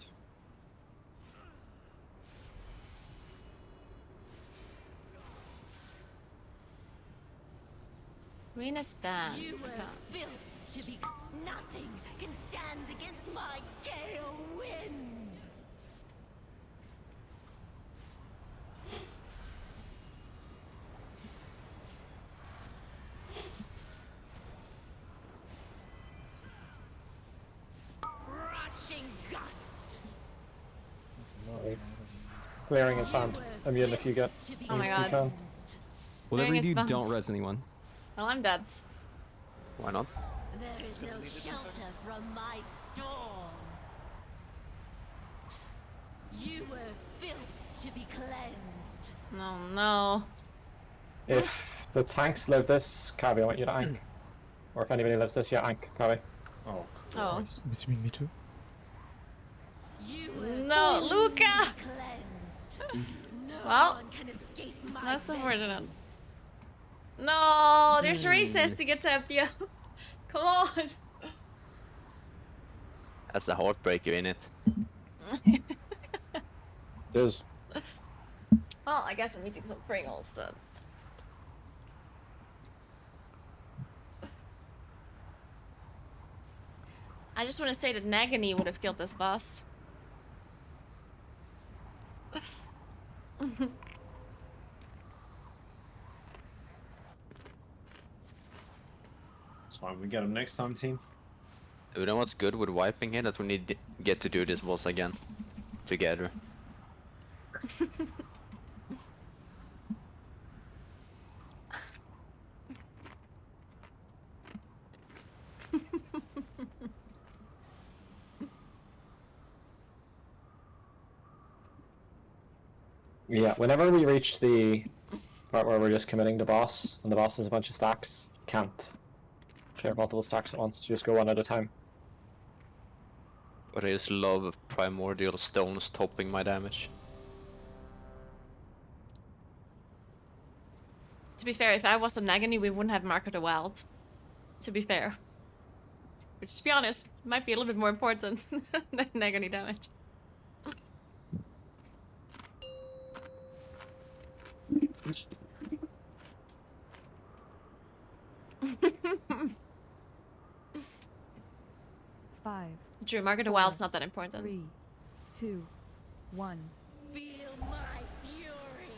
Green is banned. You were built to be. Nothing can stand against my gale winds. Rushing gust. Clearing is banned. Immune if you get. Oh my you god. can. Whatever you is do, banned. don't res anyone. Well, I'm dead. Why not? There is no shelter from my storm. You were filth to be cleansed. No, no. If the tanks live this, Kavi, I want you to ank. Or if anybody lives this, yeah, ank, Kavi. Oh. Oh. Me too. You were No, Luca! cleansed. No Well, one can escape my that's unfortunate. vengeance. No, there's raid tests to get to Epia. Come on. That's a heartbreaker in it. It is. Well, I guess I'm eating some Pringles then. I just want to say that Nagini would have killed this boss. It's fine. We get him next time, team. You know what's good with wiping here? That we need to get to do this boss again. Together. Yeah, whenever we reach the part where we're just committing to boss, and the boss has a bunch of stacks, you can't clear multiple stacks at once, you just go one at a time. But I just love primordial stones topping my damage. To be fair, if I was a Nagini, we wouldn't have Mark of the Wild. To be fair. Which, to be honest, might be a little bit more important than Nagini damage. 5. Drew, Mark of the Wild's not that important. 3, 2, 1. Feel my fury.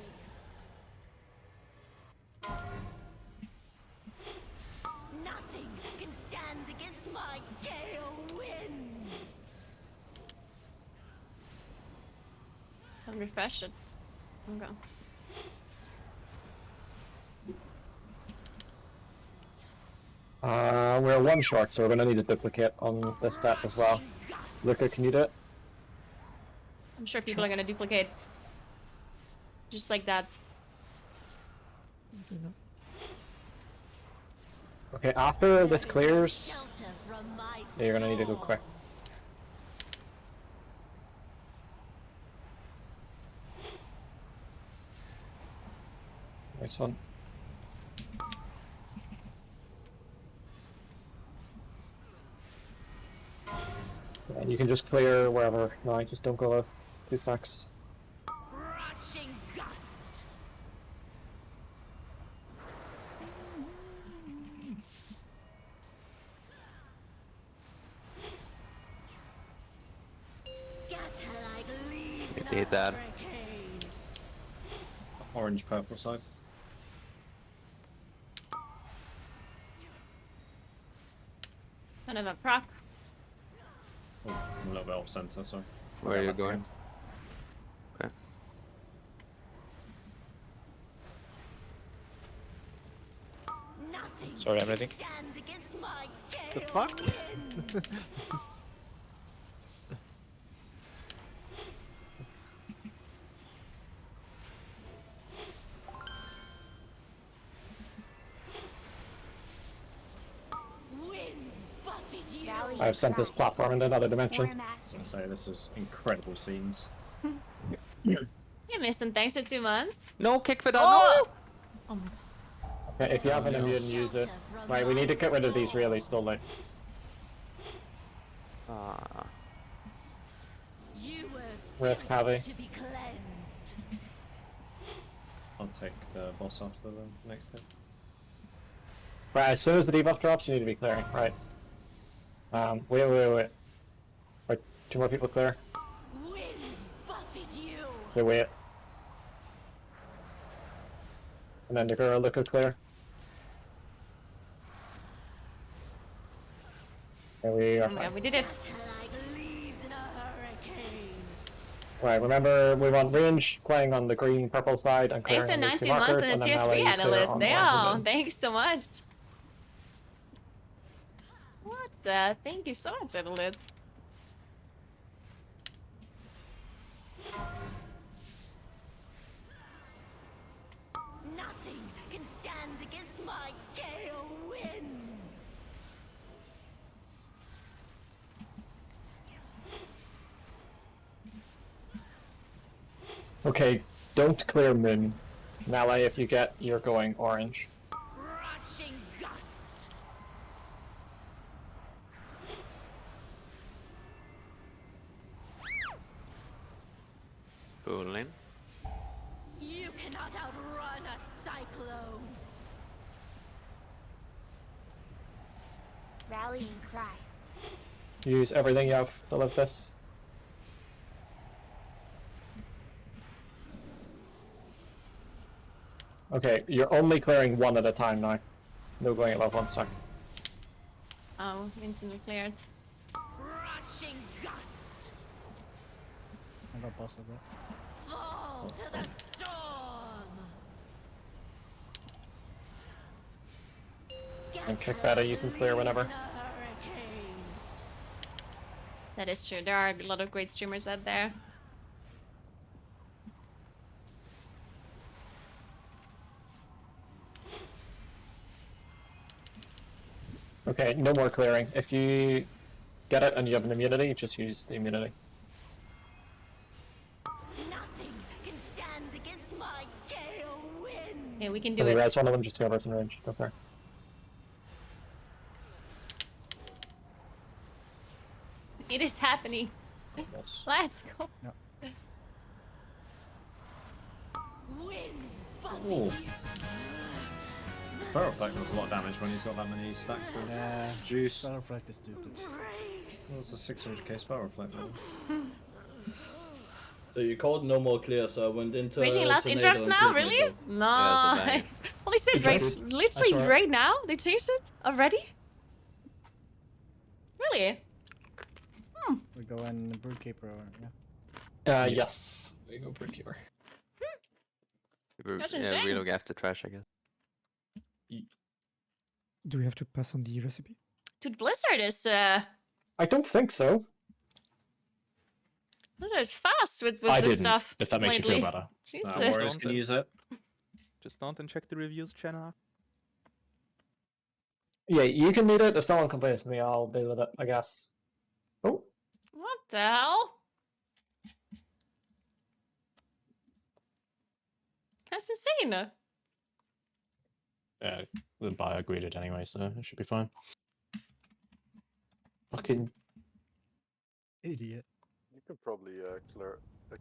Nothing can stand against my gale winds. I'm refreshed. Okay. We're one short, so we're gonna need a duplicate on this set as well. Luca, can you do it? I'm sure people are gonna duplicate. Just like that. Okay, after this clears, yeah, you're gonna need to go quick. Nice one. Yeah, you can just clear wherever. No, just don't go 2 stacks. Rushing gust. Scatter like leaves in a Hate that. hurricane. Orange purple side. Kind of a proc. Oh, I'm a little bit off center, sorry. Where are you going? Okay. Nothing Sorry, I'm can ready. stand against my The gale fuck? winds. Winds buffet you. I've sent this platform into another dimension. I say this is incredible scenes. You're missing thanks for 2 months. No, kick for that. Oh! Oh my god. Okay, if you have an immune, use it. Right, we need to get rid of these really slowly. You were Where's Cavi? to be cleansed. I'll take the boss after the next thing. Right, as soon as the debuff drops, you need to be clearing. Right. Wait. Right, 2 more people clear. Winds buffet you. Okay, wait. And then Naguura, look clear. There we are. Oh my god, we did it. Like leaves in a hurricane. Right, remember we want range playing on the green purple side and clearing Thanks for on these 2 19 months markers, and a and then tier 3 melee clear analyst. on Damn, orange and thanks so much. What? Thank you so much, analyst. Nothing can stand against my gale winds. Okay, don't clear moon. Melee, if you get, you're going orange. Rushing gust. Cooling. You cannot outrun a cyclone. Rallying cry. Use everything you have to live this. Okay, you're only clearing 1 at a time now. No going at level 1 stack. Oh, instantly cleared. Rushing gust. I got boss of it. Fall to the storm. And kick that, you can clear whenever. That is true. There are a lot of great streamers out there. Okay, no more clearing. If you get it and you have an immunity, just use the immunity. Nothing can stand against my gale winds. Yeah, we can do If you it. res one of them, just whoever's in range. Go there. It is happening. Let's go. Winds Ooh. buffet you. Spell Reflect does a lot of damage when he's got that many stacks of juice. Spell Reflect is stupid. Well, it's a 600k Spell Reflect, man. So you called no more clear, so I went into Reaching last tornado interrupts and now, killed really? myself. Nice. Holy shit, right, literally right now? They changed it already? Really? We go in Broodkeeper, yeah. Yes. We go for keeper. That's Yeah, insane. we don't have to trash, I guess. Do we have to pass on the recipe? Dude, Blizzard is I don't think so. Blizzard is fast with I this didn't, stuff. if that makes you feel lately. better. Jesus. Warriors can use it. Just don't and check the reviews channel. Yeah, you can need it. If someone complains to me, I'll deal with it, I guess. Oh. What the hell? That's insane. Yeah, the buyer greeted anyway, so it should be fine. Fucking idiot. You could probably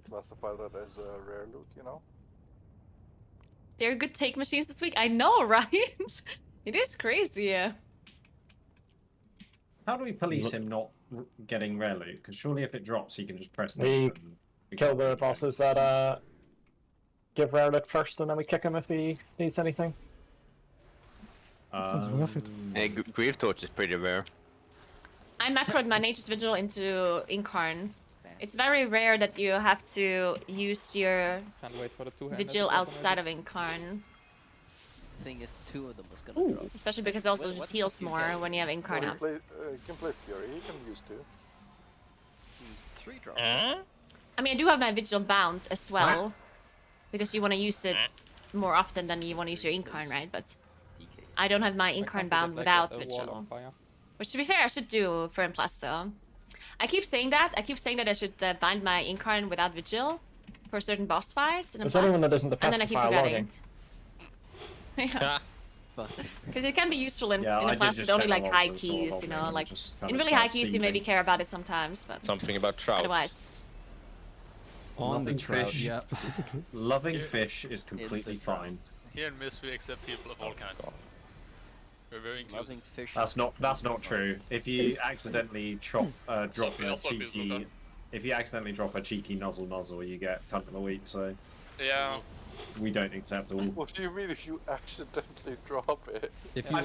classify that as a rare loot, you know? They're good take machines this week. I know, right? It is crazy. How do we police him not getting rare loot? Because surely if it drops, he can just press We N and kill the bosses that give rare loot first, and then we kick him if he needs anything. That sounds worth it. Hey, Grief Torch is pretty rare. I macroed my Nature's Vigil into Incarn. It's very rare that you have to use your Can't wait for the two-handed Vigil weapon outside of Incarn. Thing is, two of them was gonna drop. Especially because it also just heals more when you have Incarn up. He can play Fury, he can use 2. 3 drops. I mean, I do have my Vigil bound as well. Because you want to use it more often than you want to use your Incarn, right? But I don't have my Incarn bound without Vigil. Which, to be fair, I should do for Emplasto. I keep saying that. I keep saying that I should bind my Incarn without Vigil for certain boss fights. There's anyone that isn't the and then I keep file forgetting. logging. Yeah. Because it can be useful in I a did class just with only check like the high logs and saw keys, you logging know, and like just kind in of really high started keys you maybe seething. care about it sometimes, but Something about trout. otherwise. On the Loving trout, fish, yeah. loving fish is completely fine. Here in Myth, we accept people of all kinds. We're very inclusive. That's not true. If you accidentally drop a cheeky, if you accidentally drop a cheeky nozzle, you get cunt of the week. So Yeah. we don't accept all. What do you mean if you accidentally drop it? If you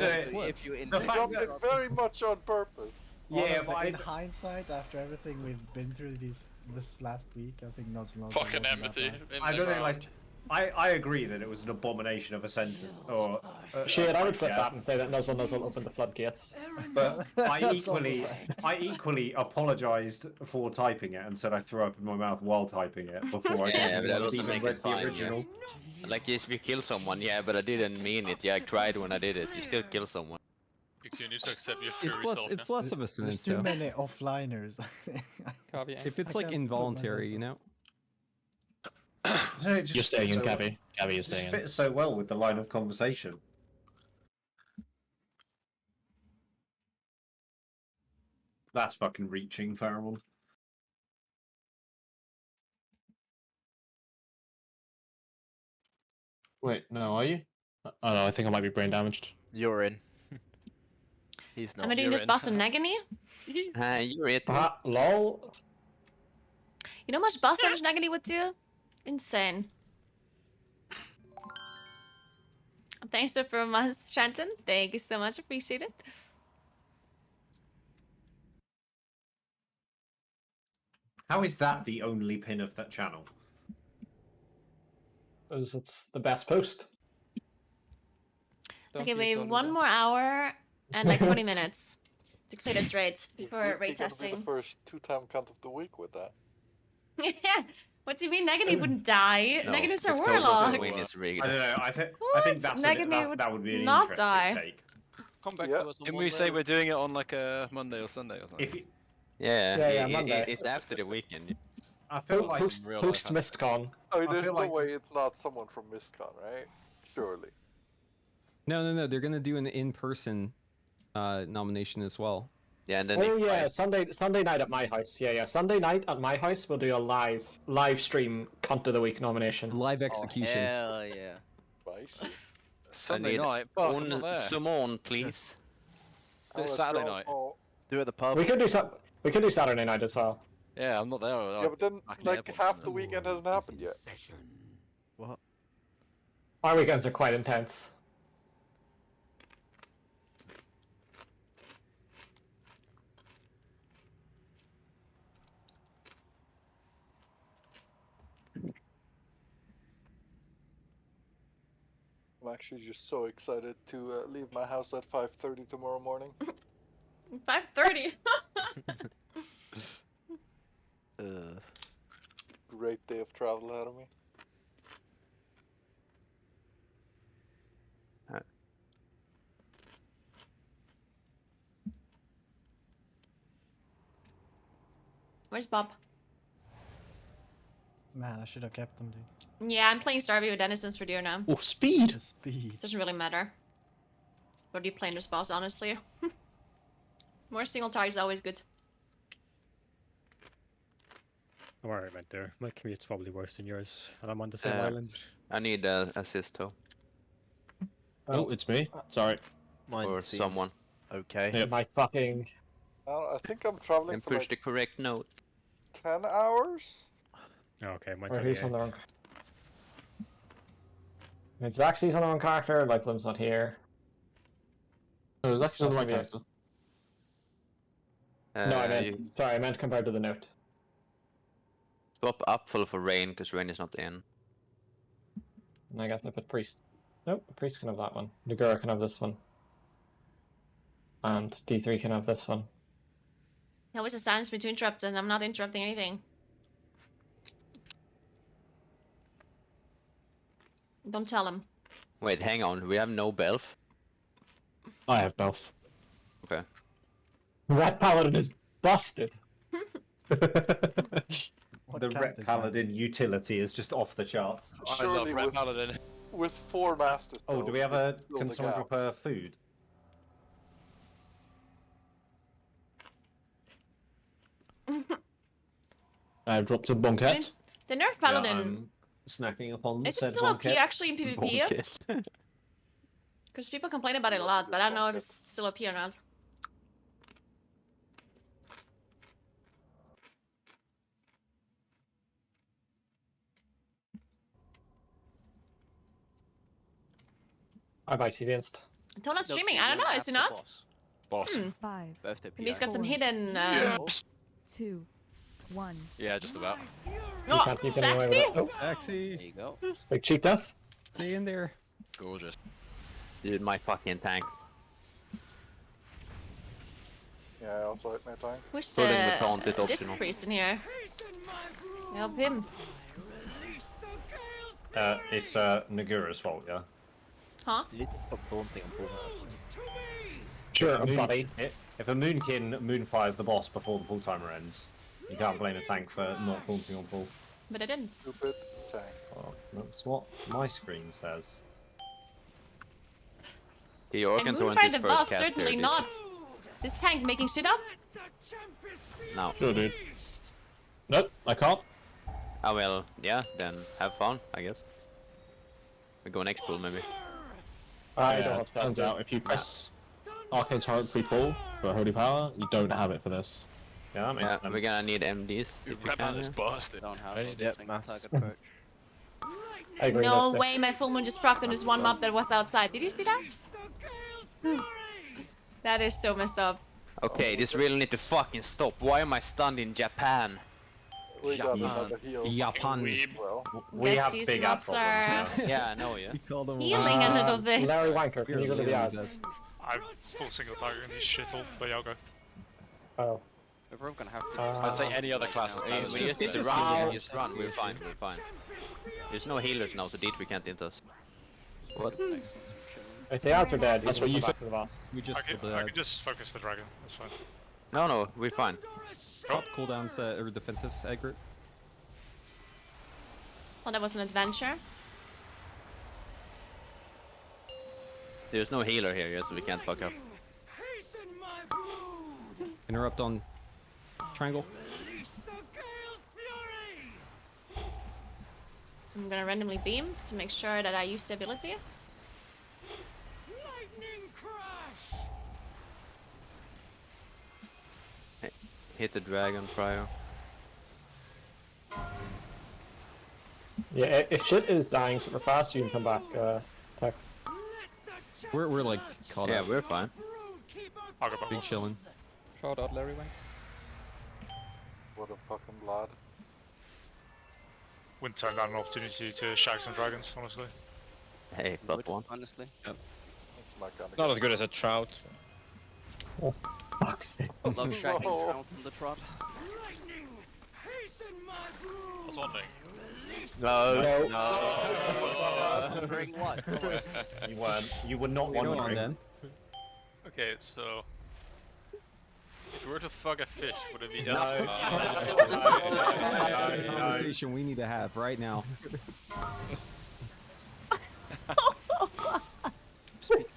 drop it very much on purpose. Honestly, but in hindsight, after everything we've been through this last week, I think Nuzzle Fucking empathy. I don't know, like, I agree that it was an abomination of a sentence. Or Shit, I would flip that and say that Nuzzle opened the floodgates. But I That's also equally apologized for typing it and said I threw up in my mouth while typing it before Yeah, but that I doesn't even make read it the fine. original. Yeah. Like, if you kill someone, yeah, but I didn't mean it. Yeah, I cried when I did it. You still kill someone. You need to accept your fury It's less of a There's sentence, too though. many offliners. If it's I like can't put involuntary, you know. You're staying in, Gabby. Gabby, you're staying It in. fits so well with the line of conversation. That's fucking reaching, Pheromone. Wait, no, are you? Oh no, I think I might be brain damaged. You're in. He's not. Am I doing this boss on Nagini? You're it. Lol. You know how much boss damage Nagini would do? Insane. Thanks for a month, Shanton. Thank you so much. Appreciate it. How is that the only pin of that channel? Because it's the best post. Okay, wait, one more hour and like 20 minutes to clear this raid before raid You're gonna be testing. the first 2-time cunt of the week with that. Yeah. What do you mean Nagini wouldn't die? No, Nagini's a if Toad warlock. doesn't win, it's rigged. I don't know. I think that's Nagini that would be an not interesting die. take. Come back to us. Didn't we say we're doing it on like a Monday or Sunday or something? Yeah, Monday. it's after the weekend. I feel like Post Mistcon. I mean, I there's feel no like- way it's not someone from Mistcon, right? Surely. No. They're gonna do an in-person nomination as well. Yeah, and then Oh yeah, Sunday night at my house. Yeah. Sunday night at my house, we'll do a live stream cunt of the week nomination. Live execution. Hell yeah. Spicy. Sunday night, but I'm not there. Summon, please. Do it Saturday night. Do it at the pub. We could do Saturday night as well. Yeah, I'm not there. Yeah, but then, like, half the weekend hasn't happened yet. What? Our weekends are quite intense. I'm actually just so excited to leave my house at 5:30 tomorrow morning. 5:30. Great day of travel ahead of me. Where's Bob? Man, I should have kept them, dude. Yeah, I'm playing Starvey with Denizens for deer now. Oh, speed! Speed. Doesn't really matter. already playing this boss, honestly. More single target is always good. I'm alright, man. There, my commute's probably worse than yours, and I'm on the same island. I need assist too. Oh, it's me. Sorry. Or someone. Okay. Yep. My fucking. I think I'm traveling And for push like the correct note. 10 hours. Okay, mine's Or only who's on the 8. wrong? It's Zaxxy's on the wrong character. Like Lim's not here. Oh, it's actually on the right Maybe I- character. No, I meant. Sorry, I meant compared to the note. Swap Apfel for Rain, because Rain is not in. And I guess I put Priest. Nope, Priest can have that one. Naguura can have this one. And D3 can have this one. There was a silence between interrupts, and I'm not interrupting anything. Don't tell him. Wait, hang on. We have no Belf. I have both. Okay. Rat Paladin is busted. The Ret Paladin utility is just off the charts. I love Red Paladin. With 4 masters. Oh, do we have a? Can someone drop gaps. a food? I've dropped a bonket. The nerf paladin. Snacking upon Is it said still OP bonket. actually in PvP? Because people complain about it a lot, but I don't know if it's still OP or not. I've ICV'd. Donut's streaming. I don't know. Is he not? Boss. 5. Birthday Maybe he's got some 4, hidden. 2, 1. Yeah, just about. Oh, can't keep getting away with it. sexy. Oh, Axie, There you go. big cheat death. stay in there. Gorgeous. Dude, my fucking tank. Yeah, I also hit my tank. Who's Pulling the taunt is this optional. priest in here? Help him. It's Naguura's fault, yeah. Huh? Sure, If a buddy. If a Moonkin moonfires the boss before the pull timer ends, you can't blame a tank for not taunting on pull. But I didn't. Stupid tank. Oh, that's what my screen says. The And Orc and moved Torrent by is the first boss, cast certainly here, not. This tank making shit up? No. Sure, dude. Nope, I can't. Ah well, yeah, then have fun, I guess. We go next pool maybe. I don't have turns out if you press Arcane Torrent pre-pull for Holy Power, you don't have it for this. Yeah, that makes Yeah, sense. we're gonna need MDs. Dude, If we Red can, Paladin's yeah. busted. Don't have Right? Yep, mass. target approach. I agree. No that's it. way, my full moon just procced on this one mob that was outside. Did you see that? That is so messed up. Okay, this really need to fucking stop. Why am I stunned in Japan? We got another heal. Japan. Well, We Guess have these big ad mobs are problems. Yeah. Yeah, I know, yeah. You called him healing a little bit. Larry Wanker, can you go to the odds? I've full single target in this shithole, but yeah, I'll go. Oh. We're gonna have to. I'd say any other class is We better than just need to this. run. Just run. We're fine. We're fine. There's no healers now, so these we can't int us. What? If the odds are dead, That's you what can you come back to the boss. We just I could just focus the dragon, that's fine. No, we're fine. top cooldowns or defensives aggro. Well, that was an adventure. There's no healer here yet, so we can't fuck up. Interrupt on triangle. I'm gonna randomly beam to make sure that I use the ability. Hit the dragon prior. Yeah, if shit is dying super fast, you can come back. Tech. We're like caught Yeah, up. we're fine. I'll go back. Big chillin'. Shout out Larry Wang. what a fucking lad. Wouldn't turn down an opportunity to shag some dragons, honestly. Hey, +1. Honestly. That's my kind of Not as good as a trout. Oh, fuck's sake. Love shagging trout on the trot. I was wondering. No. Bring what? You weren't. You were not Go on wondering. then. Okay, so if we were to fuck a fish, would it be That's the conversation we need to have right now.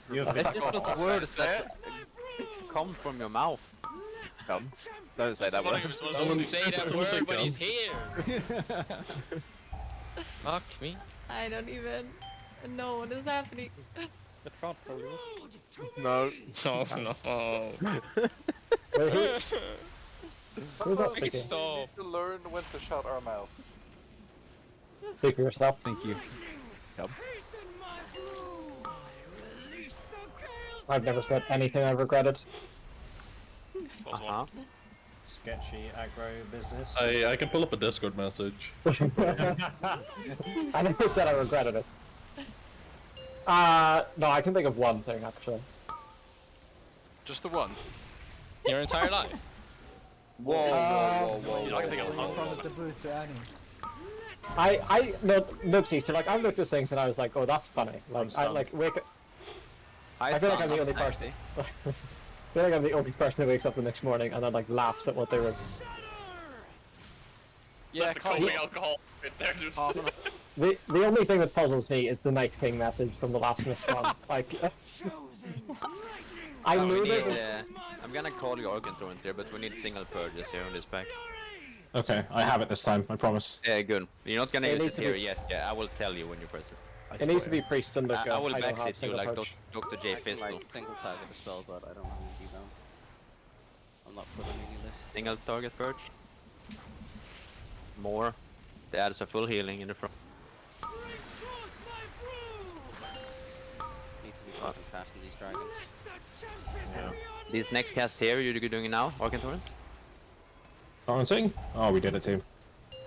That's just not words that come from your mouth. Come. Don't say that word. Don't say that word when he's here. Fuck me. I don't even know what is happening. The trout for you. No. No, no. Sometimes Make we it stop. need to learn when to shut our mouths. Speak for yourself. Thank you. Come. I've never said anything I've regretted. Sketchy aggro business. I can pull up a Discord message. I never said I regretted it. No, I can think of one thing actually. Just the one? Your entire life? Whoa. You're not gonna think of I one. promised to boost to Annie. No, see, so like I looked at things and I was like, oh, that's funny. Like I like wake. I feel like I'm the only person. I feel like I'm the only person who wakes up the next morning and then like laughs at what they were. Yeah, calming alcohol right there, dude. The only thing that puzzles me is the Night King message from the last miscon. Like, I knew that. I'm gonna call you Organ Thorns here, but we need single purges here on this pack. Okay, I have it this time, I promise. Yeah, good. You're not gonna It use needs it to here be- yet. Yeah, I will tell you when you press it. It needs to be Priest and Luca. I will don't have backseat you single like purge. Dr. J. Fistel. Like single target a spell, but I don't know who do down. I'm not putting any list. Single target purge. More. They add a full healing in the front. Need to be fucking fast in these dragons. Yeah. This next cast here, you're doing it now, Organ Thorns? Balancing? Oh, we did it, team.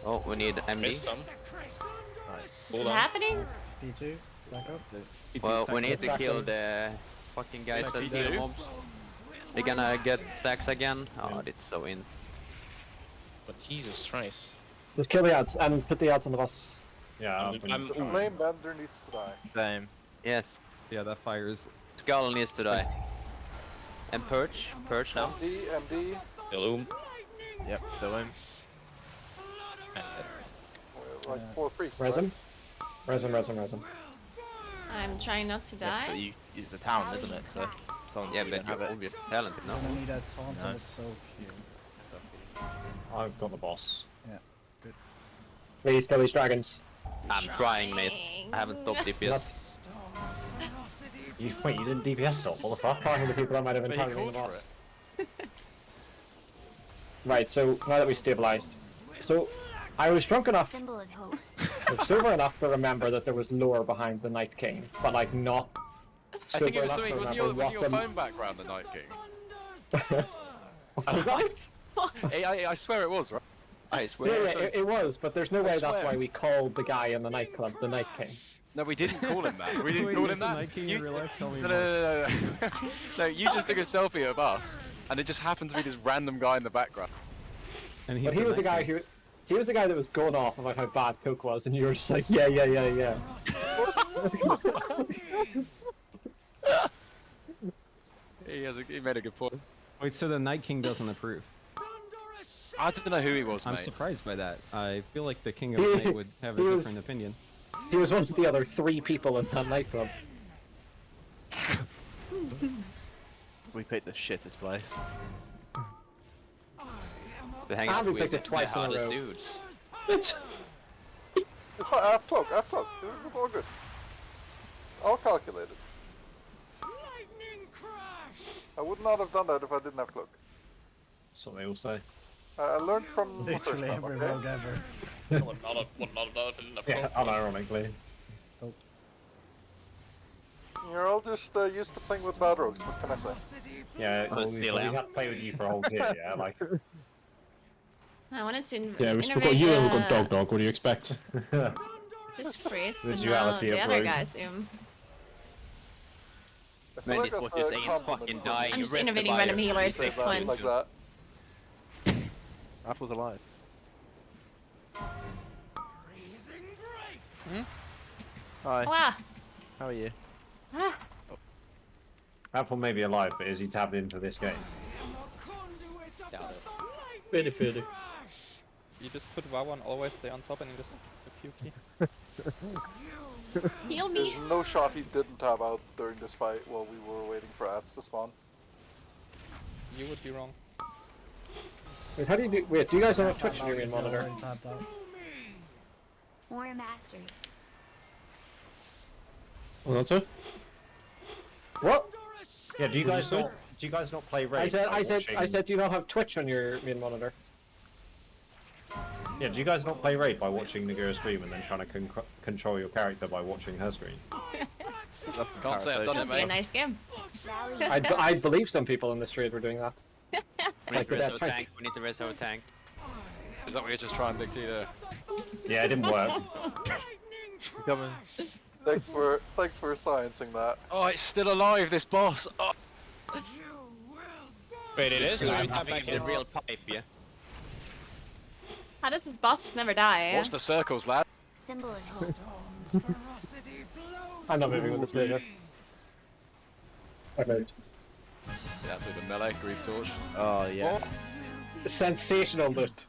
Oh, we need MD. Missed some. What's happening? P2, back up. Well, we need to kill the fucking guys that deal mobs. They're gonna get stacks again. Oh, it's so in. But Jesus Christ. Just kill the ads and put the ads on the bus. Yeah, The Flame Bender needs to die. Same. Yes. Yeah, that fires. Skull needs to die. And Purge. Purge now. MD. Kill him. Yep, kill him. Like 4 priests. Resin? Resin. I'm trying not to die. It's the town, isn't it? So, yeah, but you're obvious talented, no? I need a taunt No. and it's so cute. I've got the boss. Yeah, good. Please kill these dragons. I'm trying, mate. I haven't stopped DPS. Wait, you didn't DPS stop? What the fuck? Talking to people that might have been But he targeting the called boss. for Right, so now that we stabilized. So, I was drunk enough, Symbol of hope. or sober enough to remember that there was lore behind the Night King, but like not I think it was sober something. enough Was to your remember what phone background the Night King? Was that? I swear it was, right? I Yeah, swear. yeah, it was, but there's no I way that's swear. why we called the guy in the nightclub the Night King. No, we didn't call him that. We didn't Wait, call him there's a that. Night King in real life? Tell me No, more. no. No, you just took a selfie of us, and it just happened to be this random guy in the background. And he's But he was the Night guy King. who, he was the guy that was going off about how bad Coke was, and you were just like, yeah. He made a good point. Wait, so the Night King doesn't approve? I don't know who he was, I'm mate. surprised by that. I feel like the King of the Night would have a He was- different opinion. He was one of the other 3 people in that nightclub. We picked the shittest place. They hang And out we with picked it twice the in a hardest row. dudes. It's fine, I have cloak. This is all good. All calculated. I would not have done that if I didn't have cloak. That's what they all say. I learned from the first Literally time, every okay? rogue ever. Would not have done it if I didn't have Yeah, Coke. unironically. You're all just used to playing with bad rogues, what can I say? Yeah, Well, we still am. had to play with you for a whole year, yeah, like... I wanted to Yeah, we've innovate got you and we've got the- Dog, what do you expect? This priest, The but no, duality the of other rogue. guys. I feel Man, like this was that's just a ain't compliment fucking from dying. I'm You just ripped the innovating buyer. random healers, Say 6 that points. like that. Apple's alive. Hi. Wow. How are you? Ah. Apple may be alive, but is he tapped into this game? Doubt it. Fairly. You just put WoW on, always stay on top, and you just a few key. Heal me. There's no shot he didn't tab out during this fight while we were waiting for ads to spawn. You would be wrong. Wait, how do you do? Wait, do you guys have a Twitch on your main monitor? More mastery. Oh, that's it. What? Yeah, do you guys not play Raid? I said do you not have Twitch on your main monitor? Yeah, do you guys not play Raid by watching Naguura stream and then trying to control your character by watching her screen? Can't say I've done it, That'd be a mate. nice game. I believe some people in this trade were doing that. We need to rest our tank. We need to rest our tank. Is that what you're just trying, Big T, there? Yeah, it didn't work. Coming. Thanks for sciencing that. Oh, it's still alive, this boss! Oh. Wait, it is? Or I'm you tap having back a real pipe, yeah? How does this boss just never die? Watch the circles, lad. Symbol and hope. I'm not moving with this laser. I moved. Yeah, through the melee, Grief Torch. Oh, yeah. Sensational loot.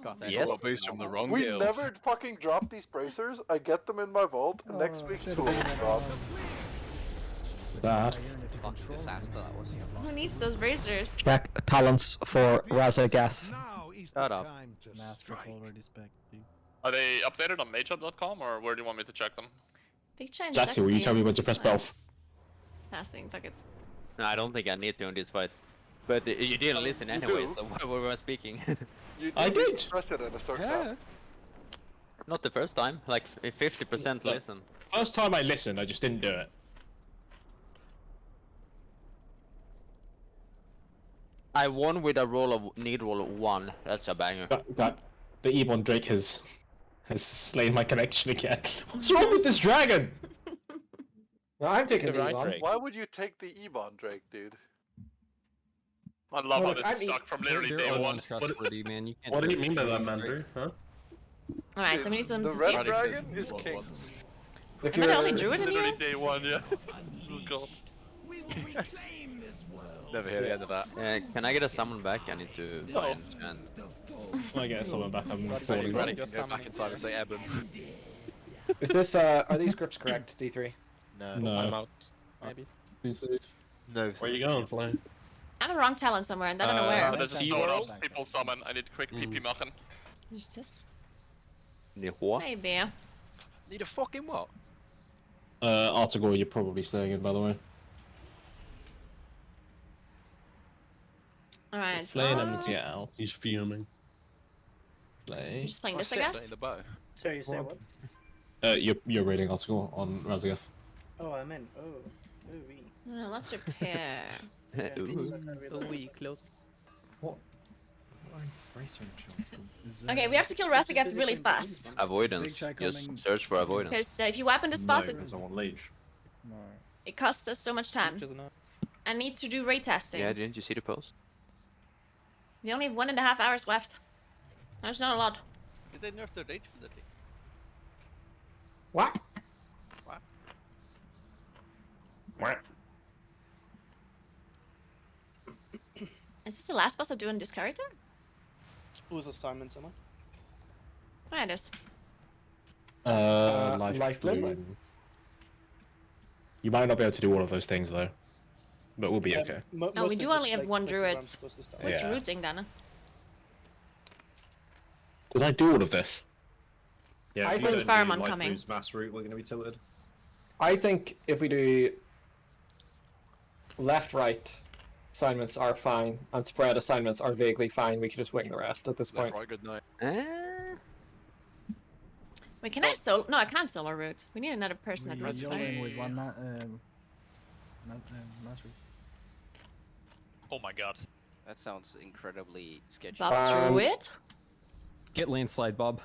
God, there's a lot boost from the wrong We guild. never fucking drop these bracers. I get them in my vault. Next week, 2 of them drop. Bad. Who needs those razors? Back talents for Raza Gath. Shut up. Master already spec. Are they updated on mateup.com or where do you want me to check them? Big Giant Exactly, will you tell me when to press both? Passing, fuck it. No, I don't think I need to in this fight. But you didn't listen anyway, so why were we speaking? I did! Press it at a certain time. Not the first time, like 50% listen. First time I listened, I just didn't do it. I won with a roll of need roll of 1. That's a banger. The Ebon Drake has slain my connection again. What's wrong with this dragon? No, I'm taking the right Ebon. Drake. Why would you take the Ebon Drake, dude? I love how Look, this I'm is stuck from literally They're day all one. untrustworthy, man. You can't What do you trust mean by that, these Mandrew? guys. Huh? Alright, so we need some The to red see. dragon is king. If Am I the you're- only druid in Literally here? day one, yeah. Oh god. Never hear the end of that. Can I get a summon back? I need to No. enchant. I guess someone back. I'm That's falling. Granny can go back in time and say Eben. Is this are these scripts correct, D3? No. I'm out. Maybe. No. Where you going, Fly? I'm the wrong talent somewhere and then unaware. There's a That's stone not- up, people summon. I need quick PP machen. Who's this? What? Maybe. Need a fucking what? Artagor, you're probably staying in, by the way. Alright. Flay and Enmity out. He's fuming. Flay. Just playing I this, I said guess. in the bow. Sorry, you say what? You're raiding Artagor on Razagath. Oh, I'm in. Oh. Ooh, wee. Oh, let's repair. We close. What? Okay, we have to kill Rastigath really fast. Avoidance. Just search for avoidance. Because if you weapon this boss, No, because I want Leech. it costs us so much time. I need to do raid testing. Yeah, didn't you see the post? We only have 1.5 hours left. That's not a lot. Did they nerf their rage ability? What? What? Is this the last boss I'm doing this character? Who's assignment, someone? Oh, yeah, it is. Life Limbo. Bloom. You might not be able to do all of those things though, but we'll be okay. Oh, we do only have one druid. What's Yeah. rooting then? Did I do all of this? Yeah, I if you think don't do Fireman Life coming. Bloom's mass route, we're going to be tilted. I think if we do left-right assignments are fine, and spread assignments are vaguely fine, we can just wing the rest at this point. Left, right, good night. Wait, can I solo? No, I can't solo root. We need another person that roots, You're in right? with one master. Oh my god. That sounds incredibly sketchy. Bob Druid? Get landslide, Bob.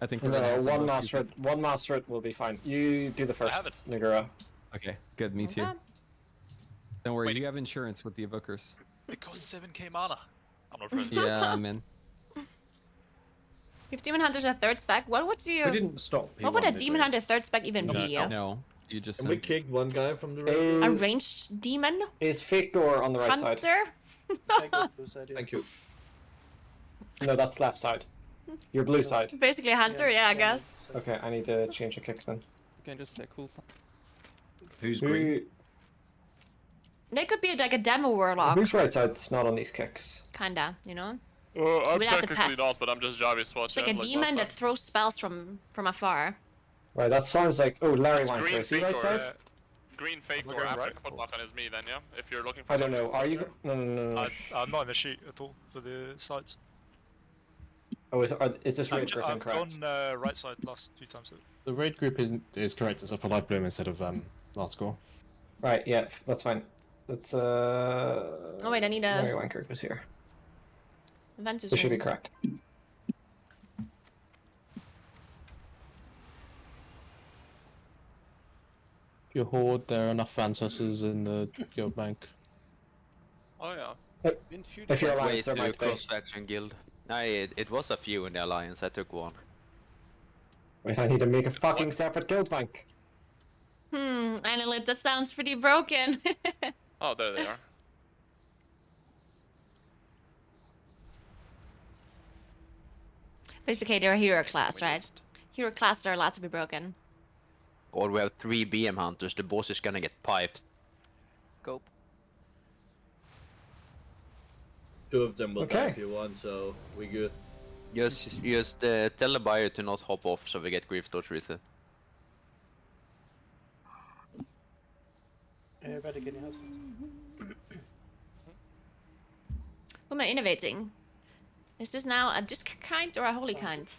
I think we're No, gonna have one some master, one master will be fine. You do the first, Naguura. Okay, good. Me too. Okay. Don't worry, you have insurance with the evokers. It costs 7k mana. I'm not present. Yeah, I'm in. If Demon Hunter's a third spec, what would you? We didn't stop. What would a P1, Demon Hunter third spec even be? No, you just. And we kicked one guy from the A raid. ranged demon? Is Fake Door on the right side? Hunter? Thank you. No, that's left side. You're blue side. Basically a hunter, yeah, I guess. Okay, I need to change the kicks then. You can just say cool side. Who's green? They could be like a demo warlock. Who's right side? It's not on these kicks. Kinda, you know? I'm Without the technically pets. not, but I'm just Javi spot. It's like a demon that throws spells from afar. Right, that sounds like Larry It's Wanker. green Is he fake right or side? green fake We're or going after right? put lock on is me then, yeah. If you're looking for. I don't know. something Are you? there. No. I'm not in the sheet at all for the sides. Oh, is this raid group I've incorrect? gone right side last few times. The raid group is correct. It's for light bloom instead of last score. Right. Yeah, that's fine. That's Oh wait, I need Larry a Wanker was here. Ventus. This should be correct. Your horde, there are enough ancestors in the guild bank. Oh yeah. If you're Way alliance, there to might be. cross-faction guild. No, it was a few in the alliance. I took one. Wait, I need to make a fucking separate guild bank. Annalyn, that sounds pretty broken. Oh, there they are. But it's okay, they're a hero class, right? Hero classes are allowed to be broken. Or we have 3 BM hunters. The boss is gonna get piped. Cope. 2 of them will Okay. die if you want, so we good. Just tell the buyer to not hop off so we get grief torch reset. Everybody can have Who am I innovating? Is this now a disc kind or a holy kind?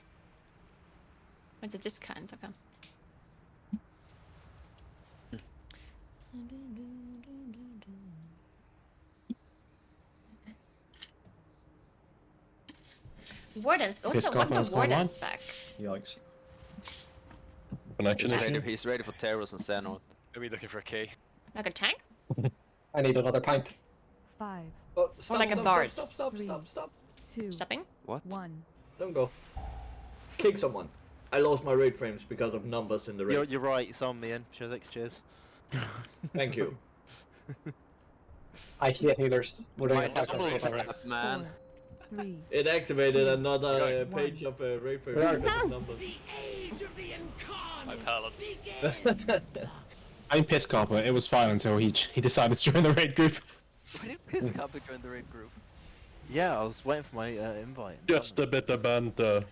It's a disc kind, okay. Wardens, what's a warden spec? Yikes. He's ready for Terrors and Xehanort. Maybe looking for a key. Like a tank? I need another pint. 5. Oh, Or like a bard? Stop. 2. Stopping? What? 1. Don't go. Kick someone. I lost my raid frames because of numbers in the raid. You're right, it's on me, and cheers. Thank you. I hate healers. We're doing a Might 5 double times. trap, man. 3. It activated another page of raid frames because of numbers. My pallet. I'm pissed, Copper. It was fine until he decided to join the raid group. Why did Piss Copper join the raid group? Yeah, I was waiting for my invite. Just a bit of banter.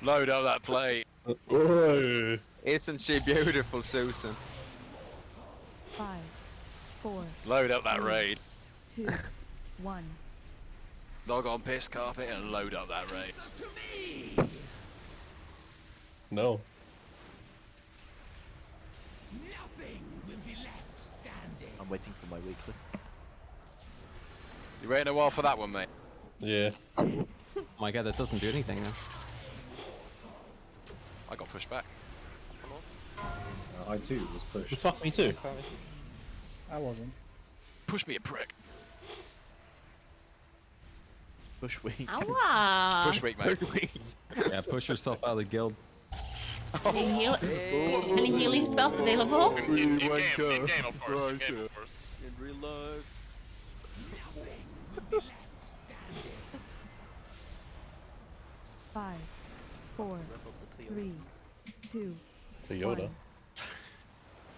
Load up that plate. Isn't she beautiful, Susan? 5. 4. Load up that raid. 2. 1. Log on piss carpet and load up that raid. No. I'm waiting for my weekly. You waiting a while for that one, mate? Yeah. Oh my god, that doesn't do anything now. I got pushed back. I too was pushed. Fuck me too. I wasn't. Push me, a prick. Push week. Ow! Push week, mate. Yeah, push yourself out of the guild. Any healing spells available? In game, of course. In game, of course. In real life. 5. 4. 3. 2. The Yoda.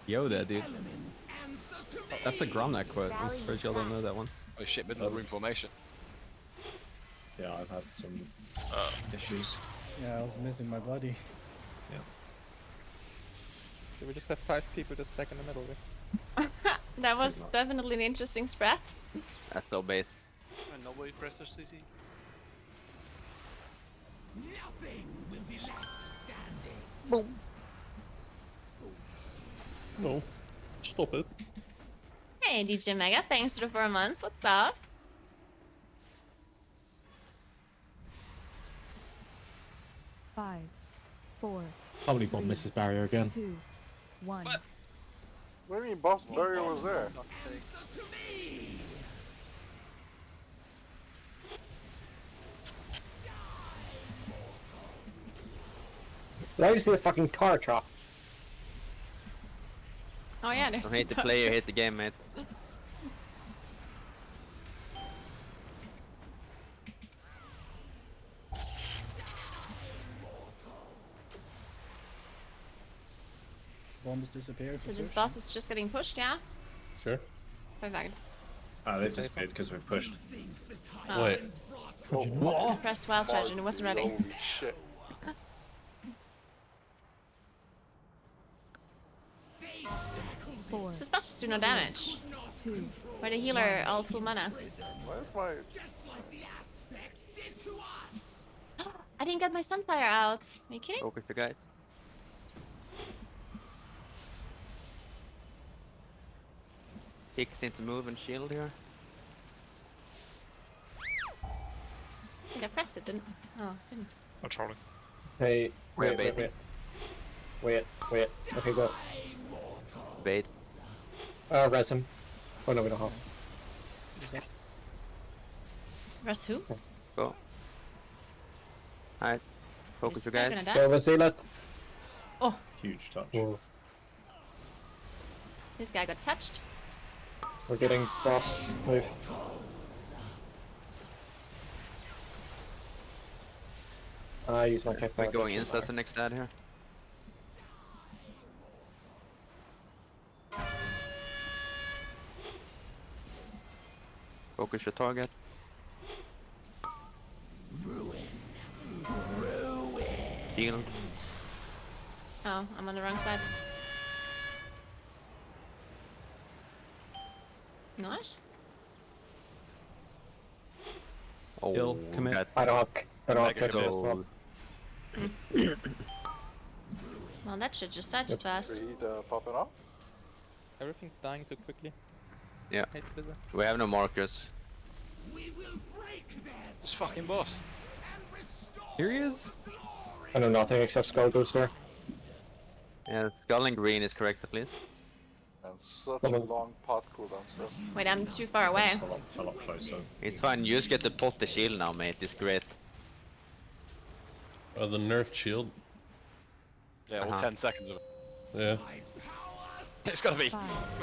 Yoda, dude. That's a Gromnak quote. I'm surprised y'all don't know that one. Oh shit, middle of room formation. Yeah, I've had some issues. Yeah, I was missing my buddy. Yeah. Should we just have 5 people to stack in the middle there? That was definitely an interesting spread. That's so base. And nobody pressed their CC. Nothing will be left standing. Boom. No. Stop it. Hey, DJ Mega, thanks for the 4 months. What's up? Five, 4. Probably won't miss this barrier again. 2. 1. What do you mean boss barrier was there? Did I just see a fucking car drop? Oh yeah, there's Don't hate the player, hate the game, mate. bombs disappear. So this boss is just getting pushed, yeah? Sure. Perfect. Ah, they disappeared because we've pushed. Oh. Wait. I pressed wild charge and it wasn't ready. Holy shit. This boss just do no damage. Why the healer all full mana? Where's my... I didn't get my Sunfire out. Are you kidding? Focus the guys. Kicks into move and shield here. I think I pressed it, didn't I? Oh, didn't. I'm trolling. Hey, We're wait. baiting. Wait. Okay, go. Bait. Res him. Oh no, we don't have. Res who? Go. Alright. Focus This you guy guys. gonna die? Go with Zealot. Oh, Huge touch. Whoa. this guy got touched. We're getting boss. Move. I use my kick. We're going insta to next ad here. Focus your target. Heal. Oh, I'm on the wrong side. Nice. Oh, Heal, commit. I don't have kick as well. Well, that shit just died too fast. Reed popping up? Everything's dying too quickly. Yeah. Hate Blizzard. We have no markers. This fucking boss. Here he is. I know nothing except Skull Booster. Yeah, skull and green is correct at least. And such a long pot cooldown stuff. Wait, I'm too far away. A lot closer. It's fine, you just get to pot the shield now, mate. It's great. Oh, the nerfed shield. Yeah, all 10 seconds of it. Yeah. It's gotta be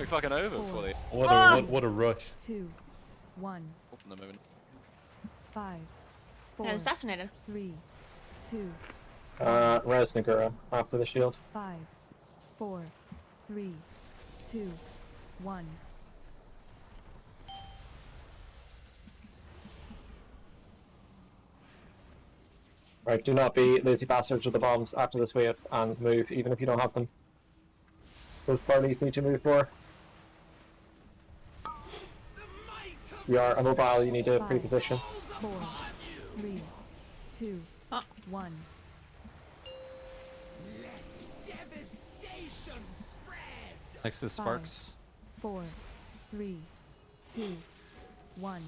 fucking over before they What a rush. 2, 1, open the moment. 5, Got 4, assassinated. 3, 2, Res Naguura after the shield. 5, 4, 3, 2, 1. Right, do not be lazy bastards with the bombs after this wave and move, even if you don't have them. Those parties need to move more. You are immobile, you need to pre-position. 4, 3, 2, 1. Next to Sparks. 4, 3, 2, 1.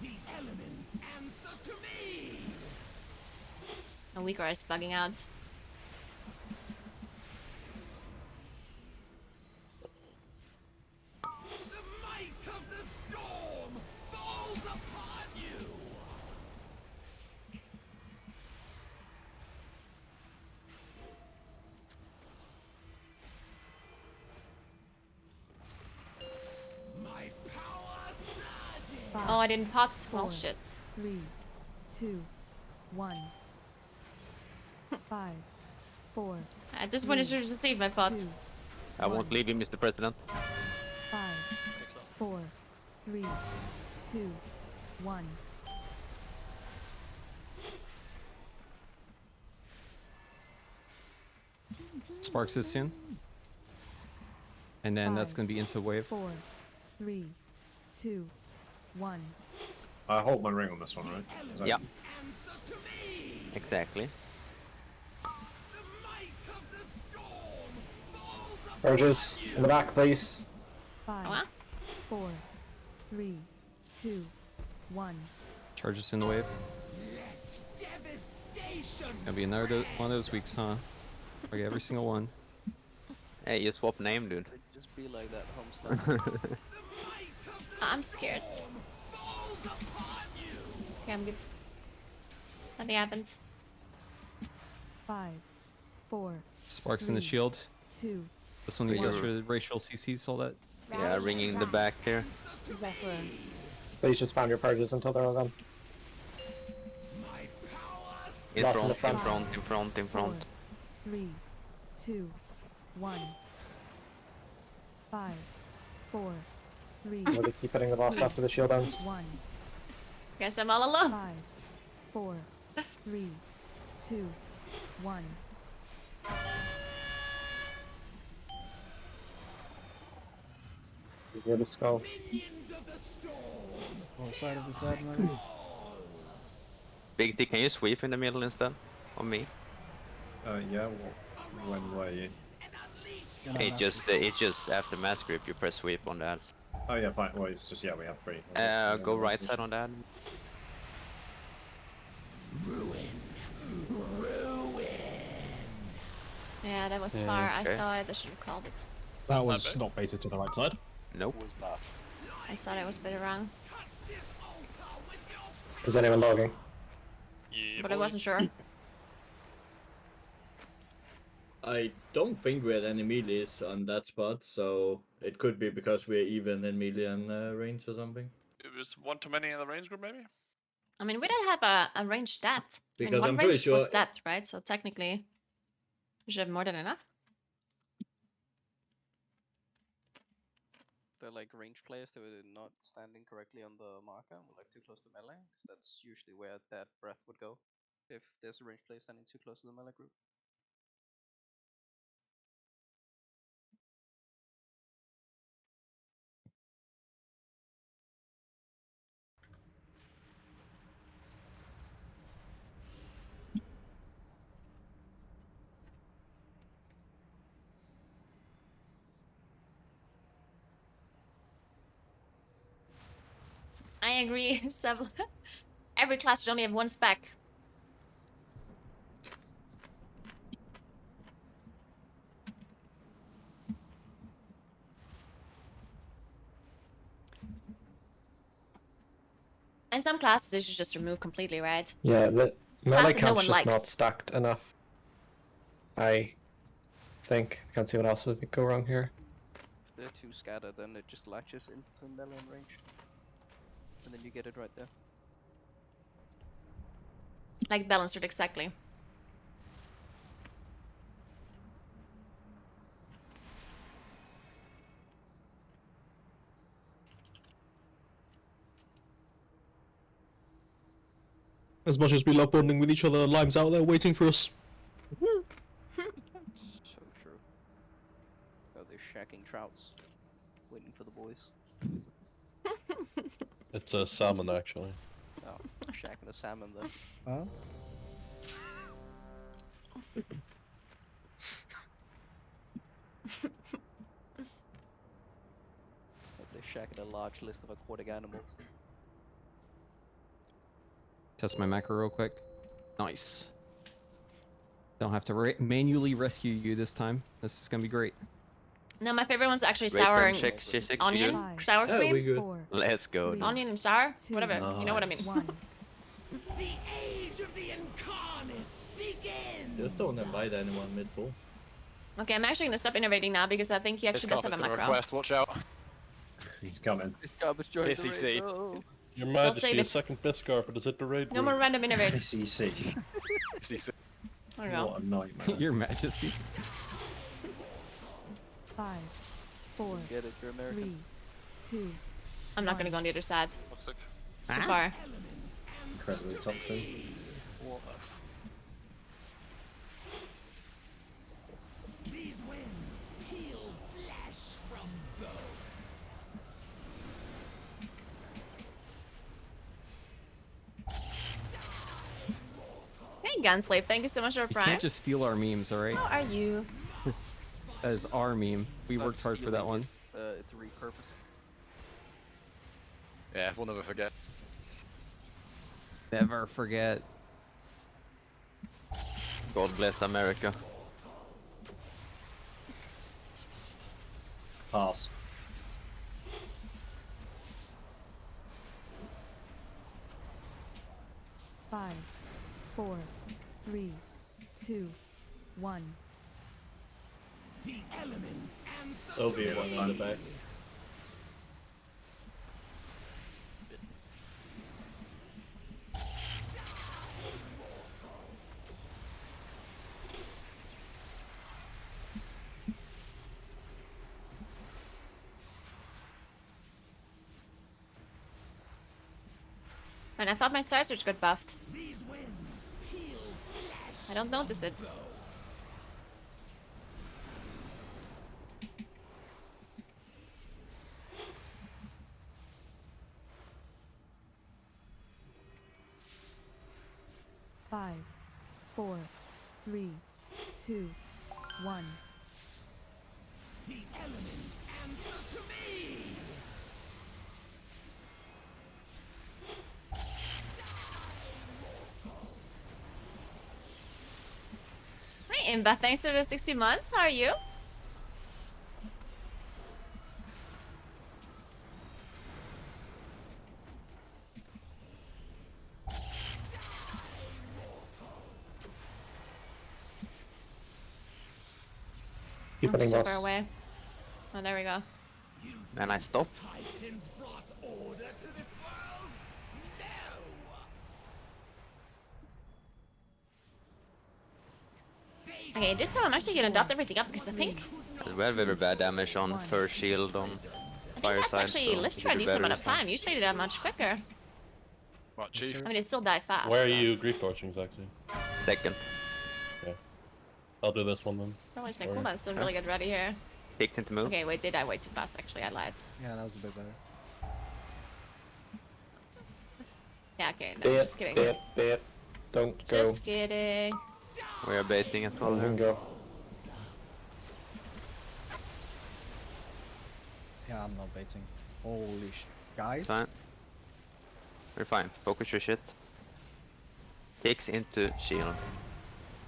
The elements answer to me. And Weaker is bugging out. The might of the storm falls upon you. My power surges. Oh, I didn't pot. Oh shit. 3, 2, 1. 5, 4. I just wanted to receive my pot. I won't leave you, Mr. President. 5, 4, 3, 2, 1. Sparks is soon. And then that's going to be into wave. 4, 3, 2, 1. I hold my ring on this one, right? Yeah. Exactly. Urges in the back, please. 5, 4, 3, 2, 1. Charges in the wave. Gonna be another one of those weeks, huh? Okay, every single one. Hey, you swap name, dude. Just be like that, Homestuck. I'm scared. Okay, I'm good. Nothing happened. 5, 4. Sparks in the shield. 2. This one needs extra racial CCs, all that. Yeah, ringing the back here. Exactly. Please just spam your purges until they're all done. In Lots front, in the front. in front. 3, 2, 1. 5, 4, 3. Will they keep hitting the boss after the shield ends? 1. Guess I'm all alone. 5, 4, 3, 2, 1. Hear the skull. Oh, side of the side, man. Big D, can you sweep in the middle instead? On me? Yeah, when were you? It's just after mass grip you press sweep on that. Oh yeah, fine. Well, it's just, yeah, we have 3. Go right side on that. Yeah, that was Yeah, far. okay. I saw it. I should have called it. That was not baited to the right side. Nope. Was not. I thought I was a bit wrong, Is anyone logging? Yeah, but I wasn't sure. I don't think we had any melees on that spot, so it could be because we're even in melee and range or something. It was one too many in the range group, maybe? I mean, we didn't have a range stat. I mean, Because one I'm pretty range sure was that, right? So technically, we should have more than enough. They're like range players that were not standing correctly on the marker, or like too close to melee, 'cause that's usually where that breath would go, if there's a range player standing too close to the melee group. I agree, Sevla. Every class should only have one spec. And some classes they should just remove completely, right? Yeah, the melee Class that no camp's one just likes. not stacked enough. I think. I can't see what else would go wrong here. If they're too scattered, then it just latches into melee and range. And then you get it right there. Like balanced it exactly. As much as we love bonding with each other, Lime's out there waiting for us. So true. Oh, they're shacking trouts. Waiting for the boys. It's a salmon, actually. Oh, shacking a salmon then. Huh? They're shacking a large list of aquatic animals. Test my macro real quick. Nice. Don't have to manually rescue you this time. This is gonna be great. No, my favorite one's actually Great sour friend, and check C6 onion, again. sour Yeah, we cream, good. Let's go. onion and sour, whatever. You know what I mean. 1. The age of the incarnates begins. Just don't invite anyone mid-pool. Okay, I'm actually gonna stop innovating now because I think he actually does have a macro. Request, watch out. He's coming. This garbage joined the PCC. raid. Oh. Your save Majesty, a it. second fist carpet is at the raid No group. more random innovates. CC. PCC. There we go. What a nightmare. Your Majesty. 5, 4, Get it, you're American. 3, 2. I'm not gonna go on the other side. Toxic. It's too far. Incredibly toxic. These winds peel flesh from bone. Hey, Gunslave, thank you so much for You Prime. can't just steal our memes, alright? How are you? That is our meme. We worked hard for that one. It's repurposed. Yeah, we'll never forget. Never forget. God bless America. Pass. Five, 4, 3, 2, 1. The elements and Over here, one in the back. And I thought my Star Surge got buffed. I don't notice it. Five, 4, 3, 2, 1. The elements answer to me! Hey, Imba, thanks for the 60 months. How are you? Keep I'm hitting super boss. away. Oh, there we go. And I stop. Titans brought order to this world? Okay, this time I'm actually gonna dot everything up because I think We had very bad damage on first shield on fire that's side. actually lived for a decent amount of time. Usually they're much quicker. What, Chief? I mean, they still die fast. Where are you grief torching exactly? Second. Okay. I'll do this one then. Always my Or- cooldown's still really good ready here. Take him to move. Okay, wait, did I wait too fast? Actually, I lied. Yeah, that was a bit better. Yeah, okay, no, Bait, just kidding. bait, bait. Don't go. Just kidding. We are baiting as well. Don't go. Yeah, I'm not baiting. Holy guys. It's fine. We're fine. Focus your shit. Takes into shield.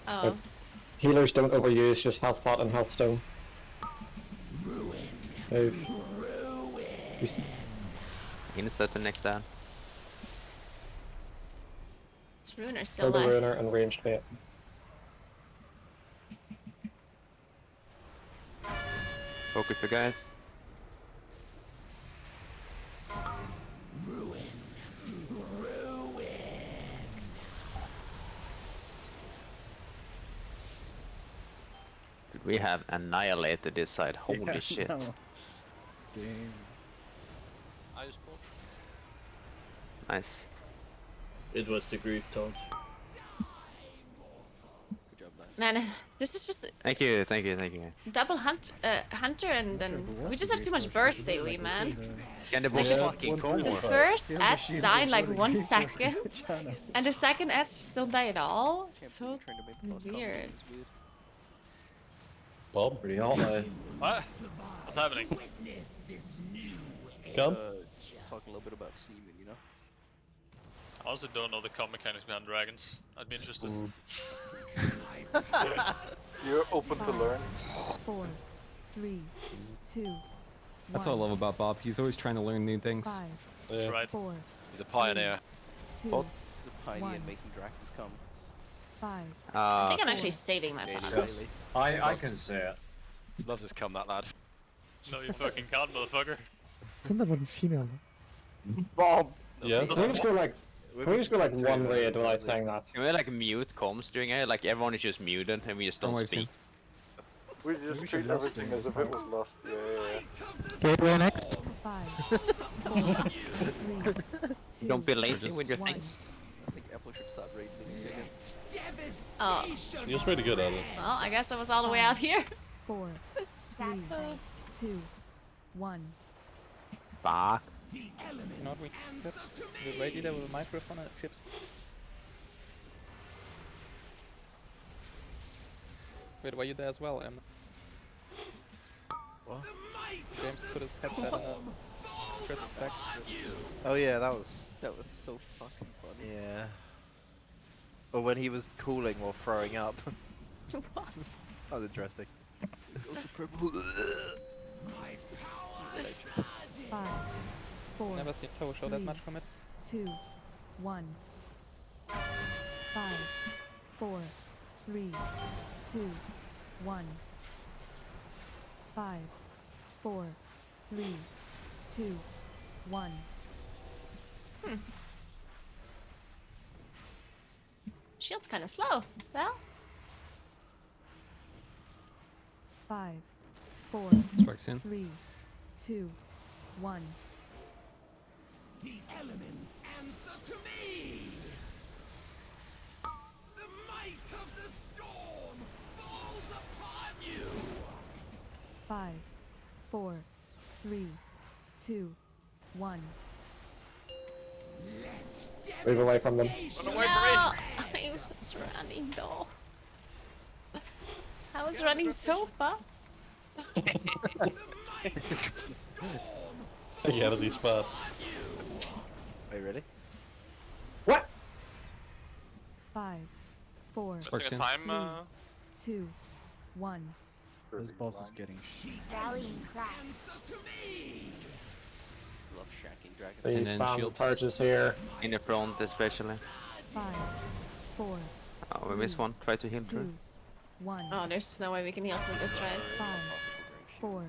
Oh. Healers don't overuse, just health pot and health stone. Move. Insta to next down. It's Runer still Kill the alive. ruiner and ranged bait. Focus the guys. Dude, we have annihilated this side. Holy Yeah, shit. no. Damn. I just pulled. Nice. It was the grief torch. Good job, nice. Man, this is just Thank you, thank you, thank you. double hunter and then we just have too much burst daily, man. Can the boss fucking go The more? first Yeah, ads machine die in like before 1 the game second, channel. and the second ads just don't die at all. Can't So believe you're trying to make close weird. combat. It's weird. Well, Pretty hot though. What? What's happening? Come. Talking a little bit about semen, you know? I also don't know the comp mechanics behind dragons. I'd be interested. You're open to learn. 4, 3, 2, That's what I love about Bob. He's always trying to learn new things. 5, That's right. 4, He's a pioneer. 2, He's a pioneer One. in making dragons come. 5. I think I'm four, actually saving my pot. Yes. I can see it. Loves his cum, that lad. No, you fucking can't, motherfucker. Isn't that one female? Bob! Yeah. Can we just go like, one raid without saying that? Can we like mute comms during it? Like everyone is just muted and we just don't worry, speak. We just We treat should lost everything them as if it was lost. Yeah, yeah, Gateway next. 5, 4, 3, 2, Don't be lazy with your 1. things. I think Apple should start raiding again. Oh, He was pretty good at it. well, I guess I was all the way out here. 4, 3, 2, 1. Fuck. You know what we ready there with a microphone and chips. Wait, were you there as well, Em? What? James put his headset on Chris' back. Oh yeah, that was so fucking funny. yeah. Or when he was cooling or throwing up. What? That was interesting. Ultra purple. 5, 4, Never seen Toe show that 3, much from it. 2, 1. 5, 4, 3, 2, 1. 5, 4, 3, 2, 1. Shield's kind of slow. Well, 5, 4, Spark soon. 3, 2, 1. The elements answer to me! The might of the storm falls upon you! 5, 4, 3, 2, 1. Move away from them. No! I was running though. I was running so fast. Yeah, these spots. Wait, really? What? 5, 4, Works in. Time, 2, 1. This boss is getting Rallying cry. Love shanking dragon. And These then spam shield. charges here. In the front especially. 5, 4, Oh, we missed one. Try to heal through. 2, 1. Oh, there's no way we can heal from this, right? 5, 4,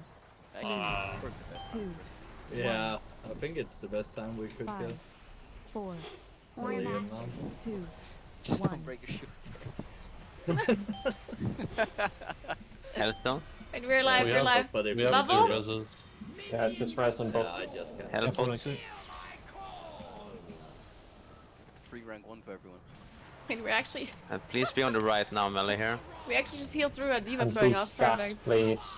3, 2, Yeah, I think it's the best time we could 5, go. 4, More 3, max. 2, Just 1. don't break your shoe. Hellstone? Wait, we're live, We we're have- live. but if we have Bubble? two reses. Yeah, just res them both. I just can't. Hellstone. Free rank 1 for everyone. Wait, we're actually Please be on the right now, melee here. we actually just healed through a demon And blowing be off. stacked, Perfect. please.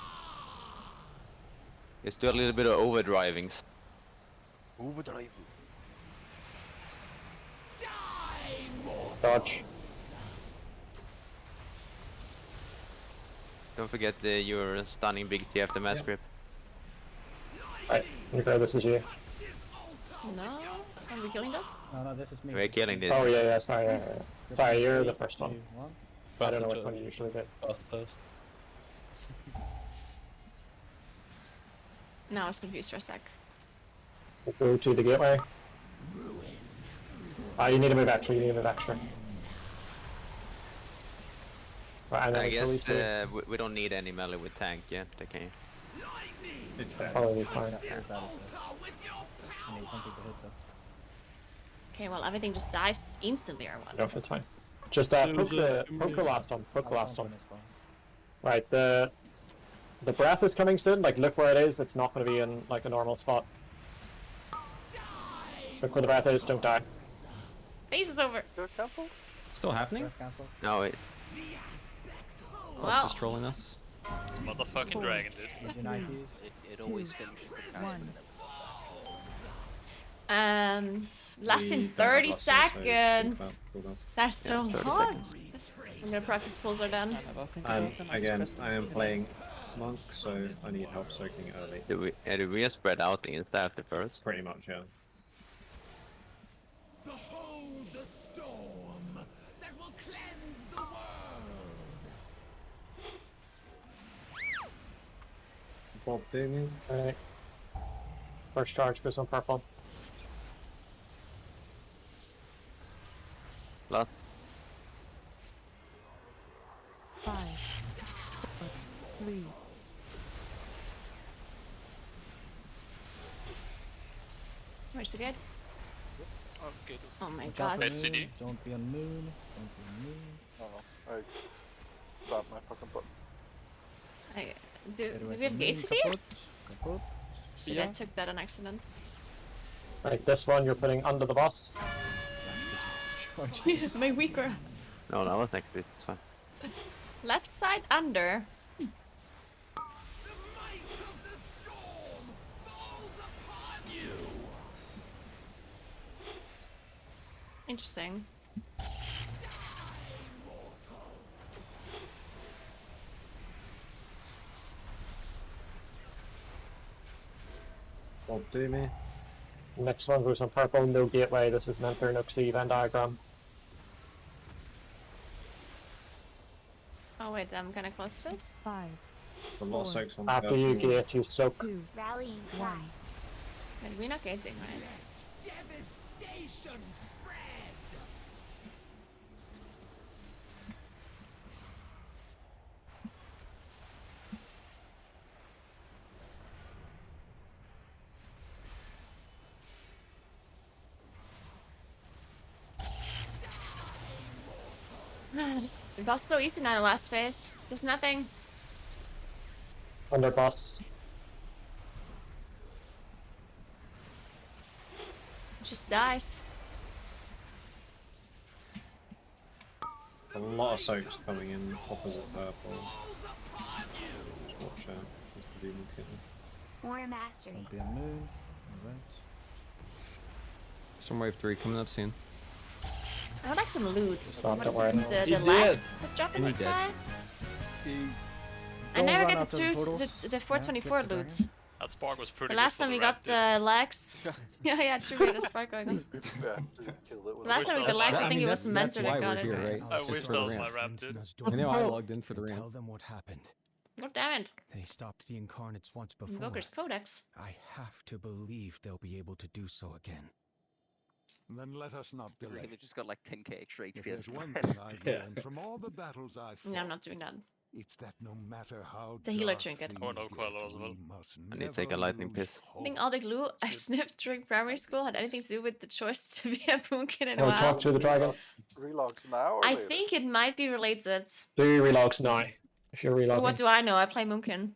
Just do a little bit of overdrivings. Overdrive. Dodge. Don't forget your stunning big T after match grip. Right, Naguura, this is you. No? Are we killing this? No, this is me. We're killing this. Oh yeah, sorry. Sorry, you're the first one. 2, 1. I don't know which one you usually do. First. No, I was confused for a sec. Go to the gateway. You need to move extra, you need to move extra. Right, and then I it's guess release we don't need any melee with tank yet. Okay. It's dead. Probably fine. I need something to hit though. Okay, well everything just dies instantly or what? No, it's fine. Just poke the last one. Poke the last one. Right, the breath is coming soon. Like, look where it is. It's not going to be in like a normal spot. Look where the breath is. Don't die. Phase is over. Cancel? Still happening? No, wait. Boss is trolling us. This motherfucking dragon, dude. Use your knife keys. It always finishes the cast. Less We than don't have 30 last turn, so seconds. think about That's so 30 hard. seconds. I'm gonna practice pulls are done. And again, I am playing monk, so I need help soaking early. Do we spread out the insta after first? Pretty much, yeah. Behold the storm that will cleanse the world. Bob Booming. Alright. First charge goes on purple. Last. 5, 4, 3. Where's the dead? Okay. Oh my Watch out god. for Bad CD. moon. Don't be on moon. Don't be on moon. Oh no. I grabbed my fucking butt. Do we have gates CD? Shit, I took that on accident. Right, this one you're putting under the boss. My weaker. No, that was next bit. It's fine. Left side under. Interesting. Bob Doomy. Next one goes on purple, no gateway. This is an enter no see Venn diagram. Oh wait, I'm kinda close to this. 5, The lot of soaks on After you purple. gate, you soak. 2, Rallying 1. But we're not gating, right? Devastation spread. It got so easy now the last phase. There's nothing. Under boss. It just dies. A lot of soaps coming in opposite purple. Just watch out. This could be more kitten. More mastery. Won't be a moon. Alright. Some wave 3 coming up soon. I would like some loot. Stop, What is don't it? worry. The lags drop in the He did. sky? I Don't never run get out the, of two, portals. the 424 click the loot. dragon. That spark was pretty The last good for time we the got ramp, the lags. yeah, true, we had a spark going on. Yeah, killed it with Last time we got lags, I think it was that's Mentor why that got we're it. here, Right? right? I Just wish for that the was my ramp. ramp, dude. I know I logged in for the Tell ramp. them what happened. God damn it. They stopped the incarnates once before. Invoker's Codex. I have to believe they'll be able to do so again. Then let us not delay. Really just got like 10k extra If HP. there's one thing I've learned from all the battles I've fought, No, I'm not doing that. it's that no matter how It's a healer dark trinket. things Or no get, Queller as well. we must I need to take a never lightning lose piss. I think hope. all the glue I sniffed during primary school had anything to do with the choice to be a boonkin in a We'll while. talk to the dragon. Relogs now or I later? think it might be related. Do your relogs now. If you're But relogging. what do I know? I play Moonkin.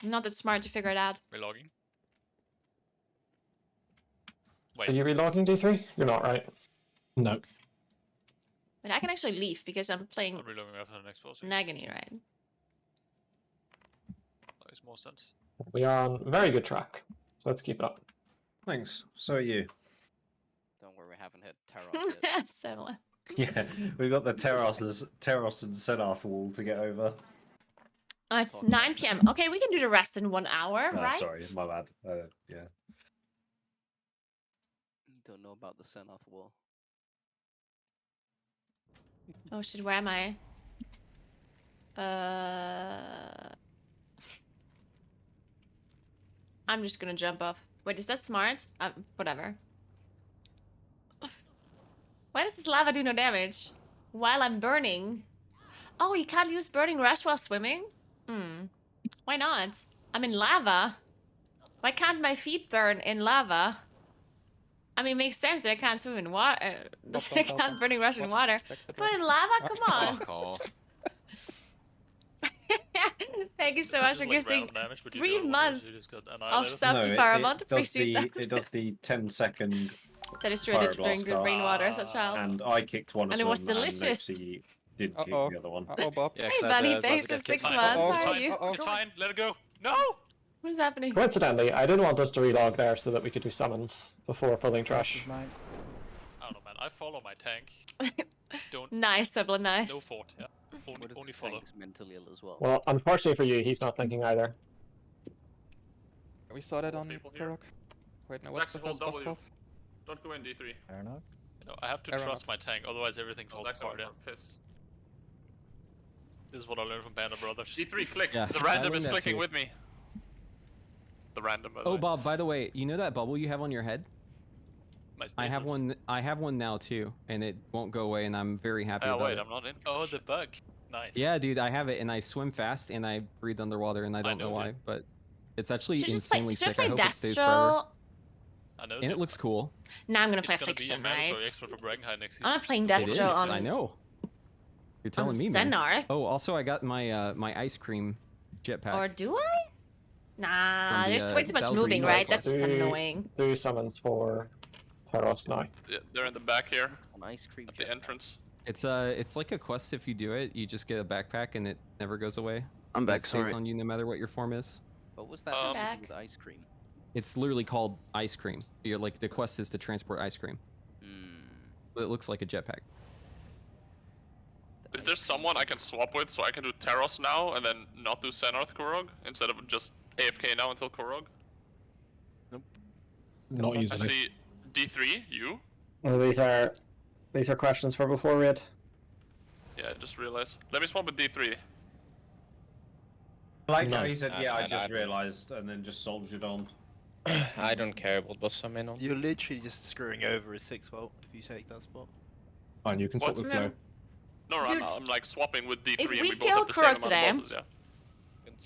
I'm not that smart to figure it out. Relogging. Are you relogging D3? You're not, right? No. But I can actually leave because I'm playing I'm reloading after the next boss. Nagini, right? That makes more sense. We are on a very good track. So let's keep it up. Thanks. So are you. Don't worry, we haven't hit Terra yet. Similar. Yeah, we've got the Teros and Senarth wall to get over. Oh, it's 9 p.m. Okay, we can do the rest in 1 hour, right? Sorry, my bad. Yeah. Don't know about the Senoth wall. Oh shit, where am I? I'm just gonna jump off. Wait, is that smart? Whatever. Why does this lava do no damage? While I'm burning? Oh, you can't use Burning Rush while swimming? Why not? I'm in lava. Why can't my feet burn in lava? I mean, it makes sense that I can't swim in water. I can't Burning Rush in water. But in lava? Come on. Fuck off. Thank you so much for gifting damage, but you 3 do it months once, you just got of annihilated. subs to Paramount. Appreciate that. It does the 10-second. That is true. I did drink good rainwater as a child. And I kicked one of And them. it was delicious. And Nexi didn't kick the other one. Bob. Yeah, Hey, Bunny, thanks for 6 months. How are you? It's fine, let it go. No! What is happening? Coincidentally, I didn't want us to relog there so that we could do summons before pulling trash. I don't know, man. I follow my tank. Don't. Nice, Sublin, nice. No fort, yeah. Only follow. Mentally ill as well. Well, unfortunately for you, he's not thinking either. We saw that on Turok. Wait, no, what's the Zaxxon, first boss W. called? Don't go in D3. Fair enough. No, I have to Fair trust enough. my tank, otherwise everything falls apart. Yeah. Piss. This is what I learned from Band of Brothers. D3, click. Yeah, The I random learned is that clicking too. with me. The random, by the Oh, way. Bob, by the way, you know that bubble you have on your head? My I have stasis. one. I have one now too, and it won't go away, and I'm very happy Oh about wait, it. I'm not in. Oh, the bug. Nice. Yeah, dude, I have it, and I swim fast, and I breathe underwater, and I don't know why, but it's actually Should just play, insanely should I sick. play I hope it stays forever. Destro? I know. And it looks cool. Now I'm gonna It's play gonna be a Affliction, mandatory right? expert for Bragenheim next season. I'm not playing It Destro is. on. I know. You're telling me, man. Senarth. Oh, also, I got my my ice cream jetpack. Or do I? Nah, From the, there's way too much Bowser moving, Emo right? quest. That's just annoying. Do summons for Teros now. Yeah, they're in the back here. An ice cream At the entrance. It's like a quest. If you do it, you just get a backpack, and it never goes away. I'm back, It stays sorry. on you no matter what your form is. What was that I'm to do back. with ice cream? It's literally called ice cream. You're like the quest is to transport ice cream. But it looks like a jetpack. Is there someone I can swap with so I can do Teros now and then not do Senarth Korog instead of just AFK now until Korog? Not I easily. see D3, you? Well, these are questions for before raid. Yeah, I just realized. Let me swap with D3. Like No. how he said, yeah, I I just realised, and then just soldiered on. I don't care what boss I'm in on. You're literally just screwing over a 6 volt if you take that spot. Fine, you can swap What? with Flo. No, Dude, I'm like swapping with D3 if and we we both kill have the same Korok amount today, of bosses,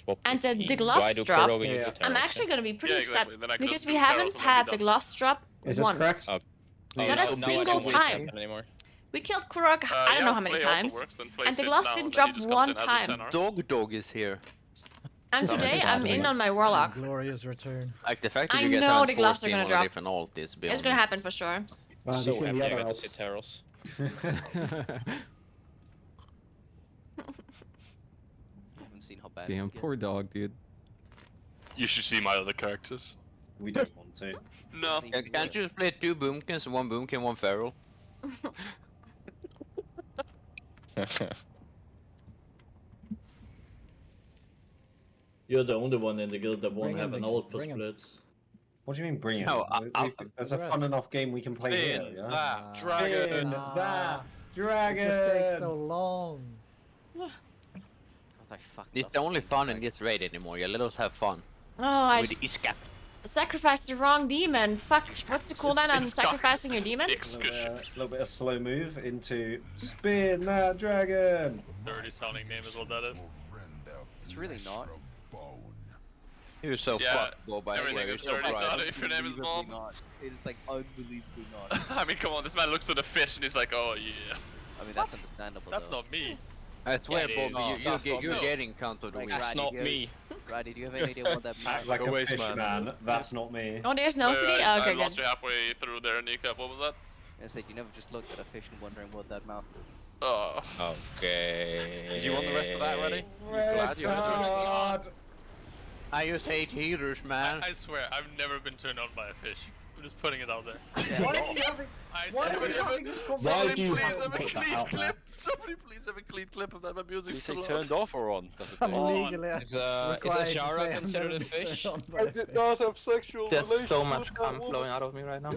yeah. and the Do I gloves do drop, Korog and use the I'm Teros, actually gonna be pretty Yeah, upset exactly. Then I can because just we do haven't Teros and then had be the done. gloves drop Is this once. correct? Not Oh, a now I single don't waste time. them anymore. We killed Korok, I don't yeah, know how many Flay also times, works, then Flay and the sits gloves now, didn't and then drop he just comes one in as a time. Senarth. Dog is here. And That today makes I'm sense. in on my Warlock. Glorious return. Like the fact that I you guys know haven't the gloves forced are him gonna on drop. a different alt is beyond It's gonna me. happen for sure. Well, So these are happy the I other got to see outs. Teros. haven't seen how bad. Damn, poor dog, dude. You should see my other characters. We don't want to. No. Can't you just play 2 boomkins, 1 boomkin, 1 feral? You're the only one in the guild that won't Bring have him, an ult for bring him. splits. What do you mean bring it? No, There's a fun enough game we can play here. Spin Yeah? that dragon. that It dragon. just takes so long. It's the only fun in this raid anymore. You let us have fun. Oh, I With the Iskap. sacrificed the wrong demon. Fuck. What's the cooldown on sacrificing your demon? A little bit of slow move into spin that dragon. Dirty sounding name is what that is. It's really not. You're so fuckable, by the way. Everything You're is so dirty bright. sounding if your name is Bob. Not. It is like unbelievably not. I mean, come on, this man looks at the fish and he's like, oh yeah. I mean, that's understandable. That's though. not me. I swear, Yeah, it Bob, is. you're getting counted Like, with. That's not me. Roddy, do you have any idea what that means? Act like a fish man. That's not me. Oh, there's no city? I Okay, lost good. you halfway through there, Kneecap. What was that? I said you never just looked at a fish and wondering what that mouth did. Oh. Okay. Did you want the rest of that ready? I just hate healers, man. I swear, I've never been turned on by a fish. I'm just putting it out there. Why are you having? Why are you having this Why do you Please have to have a put that clean out, man? clip. Somebody please have a clean clip of that. My music's You say so loud. turned off or on? Does it I'm say? legally Is required to Shara say I'm considered never a been fish? turned on by I a did fish. not have sexual There's relations so with much that cum woman. flowing out of me right now.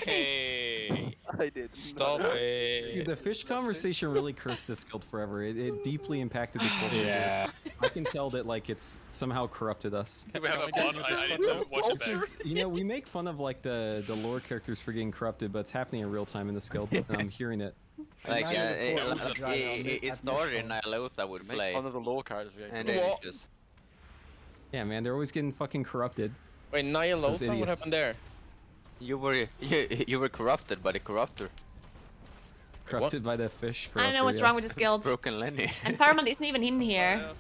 Okay. I did. Stop Dude, it. the fish conversation really cursed this guild forever. It deeply impacted the culture. Yeah. I can tell that like it's somehow corrupted us. Do we have a bot? I need to watch it This back. is, you know, we make fun of like the lore characters for getting corrupted, but it's happening in real time in this guild, and I'm hearing it. Like, Now you're the cool it dragon. started in Nyalotha with Make Flay. fun of the lore characters. And then it just... Yeah, man, they're always getting fucking corrupted. Wait, Those Nyalotha? What idiots. happened there? You were corrupted by the corruptor. Corrupted by the fish. I don't know what's wrong with this guild. Broken Lenny. And Paramount isn't even in here.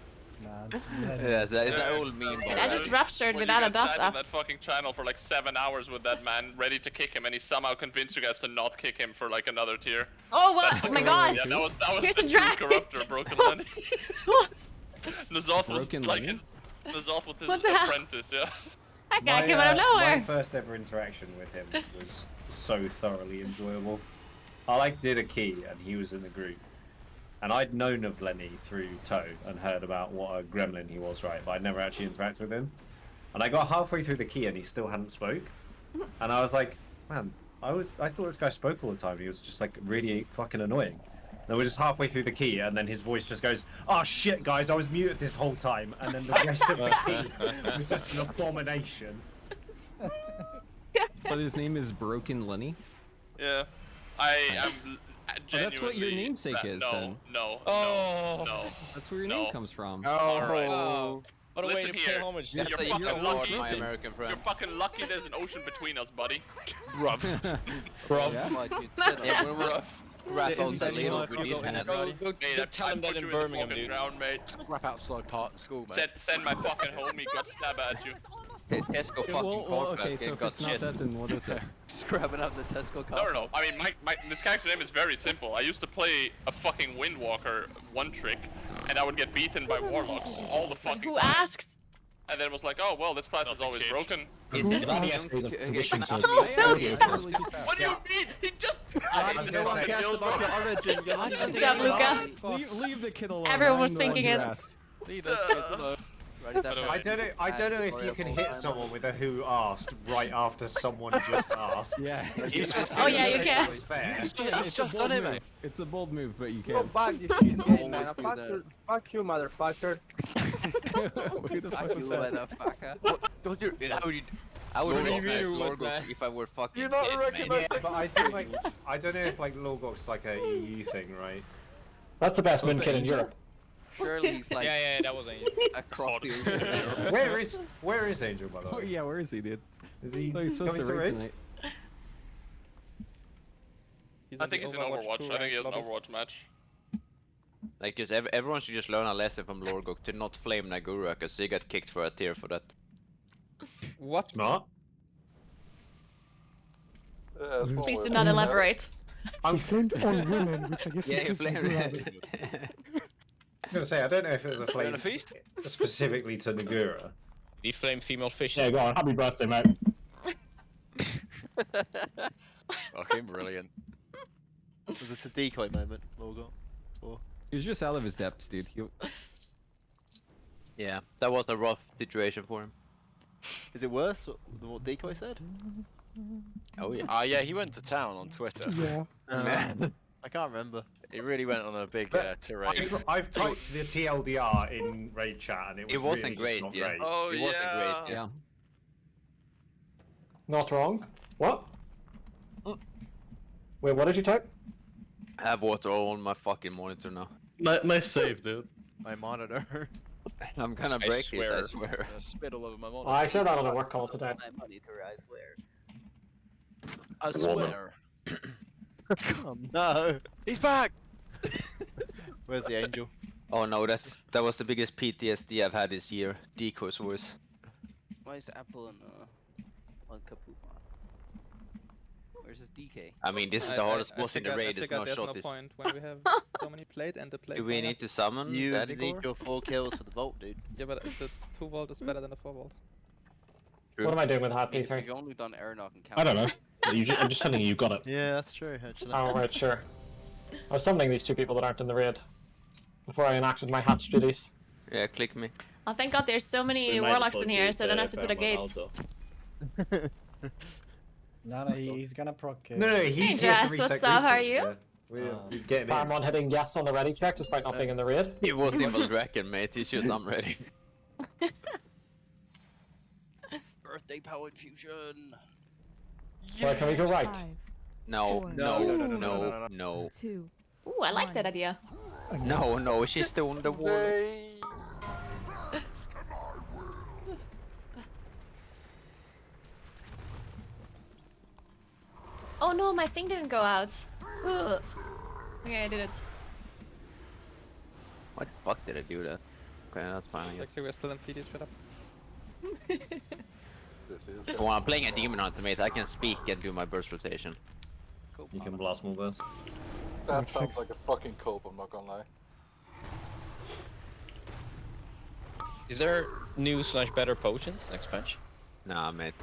Yeah, it's an old meme. And I just ruptured When without you a guys dot sat up. in that fucking channel for like 7 hours with that man, ready to kick him, and he somehow convinced you guys to not kick him for like another tier. Oh, what? That's Oh my the- god. Yeah, that was Here's the a true dragon. corruptor, Broken Lenny. Nazoth was Broken like Lenny? Nazoth with his What the hell? apprentice, yeah. That guy came out of My nowhere. first ever interaction with him was so thoroughly enjoyable. I like did a key and he was in the group. And I'd known of Lenny through Toe and heard about what a gremlin he was, right? But I'd never actually interacted with him. And I got halfway through the key and he still hadn't spoke. And I was like, man, I thought this guy spoke all the time. He was just like really fucking annoying. And we're just halfway through the key and then his voice just goes, oh shit guys, I was muted this whole time. And then the rest of the key was just an abomination. But his name is Broken Lenny. Yeah. I'm Oh, that's what your namesake is, no, then. No, Oh. no. That's where your No. name comes from. Oh. What a way Listen to pay here. homage. You're That's a fucking award, lucky. my American friend. You're fucking lucky there's an ocean between us, buddy. Bruv. Yeah, we're wrap out the little with his hand. Mate, tell him that in Birmingham, dude. Ground, mate. Scrap outside part of school, man. Send my fucking homie Gutstab at you. Tesco fucking okay, so if it's not that, then what is it? Scrapping up the Tesco car. No. I mean, this character name is very simple. I used to play a fucking Windwalker one trick, and I would get beaten by Warlocks all the fucking Who time. asked? And then it was like, oh, well, this class is always broken. Is it What do you mean? He just... Good job, Luca. Leave the kid alone. Everyone was I'm the one thinking who it. asked. Leave those kids alone. I don't know if you can hit someone with a who asked right after someone just asked. Yeah. Oh yeah, you can. That's fair. He's just done it, mate. It's a bold move, but you Go can. back this shit game, man. Always do that. Fuck you, motherfucker. Who the fuck Fuck was you, that? motherfucker. Don't you? I would recognize Lorgox if I were fucking You not dead, recognize man. Yeah, but I think like I don't know if like Lorgox's like a EU thing, right? That's the best Was win it kid in Angel? Europe. Surely he's like Yeah, that was Angel. across the Where is Angel, by the Oh, way? yeah, where is he, dude? Is he Oh, he's supposed to coming to raid raid? tonight. I think he's in Overwatch. I think he has an Overwatch match. Like, just everyone should just learn a lesson from Lorgox to not flame Naguura, because he got kicked for a tier for that. What? Smart. Yeah, that's one Please way do of not doing it. elaborate. He flamed on women, which I guess Yeah, is you just flamed Naguura, I'm gonna say I don't know if it was a flame feast? specifically to Naguura. He flame female fish. Yeah, go on. Happy birthday, mate. Fucking brilliant. Was this a decoy moment, Morgan? Or... He was just out of his depths, dude. Yeah, that was a rough situation for him. Is it worse than what decoy said? Oh yeah. Yeah, he went to town on Twitter. Yeah. I can't remember. He really went on a big tirade. I've typed the TLDR in raid chat and it wasn't really great, just not yeah. great. Oh It wasn't great, Yeah. Not wrong. What? Wait, what did you type? I have water all on my fucking monitor now. Nice save, dude. My monitor. I'm gonna break it, I swear. Spit all over my monitor. Oh, I said that on a work call today. My monitor, I swear. I swear. No! He's back! Where's the angel? Oh no, that was the biggest PTSD I've had this year. Decoy's voice. Why is Apple on Kaput? Where's his DK? I mean, this is the hardest boss in the raid. There's no there's shot. no This. point when we have so many plate and the plate. Do we need to summon You Daddy need Gore? your 4 kills for the vault, dude. Yeah, but the 2 volt is better than the 4 volt. What am I doing with I hot mean, if P3? you've only done air knock and I don't know. I'm just telling you, you got it. Yeah, that's true, actually. Oh, right, sure. I was summoning these 2 people that aren't in the raid before I enacted my hatch duties. Yeah, click me. Oh, thank God there's so many warlocks in here, so I don't have to put a gate. No, he's gonna proc. No, he's Hey, here to Jess, reset what's up? How are griefers, you? yeah. We get him in. Paramon hitting yes on the ready check despite not being in the raid. He wasn't even Draken, mate. He's just I'm ready. Birthday power infusion. Well, can we go right? 5, No, 4, no. 2. Ooh, I like that idea. No, she's still on the wall. Oh no, my thing didn't go out. Ugh. Okay, I did it. What the fuck did I do that? Okay, that's fine. It's actually we're still in CD, shut up. When I'm playing a demon hunter, mate, I can speak and do my burst rotation. You can blast more burst. That sounds like a fucking cope, I'm not gonna lie. Is there new / better potions next patch? Nah, mate.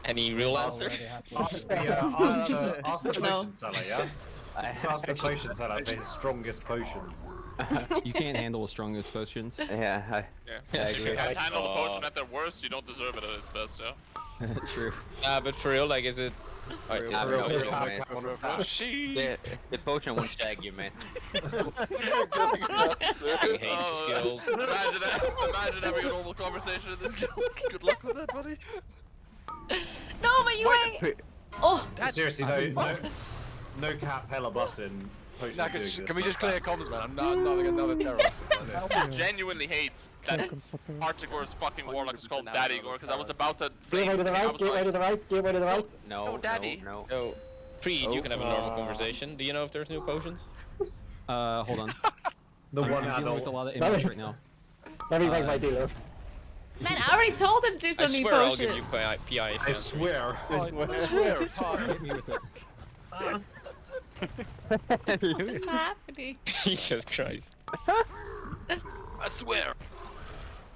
Any real answer? Ask the potion seller, yeah? Ask the potion seller for his strongest potions. You can't handle the strongest potions. Yeah, I If agree. you can't handle the potion at their worst, you don't deserve it at its best, yeah? True. But for real, like, is it? Nah, real, no, for real, mate. The potion won't tag you, man. I hate the skills. Imagine having a normal conversation in this guild. Good luck with that, buddy. No, but you ain't. Oh. Seriously though, no cap, hella bussin'. Nah, can we just clear comms, man? I'm not like another terrorist. I genuinely hate that Artigore's fucking warlock is called Daddy Gore, because I was about to flame Get way to the right, get way to the right, get way to the right. No, Daddy. no. So, Freed, you can have a normal conversation. Do you know if there's new potions? Hold on. The I'm one dealing adult. with a lot of enemies right now. Let me make my dealer. Man, I already told him to do I some new swear I'll potions. give you PI if you I swear. I swear. Hit me with it. What's happening? Jesus Christ. I swear.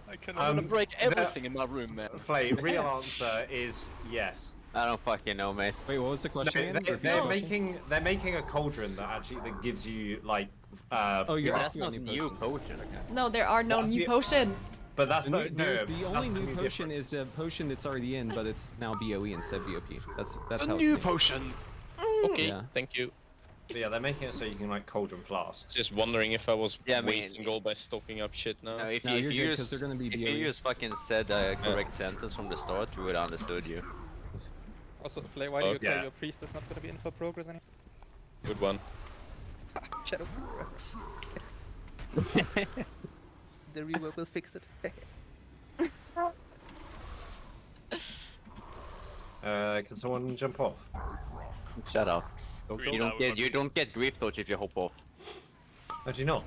I'm gonna break everything in my room, man. Flay, real answer is yes. I don't fucking know, mate. Wait, what was the question again? Repeat the question. They're making a cauldron that gives you like Oh, you're That's asking not on new potion. No, there are no What's new the- potions. But that's The, no, new, there's the only that's the new potion is the potion that's already in, but it's now BOE instead of VOP. That's how A it's new made. potion. Okay, Yeah. thank you. Yeah, they're making it so you can like cauldron flasks. Just wondering if I was Yeah, I mean- wasting gold by stocking up shit now. No, if No, you, you're if good, you 'cause they're gonna be if you BOE. just fucking said a correct sentence from the start, we would have understood you. Also, Flay, why do you tell yeah. your priest is not gonna be in for progress anymore? Good one. Shadow. The rework will fix it. Can someone jump off? Shut up. Green You don't get grief touch if you hop off. How do you not?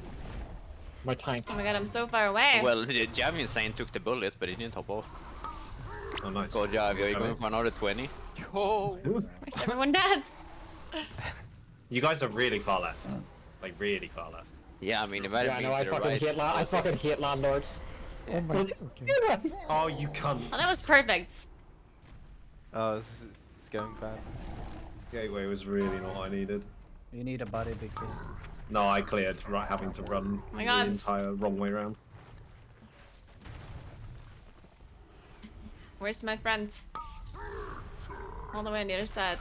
My tank. Oh my god, I'm so far away. Well, the Jav insane took the bullet, but he didn't hop off. Oh, nice. Go Jav, are you going for another 20? Yo! Where's everyone dead? You guys are really far left. Like, really far left. Yeah, I mean, imagine Yeah, being no, I to the fucking right. hate I fucking hate landlords. Oh my god. Oh, you cunt. Oh, that was perfect. Oh, it's going bad. Gateway was really not what I needed. You need a body, big kid. No, I cleared, right, having to run Oh my the God. entire wrong way around. Where's my friend? All the way on the other side.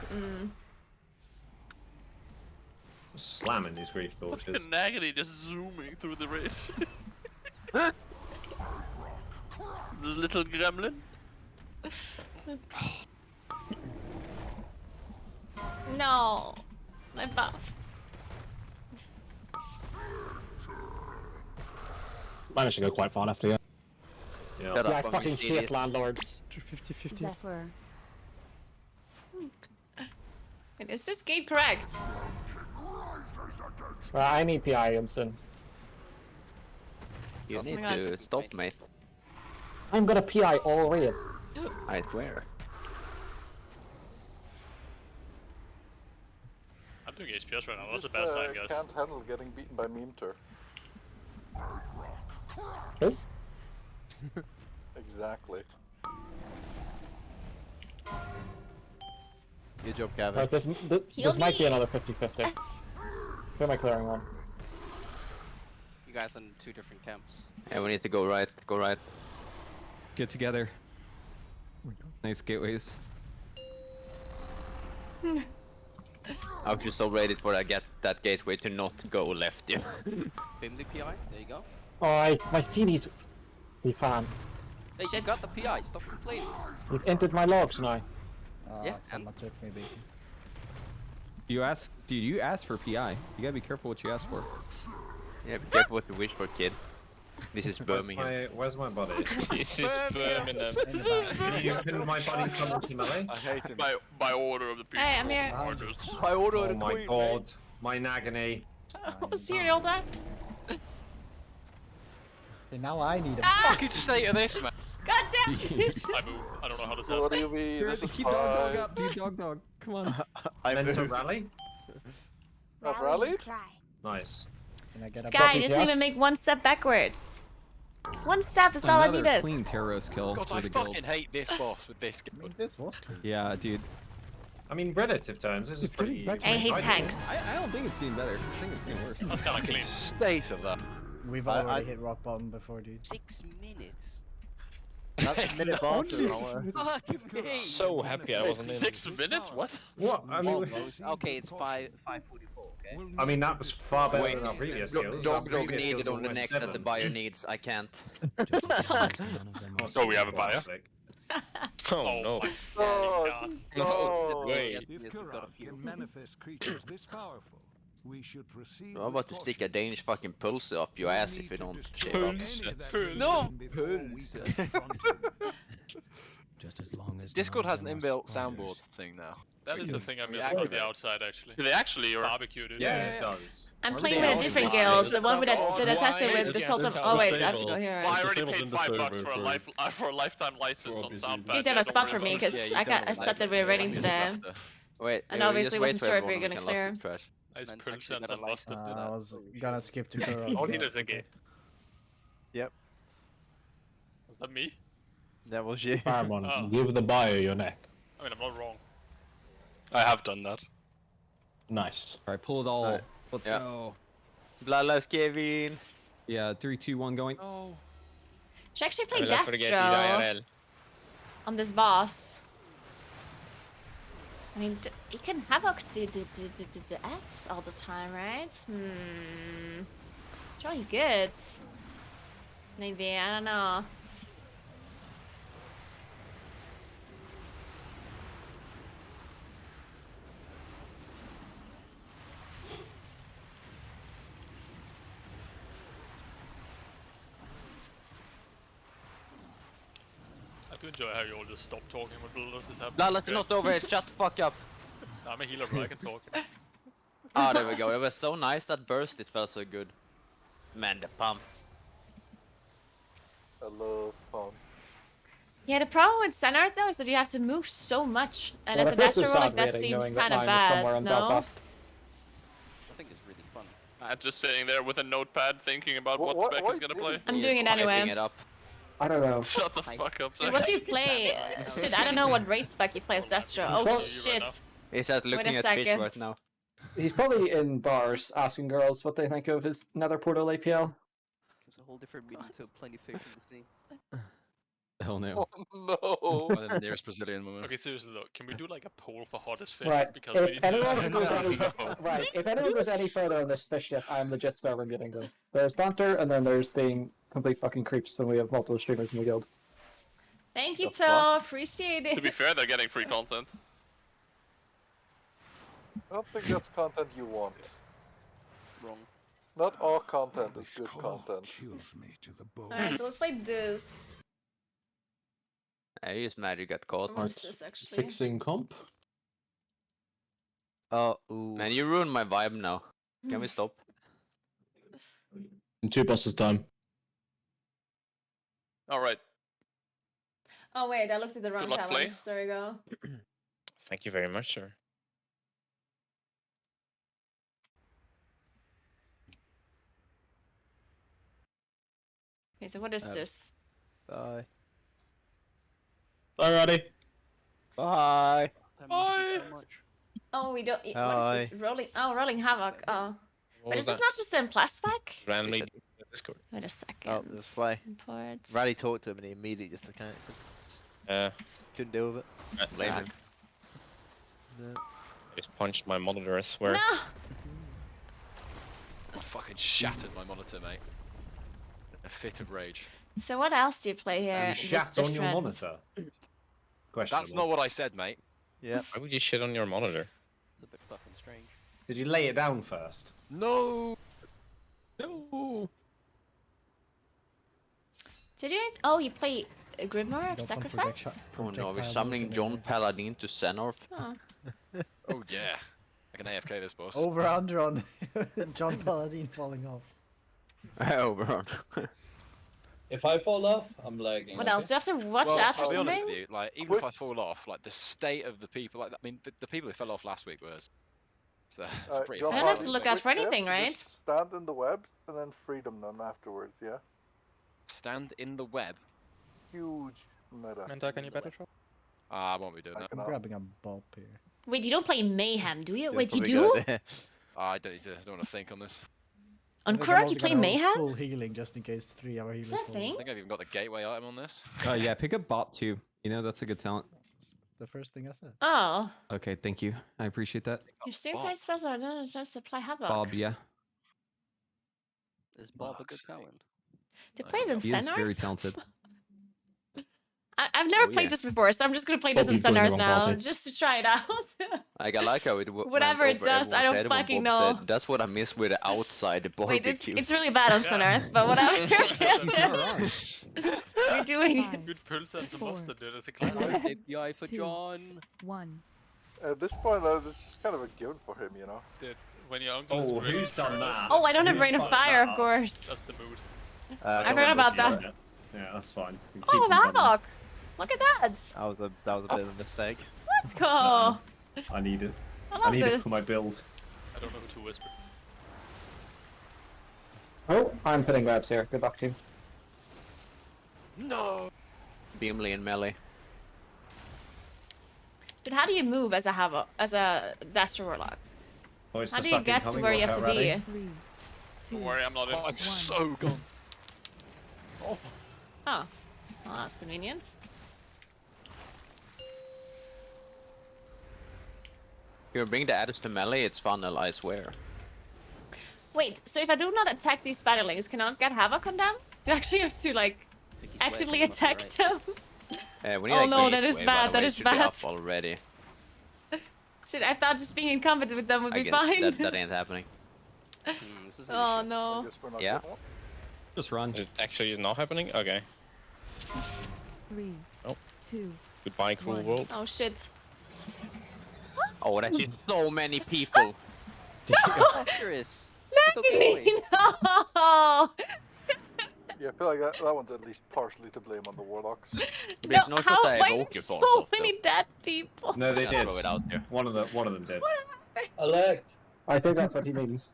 Slamming these grief torches. Fucking Naggity just zooming through the raid. The little gremlin. No, my buff. Managed to go quite far left again. Yeah, Shut I up, fucking you hate idiot. landlords. 50-50. Zephyr. Wait, is this gate correct? I need PI instant. You need my God. to stop me. I'm gonna PI all raid. I swear. I'm doing HPS right now. That's a bad sign, guys. Can't handle getting beaten by Memeter. Who? Exactly. Good job, Gavin. Right, this might be another 50-50. Who am I clearing on? You guys are in 2 different camps. Yeah, we need to go right. Go right. Get together. Nice gateways. I was just so ready for that gateway to not go left. Yeah. Bim the PI, there you go. Alright, my CD's be fan. Hey, you got the PI, stop complaining. You've entered my logs now. Yeah, someone took me, baby. You ask, dude. You ask for PI. You gotta be careful what you ask for. Yeah, be careful what you wish for, kid. This is Birmingham. Where's my body? This is Birmingham. Couldn't my body come into melee? I hate him. By order of the people. Hey, I'm here. Orders. By order of Oh the my queen. god. My Nagany. I was here all time. Okay, now I need a Fucking state of this, man. God damn it! I move. I don't know how this What do happened. you mean? This is Keep dog fine. up, dude. Dog. Come on. Meant to rally? I've rallied? Nice. Can I get a Sky, body? you just even make one step backwards. One step is all I Another needed. clean terrorist kill God, for I the fucking guild. hate this boss with this. I mean, this was clean. Yeah, dude. I mean, relative terms, this is It's getting pretty... better. I hate tidy. tanks. I don't think it's getting better. I think it's getting worse. That's kind of clean. State of that. We've I- already hit rock bottom before, dude. 6 minutes. That's a minute Only after. 6 minutes. Fuck me. So happy I wasn't in. 6 minutes? What? What? I mean, Almost. Okay, it's 5:44. Okay. I mean, that was far better Wait, than our previous skills. Dog needed on the next that the buyer needs. I can't. Oh, we have a buyer? Oh no. my Oh, God. no. Wait. Yes, If we've got a Kurak few. can manifest creatures this powerful, we should proceed. I'm about to stick a Danish fucking pulse up your ass if you don't shave up. No! Just as long as Discord has an inbuilt soundboard thing now. That is the thing I we miss about activate. the outside, actually. Do they actually, or? Barbecue, dude. Yeah, it does. I'm Why playing would with they a different always guild, the one with that I tested with the sort of. Oh wait, I have to go here. Well, I Right? already disabled paid in the $5 server for a lifetime license on SoundCloud. You did have a spot for me because Yeah, you I don't said that we were waiting today, Wait, and just obviously wait wasn't for sure if everyone we were who gonna can lost clear. in trash. Nice Man's Prince actually and got a some mustard. license. I was gonna skip to Kuro. All he did again. Yep, Was that me? that was you. Paramon, Oh. give the buyer your neck. I mean, I'm not wrong. I have done that. Nice. All right, pull it all. Alright. Let's Yeah. go. Bloodless Kevin. Yeah, 3, 2, 1, going. Oh. Should actually I play will not forget you, Destro IRL. on this boss. I mean, you can havoc the X all the time, right? It's really good. Maybe, I don't know. I do enjoy how you all just stop talking when Bloodlust is happening. Bloodless is not over here, shut the fuck up. I'm a healer, bro. I can talk. Ah, there we go. It was so nice that burst. It felt so good. Man, the pump. I love fun. Yeah, the problem with Senart though is that you have to move so much, and Well, as a the first Dasher is rogue, sad that reading, seems knowing that kind of mine is somewhere bad. in No. Belfast. I think it's really fun. I'm just sitting there with a notepad thinking about what What- spec why he's gonna did play. I'm He's doing it hyping anyway. it up. I don't know. Shut the fuck up, Dude, Zach. what do you play? Shit, I don't know what raid spec you play as Destro. Oh Well- shit. He's just Wait looking a at fish second. right now. He's probably in bars asking girls what they think of his Nether Portal APL. There's a whole different meaning to plenty fish in the sea. Oh no. Oh By the nearest Brazilian woman. Okay, seriously, look, can we do like a poll for hottest fish? Right. Because we need If anyone to goes any, know. right, if anyone goes any further on this shit, I'm legit starving getting them. There's banter, and then there's being complete fucking creeps when we have multiple streamers in the guild. Thank you, The Till. fuck? Appreciate To be it. fair, they're getting free content. I don't think that's content you want. Wrong. Not all content is good content. Alright, so let's play Deuce. Hey, he's mad you got caught. What's this actually? Fixing comp. Oh, man, you ruined my vibe now. Can we stop? In 2 bosses time. Alright. Oh wait, I looked at the wrong luck, play. talents. There we go. Thank you very much, sir. Okay, so what is this? Bye. Alrighty. Bye. Bye. Oh, we don't. What Hi. is this? Rolling. Oh, rolling havoc. Oh. What But was is this that? not just in plastic? Randomly Discord. Wait a second. Oh, let's play. Imports. Rally talked to him and he immediately just disconnected. Couldn't deal with it. Blame him. No. I just punched my monitor, I swear. No. I fucking shattered my monitor, mate. In a fit of rage. So what else do you play here? You that's shat on your different? monitor. Questionable. That's not what I said, mate. Yeah. Why would you shit on your monitor? It's a bit fucking strange. Did you lay it down first? No. No. Did you? Oh, you play Grimoire of Got some Sacrifice? Oh no, we're projectile summoning moves in John there. Paladin to Xenorth. Oh. Oh yeah. I can AFK this boss. Over under on John Paladin falling off. Over. If I fall off, I'm lagging. What else? Do you have to watch Well, out for I'll be honest something? with you, like even if I fall off, like the state of the people, like I mean, the people who fell off last week was. It's pretty. John I don't have to Paladin, look out for quick tip, anything, right? just stand in the web and then freedom them afterwards, yeah? Stand in the web. Huge meta. Menta, can you better shot? Ah, I won't be doing that. I'm grabbing a bulb here. Wait, you don't play Mayhem, do you? Wait, you Probably do? got it. I don't need to. Don't want to think on this. On I think I'm Quirk, also you play gonna hold Mayhem? Full healing just in case 3-hour healers that fall. thing? I think I've even got the gateway item on this. Oh yeah, pick up Bop too. You know that's a good talent. The first thing I said. Oh, Okay, thank you. I appreciate that. your stream type spells are done just apply havoc. Bob, yeah. Is Bob a good talent? To play it in He is Senarth? very talented. I've never Oh, played yeah. this before, so I'm just gonna play this in you've joined the Senarth wrong now, party. just to try it out. Like, I like how it Whatever went it over does, I everyone's don't head when fucking Bob know. said, that's what I miss with the outside Wait, barbecues. it's really bad on Senarth, but whatever. We're doing it. Good pulse and some Four. mustard, dude. It's a classic. API for Two. John. 1. At this point, this is kind of a given for him, you know? Dude, when your uncle is Oh, really who's done sure, that? Oh, I don't have Who's Rain of fucked Fire, that of up? course. That's the mood. I I've heard about that. Yeah, that's fine. We can Oh, keep them running. Havoc! Look at that! That was a bit of a mistake. Let's go! I need it. I I love need it this. for my build. I don't know who to whisper. Oh, I'm putting webs here. Good luck, team. No. Beamly and melee. But how do you move as a Havoc, as a Dasher Warlock? Oh, it's How the do you sucking get to coming, where you watch have to out, be? Rally. 3, 2, Don't worry, I'm not in. I'm so gone. Oh, well, that's convenient. If you bring the adders to melee, it's funnel, I swear. Wait, so if I do not attack these spiderlings, can I not get Havoc on them? Do I actually have to, like, actively attack them? We need Oh like no, wave that is wave, bad, otherwise that it is should be bad. up already. Shit, I thought just being incompetent with them would be Again, fine. that ain't happening. This is an Oh issue. no. Guess we're not Yeah. good enough. Just run. Is it actually not happening? Okay. 3, Oh. 2, Goodbye, cruel One. world. Oh shit. Oh, that's just so many people. Curious. Luckily, no! Yeah, I feel like that one's at least partially to blame on the warlocks. No, how? Why did so many dead people? No, they Yeah, did. throw it out there. One of them did. Alec. I think that's what he means.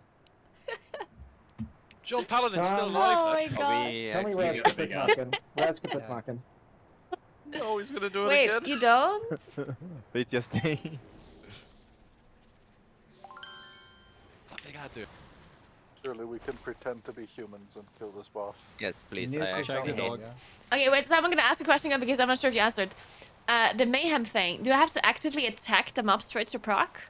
John Paladin's still Oh alive. my god. Tell me where's the big Mackin. Where's the big Mackin? No, he's gonna do it Wait, again. you don't? Wait, just That big I do. Surely we can pretend to be humans and kill this boss. Yes, please. You need I to kill actually the hate. dog. Okay, wait, so I'm gonna ask a question again because I'm not sure if you answered. The mayhem thing, do I have to actively attack the mobs for it to proc?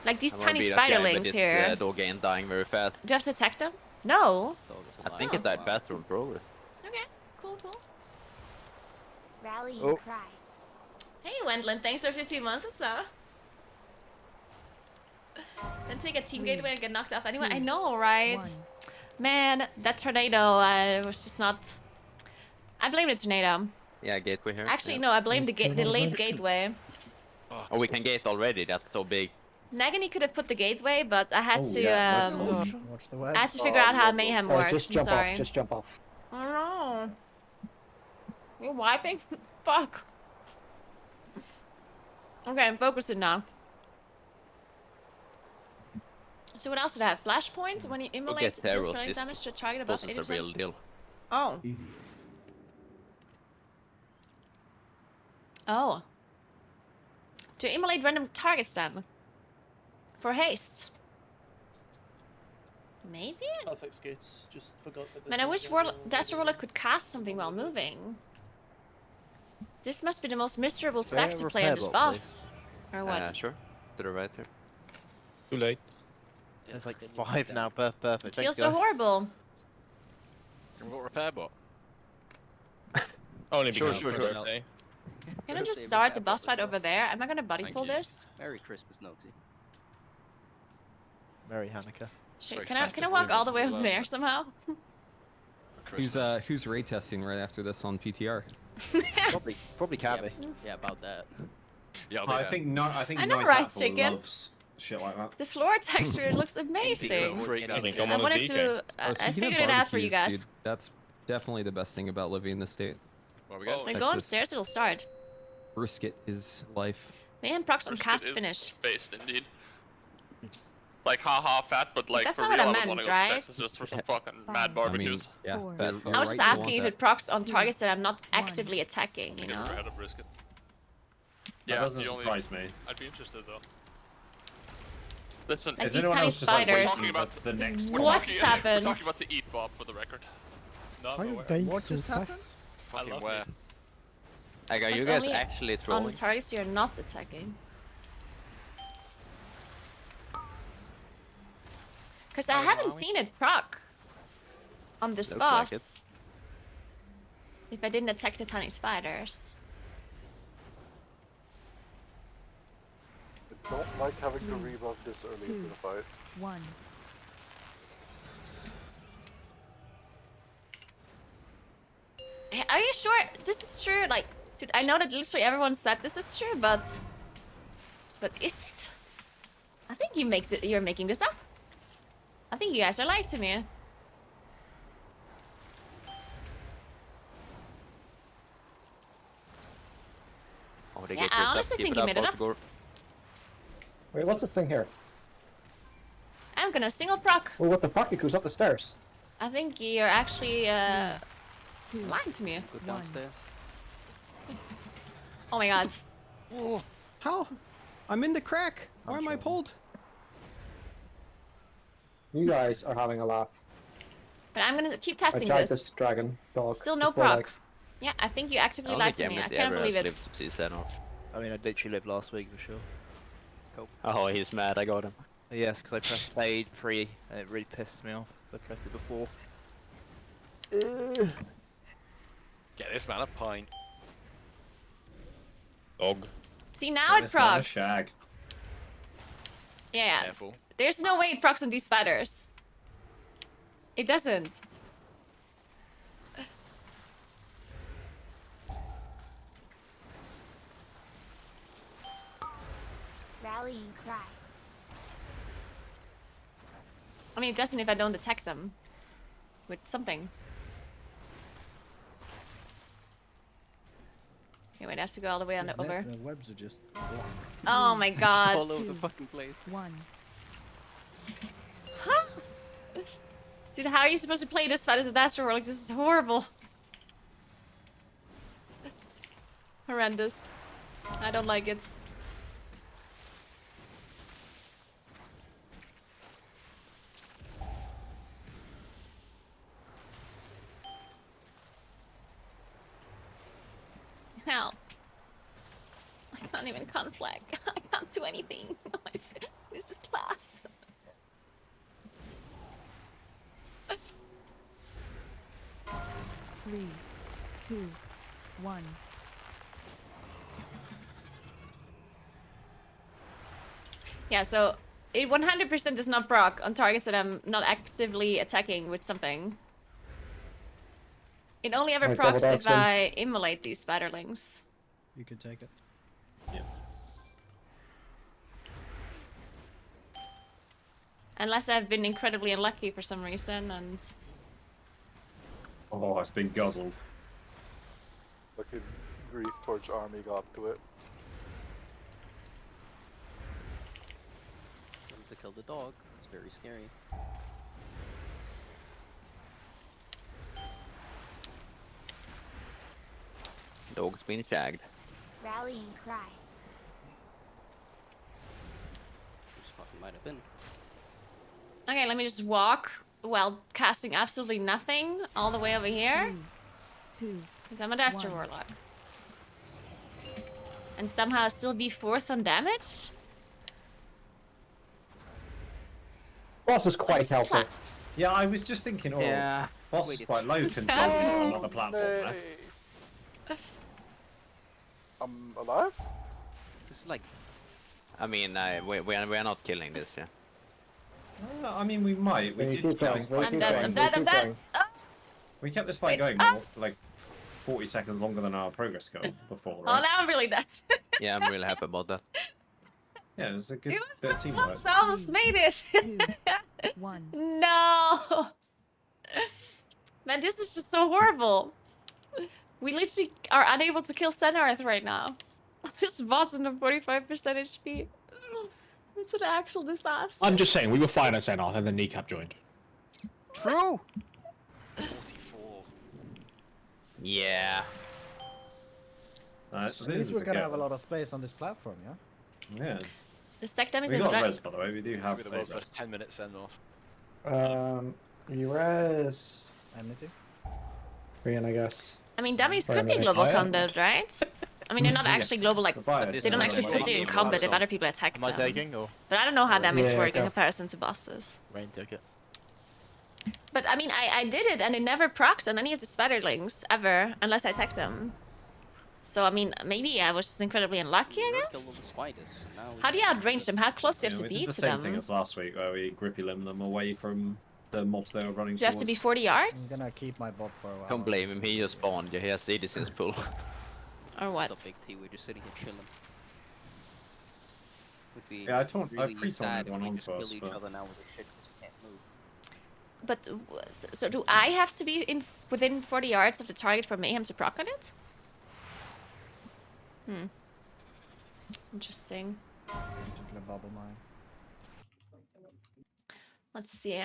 Like these I wanna tiny be that guy with spiderlings this, here. dog ain't dying very fast. Do you have to attack them? No. I think it died faster on progress. Okay, cool. Rally and Oh. cry. Hey, Wendland, thanks for 15 months or so. Then take a team gateway and get knocked off anyway. I know, right? Man, that tornado was just not... I blame the tornado. Yeah, gateway here. Actually, yeah. no, I blame the late gateway. Oh, we can gate already. That's so big. Nagini could have put the gateway, but I had to Watch the web. I had to figure out how mayhem works. Just I'm jump sorry. off. Just jump off. Oh no. You're wiping? Fuck. Okay, I'm focusing now. So what else did I have? Flashpoint? When you immolate, get deals Terrors, spelling this damage to a target above This is 80%? a real deal. Oh. Oh. To immolate random targets then. For haste. Maybe? Perfect skates. Just forgot that. Man, I wish Desert Roller could cast something while moving. This must be the most miserable spec to play on this boss. Or what? Sure. To the right there. Too late. There's like 5 now, perfect. It feels so horrible. Can we got repair bot? Only because Sure. birthday. Can I just start the boss fight over there? Am I gonna buddy pull this? Merry Christmas, Noti. Merry Hanukkah. Shit, can I walk all the way over there somehow? Who's raid testing right after this on PTR? Probably can be. Yeah, about that. Yeah, I think I know, Nice right, Apple chicken? loves shit like that. The floor texture looks amazing. I wanted to. I figured it out for you guys. Dude, that's definitely the best thing about living in the state. What we got? Like, go upstairs, it'll start. Brisket is life. Mayhem procs on cast Is finish. Based indeed. Like haha fat, but like That's for not real, what I I would meant, want to go right? to Texas just for some fucking mad barbecues. Yeah. I was just asking if it procs on targets that I'm not actively attacking, you Never know? had a brisket. That Yeah, doesn't the only. surprise me. I'd be interested though. Listen, Like Is these anyone tiny else just like spiders. waiting Talking about for the next we're What talking, just happened? We're talking about to eat Bob for the record. No, Why are I'm you aware. dying so fast? I Fucking love where? it. Like, are you It's guys only actually on the trolling? targets you're not attacking. Because I haven't seen it proc on this Looks boss. like it. If I didn't attack the tiny spiders. I don't like having to rebuff this early into the fight. 1. Are you sure this is true? Like, dude, I know that literally everyone said this is true, but is it? I think you're making this up. I think you guys are lying to me. Oh, they Yeah, get I this up. honestly Keep think it you up, made it up. Outgore. Wait, what's this thing here? I'm gonna single proc. Well, what the fuck? It goes up the stairs. I think you're actually lying to me. Go downstairs. Oh my god. Oh, how? I'm in the crack. Why am I pulled? You guys are having a laugh. But I'm gonna keep I testing tried this. this dragon dog. Still no with 4 proc. legs. Yeah, I think you actively lied to me. I can't believe it. I mean, I literally lived last week for sure. Cool. Oh, he's mad. I got him. Yes, because I pressed fade pre, and it really pissed me off. I pressed it before. Get this man a pint. Dog. See, now it procs. Shag. Yeah. Careful. There's no way it procs on these spiders. It doesn't. Rally and cry. I mean, it doesn't if I don't attack them with something. Okay, wait, I have to go all the way on the over. The webs are just. Oh my god. All over the fucking place. 1. Huh? Dude, how are you supposed to play this fight as a Master Warlock? This is horrible. Horrendous. I don't like it. Help. I can't even conflag. I can't do anything. This is class. 3, 2, 1. Yeah, so it 100% does not proc on targets that I'm not actively attacking with something. It only ever Alright, procs double if dogs in. I immolate these spiderlings. You can take it. Unless I've been incredibly unlucky for some reason and... Oh, it's been guzzled. Like a Grief Torch army got to it. To kill the dog. It's very scary. Dog's been shagged. Rallying cry. This fucking might have been. Okay, let me just walk while casting absolutely nothing all the way over here. 2. Because I'm a Duster 1. Warlock. And somehow still be 4th on damage? Boss is quite healthy. Class. Yeah, I was just thinking, oh, Yeah. boss is quite low considering Sad. another platform left. I'm alive? This is like... I mean, we are not killing this, yeah. I mean, we might. We did. Keep going, I'm dead, I'm dead, I'm dead! Oh, We kept this fight going like 40 seconds longer than our progress goal before, oh, right? now I'm really dead. Yeah, I'm really happy about that. Yeah, it was a good It bit was of so teamwork. close, I almost made it. 1. No! Man, this is just so horrible. We literally are unable to kill Senarth right now. This boss is a 45% HP. It's an actual disaster. I'm just saying, we were fine at Xenoth and then Kneecap joined. True! 44. Yeah. At least we're gonna have a lot of space on this platform, yeah? Yeah. The stack damage We is got in res, by the way. We do have We're a the res. 10 minutes send off. You res. Enmity? Brian, I guess. I mean, dummies Wait a could be minute. global Oh, yeah. combat, right? I mean, they're not Yeah. actually global, like, Bias, they don't yeah, actually like, put you in combat if other people attack Am I them. taking or But I don't know how dummies Yeah, work in okay. comparison to bosses. rain ticket? But I mean, I did it, and it never procced on any of the spiderlings, ever, unless I attacked them. So, I mean, maybe I was just incredibly unlucky, I Kill guess? all the spiders. Now How do you outrange them? How close do you Yeah, have to we be did the to same thing them? as last week, where we grippy limb them away from the mobs they were running Do you have to be 40 yards? I'm gonna keep my bob for a while. Don't blame him, he just spawned. He has citizens pool. Or what? It's a big T, we're just sitting here chilling. Would be Yeah, I really pre-told sad if everyone we on just to us, kill each but- other now with this shit because we can't move. But, so do I have to be within 40 yards of the target for Mayhem to proc on it? Hmm. Interesting. Particular bubble mine. Let's see.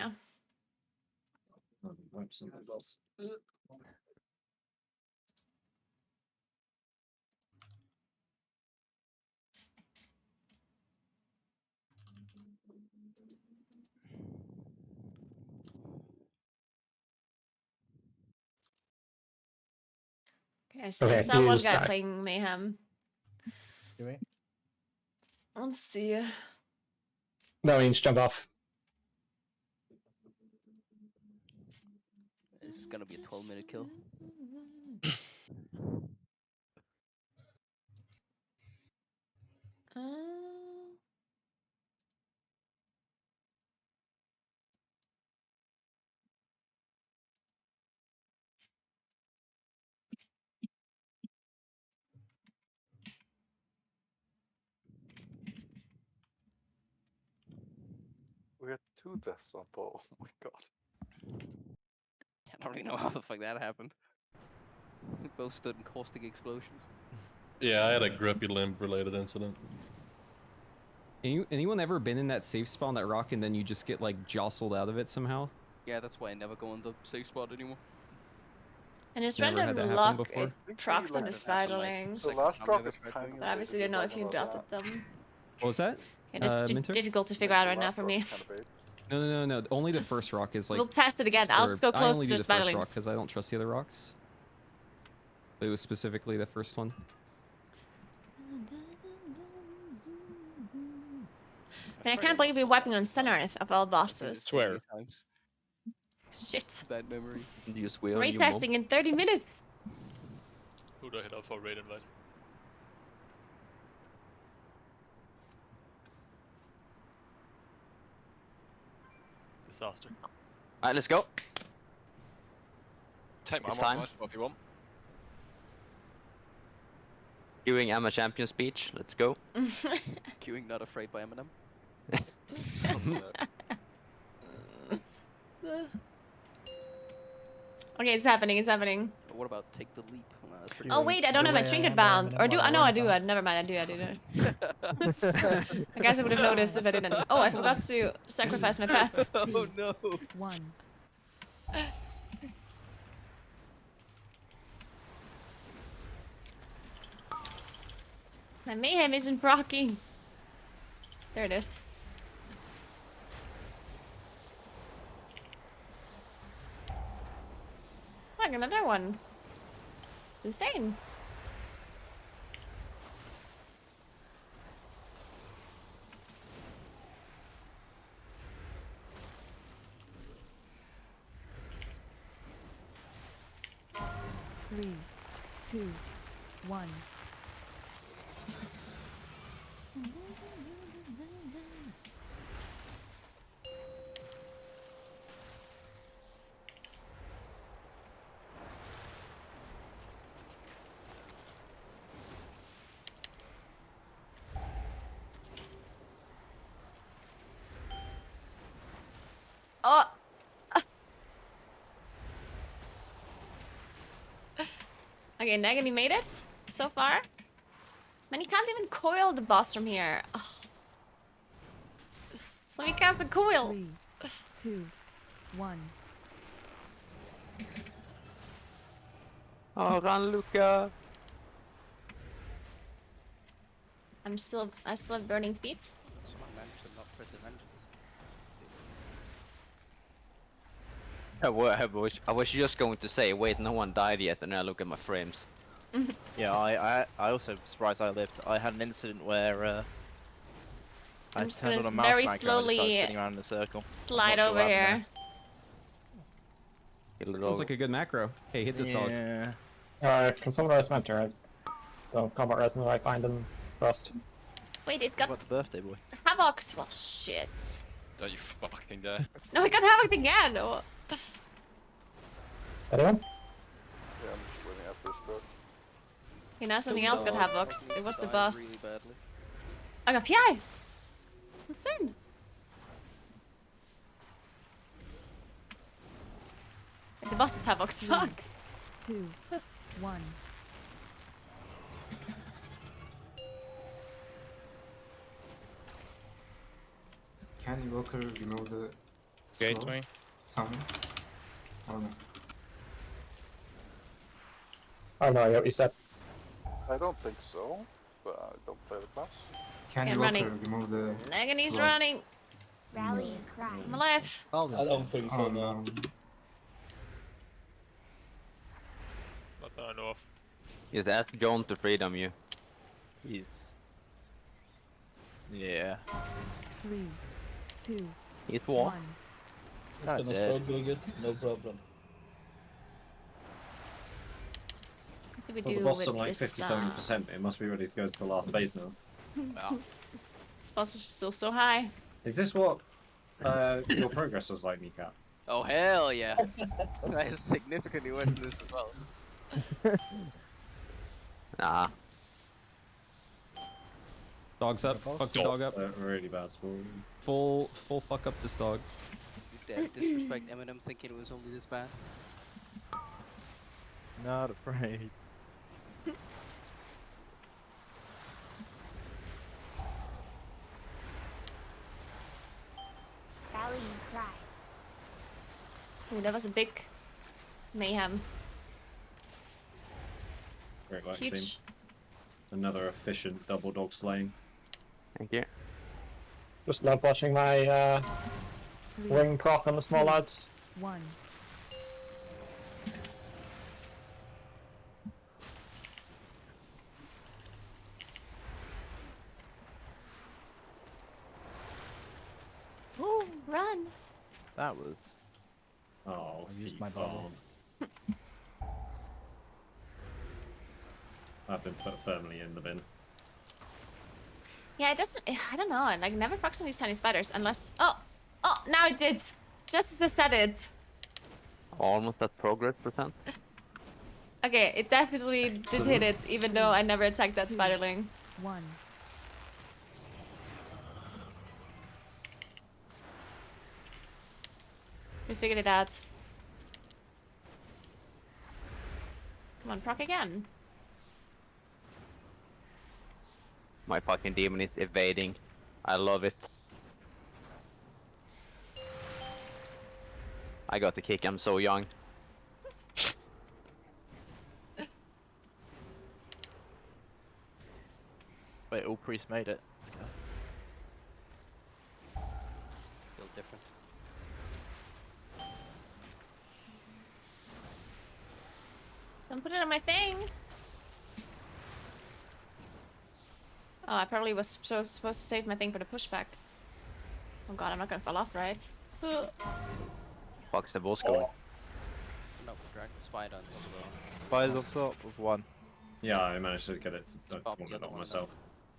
Okay, so I Okay, saw one use guy that. playing Mayhem. Do we? Let's see. No, you just jump off. This is gonna be a 12-minute kill. Uh, We got 2 deaths on Paul. Oh my god. I don't really know how the fuck that happened. We both stood in caustic explosions. Yeah, I had a grippy limb related incident. Anyone ever been in that safe spawn, that rock, and then you just get like jostled out of it somehow? Yeah, that's why I never go on the safe spot anymore. And his Never had random that happen luck, before? it procced on the spiderlings. The last I've rock never is tried kind doing of. But obviously don't know if you dotted them. What was that? Okay, this is too Minter? difficult to figure out right now for me. No. Only the first rock is like. We'll test it again. I'll just go I close only to do the the first rock spiderlings. because I don't trust the other rocks. But it was specifically the first one. And I can't believe we're wiping on center of all bosses. Swear. Shit. Bad memories. You swear on your Retesting in 30 minutes. Who do I hit up for raid invite? Disaster. Alright, let's go. Take my It's mod time. nice if you want. Doing I'm a champion speech. Let's go. Queuing not afraid by Eminem. Okay, it's happening, it's happening. What about take the leap? That's pretty Oh good. wait, I don't have my trinket bound. Or do I? No, I do. Never mind, I do. I guess I would have noticed if I didn't. Oh, I forgot to sacrifice my pet. Oh no. 1. My mayhem isn't proccing. There it is. Look, another one. It's insane. Three, two, 1. Oh. Okay, Nagani made it so far. Man, you can't even coil the boss from here. Oh. So he cast a coil. 3, 2, 1. Oh, run, Luca. I still have burning feet. Someone managed to not press advantages. I was just going to say, wait, no one died yet, and then I look at my frames. Yeah, I also surprised I lived. I had an incident where I I'm just turned gonna on a mouse very macro and it started slowly spinning around in a circle. slide Not sure over what happened here. Sounds like a good macro. Hey, hit this dog. Yeah. Alright, can someone res Mentor? Right? So, combat res until I find him first. Wait, it What got about the birthday boy? havoc. Well, shit. Don't you fucking dare. No, it got havoc again. Oh. Anyone? Yeah, I'm just waiting after this book. Okay, now something else got havoc. It was the boss. Really badly. I got PI. Insane. The boss is havoc. Fuck. 2, 1. Can Evoker remove the Gateway? summon? Or no? Oh no, you said. I don't think so, but I don't play the class. Can Okay, I'm Evoker running. remove the Nagani's slow? running. Rally and cry. I'm alive. I don't think so, Oh no. no. Not that I know of. Is that John to freedom you? Yes. Yeah. 3, 2, He's what? 1. It's Not gonna dead. struggle again, no problem. What do we Well, do the boss with on like this? 57%. It must be ready to go to the last phase now. This boss is still so high. Is this what your progress was like, Nika? Oh hell yeah! That is significantly worse than this as well. Nah. Dog's up. Fuck the dog up. Really bad spawn. Full fuck up this dog. You dare disrespect Eminem thinking it was only this bad? Not afraid. Rallying cry. Ooh, that was a big mayhem. Great work, Huge. team. Another efficient double dog slaying. Thank you. Just love watching my wing proc on the small lads. 1. Run! That was. Oh, I used feet my bubble. farmed. I've been put firmly in the bin. Yeah, it doesn't. I don't know. It like never procs on these tiny spiders unless. Oh, now it did. Just as I said it. Almost at progress percent. Okay, it definitely did hit it, even though I never attacked that spiderling. 1. We figured it out. Come on, proc again. My fucking demon is evading. I love it. I got the kick, I'm so young. Wait, all priests made it. Let's go. Feel different. Don't put it on my thing. Oh, I probably was supposed to save my thing for the pushback. Oh god, I'm not gonna fall off, right? Fuck's the boss going? No, we dragged the spider on top of the... Spider's on top of 1. Yeah, I managed to get it. I Pop the wanted other it one myself.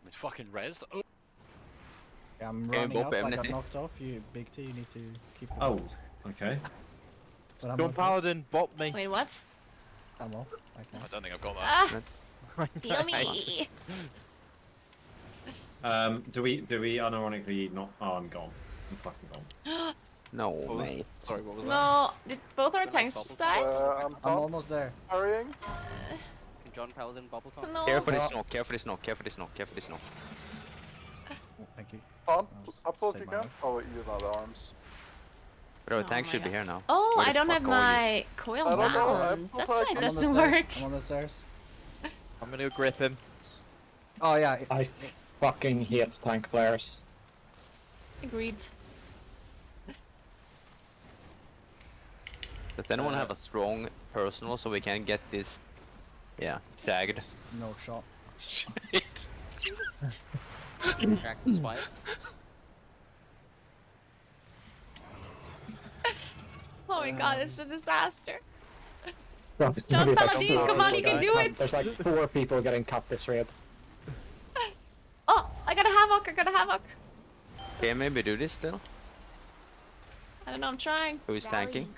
I'm fucking rezzed. Oh. Yeah, I'm Okay, running Bob, up. I got anything? knocked off. You, Big T, you need to keep the Oh, bubbles. okay. But I'm John not- Paladin, bop me. Wait, what? I'm off. I I can't. don't think I've got that. Ah! Feel me! Do we unironically not? Oh, I'm gone. I'm fucking gone. No, mate. Sorry, what was that? No, did both our tanks just die? I'm almost there. Hurrying. Can John Paladin bubble top? No. Careful this snow, careful this snow, careful this snow, careful this snow. Oh, thank you. On. I'll Up close save you my can. life. Oh, wait, you don't have the arms. Bro, Oh tank my should be God. here now. Oh, Where I the don't fuck have are my coil I don't know, bound. I'm That's why it I'm on I'm on the doesn't stairs. work. I'm on the stairs. I'm gonna go grip him. Oh yeah. I fucking hate tank players. Agreed. Does anyone have a strong personal so we can get this, yeah, shagged? No shot. Shit. Track the spider. Oh my god, it's a disaster. Well, it's John maybe like Paladin, four come on, you can people do getting it! There's like 4 people getting cut this raid. Oh, I got a havoc, I got a havoc. Okay, maybe do this still. I don't know, I'm trying. Who's tanking?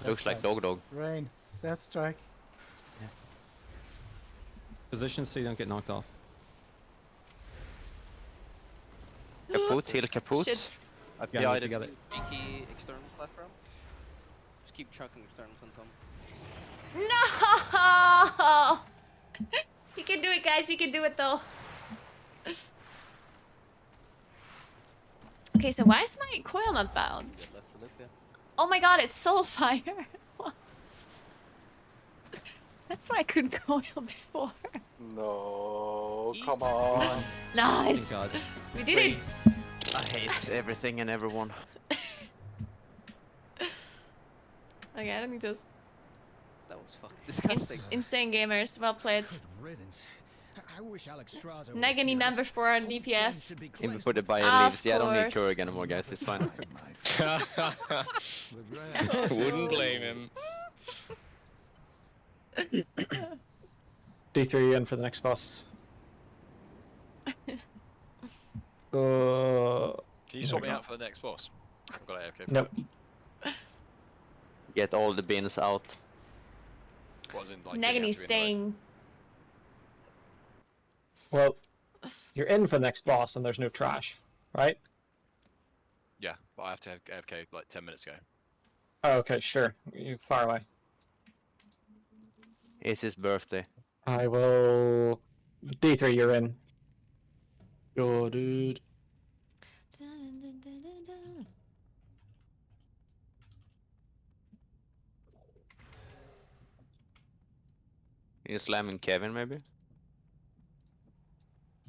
Looks like That's Dog. Rain. Death strike. Position so you don't get knocked off. Kaput, heal kaput. Shit. I Yeah, PI'd you got him. it. Beaky externals left row. Just keep chucking externals on Tom. No! You can do it, guys. You can do it, though. Okay, so why is my coil not bound? Get left to live here. Oh my god, it's Soulfire. That's why I couldn't coil before. No, come on. Nice. God. We did it. I hate everything and everyone. Okay, I don't need this. That was fucking disgusting. Insane gamers. Well played. Riddance. I wish Alex Straza Negany number 4 on DPS. If we put it by Of leaves, yeah, I don't need course. Kurg anymore, guys. It's fine. Wouldn't blame him. D3 in for the next boss. Can you sort me out for the next boss? I've got AFK. Nope. Get all the bins out. Wasn't like Negany staying. Well, You're in for the next boss and there's no trash, right? Yeah, but I have to have AFK like 10 minutes ago. Oh, okay, sure. You're far away. It's his birthday. I will... D3, you're in. Yo, dude. You slamming Kevin, maybe?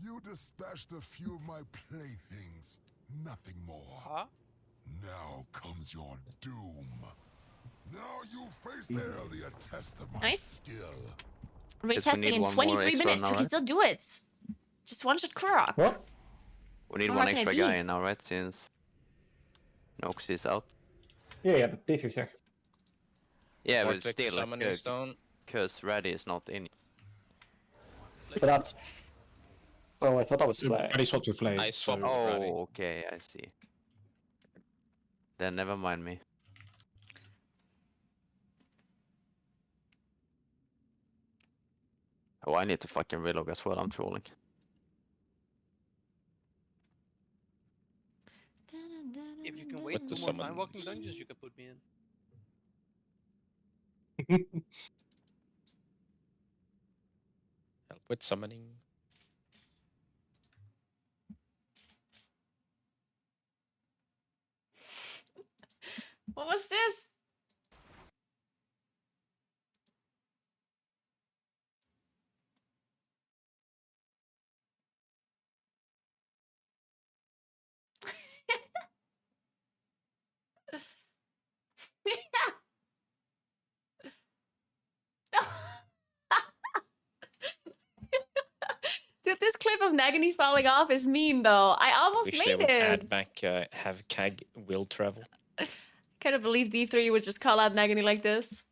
You dispatched a few of my playthings, nothing more. Huh? Now comes your doom. Now you face the earlier test of my Nice. skill. Retesting in 23 minutes. We can still do it. Just one shot Kurok. What? We need How one hard can extra it guy be? in now, right? Since Nox is out. Yeah, but D3's here. Yeah, Or but click the still, summoning stone. because Raddy is not in. But that's... Oh, I thought that was Flay. Already swapped with Flay. I swapped so- with Raddy. Oh, okay, I see. Then never mind me. Oh, I need to fucking relog as well, I'm trolling. If you can wait With the for more time summons. walking dungeons, you can put me in. Help with summoning. What was this? Dude, this clip of Nagini falling off is mean though. I almost Wish they made would it. add back have CAG will travel. Can't believe D3 would just call out Nagini like this.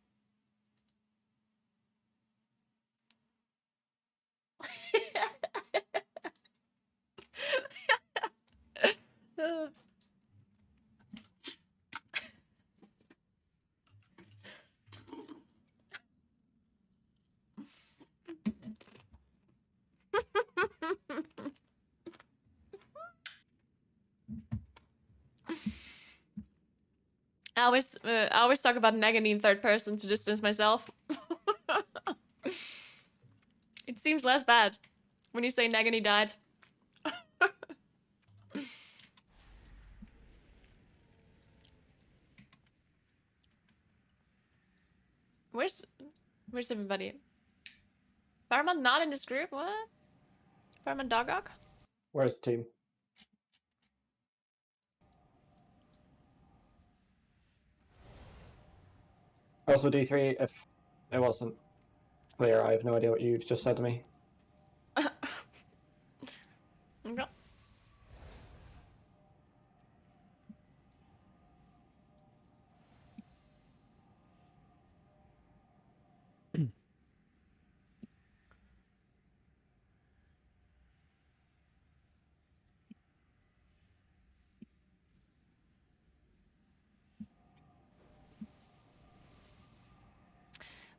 I always talk about Nagini in third person to distance myself. It seems less bad when you say Nagini died. Where's everybody? Paramount not in this group? What? Paramount Dogok? Where's the team? Also, D3, if it wasn't clear, I have no idea what you just said to me. Okay.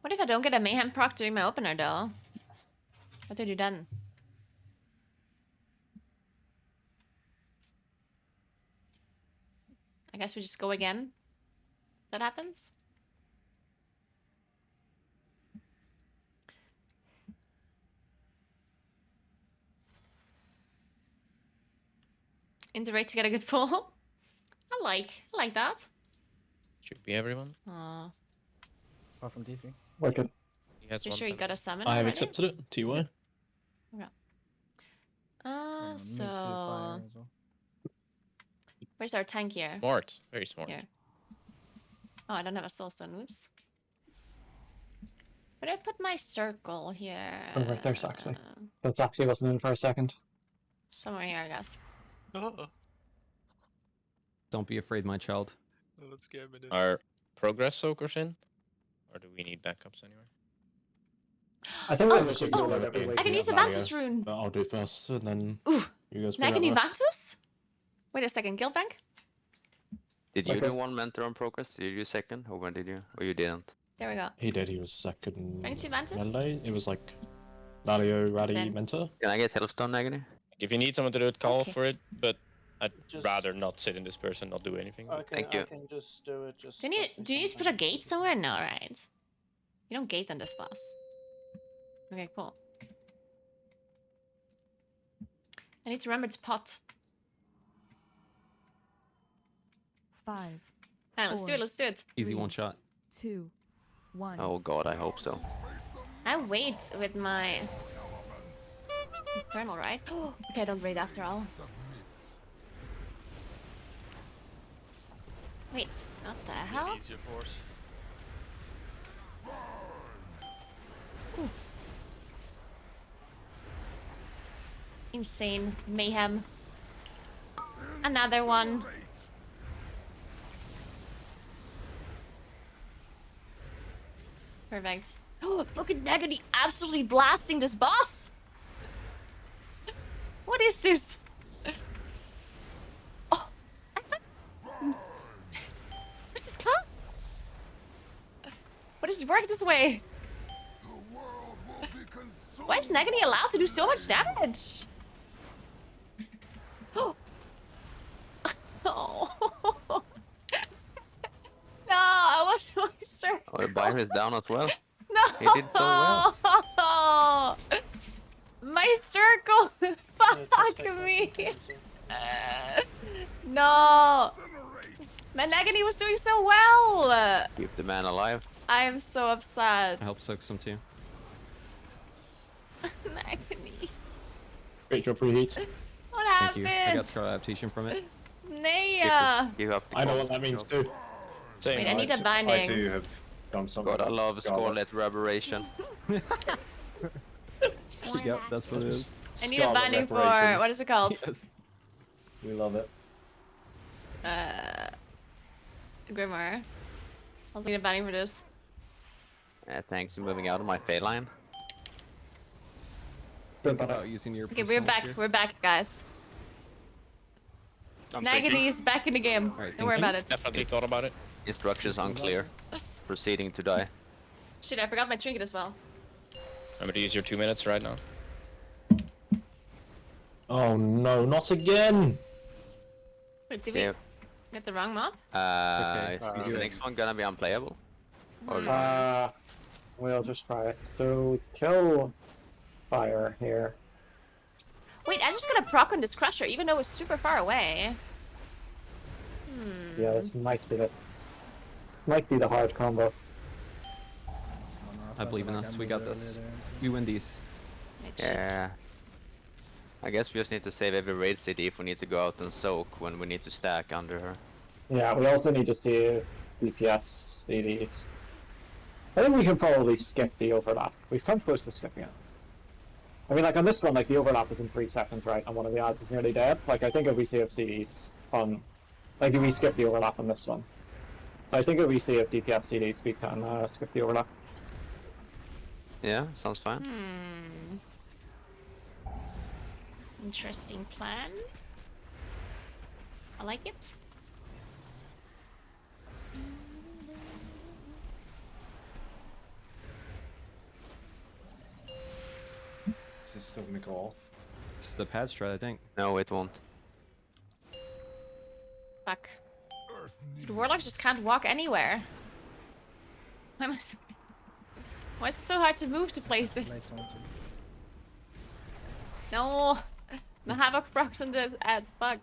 What if I don't get a Mayhem proc during my opener though? What do you do then? I guess we just go again. That happens? Interact to get a good pull. I like that. Should be everyone. Aw. Apart from D3. Wicked. He has You one sure you pen. got a summon I have already? accepted it. TY. Okay. Me too, So fire as well. where's our tank here? Smart. Very smart. Here. Oh, I don't have a soulstone. Oops. Where did I put my circle here? Oh, right there's actually. That's actually wasn't in for a second. Somewhere here, I guess. Oh, Don't be afraid, my child. that scared me. Are progress soakers in? Or do we need backups anywhere? I think Oh, we should go like every I can use the Vantus rune. But I'll do it first, and then Ooh. you guys. Nagini Vantus? Wait a second, Guild Bank? Did you Okay. do one mentor on progress? Did you do second? Or when did you? Or you didn't? There we go. He did. He was second. Rank 2 Vantus? Monday. It was like Lalio, Raddy, Send. Mentor. Can I get Hellstone, Nagini? If you need someone to do it, call Okay. for it. But I'd Just- rather not sit in this person, not do anything. I can, Thank you. I can just do it. Just Do you cost me need to some put a time. gate somewhere? No, right? You don't gate on this boss. Okay, cool. I need to remember to pot. 5. Alright, let's do it, let's do it. Easy one shot. 2, 1. Oh god, I hope so. I wait with my Infernal, right? Okay, I don't raid after all. Wait, what the hell? Easier force. Ooh. Insane mayhem. Another one. Perfect. Oh, look at Nagini absolutely blasting this boss! What is this? Oh! What's this class? What does it work this way? Why is Nagini allowed to do so much damage? Oh! Oh! No, I want my circle. Oh, the buyer is down as well. No! He did so well. My circle! Fuck me! No! My Nagini was doing so well! Keep the man alive. I am so upset. I help soak some too. Nagini. Great job, preheat. What Thank you. I happened? got scar adaptation from it. Naya! You have to I know call. what that means too. Same. Wait, I need a I binding. too have done something. God, I love Scarlet Reverberation. Yep, that's what it is. I need a binding for, what is it called? Yes. We love it. Grimoire. I also need a binding for this. Thanks for moving out of my fade line. Think about using your Okay, we're personal back. sphere. We're back, guys. Nagini is back in the game. Alright, Don't worry thank about it. Definitely thought about it. Instructions unclear. Proceeding to die. Shit, I forgot my trinket as well. Remember to use your 2 minutes right now. Oh no, not again! Wait, did we Yeah. get the wrong mob? okay. Is the next one gonna be unplayable? Or We'll just try it. So, kill fire here. Wait, I just got a proc on this crusher, even though it's super far away. Yeah, this might be the hard combo. I believe in us. We got this. We win these. yeah. I guess we just need to save every raid city if we need to go out and soak when we need to stack under her. Yeah, we also need to see DPS CDs. I think we can probably skip the overlap. We've come close to skipping it. I mean, like on this one, like the overlap is in 3 seconds, right? And one of the ads is nearly dead. Like I think if we save CDs on, like if we skip the overlap on this one. So I think if we save DPS CDs, we can skip the overlap. Yeah, sounds fine. Interesting plan. I like it. Is it still gonna go off? It's the pad strat, I think. No, it won't. Fuck. The warlocks just can't walk anywhere. Why am I so... Why is it so hard to move to places? No! The Havoc procs on this ad, fuck.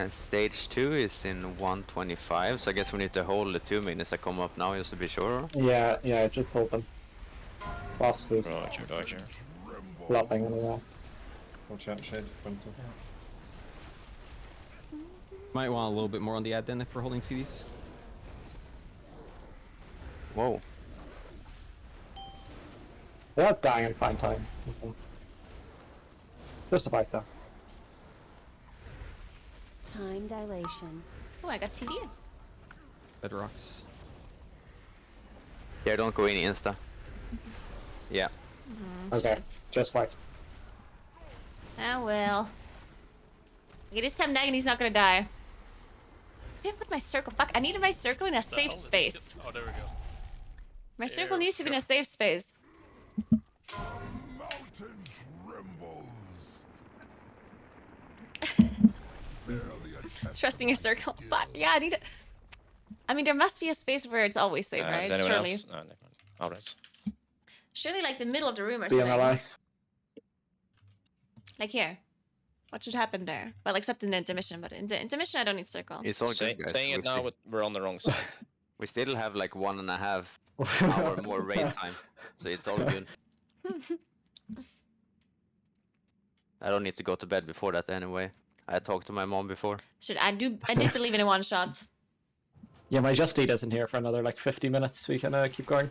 Stage 2 is in 125, so I guess we need to hold the 2 minutes that come up now just to be sure. Yeah, just hold them. Boss is Roger. flopping anyway. Watch out, Shade. Front of. Might want a little bit more on the ad then if we're holding CDs. Whoa. That's dying in fine time. Just a fight though. Time dilation. Oh, I got TD. Bedrocks. Yeah, don't go in insta. Yeah. Okay, just fight. Oh well. Okay, this time Nagany's not gonna die. I didn't put my circle. Fuck, I needed my circle in a safe space. Oh, there we go. My circle needs to be in a safe space. Mountain trembles. Trusting your circle. Fuck, yeah, I need it. I mean, there must be a space where it's always safe, right? Does anyone Surely. else? No, never mind. Alright. Surely, like the middle of the room or BMLI. something. Like here. What should happen there? Well, except in the intermission, but in the intermission, I don't need circle. It's all good, guys. Saying it now, but we're on the wrong side. We still have like 1.5 hour more raid time, so it's all good. I don't need to go to bed before that anyway. I talked to my mom before. I did believe in a one shot. Yeah, my Just Eat isn't here for another like 50 minutes. We can keep going.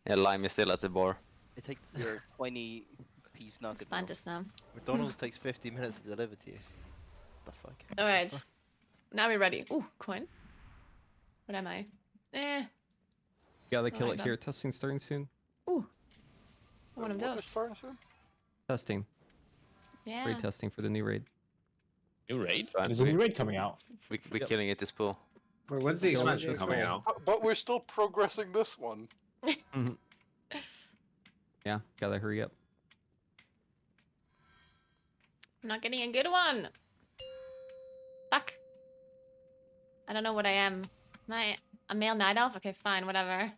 Yeah, Lime is still at the bar. It takes Your 20-piece nugget. Expand this now. McDonald's takes 50 minutes to deliver to you. What the fuck? Alright. Now we're ready. Ooh, coin. What am I? Gotta kill like it here. Testing starting soon. Ooh. One of those. Testing. Yeah. Raid testing for the new raid. New raid? There's a new raid coming out. We're killing it this pool. Wait, when's the expansion coming out? But we're still progressing this one. Yeah, gotta hurry up. I'm not getting a good one. Fuck. I don't know what I am. Am I a male night elf? Okay, fine, whatever.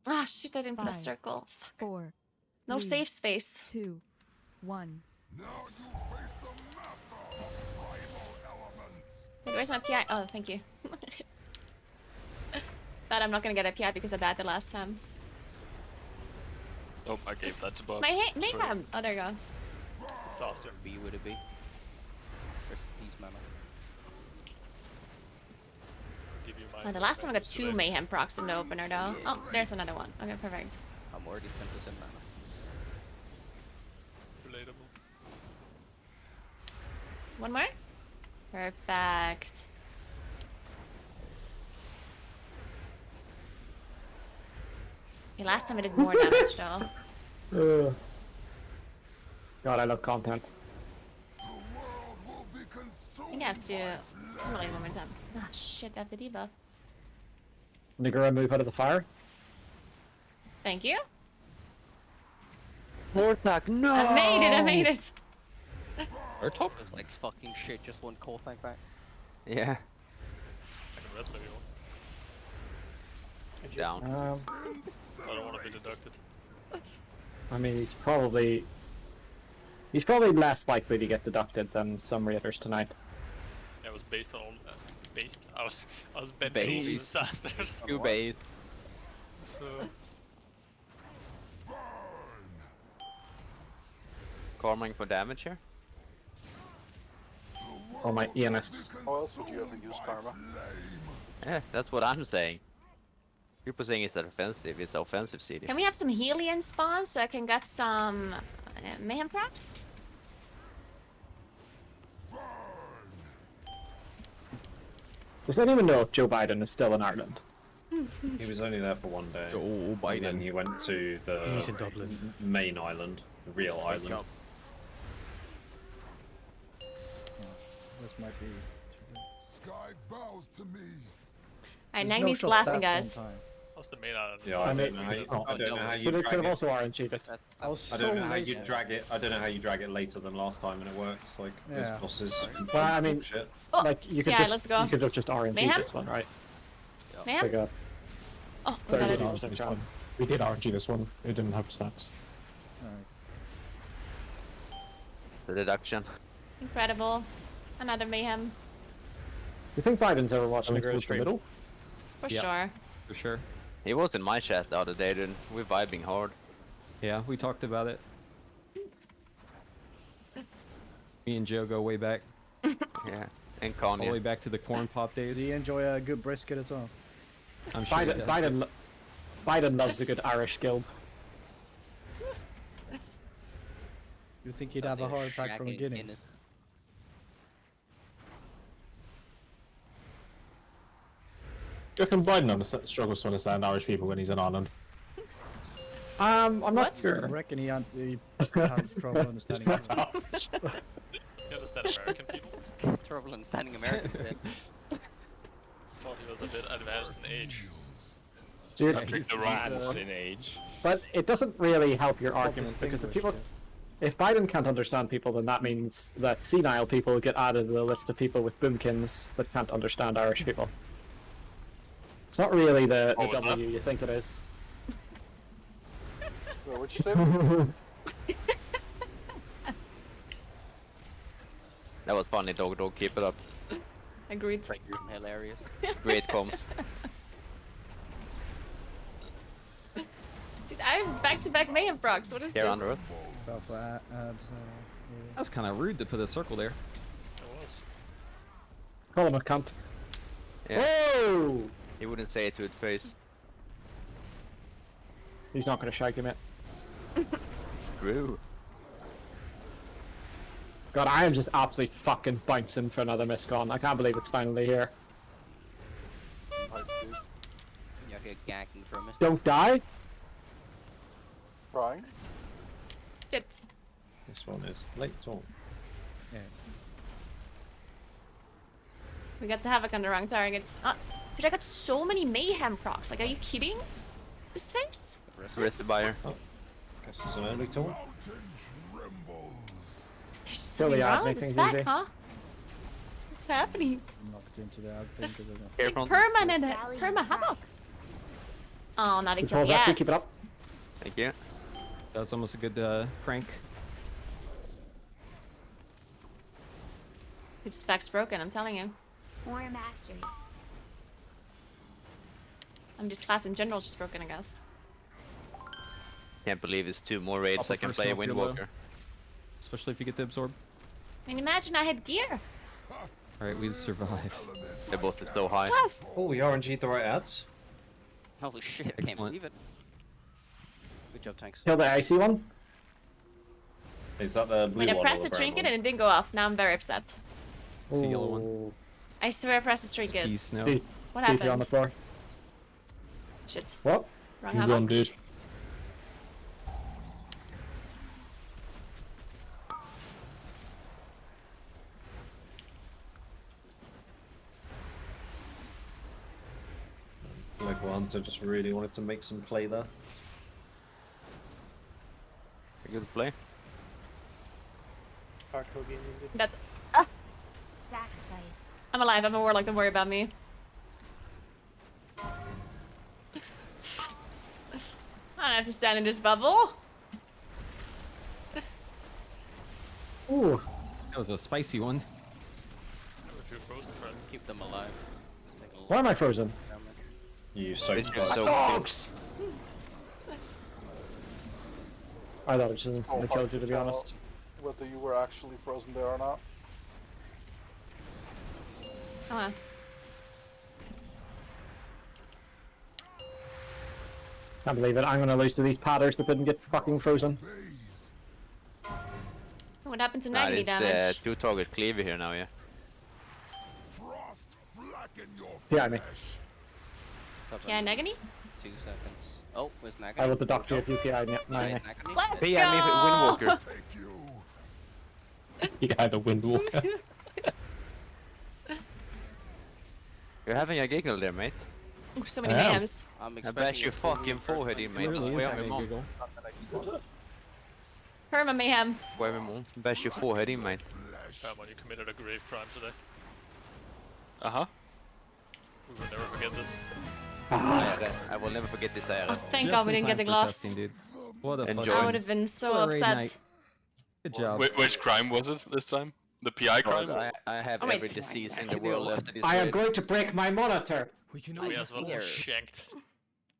Ah, shit, I didn't put a 5, circle. Fuck. 4. No 3, safe space. 2, 1. Now you face the master of primal elements. Wait, where's my PI? Oh, thank you. Thought I'm not gonna get a PI because I died the last time. Oh, I gave that to Bob. My Sorry. mayhem. Oh, there you go. Disaster. B would it be? Rest in peace, mana. Give you my Oh, the last time I got 2 mayhem procs in the opener though. Oh, there's another one. Okay, perfect. I'm already 10% mana. relatable. One more? Perfect. Okay, last time I did more damage though. God, I love content. I think I have to accumulate one more time. Ah, shit, I have the debuff. Naguura move out of the fire. Thank you. Vortak, no! I made it, I made it! Or top? It's like fucking shit, just one core tank back. Yeah. I can rest maybe one. Down. I don't want to be deducted. I mean, he's probably less likely to get deducted than some raiders tonight. Yeah, it was based on based. I was benching all the disasters. You base. So Corming for damage here. Oh my ENS. How else would you ever use karma? Yeah, that's what I'm saying. People saying it's offensive. It's offensive, CD. Can we have some Helion spawn so I can get some mayhem props? Does anyone know if Joe Biden is still in Ireland? He was only there for one day. Joe Biden. And then he went to the He's in Dublin. main island, the real island. This might be. Sky bows to me. Alright, There's Nagany's shot blasting, that guys. same time. what's the main island? Yeah, I don't know how you, I don't know how you Could have drag it. also RNG'd it. I was I so don't know how late you there. drag it. I don't know how you drag it later than last time and it works. Like this Yeah. boss is. Well, I mean, shit. Oh, like you could yeah, just let's go. you could have just RNG'd Mayhem? this one, right? Mayhem? Like a Oh, we got it. 30% chance. We did RNG this one. It didn't have stacks. The deduction. Incredible. Another mayhem. You think Biden's ever watched Going Naguura towards the stream? middle? For Yeah. sure. For sure. He was in my chat the other day, dude. We're vibing hard. Yeah, we talked about it. Me and Joe go way back. Yeah, and All the way Kanye. back to the corn pop days. Do you enjoy a good brisket as well? I'm sure he does. Biden loves a good Irish guild. You think he'd have a heart attack from a Guinness? Do you reckon Biden struggles to understand Irish people when he's in Ireland? I'm not What? sure. I reckon he has trouble understanding. Does he understand American people? Trouble understanding Americans. Yeah. Thought he was a bit advanced in age. Dude, I picked the wrong one in age. But it doesn't really help your argument because if Biden can't understand people, then that means that senile people get added to the list of people with boomkins that can't understand Irish people. It's not really the What was W that? you think it is. Wait, what'd you say? That was funny, dog. Keep it up. Agreed. Thank you. Hilarious. Great comms. Dude, I have back-to-back mayhem procs. What is Here this? under it. That was kind of rude to put a circle there. It was. Call him a cunt. Yeah. Whoa! He wouldn't say it to its face. He's not gonna shag him yet. True. God, I am just absolutely fucking bouncing for another miscon. I can't believe it's finally here. You're here gagging for a mistake. Don't die! Trying. Shit. This one is late talk. Yeah. We got the Havoc on the wrong target. Dude, I got so many mayhem procs. Like, are you kidding? This face? Where's the buyer? Oh, guess it's an early talk. There's just Silly something ad wrong with this making back, easy. huh? What's happening? Knocked into the ad thing because I It's like permanent perma Havoc. Oh, not a Controls kill actually yet. keep it up. Thank you. That was almost a good prank. His back's broken, I'm telling you. More mastery. This class in general is just broken, I guess. Can't believe it's 2 more raids I can play Windwalker. Especially if you get to absorb. I mean, imagine I had gear. Alright, we survive. They're both so high. Class. Oh, we RNG'd the right ads. Holy shit, I can't Excellent. believe it. Good job, tanks. Kill the icy one. Is that the blue When I one? pressed or the brown trinket one? and it didn't go off, now I'm very upset. It's the yellow one. I swear I pressed the trinket. Peace, snow. What Keep you on happened? the floor. Shit. What? Wrong You Havoc. won, dude. Like Hunter just really wanted to make some play there. Good play. That's... Sacrifice. I'm alive, I'm a warlock, don't worry about me. I don't have to stand in this bubble. Ooh. That was a spicy one. If you're frozen, try and keep them alive. Why am I frozen? You so Bitch, close. so Dogs! I thought it just Oh, instantly hard killed you, to be tell honest. Whether you were actually frozen there or not. Come on. Can't believe it. I'm gonna lose to these padders that didn't get fucking frozen. What happened to Nah, 90 it's damage? 2 target cleaver here now, yeah. Behind me. Yeah, Nagany? 2 seconds. Oh, where's Nagany? I will deduct you if you PI me. Nagany. Let's PI me go! Windwalker. Yeah, the Windwalker. You're having a giggle there, mate. Ooh, so many I am. mayhems. I bash your fucking forehead in, mate. Really Swear is on having my a mom. giggle. Perma mayhem. Swear on my mom. Bash your forehead in, mate. Come on, you committed a grave crime today. Uh-huh. We will never forget this. I will never forget this era. Oh, thank Just God we in didn't get time the for gloss. testing, dude. What a Enjoy. fucking- I would have been so what a raid upset. night. Good job. Which crime was it this time? The PI crime? I have Oh, wait. every disease in the world after this I am raid. going to break my monitor! We can We all as well here. shanked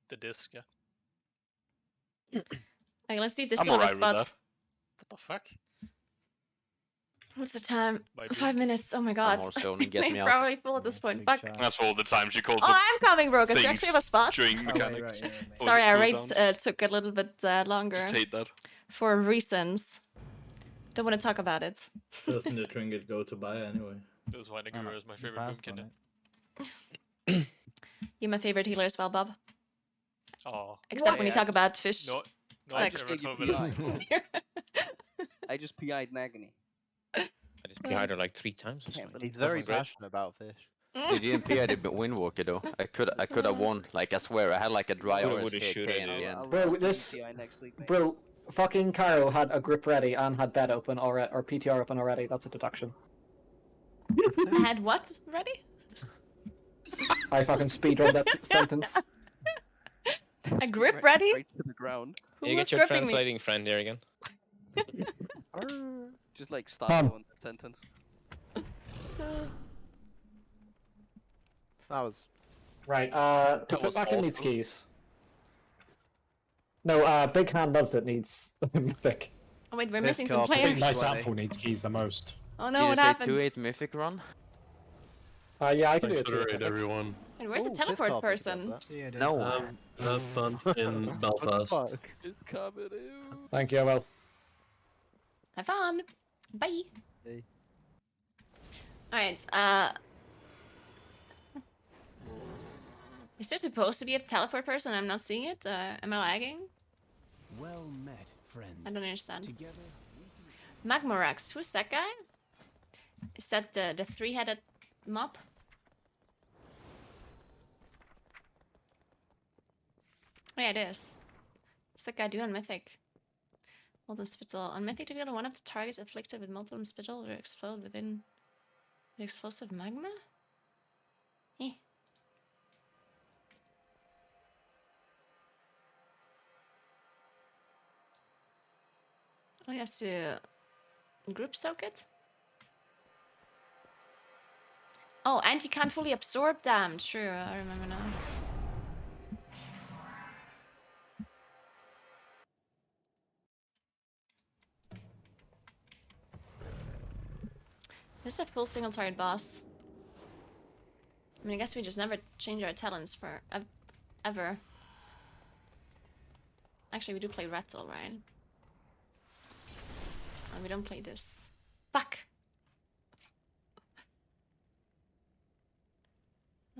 the disc, yeah. Okay, let's see if they I'm still have a alright with that. spot. What the fuck? What's the time? Might be. 5 minutes. Oh my God. more stone and get me They're out. probably full at this point. Fuck. That's for all the times you called Oh, for I'm coming, bro. Because we things actually have a spot. during Oh, mechanics. right. Or Sorry, our rate cooldowns. took a little bit longer. Just hate that. For reasons. Don't want to talk about it. Doesn't the trinket go to buy anyway? That's why Naguura is my favorite boom You're my favorite healer as well, Bob. Oh. Except when you talk about fish. No, I Sex. just gave you PI. I just PI'd Nagany. I just PI'd her like 3 times this week. He's It's very fucking great. passionate about fish. You didn't PI the Windwalker though. I could have won. Like I swear, I had like a dry Woulda, woulda, RSKK shoulda, in the end. Bro, this PI next week, mate. bro, fucking Caro had a grip ready and had bed open already, or PTR open already. That's a deduction. I had what ready? I fucking speedrun that sentence. A grip ready? Right to the ground. Who You was get your gripping me? translating friend here again. Just like style in that sentence. That was Right, to That put was back in needs awful. keys. No, Big Hand loves it needs Mythic. Oh wait, we're Piss missing some carp, players. piss My one, eh? sample needs keys the most. Oh no, Did what you say happened? 2-8 Mythic run? Yeah, I can do it Thanks too. for everyone. And where's the Ooh, teleport piss carp person? See you, dude. No. Have fun in Belfast. It's coming in. Thank you, I will. Have fun. Bye. Hey. Alright, is there supposed to be a teleport person? I'm not seeing it. Am I lagging? Well met, friend. I don't understand. Together. Magmorax, who's that guy? Is that the 3-headed mob? Oh, yeah, it is. What's that guy do on Mythic? Molten Spittle. On Mythic, to one of the targets afflicted with Molten Spittle will explode within an explosive magma? Eh. Oh, you have to group soak it? Oh, and you can't fully absorb them. Sure, I remember now. This is a full single target boss. I mean, I guess we just never change our talents for ever. Actually, we do play Rattle, right? Oh, we don't play this. Fuck!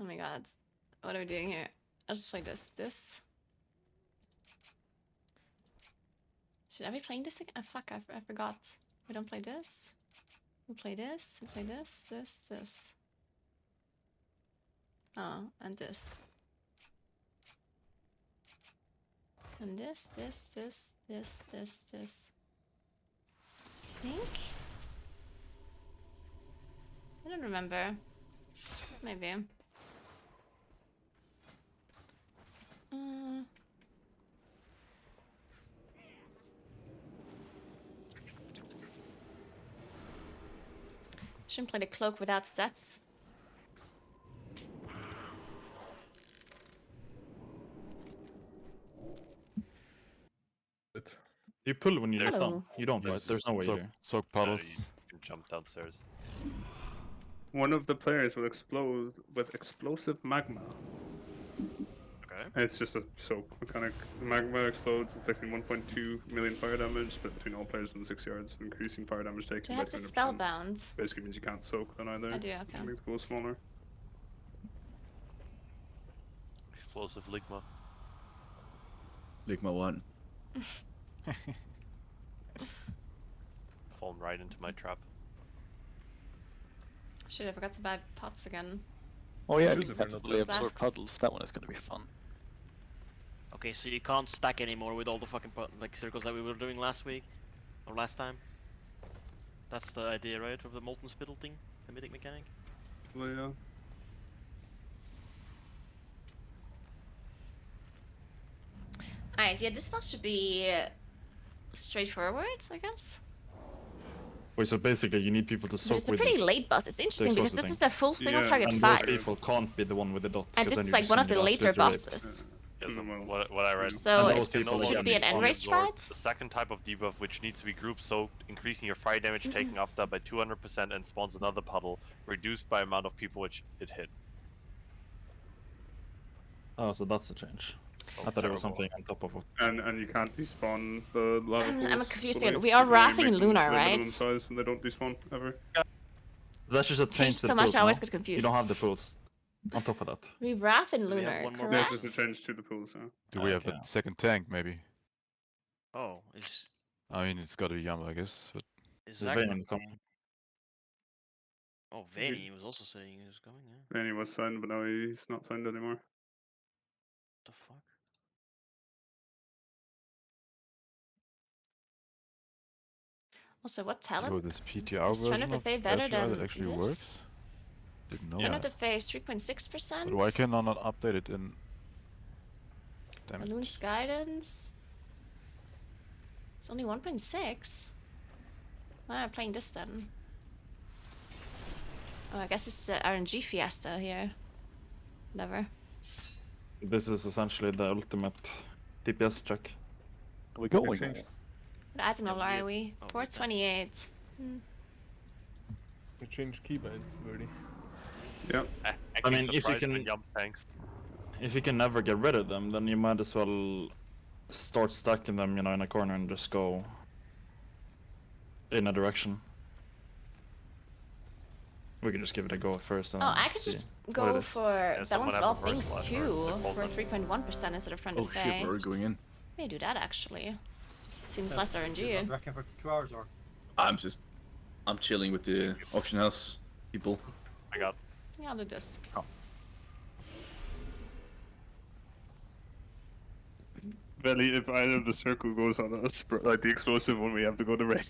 Oh my god. What are we doing here? I'll just play this. Should I be playing this again? Oh, fuck, I forgot. We don't play this. We play this. We play this. This. Oh, and this. And this. I think? I don't remember. Maybe. Shouldn't play the cloak without stats. You pull when you Hello. get down. You don't, right? There's no way soak, there. soak puddles. You can jump downstairs. One of the players will explode with explosive magma. Okay. It's just a soak mechanic. The magma explodes, inflicting 1.2 million fire damage, split between all players within 6 yards, increasing fire damage Do taken I by have to 200%. spellbound? Basically means you can't soak then either. I do, okay. Make the pool smaller. Explosive Ligma. Ligma 1. Fallen right into my trap. Shit, I forgot to buy pots again. Oh yeah, Use you it can for definitely flasks. absorb puddles. That one is gonna be fun. Okay, so you can't stack anymore with all the fucking like circles that we were doing last week or last time. That's the idea, right, of the molten spittle thing, the mythic mechanic. Well, yeah. Alright, yeah, this boss should be straightforward, I guess. Wait, so basically you need people to But soak it's a with pretty late boss. It's interesting because this is a full single target and fight. those people can't be the one with the dot. And 'cause this then is you like just one of send the it later absolutely late. bosses. Yeah, so what I read. So And it those people should again be an only enraged fight. The second type of debuff, which needs to be group soaked, increasing your fire damage taken after by 200% and spawns another puddle, reduced by amount of people which it hit. Oh, so that's a change. I thought it was something on top of it. And you can't despawn the lava pools. I'm confused fully. again. We are You can only wrathing make them to Lunar, their right? minimum size and they don't despawn ever. That's just a Changed change to so the much, pools I always now. get confused. You don't have the pools on top of that. We wrath in Lunar, There's correct? just a change to the pools, huh? Do we have a second tank, maybe? Oh, is I mean, it's gotta be Yama, I guess. But Zach Vayne not in the coming? Oh, Vanny was also saying he was coming. Yeah. Vanny was signed, but now he's not signed anymore. What the fuck? Also, what talent? oh, this PTR Is Trying version to of Fey better SUI that than actually this? works? Didn't know Trying that. to Fey is But 3.6%. why can I not update it in? Damn it. Balloon's guidance. It's only 1.6. Why am I playing this then? Oh, I guess it's the RNG fiesta here. Whatever. This is essentially the ultimate DPS check. We're going. What item level are we? 428. We changed keybinds, Verdi. Yeah. I mean, if you can never get rid of them, then you might as well start stacking them, you know, in a corner and just go in a direction. We can just give it a go first. And Oh, I could see just what it go is. for balance of all things versatile too, for for 3.1% instead of friend of Fey. Shit, we're going in. May do that actually. Seems less RNG. Working for 2 hours or? I'm chilling with the auction house people. I got. Yeah, I'll do this. Veli, if either of the circle goes on us, like the explosive one, we have to go to raid.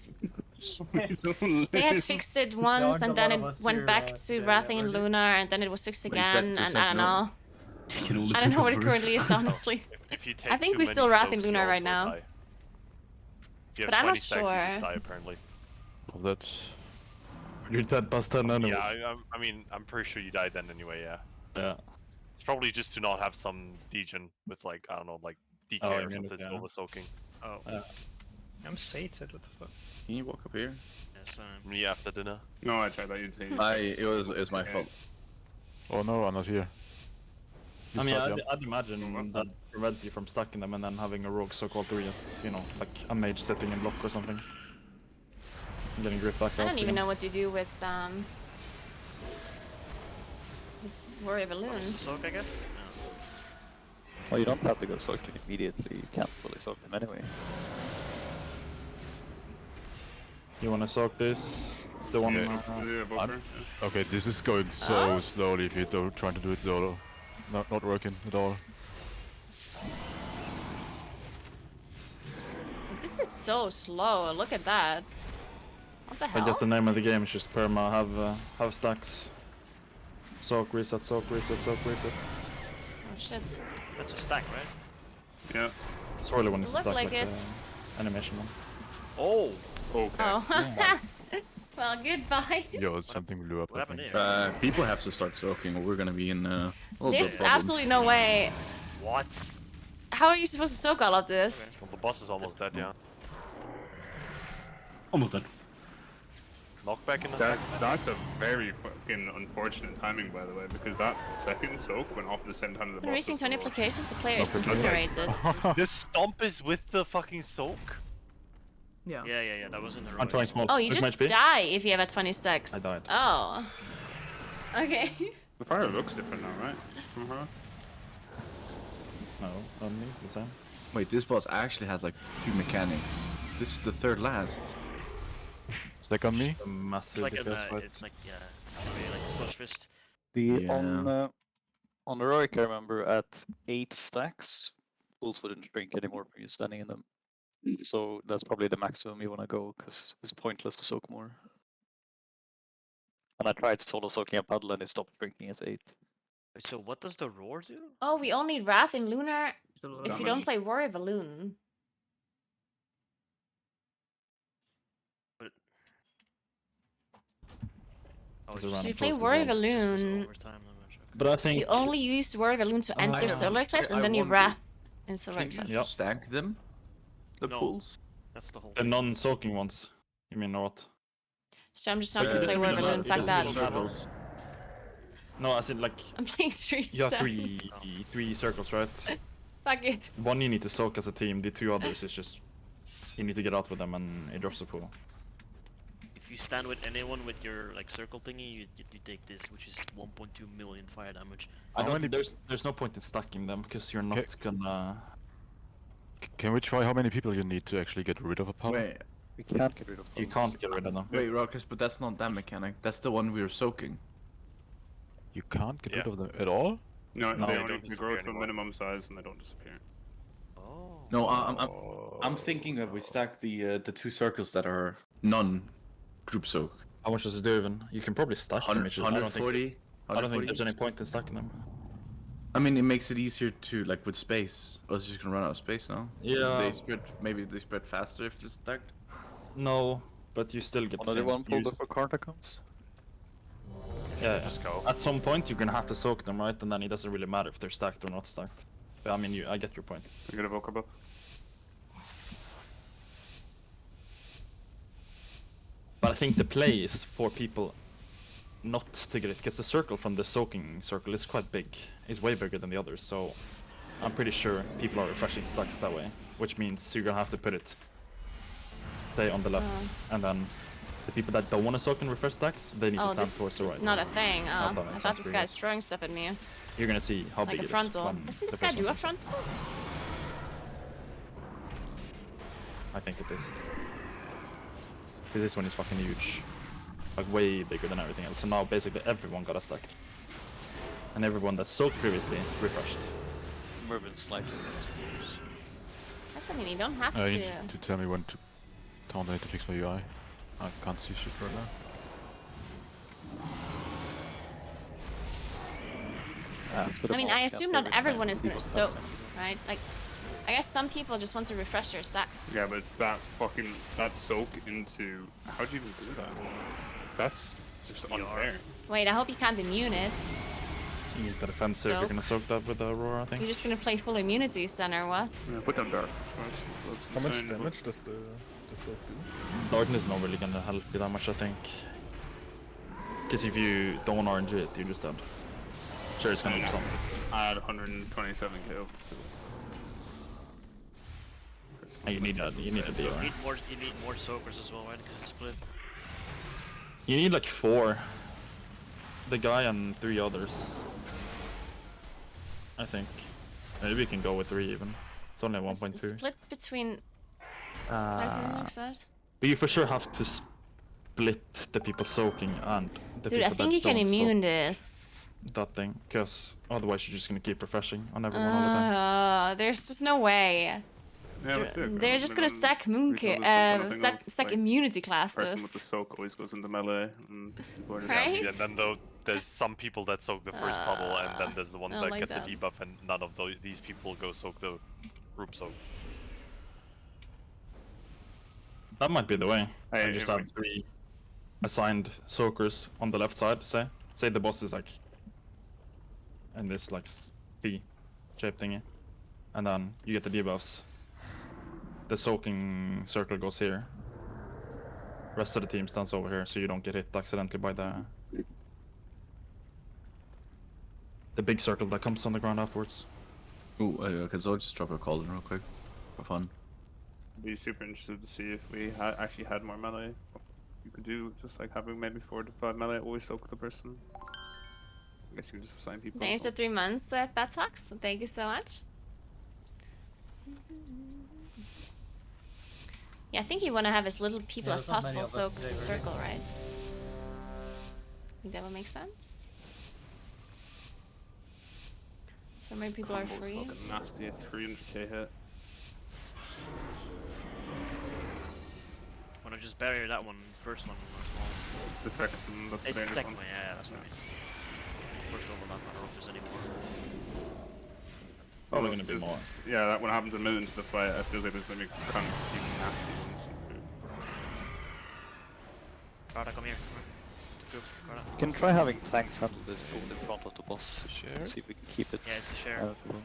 They had fixed it once and then it went back to Wrathing and Lunar and then it was fixed again and I don't know. I don't know what it currently is honestly. I think we're still Wrathing Lunar right now. But I'm not sure. Die, apparently. Well, that's... You're dead past 10 enemies. Yeah, I mean, I'm pretty sure you died then anyway, yeah. Yeah. It's probably just to not have some degen with like, I don't know, like DK Oh, or I mean, something yeah. over soaking. Oh. I'm sated, what the fuck? Can you walk up here? Yes, Me after dinner. No, I tried that. You'd say. It was my fault. Oh no, I'm not here. I mean, I'd imagine that prevents you from stacking them and then having a rogue so-called 3, you know, like a mage sitting in block or something. And getting gripped back I out. don't even know what to do with Warrior Balloon. Soak, I guess? Well, you don't have to go soak them immediately. You can't fully soak them anyway. You wanna soak this? The one... Okay, this is going so slowly if you're trying to do it solo. Not working at all. This is so slow, look at that. What the I hell? get the name of the game, it's just perma, have stacks. Soak, reset, soak, reset, soak, reset. Oh shit. That's a stack, right? Yeah. It's really when it's Look stuck like like it. the animation one. Oh! Okay. Oh. Well, goodbye. Yo, something blew up. What happened here? People have to start soaking or we're gonna be in a little bit There's of problem. absolutely no way. What? How are you supposed to soak all of this? Okay. Well, the boss is almost dead, yeah. Almost dead. Knockback in a That, second. that's a very fucking unfortunate timing, by the way, because that second soak went off at the same time as the When boss. reaching 20 was applications, the player is Okay. incinerated. This stomp is with the fucking soak? Yeah. Yeah, that was in the I'm trying small. Oh, you Look just my HP. die if you have a 26. I died. Oh. Okay. The fire looks different now, right? No, only it's the same. Wait, this boss actually has like 2 mechanics. This is the third last. Stack on me? A It's massive like DPS fight. it's like, yeah, it's gonna be like a sludge fist. On heroic, I remember at 8 stacks, fools wouldn't drink anymore when you're standing in them. So that's probably the maximum you want to go, because it's pointless to soak more. And I tried solo soaking a puddle and it stopped drinking at 8. Wait, so what does the roar do? Oh, we only Wrath in Lunar Still if you don't play Warrior Balloon. Oh, It's it's a So random you play post as Warrior well. Balloon, But I think... you only use Warrior Balloon to enter Solar Eclipse and then you Wrath in Solar Eclipse. Yep. Stack them? The No. pools? That's the whole The non-soaking ones. You mean or what? So I'm just not gonna play Warrior Balloon, fuck that. No, as in like... I'm playing three You have stuff. three circles, right? Fuck it. One you need to soak as a team, the 2 others is just... You need to get out with them and it drops a pool. If you stand with anyone with your like circle thingy, you take this, which is 1.2 million fire damage. I don't. There's no point in stacking them because you're not gonna. Can we try how many people you need to actually get rid of a puddle? Wait, we can't get rid of You can't get rid of them. Wait, Ruckus, but that's not that mechanic. That's the one we were soaking. You can't get rid of them at all? No, No, they they only don't they grow to a disappear minimum size and they don't disappear. Oh. No, I'm thinking that we stack the 2 circles that are non-group soak. How much does it do even? You can probably stack them. 140. I don't think there's any point in stacking them. I mean, it makes it easier to like with space. Or is it just gonna run out of space now? Yeah. They spread. Maybe they spread faster if they're stacked. No, but you still get the Another same one pull use. before Carter comes. Yeah, Just go. at some point you're gonna have to soak them, right? And then it doesn't really matter if they're stacked or not stacked. But, I mean, I get your point. I get a Evoker buff. But I think the play is for people not to get it, because the circle from the soaking circle is quite big. It's way bigger than the others, so I'm pretty sure people are refreshing stacks that way, which means you're gonna have to put it, say, on the left, and then the people that don't want to soak and refresh stacks, they need to stand towards the right. It's not a thing. That I makes thought sense this for guy's throwing stuff at me. You're gonna see how Like big a it is. frontal. when Doesn't the this guy first do a one comes. frontal? I think it is. This one is fucking huge. Like way bigger than everything else. So now basically everyone got a stack. And everyone that soaked previously refreshed. Moving slightly from his pools. Yes, I mean, you don't have You to. need to tell me when to taunt to fix my UI. I can't see shit right now. I mean, I assume not everyone is gonna soak, right? Like, I guess some people just want to refresh their stacks. Yeah, but it's that soak into. How do you even do that? That's just unfair. Wait, I hope you can't immune it. You got offensive, you're Soak. gonna soak that with the Aurora, I think. You're just gonna play full immunities then, or what? Yeah, put down dark. How much damage does the soak do? Darkness is not really gonna help you that much, I think. Because if you don't RNG it, you're just dead. Sure, it's gonna do something. I had 127 kills. And you need a You DR. need more soakers as well, right? Because it's split. You need like 4. The guy and 3 others. I think. Maybe we can go with 3 even. It's only 1.2. Split between. But you for sure have to split the people soaking and the Dude, people I that think you can don't immune soak this. that thing, because otherwise you're just gonna keep refreshing on everyone all the time. There's just no way. Yeah, let's do it. They're just gonna stack stack immunity Person with the classes. soak always goes into melee. And people are just Right? Yeah, and then though there's some people that soak the first puddle, and then there's the ones I that like get that. the debuff, and none of these people go soak the group soak. That might be the way. Hey, I just if have 3 assigned soakers on the left side, say the boss is like in this like C shape thingy, and then you get the debuffs. The soaking circle goes here. Rest of the team stands over here, so you don't get hit accidentally by the big circle that comes on the ground afterwards. Ooh, okay, so I'll just drop a cauldron real quick for fun. be super interested to see if we actually had more melee. What you could do, just like having maybe 4 to 5 melee, always soak the person. I guess you can just assign people. Thanks for 3 months, Battox. Thank you so much. Yeah, I think you want to have as little people as possible soak the circle, right? I think that would make sense. So many people are free. Fucking nasty, a 300k hit. Wanna just bury that one, first one, as well. It's the second, that's It's the the second one. one, yeah, that's what I mean. The first overlap, I don't know if there's any more. Probably gonna be more. Yeah, that when it happens a minute into the fight, I feel like there's gonna be kind of nasty ones. Carter, come here. Carter. You can try having tanks handle this pool in front of the boss. Share? And see if we can keep it. Yeah, it's a share. out of the pool.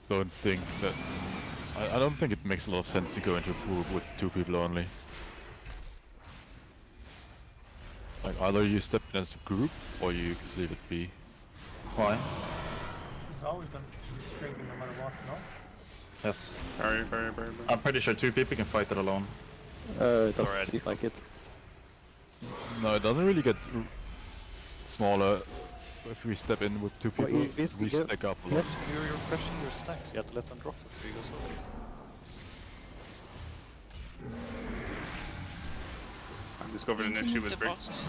Don't think that. I don't think it makes a lot of sense to go into a pool with 2 people only. Like either you step in as a group or you leave it be. Why? It's always gonna be shrinking no matter what, no? Yes. Very, very, very, very. I'm pretty sure 2 people can fight it alone. It doesn't Alright. seem like it. No, it doesn't really get smaller if we step in with 2 people. Well, you basically we stack up a You lot. have to, you're refreshing your stacks, you have to let them drop before you go so. discovered an issue with Guys,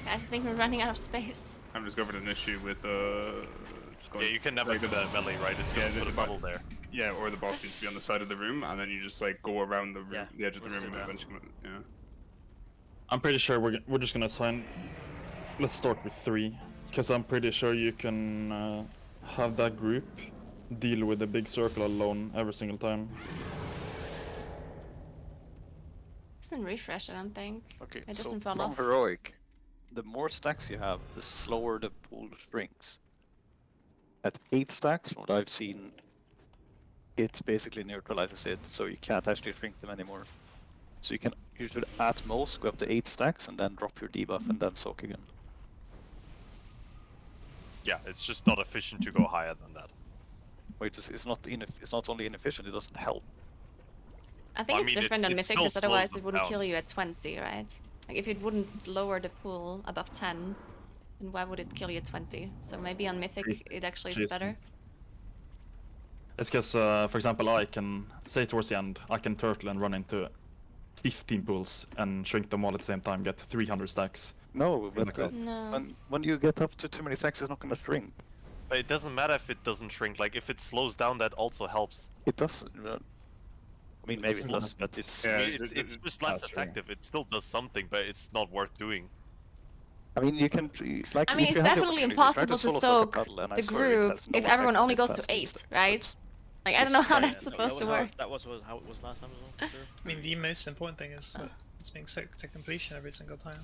I think we're running out of space. I've discovered an issue with just going, Yeah, you can never like, do that melee, right? It's yeah, gonna put a puddle there. Yeah, or the boss needs to be on the side of the room, and then you just like go around the room, Yeah, the edge of the let's room, do and that. eventually, yeah. I'm pretty sure we're just gonna assign. Let's start with 3, because I'm pretty sure you can have that group deal with the big circle alone every single time. Doesn't refresh, I don't think. Okay, It so doesn't fall from off. heroic, the more stacks you have, the slower the pool shrinks. At 8 stacks, from what I've seen, it basically neutralizes it, so you can't actually shrink them anymore. So you should at most go up to 8 stacks and then drop your debuff and then soak again. Yeah, it's just not efficient to go higher than that. Wait, it's not only inefficient, it doesn't help. I think it's different than it Mythic, still because otherwise slows it wouldn't them kill down. you at 20, right? Like if it wouldn't lower the pool above 10, then why would it kill you at 20? So maybe on Mythic it actually is better. It's because, for example, I can say towards the end, I can turtle and run into 15 pools and shrink them all at the same time, get 300 stacks. No, but Like that. when you get up to too many stacks, it's not going to shrink. But it doesn't matter if it doesn't shrink. Like if it slows down, that also helps. It does. I mean, maybe it does, but it's. I mean, it's just less effective. It still does something, but it's not worth doing. I mean, you can like. I mean, if it's you have the definitely opportunity, try impossible to solo soak puddle, and I the swear it group has no if everyone effect only on goes it to past 8, stacks, right? Like, I don't know how that's That supposed to was work. That was how it was last time as well. Sure. I mean, the most important thing is that it's being soaked to completion every single time.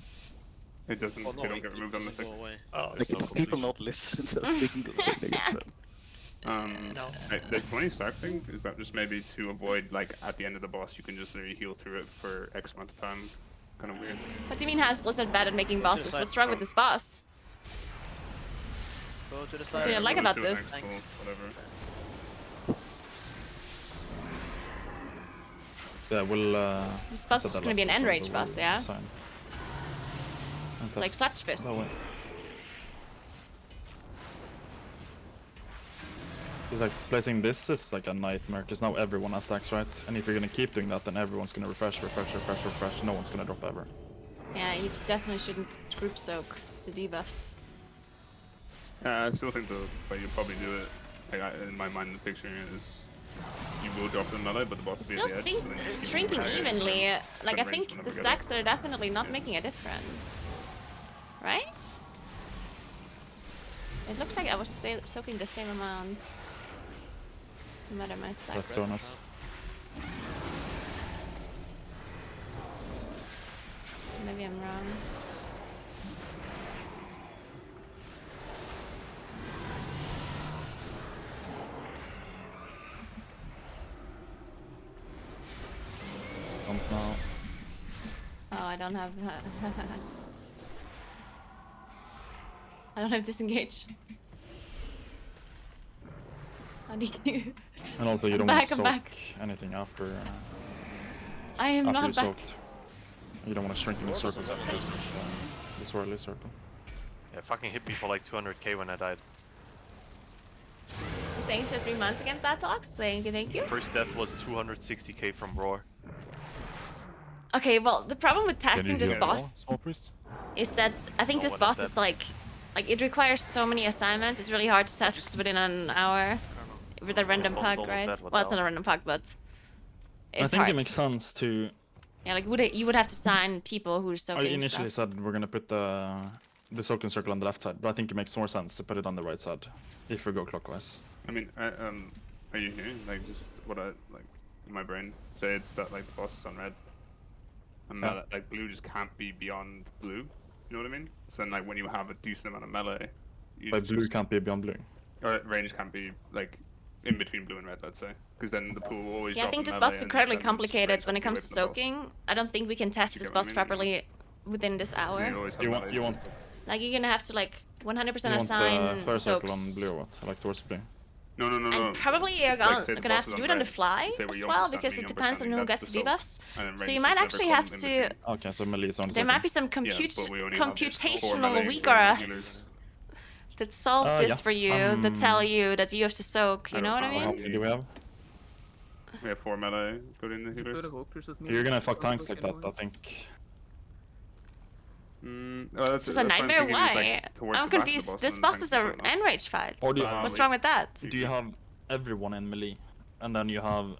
It doesn't. Well, no, they don't it get removed on the doesn't thing. go away. Oh, Like, no people not listen to a single thing they get said. No. The 20 stack thing, is that just maybe to avoid, like, at the end of the boss, you can just literally heal through it for X amount of time? Kind of weird. What do you mean, how is Blizzard bad at making bosses? side. What's wrong with this boss? Go to the What side. do you like We'll about do it this? next pool, whatever. Yeah, we'll. This boss set is that gonna be an last end episode, rage but boss, we'll yeah? assign. And It's like that's Sludge Fist. that way. It's like placing this is like a nightmare because now everyone has stacks, right? And if you're gonna keep doing that, then everyone's gonna refresh. No one's gonna drop ever. Yeah, you definitely shouldn't group soak the debuffs. Yeah, I still think the way you probably do it, like, in my mind, the picture is you will drop the melee, but the boss will be Still at the edge. So then you just keep shrinking carrying it, evenly. and Like, I range think them the together. stacks are definitely not making a difference. Right? It looked like I was soaking the same amount. No matter my stacks. That's bonus. Maybe I'm wrong. Don't know. Oh, I don't have. I don't have disengage. How do you? And also, you I'm don't back, want to I'm soak back. anything after. I am after not you back. soaked. You don't want to shrink in the circles after the swirly circle. Yeah, fucking hit me for like 200k when I died. Thanks for 3 months again, Batox. Thank you, thank you. First death was 260k from Roar. Okay, well, the problem with Can testing you this heal boss Small Priest? is that I think Oh, this what is boss that? is like it requires so many assignments. It's really hard to test within an hour with a random Boss pug, almost right? dead, what Well, the it's not a hell? random pug, but it's I think hard. it makes sense to. Yeah, like you would have to sign people who are I soaking initially stuff. said we're gonna put the soaking circle on the left side, but I think it makes more sense to put it on the right side if we go clockwise. I mean, are you hearing, like, just what I, like, in my brain, say it's that, like, the boss is on red, and Yeah. melee, like, blue just can't be beyond blue, you know what I mean? So then, like, when you have a decent amount of melee, you But blue just, can't be beyond blue. or range can't be, like, in between blue and red, let's say, because then the pool will always Yeah, I drop think a this melee boss is and incredibly then just complicated range when it will be comes to away from the boss. soaking. I don't think we can test You this get what I boss mean? properly within this hour. You always have You want melee you want Like you're gonna have to like 100% you want assign fire circle soaks. on blue or what? Like towards blue. No. And probably you're Like, say the gonna have boss to is do on it on the red, fly say we're as young well percent, because it medium depends on percent, who that's gets the the soak, debuffs. and then So range you might just never actually comes have in to. between. Okay, so melee is on the There second. might be some but we only have this four computational melee weakeras healers. that solve Yeah. this for you, that tell you that you have to soak. You know what I mean? How many do we have? We have 4 melee, good in the healers. You're gonna fuck tanks like that, I think. Well, This is a nightmare. Why? I'm confused. This boss is a enrage fight. Or do you have, What's wrong with that? do you have everyone in melee, and then you have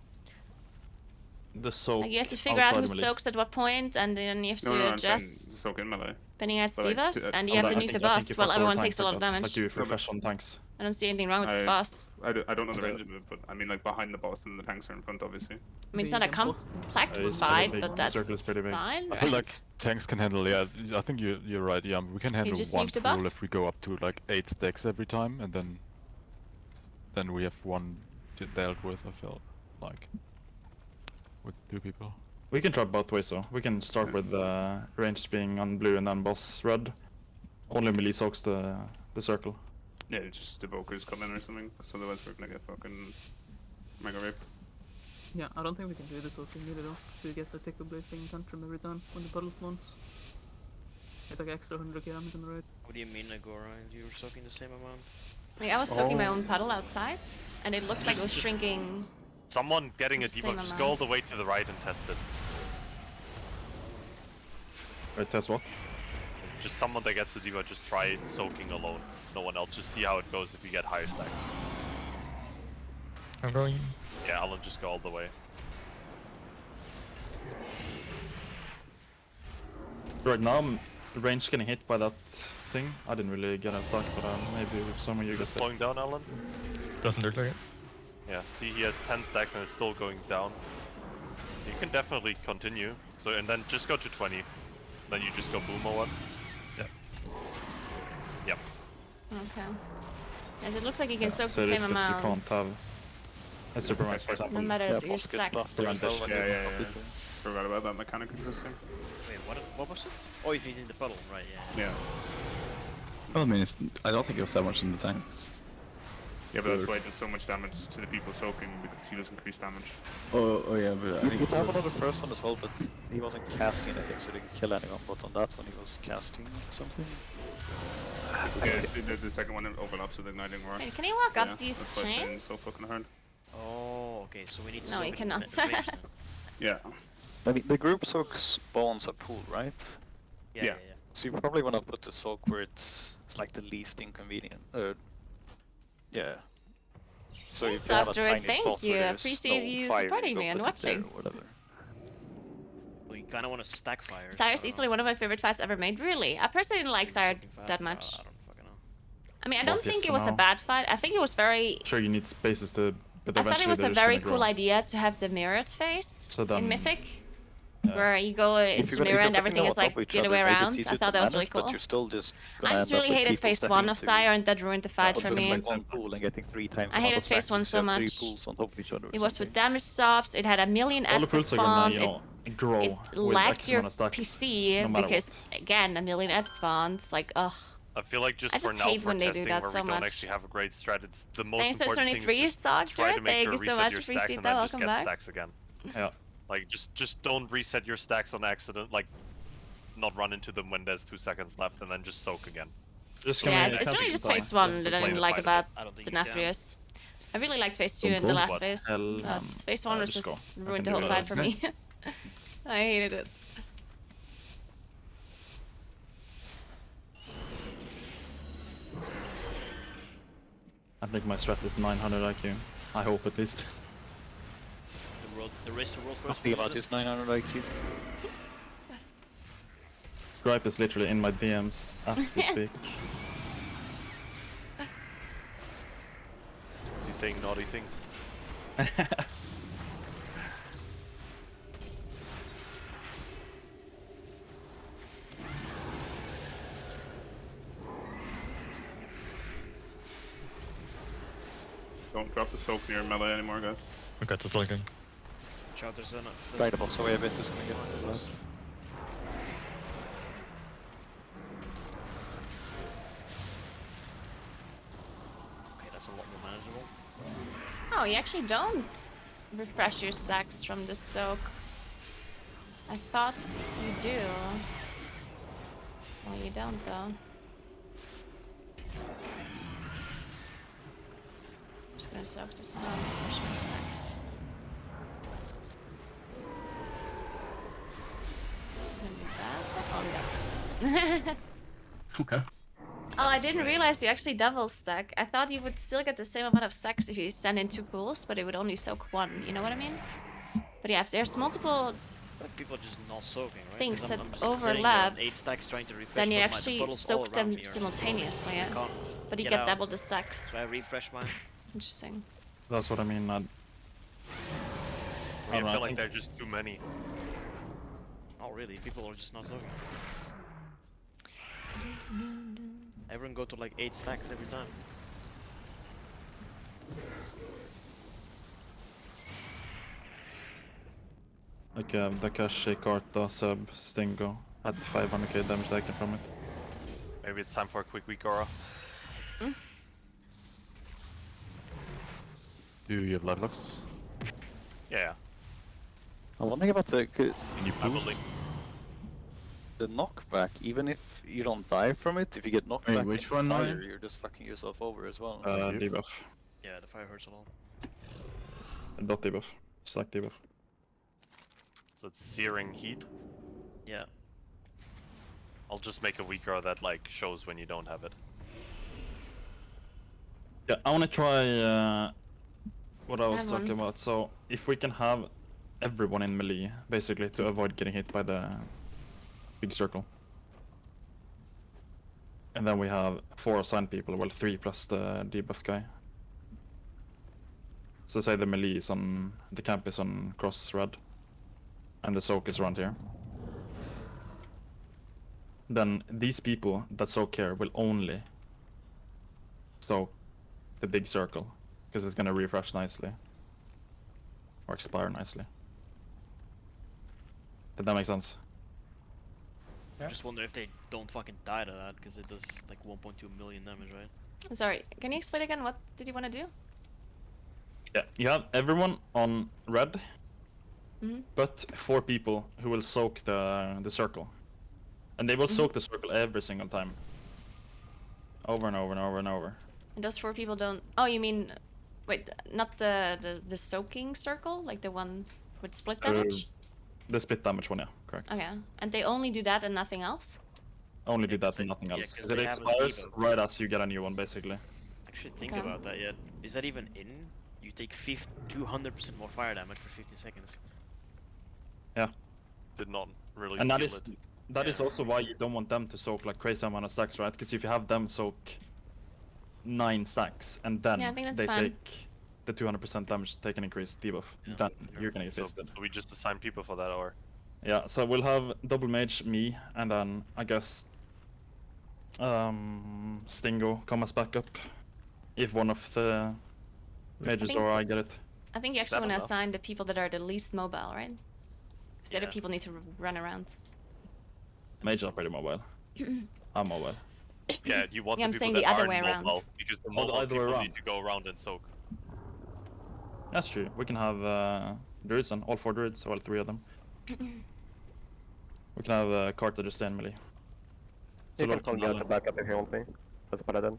the soak? Like you have to figure out who melee? soaks at what point, and then you have to adjust. Soak in melee. Depending as But, like, debuffs, and you have to nuke the boss while everyone takes a lot of damage. Like you refresh on tanks. I don't see anything wrong with this boss. I don't know the range of it, but I mean, like behind the boss and the tanks are in front, obviously. I mean, it's not a complex fight, but that's fine, I feel like right? tanks can handle. Yeah, I think you're right. Yeah, we can handle just one nuke the pool boss? if we go up to like 8 stacks every time, and then we have one dealt with. I felt like with 2 people. We can try both ways though. We can start with range being on blue and then boss red. Only melee soaks the circle. Yeah, just evokers come in or something, so otherwise we're gonna get fucking mega raped. Yeah, I don't think we can do this soaking either though, so you get the tickle blazing tantrum every time when the puddle spawns. It's like extra 100k damage on the right. What do you mean, Naguura? You were soaking the same amount? Like, I was soaking my own puddle outside, and it looked like it was shrinking. Someone getting a Same debuff, just go all the way to the right and test it. Wait, test what? Just someone that gets the debuff, just try soaking alone. No one else, just see how it goes if you get higher stacks. I'm going. Yeah, Alan, just go all the way. Right now, I'm range getting hit by that thing. I didn't really get a stack, but maybe with some of you guys. Slowing down, Alan? Doesn't look like it. Yeah, see, he has 10 stacks and it's still going down. You can definitely continue. So, and then just go to 20. Then you just go boom or what? Yeah. Yep. Okay. As it looks like you can soak So the it is same because you amount. can't have a super max, for example. No matter Yeah, your boss gets stacks. buffed as well when you Yeah. complete it. Forgot about that mechanic existing. Wait, what was it? Oh, if he's in the puddle, right, yeah. Yeah. Well, I mean, I don't think it was that much in the tanks. Yeah, but that's why it does so much damage to the people soaking, because he does increase damage. Oh yeah, but I You think could have another first one as well, but he wasn't casting anything, so he didn't kill anyone. But on that one, he was casting something. Yeah, see, the second one overlaps with igniting roar. Wait, can you walk up Yeah, these that's why it's been chains? so fucking hard. Oh, okay, so we need to No, soak you it cannot. in range then. Yeah. I mean, the group soak spawns a pool, right? Yeah. So you probably want to put the soak where it's like the least inconvenient. Yeah. So if you have a Druid, tiny thank spot you. where there's Appreciate no you fire, supporting go me and put it there watching. or whatever. Well, you kind of want to stack fire. Sire's easily one of my favorite fights ever made. Really, I personally didn't like Sire that much. I don't fucking know. I mean, I don't What, think yes it or was a no? bad fight. I think it was very. Sure, you need spaces to, but I eventually thought it was a they're just very gonna cool grow. idea to have the mirrored face So then- in Mythic, Yeah. where you go into the mirror and everything is like the other way around. I thought that was really cool. But you're still just I just really hated phase 1 of Sire, and that ruined the fight for me. Like one pool and getting 3 times. I hated phase 1 so much. 3 pools on top of each other. It was with damage stops, it had a million All the ads pools that are gonna, spawned, you know, grow it with lagged X your amount of stacks, PC no matter because, again, a million ads spawns, like, ugh. I feel like just I for just now hate for when they do testing that where so we don't much. actually have a great strat, it's the most Thanks for important turning thing is 3 just try to Soccer, make thank sure you so reset much, your stacks appreciate and that, then just welcome get back. stacks again. Yeah. Like just don't reset your stacks on accident, like not run into them when there's 2 seconds left and then just soak again. Just Yeah, it's really just phase 1 that I didn't like about the you can. Nathrius. I really liked phase 2 Don't and the go. last What phase. hell, But phase 1 was just just go. I ruined can the do whole that. fight for me. I hated it. I think my strat is 900 IQ. I hope at least. The race to world I first. think about his 900 IQ. Gripe is literally in my DMs as we speak. Is he saying naughty things? Don't drop the soak near melee anymore, guys. We got the soaking. Shout, there's an. Right about so a bit is gonna get close. Okay, that's a lot more manageable. Oh, you actually don't refresh your stacks from the soak. I thought you do. Well, you don't though. I'm just gonna soak the snow and refresh my stacks. Okay. Oh, I didn't realize you actually double stack. I thought you would still get the same amount of stacks if you stand in 2 pools, but it would only soak 1. You know what I mean? But yeah, if there's multiple Like people are just not soaking, right? things 'Cause that I'm just overlap, sitting here on 8 stacks trying to refresh, then you but the actually puddles all soak around them me are simultaneously, yeah. can't But you get get out. double the stacks. So I refresh mine. Interesting. That's what I mean. I don't know, I feel like think- there are just too many. Oh really? People are just not soaking. Everyone go to like 8 stacks every time. Like Dakashi, Karta, Sub, Stingo had 500k damage taken from it. Maybe it's time for a quick weak aura. Do you have life locks? Yeah. I'm wondering about the I believe. the knockback. Even if you don't die from it, if you get knocked Wait, back which into one, fire, Ryan? you're just fucking yourself over as well. Debuff. Yeah, the fire hurts a lot. Not debuff. Stack debuff. So it's searing heat. Yeah. I'll just make a weak aura that like shows when you don't have it. Yeah, I wanna try what I was have talking one. about. So if we can have everyone in melee, basically, to avoid getting hit by the big circle. And then we have 4 assigned people, well 3 plus the debuff guy. So say the melee is on, the camp is on cross red, and the soak is around here. Then these people that soak here will only soak the big circle, because it's gonna refresh nicely. Or expire nicely. Did that make sense? I just wonder if they don't fucking die to that, because it does like 1.2 million damage, right? Sorry, can you explain again? What did you want to do? Yeah, you have everyone on red, Mhm. but 4 people who will soak the circle. And they will soak the circle every single time. Over and over and over and over. And those 4 people don't... Oh, you mean... Wait, not the soaking circle? Like the one with split damage? The split damage one, yeah, correct. Okay. And they only do that and nothing else? Only do that and nothing yeah, else. 'cause Because it they have a expires debuff. right as you get a new one, basically. Actually, think Okay. about that yet. Is that even in? You take 200% more fire damage for 15 seconds. Yeah. Did not really And that feel is it. that is also why you don't want them to soak like crazy amount of stacks, right? Because if you have them soak 9 stacks and then Yeah, I think that's they fine. take the 200% damage taken increase debuff, then you're gonna get So fisted. we just assign people for that, or Yeah, so we'll have double mage, me, and then I guess Stingo come as backup if one of the mages think- or I get it. I think you Is actually that want to enough? assign the people that are the least mobile, right? Because the other Yeah. people need to run around. Mages are pretty mobile. I'm mobile. yeah, you want Yeah, I'm the saying people the that other aren't way around. mobile, because the Oh, the mobile other way people around. need to go around and soak. That's true. We can have druids on all 4 druids, all 3 of them. We can have Carta just stay in melee. You can Lord call me as a backup if you want me. As a paladin.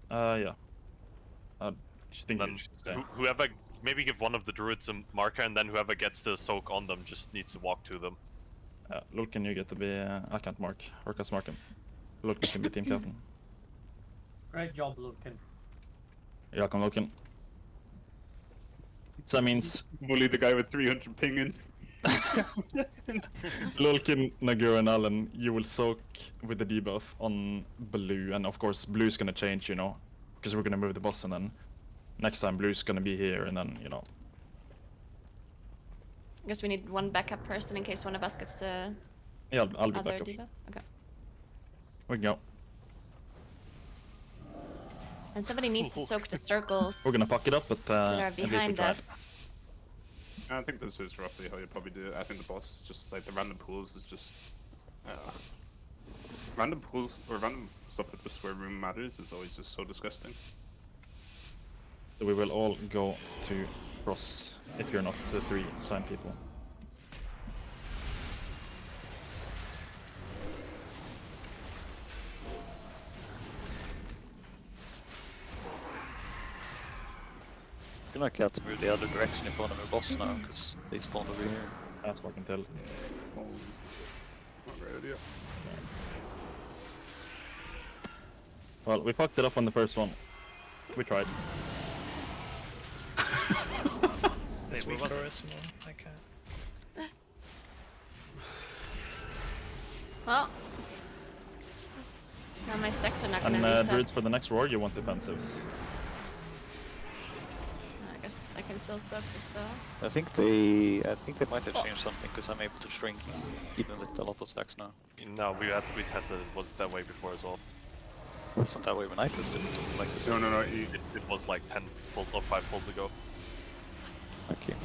Yeah. I think Then you should stay. whoever, maybe give one of the druids a marker, and then whoever gets the soak on them just needs to walk to them. Lulkin, you get to be... I can't mark. Orcas mark him. Lulkin can be team captain. Great job, Lucan. Jag kan Lulkin. So that means Bully the guy with 300 pinging. Lulkin, Naguura, and Allen, you will soak with the debuff on blue, and of course blue's gonna change, you know, because we're gonna move the boss, and then next time blue's gonna be here, and then, you know. I guess we need one backup person in case one of us gets the Yeah, I'll be other backup. debuff. Okay. We can go. And somebody needs to soak the circles We're gonna fuck it up, but that are at least we behind tried. us. I think this is roughly how you probably do it. I think the boss, just like the random pools, is just random pools or random stuff that the square room matters is always just so disgusting. So we will all go to cross if you're not the 3 assigned people. I feel like I have to move the other direction if one of our boss now, because they spawned over here. That's fucking tell it. Not a great idea. Well, we fucked it up on the first one. We tried. This Wait, week what was or it? small. I can't. Well, now my stacks are not gonna And reset. Druids, for the next war, you want defensives. I guess I can still sub this though. I think they might have changed something because I'm able to shrink even with a lot of stacks now. No, we tested it. Wasn't that way before as well. Wasn't that way when I tested it? Like this. No. It was like 10 fold or 5 folds ago. Okay.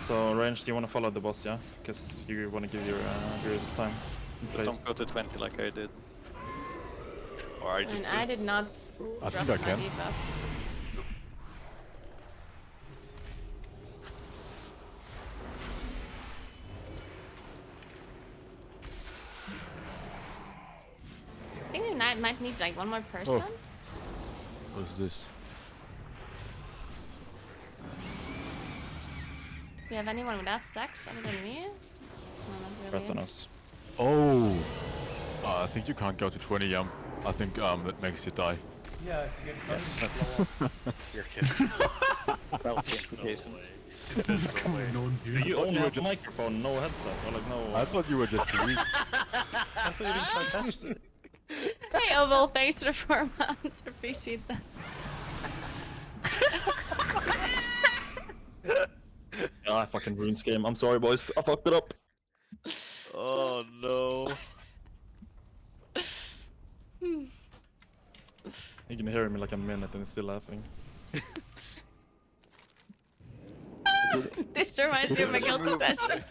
So, Range, do you want to follow the boss, yeah? Because you want to give your Druids time. Just don't go to 20 like I did. Or I just. I did not I drop think I my can. debuff. I think we might need like one more person. What's this? Do we have anyone without stacks other than me? No, not really. Breath Oh! I think you can't go to 20, I think that makes you die. Yeah, if you get Yes. You're kidding. That was the implication. You only have a microphone, no headset, or like no... I thought you were just weak. I thought you were being sarcastic. Hey Oval, thanks for the 4 months. Appreciate that. I fucking ruined this game. I'm sorry, boys. I fucked it up. Oh no. You can hear me like a minute and it's still laughing. This reminds me of my guilty pleasures.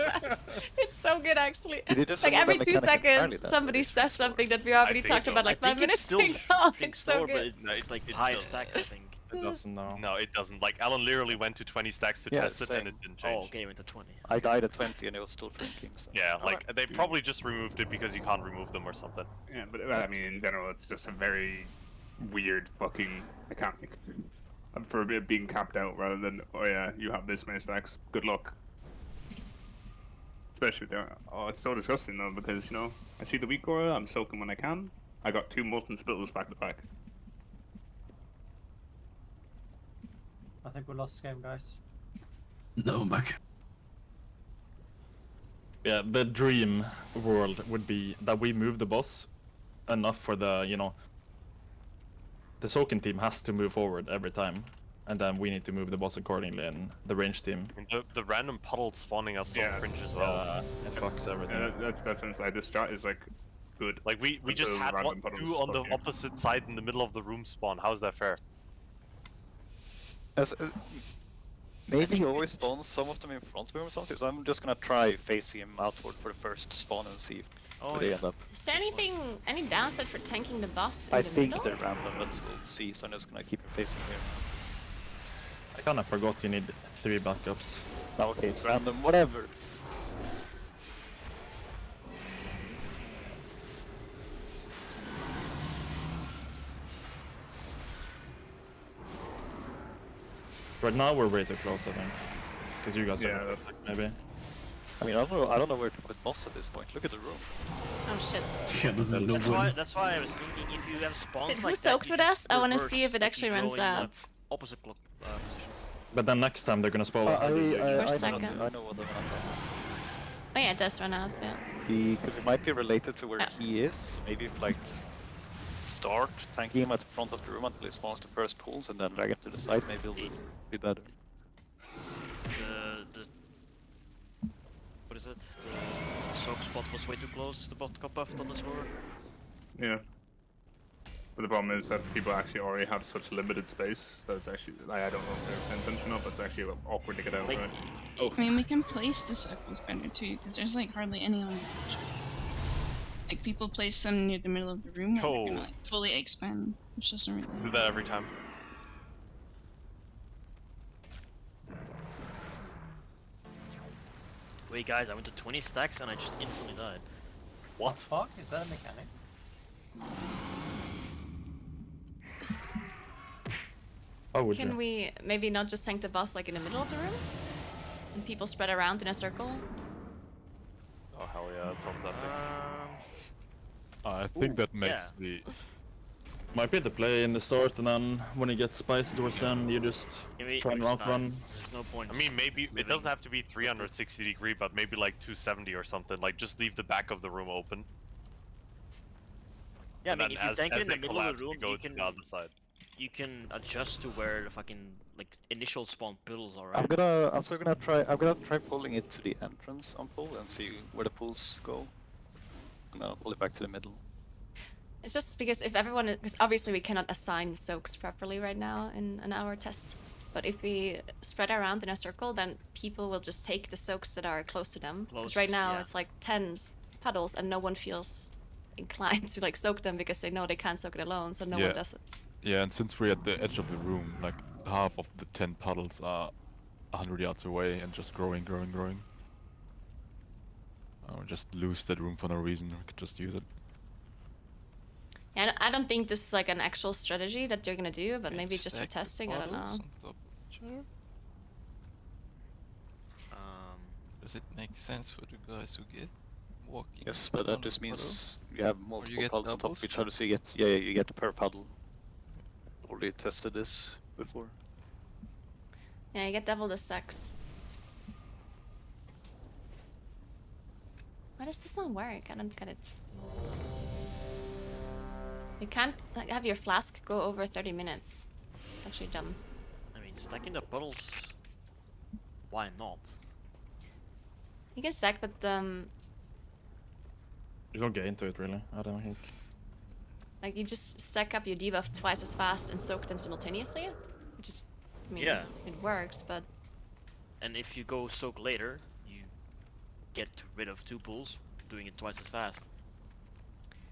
It's so good actually. Did you just Like remove every that 2 mechanic entirely seconds then, somebody or is it says slower? something that we already think talked so. about like I 5 think minutes it's still ago. shrinks It's so slower, but good. it's like it 5 does. stacks, I think. It doesn't now. No, it doesn't. Like Alan literally went to 20 stacks to Yeah, test it and same. it didn't change. Oh, okay, went to 20. I died at 20 and it was still shrinking. So. Yeah, like they probably just removed it because you can't remove them or something. Yeah, but I mean, in general, it's just a very weird fucking mechanic. For it being capped out rather than, oh yeah, you have this many stacks, good luck. Especially there. Oh, it's so disgusting though, because, you know, I see the weak aura, I'm soaking when I can. I got 2 molten spittles back to back. I think we lost this game, guys. No, I'm back. Yeah, the dream world would be that we move the boss enough for the, you know, the Soaking team has to move forward every time, and then we need to move the boss accordingly, and the range team. I mean, the random puddle spawning us on fringe as well. It fucks everything. Yeah, that's inside. This strat is like good. Like we just Those had random 2 puddles on the fuck you. opposite side in the middle of the room spawn. How's that fair? Maybe he always spawns some of them in front of him or something, so I'm just gonna try facing him outward for the first spawn and see where they end up. Is there any downside for tanking the boss in I the think middle? they're random, but we'll see, so I'm just gonna keep him facing here. I kinda forgot you need 3 backups. Okay, it's random, whatever. Right now we're way too close, I think. Because you guys are maybe. I mean, I don't know where to put boss at this point. Look at the room. Oh shit. Yeah, this is no That's why I was thinking if you have spawns Sid, who like soaked that, with you us? I want to reverse see if it what actually you runs draw in the out. opposite clock position. But then next time they're gonna spawn. I know seconds. I know what I'm gonna Oh yeah, it does run out, yeah. Because it might be related to where he is. So maybe if like start tanking him at the front of the room until he spawns the first pools and then drag him to the side, maybe it'll be better. The what is it? The soak spot was way too close. The bot got buffed on the score. Yeah. But the problem is that people actually already have such limited space that it's actually, I don't know if they're intentional, but it's actually awkward to get out, right? I mean, we can place the circles better too, because there's like hardly any on the picture. Like people place them near the middle of the room where they're gonna like fully expand, which doesn't really. Do that every time. Wait, guys, I went to 20 stacks and I just instantly died. What the fuck? Is that a mechanic? Oh, would Can we maybe not just tank the boss like in the middle of the room? And people spread around in a circle? Oh hell yeah, that sounds epic. I think that makes the Might be the play in the start, and then when it gets spicy towards the end, you just try and outrun. There's no point. I mean, maybe it doesn't have to be 360 degree, but maybe like 270 or something. Like, just leave the back of the room open. Yeah, I And mean, then if you tank it in the they middle of collapse, the room, go you to can the other side. adjust to where the fucking like initial spawn puddles are. I'm Right? gonna try pulling it to the entrance on pull and see where the pulls go. And I'll pull it back to the middle. It's just because if everyone, because obviously we cannot assign soaks properly right now in an hour test. But if we spread around in a circle, then people will just take the soaks that are close to them. Because right now it's like 10 puddles and no one feels inclined to like soak them because they know they can't soak it alone, so no one does it. Yeah, and since we're at the edge of the room, like half of the 10 puddles are 100 yards away and just growing. Just lose that room for no reason. We could just use it. Yeah, I don't think this is like an actual strategy that they're gonna do, but maybe just for testing, I don't know. Does it make sense for the guys who get walking? Yes, but that just means you have multiple puddles on top of each other, so you get per puddle. Already tested this before. Yeah, you get double the sex. Why does this not work? I don't get it. You can't have your flask go over 30 minutes. It's actually dumb. I mean, stacking the puddles. Why not? You can stack, but You don't get into it really, I don't think. like you just stack up your debuff twice as fast and soak them simultaneously, which is, I mean, Yeah. it works, but. And if you go soak later, you get rid of 2 pulls, doing it twice as fast.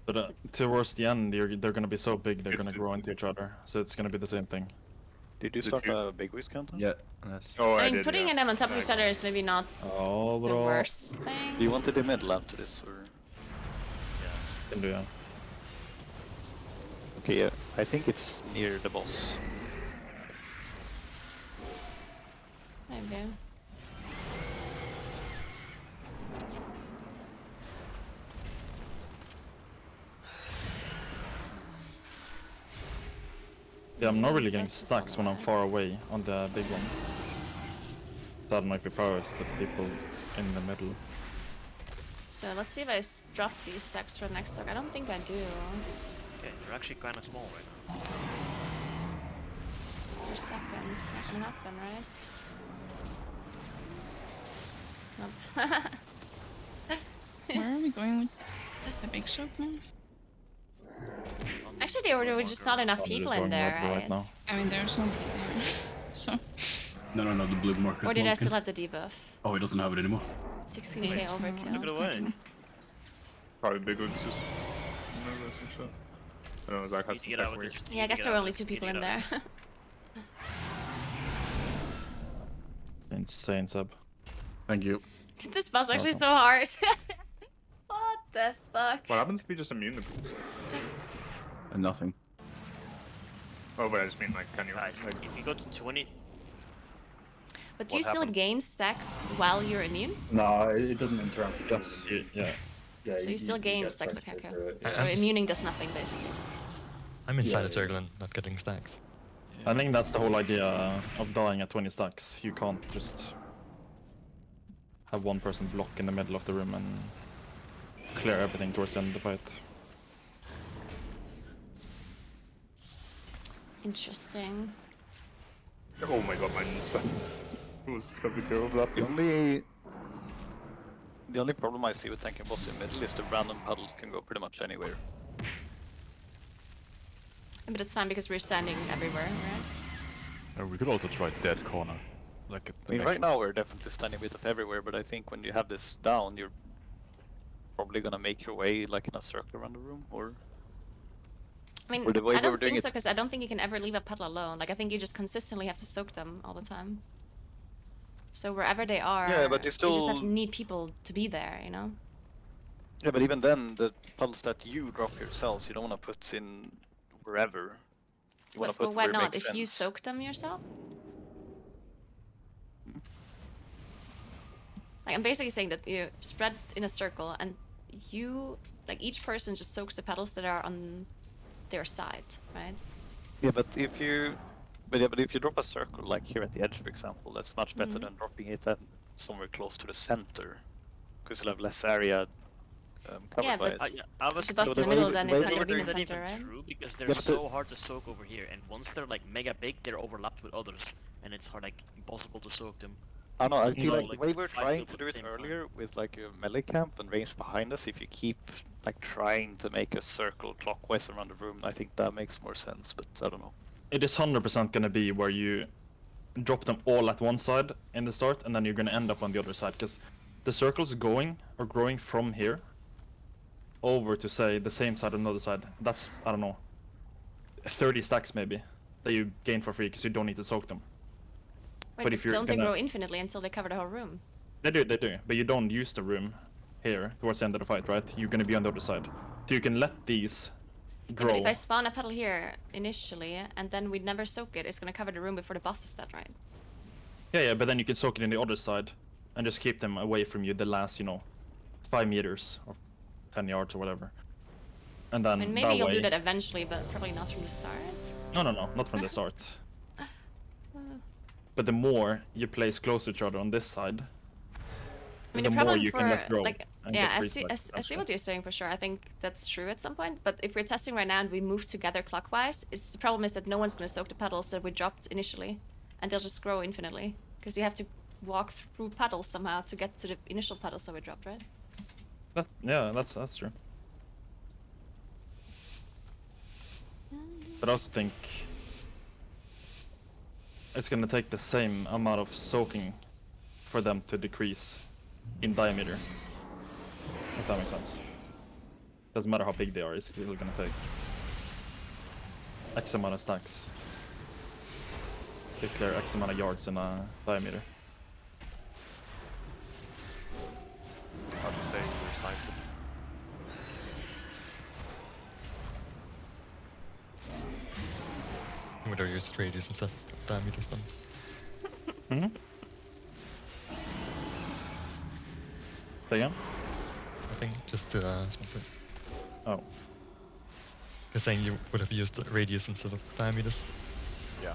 But towards the end, they're gonna be so big, they're gonna grow into each other. So it's gonna be the same thing. Did you start a big waste count? Yeah. Oh, I mean, putting them on top of each other is maybe not Oh, the bro. worst thing. Do you want it in the middle after this, or? Can do, yeah. Okay, yeah. I think it's near the boss. Maybe. Yeah, I'm not really getting stacks when I'm far away on the big one. That might be prowess, the people in the middle. So let's see if I drop these sacks for next soak. I don't think I do. Okay, they're actually kind of small right now. For seconds, not gonna happen, right? Nope. Where are we going with the big soap now? Actually, there were just not enough people in there, right? I mean, there's nobody there, so. No, the blue marker. Or did I still have the debuff? Oh, he doesn't have it anymore. 16k overkill. Look away. Probably big ones just. Remember some shit. I don't know, Zach has some tech weird. Yeah, I guess there were only 2 people in there. Insane sub. Thank you. This boss is actually so hard. What the fuck? What happens if you just immune the pools? And nothing. Oh, but I just mean like, can you? Guys, Like, if you go to 20. But do you still gain stacks while you're immune? No, it doesn't interact. Just, yeah. Yeah, So you still gain get stacks, okay, stacks okay. for it. So immuning does nothing, basically. I'm inside Yeah, the circle and not getting stacks. I think that's the whole idea of dying at 20 stacks. You can't just have one person block in the middle of the room and clear everything towards the end of the fight. Interesting. oh my god, my stuff. Who's gonna be careful of that? The only problem I see with tanking boss in middle is the random puddles can go pretty much anywhere. But it's fine because we're standing everywhere, right? We could also try dead corner. Like I mean, right now we're definitely standing a bit of everywhere, but I think when you have this down, you're probably gonna make your way like in a circle around the room, or. I mean, or the way I we were don't doing think so, it. because I don't think you can ever leave a puddle alone. Like, I think you just consistently have to soak them all the time. So wherever they are, Yeah, but you just have still- to need people to be there, you know? Yeah, but even then, the puddles that you drop yourselves, you don't want to put in wherever. You want to Well, put why where it not? makes If sense. you soak them yourself? Like, I'm basically saying that you spread in a circle and you, like, each person just soaks the petals that are on their side, right? Yeah, but if you drop a circle like here at the edge, for example, that's much better than dropping it at somewhere close to the center, because you'll have less area covered Yeah, by but it. I was the boss So in the the middle way then the is way not we gonna were be in the Is that center, even right? true? Because Yeah, they're but so hard to soak over here, and once they're like mega big, they're overlapped with others, and it's hard, like impossible to soak them. I don't know. I Unless feel they're like all, the way we're 5 trying kills to at do the it same time. earlier with like a melee camp and range behind us, if you keep like trying to make a circle clockwise around the room, I think that makes more sense. But I don't know. It is 100% gonna be where you drop them all at one side in the start, and then you're gonna end up on the other side, because the circles going or growing from here over to say the same side on the other side. That's, I don't know, 30 stacks maybe that you gain for free because you don't need to soak them. Wait, but if you're don't they gonna... grow infinitely until they cover the whole room? They do, but you don't use the room here towards the end of the fight, right? You're gonna be on the other side. So you can let these Yeah, grow. but if I spawn a petal here initially, and then we never soak it, it's gonna cover the room before the boss is dead, right? Yeah, but then you can soak it in the other side and just keep them away from you the last, 5 meters or 10 yards or whatever. And then I mean, maybe that you'll way... do that eventually, but probably not from the start. No, not from the start. But the more you place close to each other on this side, I mean, the the more problem you can for, let grow. like, And yeah, get I free see, stacks I see what you're saying for sure. I think that's true at some point. But if we're testing right now and we move together clockwise, the problem is that no one's gonna soak the petals that we dropped initially, and they'll just grow infinitely because you have to walk through puddles somehow to get to the initial puddles that we dropped, right? Yeah, that's true. But I also think it's gonna take the same amount of soaking for them to decrease in diameter. If that makes sense. Doesn't matter how big they are, it's still gonna take X amount of stacks to clear X amount of yards in a diameter. I'm just saying we're signed. What are your radius and stuff? Diameters then? Hmm? Say again? Nothing, just small first. Oh. You're saying you would have used radius instead of diameters? Yeah.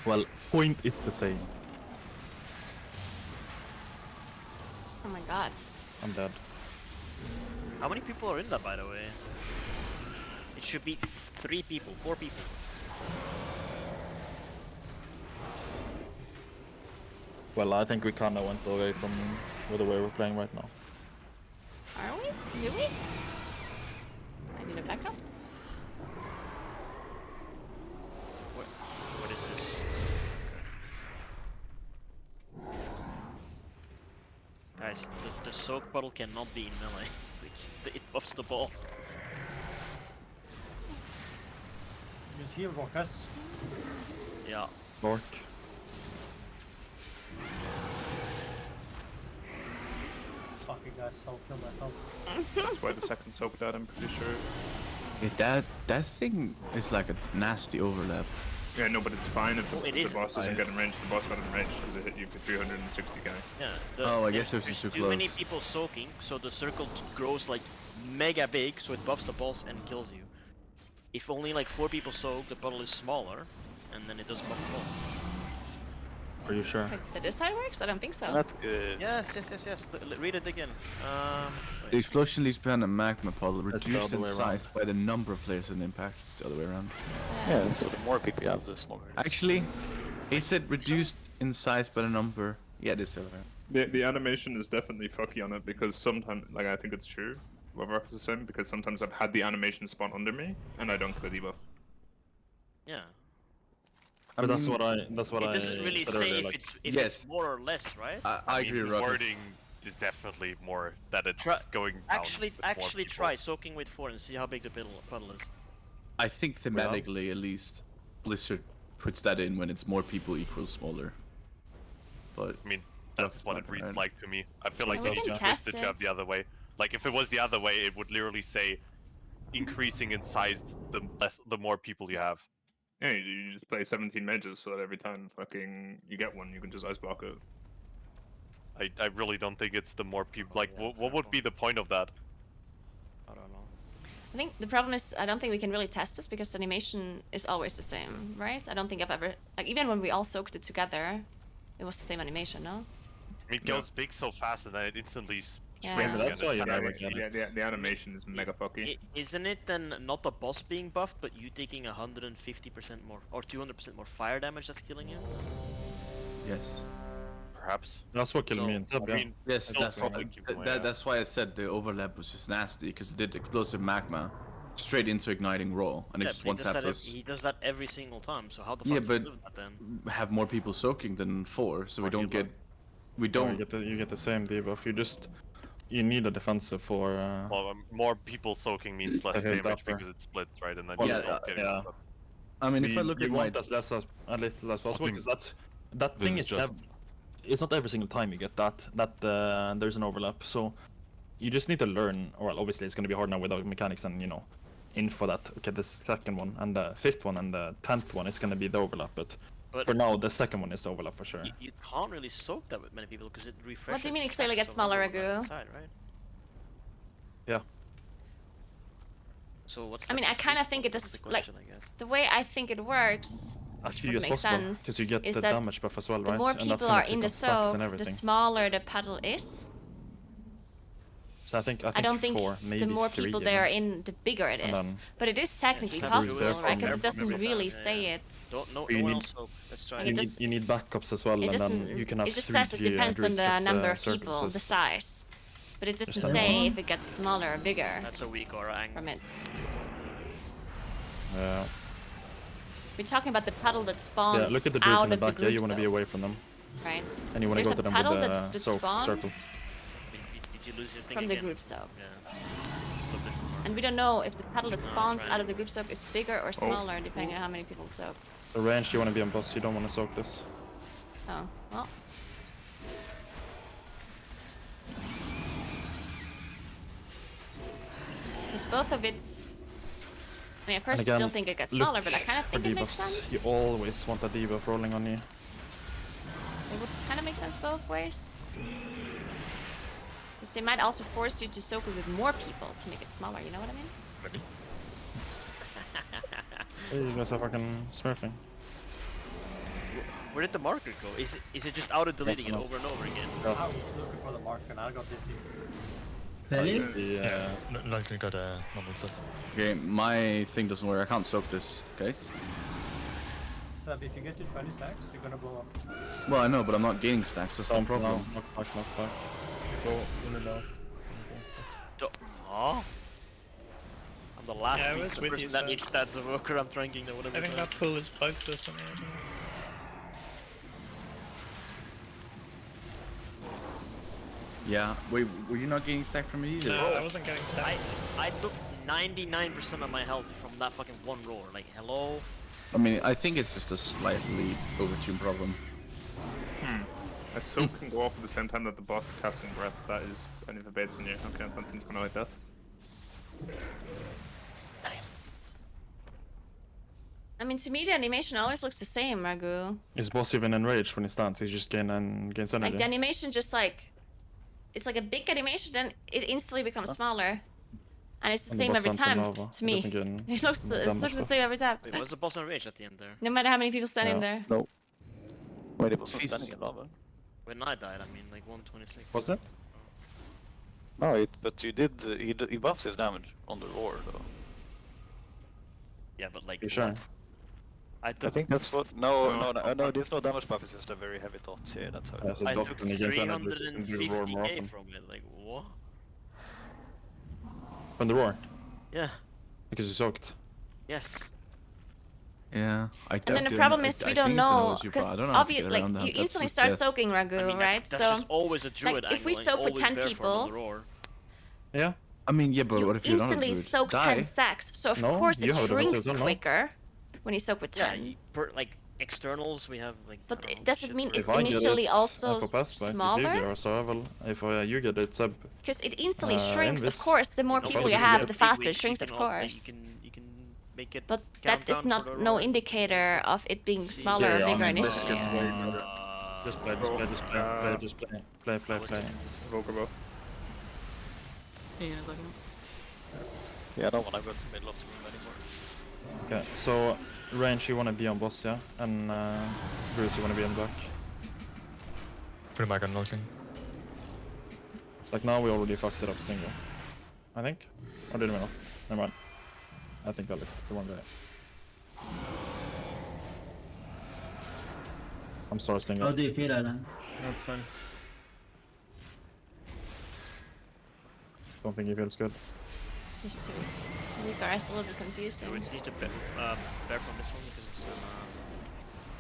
Well, point is the same. Oh my god. I'm dead. How many people are in that, by the way? It should be 3 people, 4 people. Well, I think we kinda went away from the way we're playing right now. Are we? Really? I need a backup. What is this? Guys, the soak puddle cannot be in melee. It buffs the boss. Just heal Rokas. Yeah. Lork. Fuck it, guys, I'll kill myself. That's why the second soak died, I'm pretty sure. Yeah, that thing is like a nasty overlap. Yeah, no, but it's fine if Well, it the is. boss doesn't get in range. The boss got in range because it hit you for 360k. Yeah. Oh, I guess it was there's just too too many close. people soaking, so the circle grows like mega big, so it buffs the boss and kills you. If only like 4 people soak, the puddle is smaller, and then it doesn't buff the boss. Are you sure? Wait, that is how it works? I don't think so. So that's good. Yes. Read it again. The explosion leaves behind a magma puddle, That's the reduced other in way around. size by the number of players and impact. It's the other way around. Yeah, so the more people you have, the smaller it is. Actually, it said reduced in size by the number. Yeah, it is the other way around. The animation is definitely fucky on it because sometimes, like, I think it's true what Marcus is saying, because sometimes I've had the animation spawn under me and I don't get a debuff. Yeah. But that's mean, what I It doesn't really said say earlier, if like, it's more or less, right? I agree mean, with the Ruckus. wording is definitely more that it's going down. Actually with more people. try soaking with 4 and see how big the puddle is. I think thematically, at least, Blizzard puts that in when it's more people equals smaller. But I mean, that's what it reads right. like to me. I feel Well, like we they can need to test twist it to have it. the other way. Like if it was the other way, it would literally say increasing in size the more people you have. Yeah, you just play 17 mages so that every time fucking you get one, you can just ice block it. I really don't think it's the more people. Like, what would be the point of that? I think the problem is I don't think we can really test this because the animation is always the same, right? I don't think I've ever like even when we all soaked it together, it was the same animation, no? It goes big so fast and then it instantly Yeah. shrinks That's again. why you It's never actually- get it. Yeah, the animation is mega fucky. Isn't it then not the boss being buffed, but you taking 150% more or 200% more fire damage that's killing you? Yes. Perhaps. That's what killed So, me in sub, I yeah. mean, Yes, still that's why. probably keep going out. That's why I said the overlap was just nasty because it did explosive magma straight into igniting raw, and it Yeah, just but one tapped us. he does that every single time. So how the Yeah, fuck do you but live that then? have more people soaking than 4, so we More don't healer. get. We No, don't. you get the same debuff. You need a defensive for. Well, more people soaking means less hit damage buffer. because it splits, right? And then Well, you yeah, don't get yeah. it. But I mean, if I you, look you at want my. as little as possible think because that this thing is is just- it's not every single time you get that there's an overlap. So you just need to learn. Well, obviously it's going to be hard now without mechanics and info that okay, the second one and the 5th one and the 10th one is going to be the overlap, but for now the second one is the overlap for sure. You can't really soak that with many people because it refreshes. What do you mean it stacks clearly gets of smaller, everyone that's Ragu? inside, right? Yeah. So what's I mean, I the kind sweet of think it spot? does That's the like question, I guess. the way I think it works, which Actually, would it's make possible sense, because you get is the that damage buff as well, the right? more And that's people gonna are kick in the off stacks soak, and the everything. smaller the puddle is. So I think I don't think 4, maybe the more 3 people even. there are in, the bigger it And is. then- But it is technically just have possible, to do it right? from Because it there doesn't every really time, say yeah. it. No You one need- else soak. Let's try Like it. it just- You need backups as well, It and doesn't. then you can have It just 3 says it depends on druids the with number of circles people, is- the size. But it doesn't Understand. say if it gets smaller or bigger That's a weak orang. from it. Yeah. We're talking about the puddle that spawns Yeah, look at the druids out in the of the back. Yeah, group you want to be soak, away from them. right? And you want to There's go to a them puddle with that the spawns circle. Did you lose your thing from the again? group soak. Yeah. Flipped it more. And we don't know if the puddle that No, spawns try out it. of the group soak is bigger or smaller depending on how many people soak. The range, you want to be on boss. You don't want to soak this. Oh, well. Because both of it... I mean, at And first again, still think it gets look smaller, but I kind of for think it makes debuffs. sense. You always want a debuff rolling on you. It would kind of make sense both ways. Because they might also force you to soak it with more people to make it smaller, you know what I mean? Hey, you guys are fucking smurfing. Where did the marker go? Is it just auto deleting it Nothing over and over again? I was looking for the marker and I got this here. Yeah. Like we got a normal set. Okay, my thing doesn't work. I can't soak this, guys. So if you get to 20 stacks, you're gonna blow up. Well, I know, but I'm not gaining stacks. That's some problem. No, knock back. Go in and out. Oh. I'm the last Yeah, I was with person you, that so- needs stats of worker. I'm ranking or whatever. I think that pool is bugged or something. I don't know. Yeah. Wait, were you not gaining stack from me either? No, I wasn't getting stacks. I took 99% of my health from that fucking one roar. Like, hello? I mean, I think it's just a slightly overtuned problem. A soak can go off at the same time that the boss is casting breath. That is any of the baits on you. Okay, that seems kind of like that. I mean, to me, the animation always looks the same, Ragu. Is boss even enraged when he stands? He just gains energy. Like, the animation just like... It's like a big animation, then it instantly becomes smaller. And it's the And the same boss every stands in time, lava. to It me. doesn't get It looks damage the buff. same every time. Wait, was the boss on rage at the end there? No matter how many people standing Yeah. there. No. Wait, it wasn't standing in lava. When I died, I mean, like 126. Was it? No, but you did. He buffs his damage on the roar though. Yeah, but like, You sure? what? I think that's what. No. There's no damage buff. It's just a very heavy dot. Yeah, that's how. Yeah, so I dot took when he gains energy, it's just gonna do roar more 350k often. from it. Like, what? From the roar? Yeah. Because you soaked. Yes. Yeah. And then the problem is we don't know, because obviously, like, around that. you That's instantly just start death. soaking Ragu, I mean, right? that's just always a druid like, if we angle, soak with always 10 bear form on people, the roar. Yeah. I mean, yeah, but you what if you're not a instantly druid? soak Die. 10 stacks, so of No, course you it have the shrinks result, no? quicker when you soak with 10. Yeah, like externals, we have like. But I don't know, does it shit mean for it's If I get initially it, also I pass back. If you smaller? get or survival, if you get it, sub. Because it instantly shrinks, of Invis. course. The more No, people but you you have, get the 8 faster it weeks, shrinks, you of can up- course. You can make it. But that is countdown not for the no roar. indicator of it being smaller Yeah, or I bigger mean, initially. Just play. Voker both. Yeah, in a second. Yeah, I don't want to go to the middle of the room anymore. Okay, so range you want to be on boss, yeah? And Bruce you want to be on back. Put him back on nothing. It's like now we already fucked it up single. I think? Or did we not? Never mind. I think I looked the one guy. I'm sorry, single. How do you feel, Alan? That's fine. Don't think he feels good. Just to make our eyes a little bit confusing. We just need to bear from this one because it's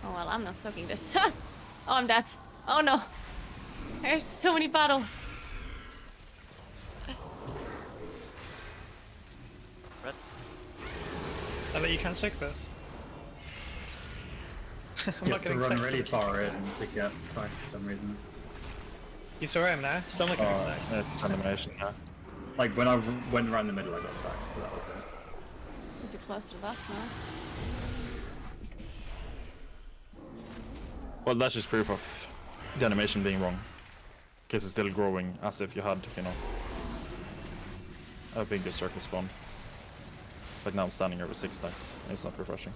Oh well, I'm not soaking this. Oh, I'm dead. Oh no. There's so many bottles. Reds. I bet you can't soak this. I'm You not have to getting run soaked. really far in to get back for some reason. You saw him now? Still not getting Oh, soaked. it's animation, yeah. Like when I went around the middle, I got stacked, but that was it. We're too close to the boss now. Well, that's just proof of the animation being wrong. Because it's still growing as if you had, you know, a bigger circle spawn. Like now I'm standing over 6 stacks. It's not refreshing.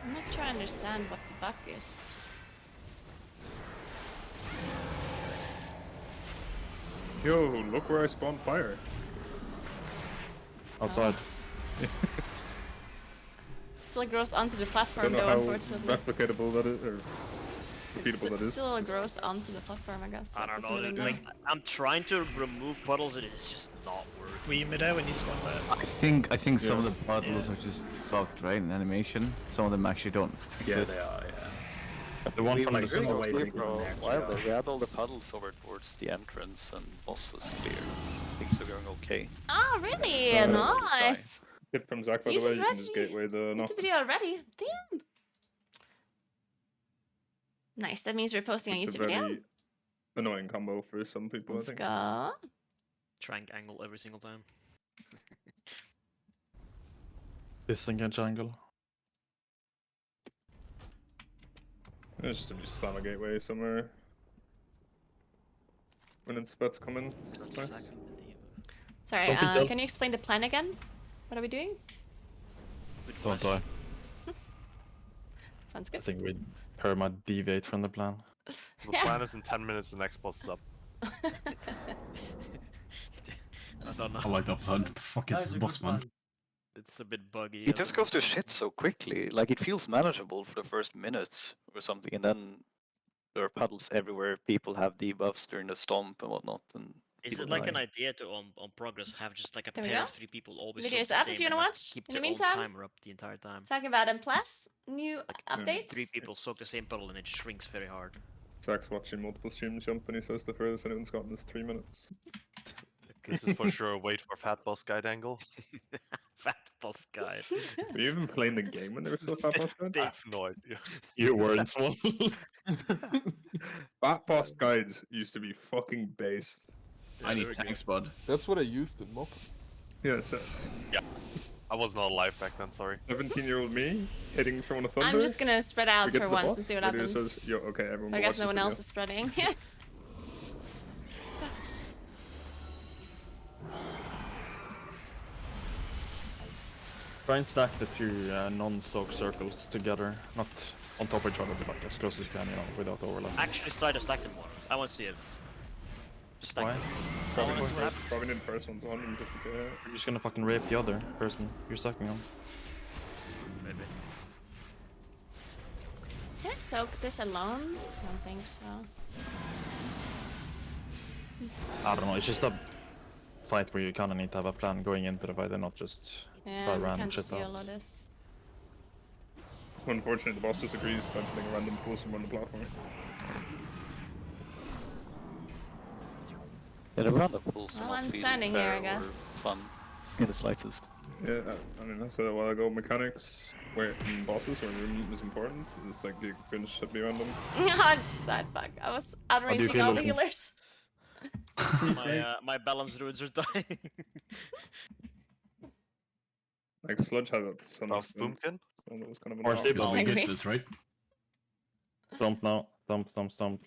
I'm not trying to understand what the bug is. Yo, look where I spawned fire. Outside. Still grows onto the platform Don't know though, how unfortunately. replicatable that is, or repeatable that is. Still grows onto the platform, I guess. I don't Doesn't know, really dude, like, I'm trying to remove puddles and it's just not working. Were you mid-air when you spawned there? I think some of the puddles are just bugged, right, in animation. Some of them actually don't exist. Yeah, they are, yeah. The one We from were the really single okay wave for a while there. We had all the puddles over towards the entrance and boss was clear. Things are going okay. Oh, really? Nice. Tip from Zach, by the way, you can just gateway the knock. YouTube video already? Damn. Nice. That means we're posting on It's YouTube a video. very annoying combo for some people, Let's I think. go. Triangle every single time. Disengage angle. It's just to be slam a gateway somewhere. When it's about to come in. It's nice. Sorry, can you explain the plan again? What are we doing? Don't die. Sounds good. I think we perma deviate from the plan. The plan is in 10 minutes, the next boss is up. I don't know. I like that plan. What the fuck is this boss, man? It's a bit buggy. It just goes to shit so quickly. Like it feels manageable for the first minute or something, and then there are puddles everywhere. People have debuffs during the stomp and whatnot. And Is it people like die. an idea to on progress have just like a There we pair go. of 3 people always Video's soak the up if same you and wanna not watch. keep In the their own meantime, timer up the entire time? Talking about M+, new updates. 3 people soak the same puddle and it shrinks very hard. Zach's watching multiple streams jump and he says the furthest anyone's gotten is 3 minutes. This is for sure a wait for Fat Boss Guide angle. Fat boss guide. Were you even playing the game when they were still Fat Boss Guides? I have no idea. You weren't small. Fat Boss Guides used to be fucking based. I need tanks, bud. That's what I used in MOP. Yeah, so Yeah. I was not alive back then, sorry. 17-year-old me hitting from a thunder. I'm just gonna spread out we get for to the once boss, and see what video happens. Says, Yo, okay, everyone I will guess watch no this one video. else is spreading. Try and stack the 2 non-soak circles together, not on top of each other, but like as close as you can, you know, without overlap. Actually try to stack them once. I want to see it. Stack Why? them. I Probably, wanna see what happens. probably need the first one's 150k. You're just gonna fucking rape the other person you're sucking on. Maybe. Can I soak this alone? I don't think so. I don't know, it's just a fight where you kinda need to have a plan going into the fight and not just Yeah, try we random can't shit see all out. of this. Unfortunately, the boss disagrees by putting a random pool somewhere on the platform. Yeah, the random pools do Well, not I'm feel standing fair here, I or guess. fun in the slightest. Yeah, I mean, I said a while ago, mechanics where in bosses where room is important, it's like the finish should be random. I just died, fuck. I was outraging all the healers. My balance druids are dying. Like Sludge had that son of Boomkin? So that was kind of Or annoying. Staples, we get this, right? Stomp now. Stomp, stomp, stomp.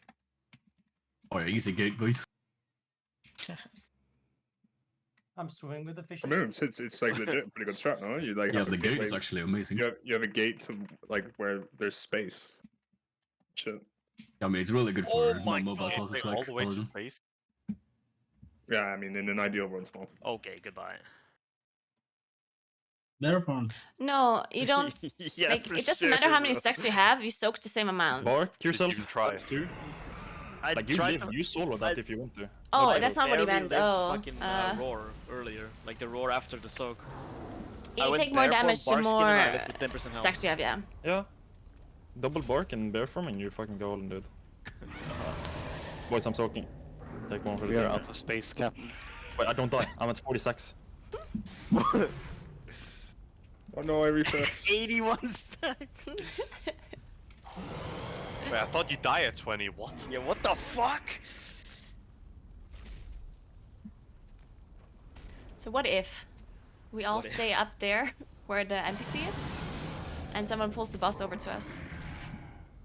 Oh yeah, easy gate, guys. I'm swimming with the fishes. I mean, it's like legit pretty good strat, no? You like Yeah, have the a gate gateway- is actually amazing. You have a gate to like where there's space. Shit. I mean, it's really good for non-mobile God. classes All like the way to Paladin. space. Yeah, I mean, in an ideal world, small. Okay, goodbye. Marathon. No, you don't. Yeah, like for it doesn't sure, matter how many bro. stacks you have. You soak the same amount. Bark yourself. Did you try? Too. I Like you tried live, to- you solo that if you want to. Oh, I that's not what he barely meant. lived Oh, fucking roar earlier, like the roar after the soak. I you went take more bare form, damage the bark skin, and I more lived with 10% health. stacks you have. Yeah. Yeah. Double bark and bear form and you fucking go all in, dude. Boys, I'm talking. Take one for the We are team. out of space, Captain. Wait, I don't die. I'm at 46. Oh no, I reset. 81 stacks. Wait, I thought you die at 20. What? Yeah, what the fuck? So what if we all stay up there where the NPC is, and someone pulls the boss over to us?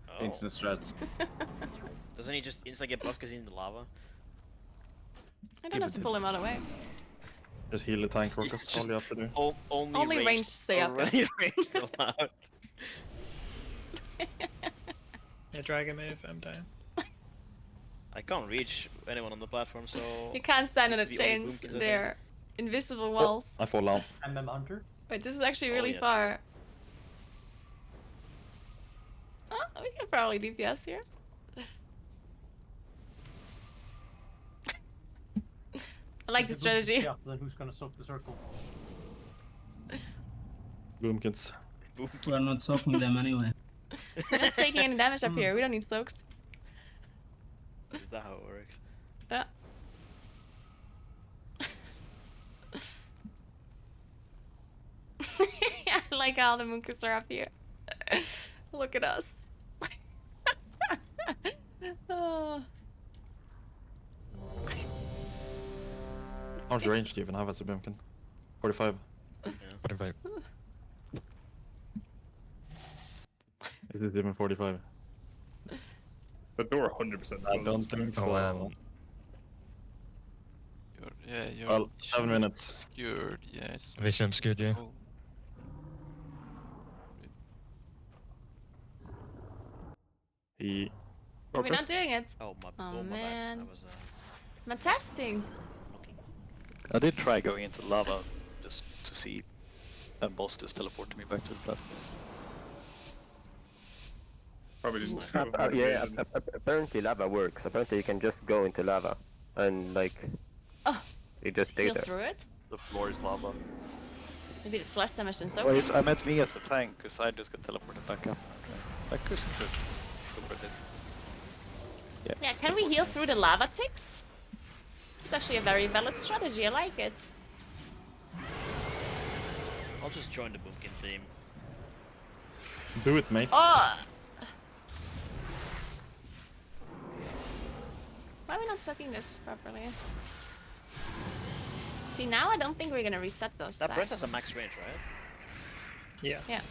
Oh. Infinite strats. Doesn't he just instantly get buffed because he's in the lava? I don't have to pull him out of the way. Just heal the tank work, that's all you have to do. Only range stay up there. Only range still out. Yeah, dragon move, I'm down. I can't reach anyone on the platform, so... You can't stand in the these are the only chains. boomkins, I think. They're invisible walls. I fall down. MM Hunter. Wait, this is actually really yeah, far. Oh, we can probably DPS here. I like the strategy. Yeah, then who's gonna soak the circle? Boomkins. We're not soaking them anyway. We're not taking any damage up here. We don't need soaks. Is that how it works? Yeah. I like how the moonkins are up here. Look at us. Oh. How much range do you even have as a boomkin? 45. 45. Is it even 45? The door 100%. I don't think so. You're Well, 7 minutes. obscured, yes. Vision obscured, yeah. Oh. He... We're not doing it. Oh, my, Oh my man. bad. That was, I'm testing. I did try going into lava just to see, and boss just teleported me back to the platform. Probably just. Yeah, apparently lava works. Apparently you can just go into lava and like you just stay Heal there. through it. The floor is lava. Maybe it's less damage than soak. Well, I meant me as the tank, because I just got teleported back up. Like this. Yeah, can we heal through the lava ticks? It's actually a very valid strategy. I like it. I'll just join the boomkin team. Do it, mate. Oh! Why are we not sucking this properly? See, now I don't think we're gonna reset those That breath has a stacks. max range, right? Yeah. Yeah.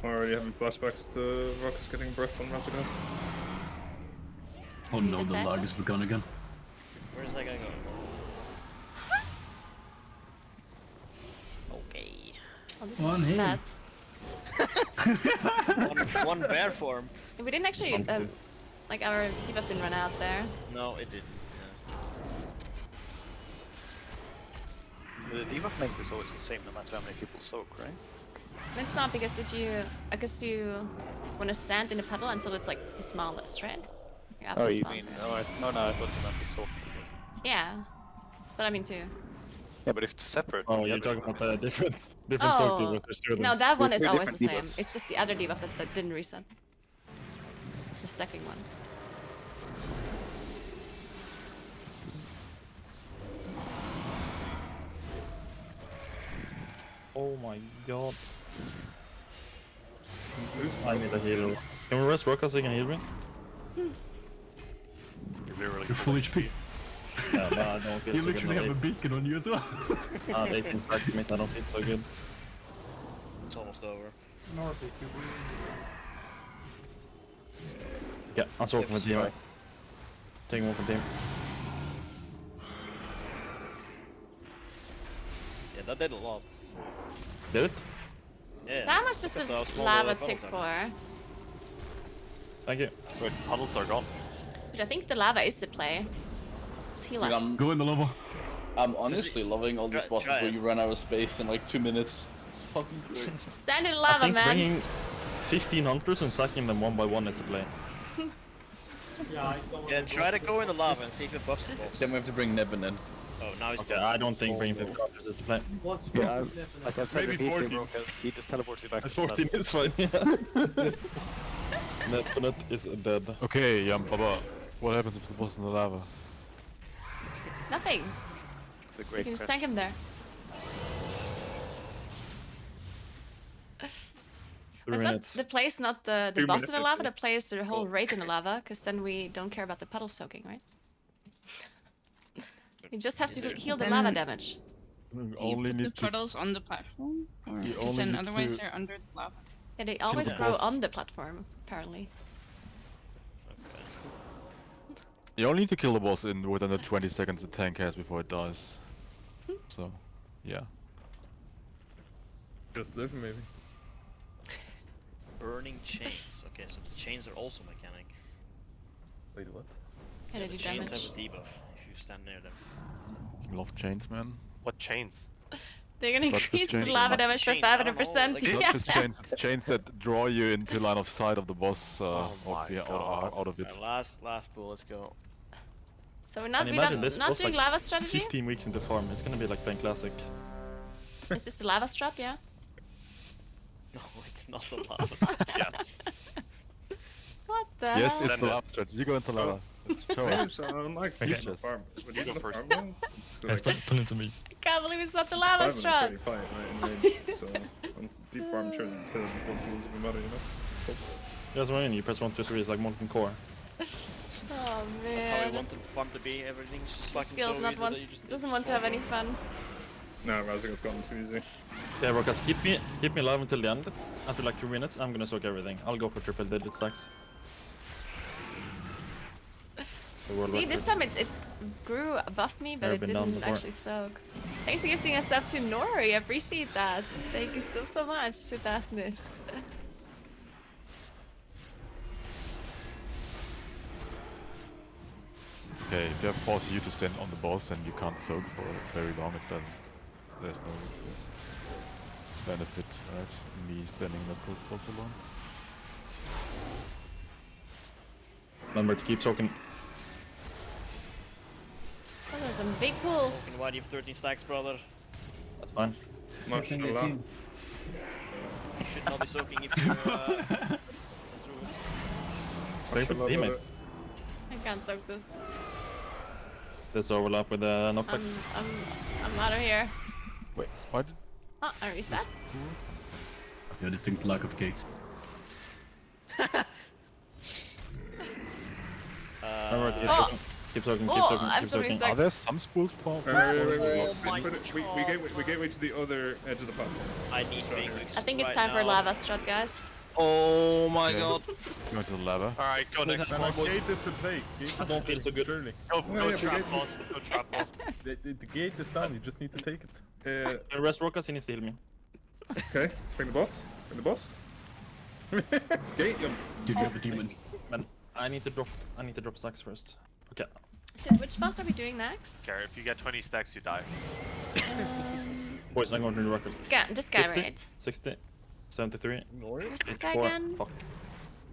I'm already having flashbacks to Rockets getting breath on Massacre. Oh no, the lag has begun again. Where's that guy going? Okay. Oh, this One is hit. bad. one bear form. We didn't actually, like our debuff didn't run out there. No, it didn't. The debuff length is always the same no matter how many people soak, right? It's not because if you, I guess you want to stand in the puddle until it's like the smallest, right? Like after Oh, the you spawn mean? size. No, I thought you meant the soak. Yeah, that's what I mean too. Yeah, but it's separate. Oh, you're talking about the different soak Oh, debuffs. There's no, that one is They're always the same. different debuffs. It's just the other debuff that didn't reset. The stacking one. Oh my god. I need a heal. Can we rest Rockets so you can heal me? You're literally You're full HP. Yeah, no, I don't feel You so good. literally have a beacon on you as well. 18 stacks, mate. I don't feel so good. It's almost over. North, if you will. Yeah, I'm sorting with you. Taking one from team. Yeah, that did a lot. Did it? Yeah. So how much does Look at this how small lava the tick puddles for? are. Thank you. Wait, puddles are gone. But I think the lava is the play. Just heal us. Go in the lava. I'm honestly loving all these bosses where you run out of space in like 2 minutes. It's fucking great. Stand in I lava, think man. bringing 15 hunters and sacking them one by one is the play. Yeah, try to go in the lava and see if it buffs the boss. Then we have to bring Nebin in. Oh, now he's Okay, dead. I don't think bringing 15 hunters is the play. What's Yeah, wrong with Nephilim? like I've said Maybe repeatedly, 14. Brokas, he just teleports you back to 14 is fine, yeah. Net is dead. Okay, Baba. What happens if the boss in the lava? Nothing. It's a You great can just question. tank him there. It's not, the play is not the 2 boss in minutes, the lava, yeah. the play is the whole raid in the lava, because then we don't care about the puddle soaking, right? You just have to heal the lava damage. You Do you only put the need to. puddles on the platform? Or You because only then need otherwise to- they're under the lava. Yeah, they always the grow boss. on the platform, apparently. You only need to kill the boss in within the 20 seconds the tank has before it dies. So, yeah. Just live, maybe. Burning chains. Okay, so the chains are also mechanic. Wait, what? Yeah, they The do chains damage. have a debuff if you stand near them. I love chains, man. What chains? They're gonna It's not just increase the chains. lava damage by Chains, I don't know, 500%. like- It's Yeah. not just chains, it's chains that draw you into line of sight of the boss, Oh my out of it. Alright, last pool, let's go. So we're And not imagine this not boss doing like lava strategy? 15 weeks into farm, it's gonna be like playing classic. Is this the lava strat? Yeah. No, it's not a lot. Yeah. What the Yes, hell? it's the lava strat. You go into lava. Let's show us. So I don't like Okay. the farm. When you go go first. farm now, it's Guys, like pull into me. I can't believe it's not the lava strat. 535 in range, so on deep farm sure you kill it before it loses the matter, you know? That's what I mean, you press 1, 2, 3, it's like molten core. Oh That's how we man. want the farm to be. Everything's just like Skilled so not easy wants, that you just doesn't want to have any fun. No, Razzigo's gone too easy. Okay, Rockets, keep me alive until the end. After like 2 minutes, I'm gonna soak everything. I'll go for triple digit stacks. See, this time it grew above me, but Never it been done didn't before. actually soak. Thanks for gifting us up to Nori. I appreciate that. Thank you so much, Sutasnit. Okay, if they force you to stand on the boss and you can't soak for very long, it doesn't. There's no benefit, right? Me standing in the pool for so long. Remember to keep soaking. Those are some big pools. Fucking why do you have 13 stacks, brother? That's fine. Mashallah. You should not be soaking if you're Wait for the teammate. I can't soak this. Let's overlap with the knockback. I'm out of here. Wait, why did... Oh, I reset. I see a distinct lack of cakes. Remember to Oh. keep soaking, Oh, keep soaking, I'm keep so soaking. sorry. Are there some spools for... We get way to the other edge of the platform. I need big I think it's time for lava strat, guys. Oh my god. Go into the lava. Alright, go next And one. gate is the play. Gate I don't feel so good. Surely. Go trap boss, go trap boss. The gate is down, you just need to take it. Rest Rockets, he needs to heal me. Okay, bring the boss. Bring the boss. Gate, Did you have a demon? Man, I need to drop stacks first. Okay. Shit, which boss are we doing next? Care, if you get 20 stacks, you die. Boys, I'm going to the Rockets. This guy, 50, right? 60, 73. Where's this guy 54. again? Fuck.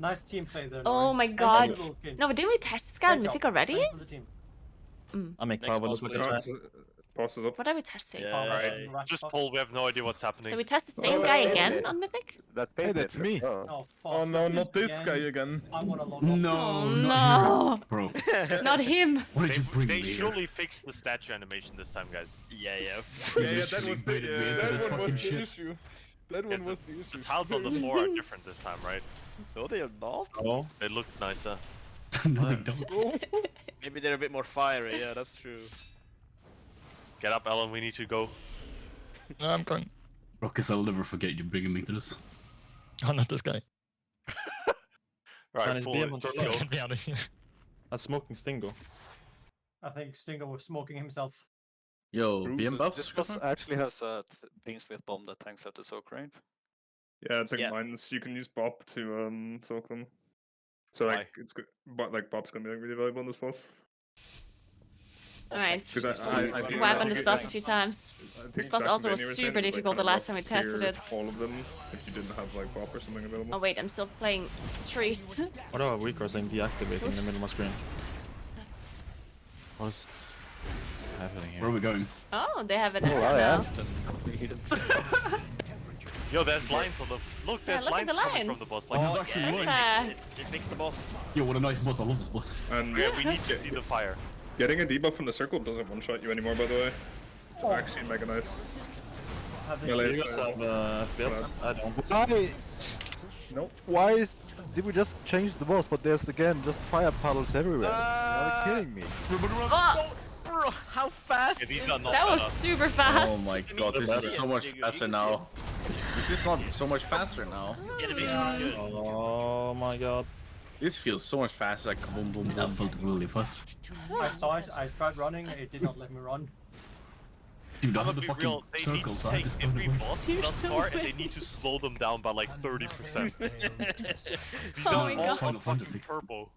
Nice team play there. Oh Nori. my And god. valuable kill. No, but didn't we test this guy in Great job. Mythic already? Thanks for the team. I make Next power boss, look please. like a Passes up. What are we testing? Yeah, Alright, just pull, we have no idea what's happening. So we test the same guy again on Mythic? Hey, that's me. Oh, fuck. Oh no, not this again. guy again. I wanna log off. Oh No, no! bro. Not him! What did you bring They me here? surely fixed the statue animation this time, guys. Yeah. Yeah, that was the, baited me into this that one was fucking the shit. issue. That one was the The issue. tiles on the floor are different this time, right? No, they are not. Oh, They look nicer. No, they don't. Maybe they're a bit more fiery. Yeah, that's true. Get up, Ellen, we need to go. No, I'm going. Rockets, I'll never forget you bringing me to this. Oh, not this guy. Right, Chinese pull beam it, on just top. go. Get me out of here. That's smoking Stingo. I think Stingo was smoking himself. Yo, So BM buffs? this boss actually has a Painsmith bomb that tanks out the soak, right? Yeah, it's like mines. You can use Bop to soak them. So like it's good, but like Bop's gonna be like really valuable in this boss. Alright, I think- wipe on this boss a few times. I think This boss Jack also and was Danny were saying super it was, like, difficult the kinda last time we rough to tested clear it. all of them if you didn't have like Bop or something available. Oh wait, I'm still playing trees. What are we saying deactivating in the middle of my screen? What is happening here? Where are we going? Oh, they have an Oh, arrow I now. asked him. He didn't say. Yo, there's lines on the. Look, there's look at lines the coming lines. from the boss. Oh, Like, there's actually lines. It makes the boss. Yo, what a nice boss. I love this boss. And yeah, we need to see the fire. Getting a debuff from the circle doesn't one-shot you anymore, by the way. It's actually mega nice. Do you guys have FPS? I don't. Why? Nope. Why did we just change the boss, but there's again just fire puddles everywhere? Are you kidding me? Oh, Bro, how fast? Yeah, these are not that was better. super fast. Oh my god, this is so much faster now. This is not so much faster now. Oh my god. This feels so much faster, like boom, boom, boom. That felt really fast. I saw it, I tried running, it did not let me run. Dude, I I'm had gonna the be fucking real, they need circle, to so I take just every started boss You're thus so far and weird. they need to slow them down by like 30%. These Oh are my all God. on fucking turbo.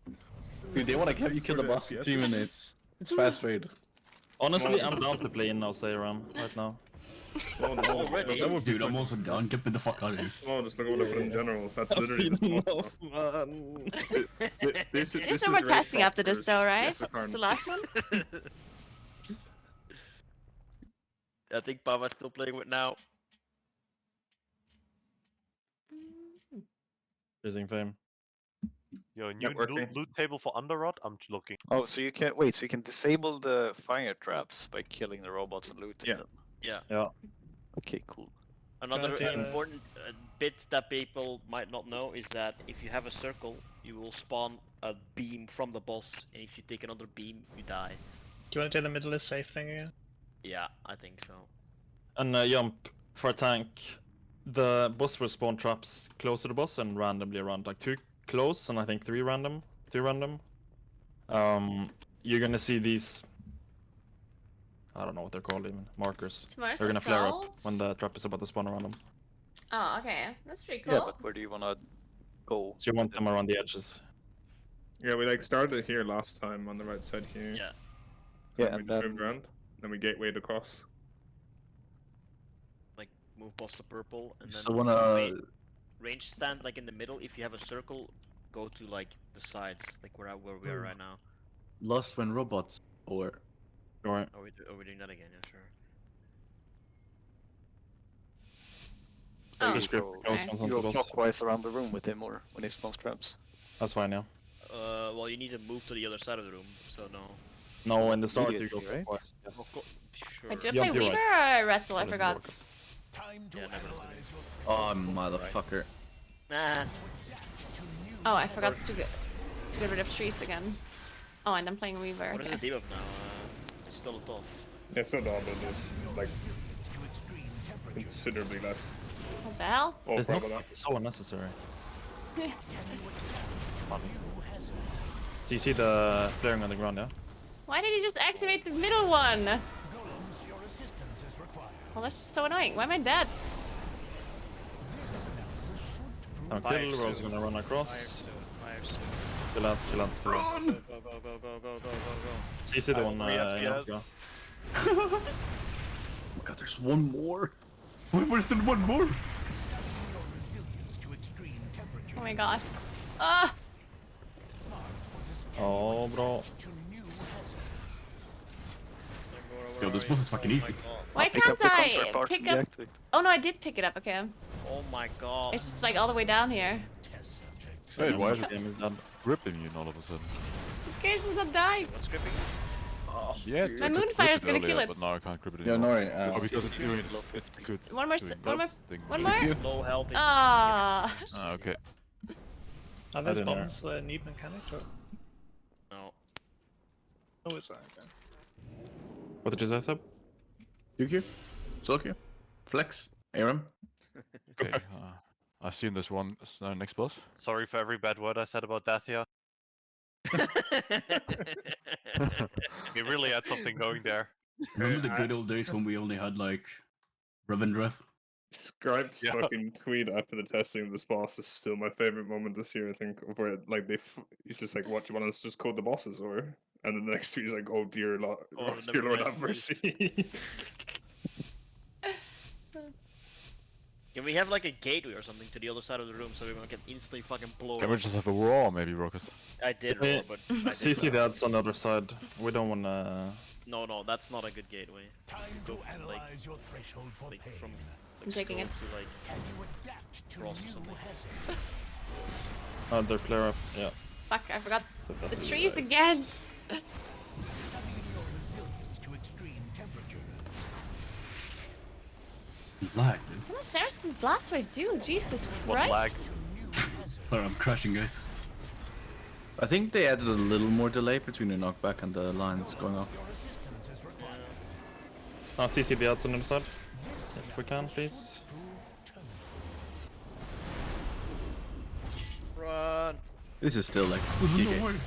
Dude, they want to have you kill the boss in 3 minutes. It's fast rate. Honestly, I'm down to play in now, Sayram, right now. Oh no, that would be Dude, I'm fun. also down. Get me the fuck out of here. Oh, just look at what I put in general. That's literally this boss. There's no more testing after this though, right? It's the last one? I think Bava's still playing with now. Freezing Fame. Yo, new Networking. loot table for Underrot? I'm looking. Oh, so you can wait. So you can disable the fire traps by killing the robots and looting them. Yeah. Yeah. Okay, cool. Another Gotta do that. important bit that people might not know is that if you have a circle, you will spawn a beam from the boss, and if you take another beam, you die. Do you want to do the middle is safe thing again? Yeah, I think so. And jump for a tank. The boss will spawn traps close to the boss and randomly around, like 2 close and I think 3 random. 2 random. You're gonna see these. I don't know what they're called even. Markers. Tomorrow's They're gonna flare up assault? when the trap is about to spawn around them. Oh, okay. That's pretty cool. Yeah, but where do you wanna go? So you want them around the edges. Yeah, we like started here last time on the right side here. Yeah. Yeah, And we and just then moved around. Then we gatewayed across. Like move boss to purple, and then So wanna range stand like in the middle. If you have a circle, go to like the sides, like where we are right now. lost when robots or Alright. Are we doing that again? Yeah, sure. Oh, Just grip go, close okay. ones you onto go the boss. clockwise around the room with him, or when he spawns traps. That's fine, yeah. Well, you need to move to the other side of the room, so no. No, in the start you go Immediately, right? clockwise. Yes. Of course, sure. Wait, do I Yeah, play you're Weaver right. or Retzel? I That is forgot. Orcus. Yeah, never mind. oh motherfucker. Nah. Oh, I forgot to get rid of trees again. Oh, and I'm playing Weaver. What is Okay. the debuff now? It's still a top. Yeah, so down, but there's like considerably less. What the hell? Oh, It's not probably not. so unnecessary. Funny. Do you see the flaring on the ground, yeah? Why did he just activate the middle one? Well, that's just so annoying. Why am I dead? Now Fire kill, we're also soon. gonna run Fire across. soon. Fire soon. Kill out, kill out, kill out. Go, go, go, go, go, go, go, go. So you see the one, yes, in yes. Africa? Oh my god, there's one more. Wait, where's the one more? Oh my god. Ah! Oh, bro. Yo, this boss is fucking easy. Why Pick up can't the I construct parts pick and up? deactivate. Oh no, I did pick it up. Okay. Oh my god. It's just like all the way down here. Wait, why is The game is done. it gripping you all of a sudden? This guy's just not dying. What's gripping? Yeah, My I could Moonfire's grip gonna it kill earlier, it. But now I can't grip it Yeah, anymore. Nori, Oh, because it's doing Below 50. good. One more, doing one more, both thing. one more. Low health. it Ah. gets- Ah, okay. Are those don't know. bombs need mechanic or? No. Oh, is that okay? What did you say, Seb? Yuki? Sulky? Flex? Aram? Okay. I assume there's one next boss. Sorry for every bad word I said about Dathia. We really had something going there. Remember the good old days when we only had like Revendreth? Scribe's fucking tweet after the testing of this boss is still my favorite moment this year. I think of where like he's just like, "What, you want us to just code the bosses?" Or and then the next tweet he's like, "Oh dear Lord, Oh, dear Lord, never have mind, mercy." Can we have like a gateway or something to the other side of the room so everyone can instantly fucking blow Can we up? just have a roar, maybe, Rocket? I did roar, but I did CC the ads on the other side. We don't wanna. No, that's not a good gateway. Time to analyze your threshold for pain. From I'm taking it. to like Can you adapt to cross or new something. hazards? Oh, they're flare up. Yeah. Fuck, I forgot the trees again. Studying your resilience to extreme temperatures. Lag, How much damage does this blast wave do? Jesus What Christ. lag? Sorry, I'm crashing, guys. I think they added a little more delay between the knockback and the lines going off. TC the ads on the other side. If we can, please. Run! This is still like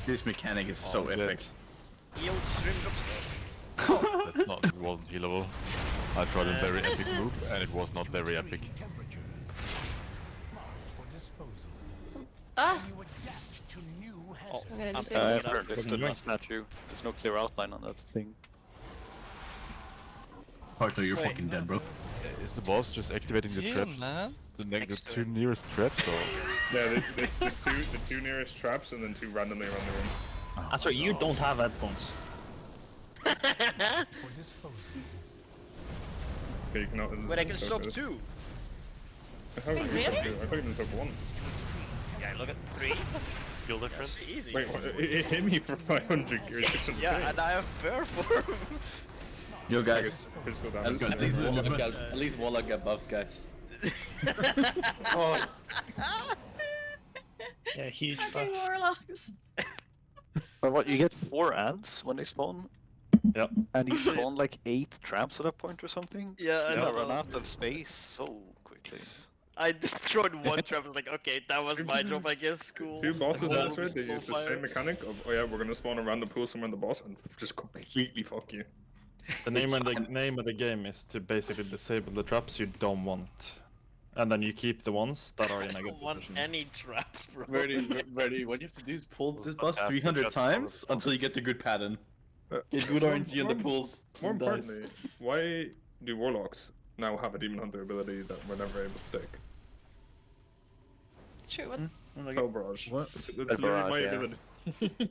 this mechanic is so epic. Heal shrimp upstairs. That's not. It wasn't healable. I tried a very epic move, and it was not very epic. Ah! Oh, I'm gonna I'm disable this. there's still a statue. There's no clear outline on that thing. Parto, you're fucking dead, bro. Is the boss just activating the Chill, traps? man. The two nearest traps, or? Yeah, the two nearest traps and then two randomly around the room. That's right, you don't have headphones. Okay, you cannot. Wait, I can soak two. How Wait, can you really? soak two? I thought you can soak one. Yeah, look at 3. Skill difference. That's easy. Wait, what? It hit me for 500 gears. Yeah, and I have fair form. Yo guys, Physical at damage. least Warlock above, guys. Oh. Yeah, huge buff. Fucking warlocks. But what, you get 4 ants when they spawn? Yep. And you spawn like 8 traps at that point or something? Yeah, I You know. run out of space so quickly. I destroyed one trap. I was like, okay, that was my job, I guess. Cool. Two bosses The wall elsewhere, was they on use the fire. same mechanic of, oh yeah, we're gonna spawn a random pool somewhere in the boss and just completely fuck you. The name of the game is to basically disable the traps you don't want, and then you keep the ones that are in a I good don't want position. any traps, bro. Verdi, what you have to do is pull this boss Fantastic, 300 that's times until you get the good pattern. Get good More- RNG in the more- pools. More Nice. importantly, why do warlocks now have a demon hunter ability that we're never able to take? True, what? Hell barrage. What? That's Hell literally my barrage, yeah. ability.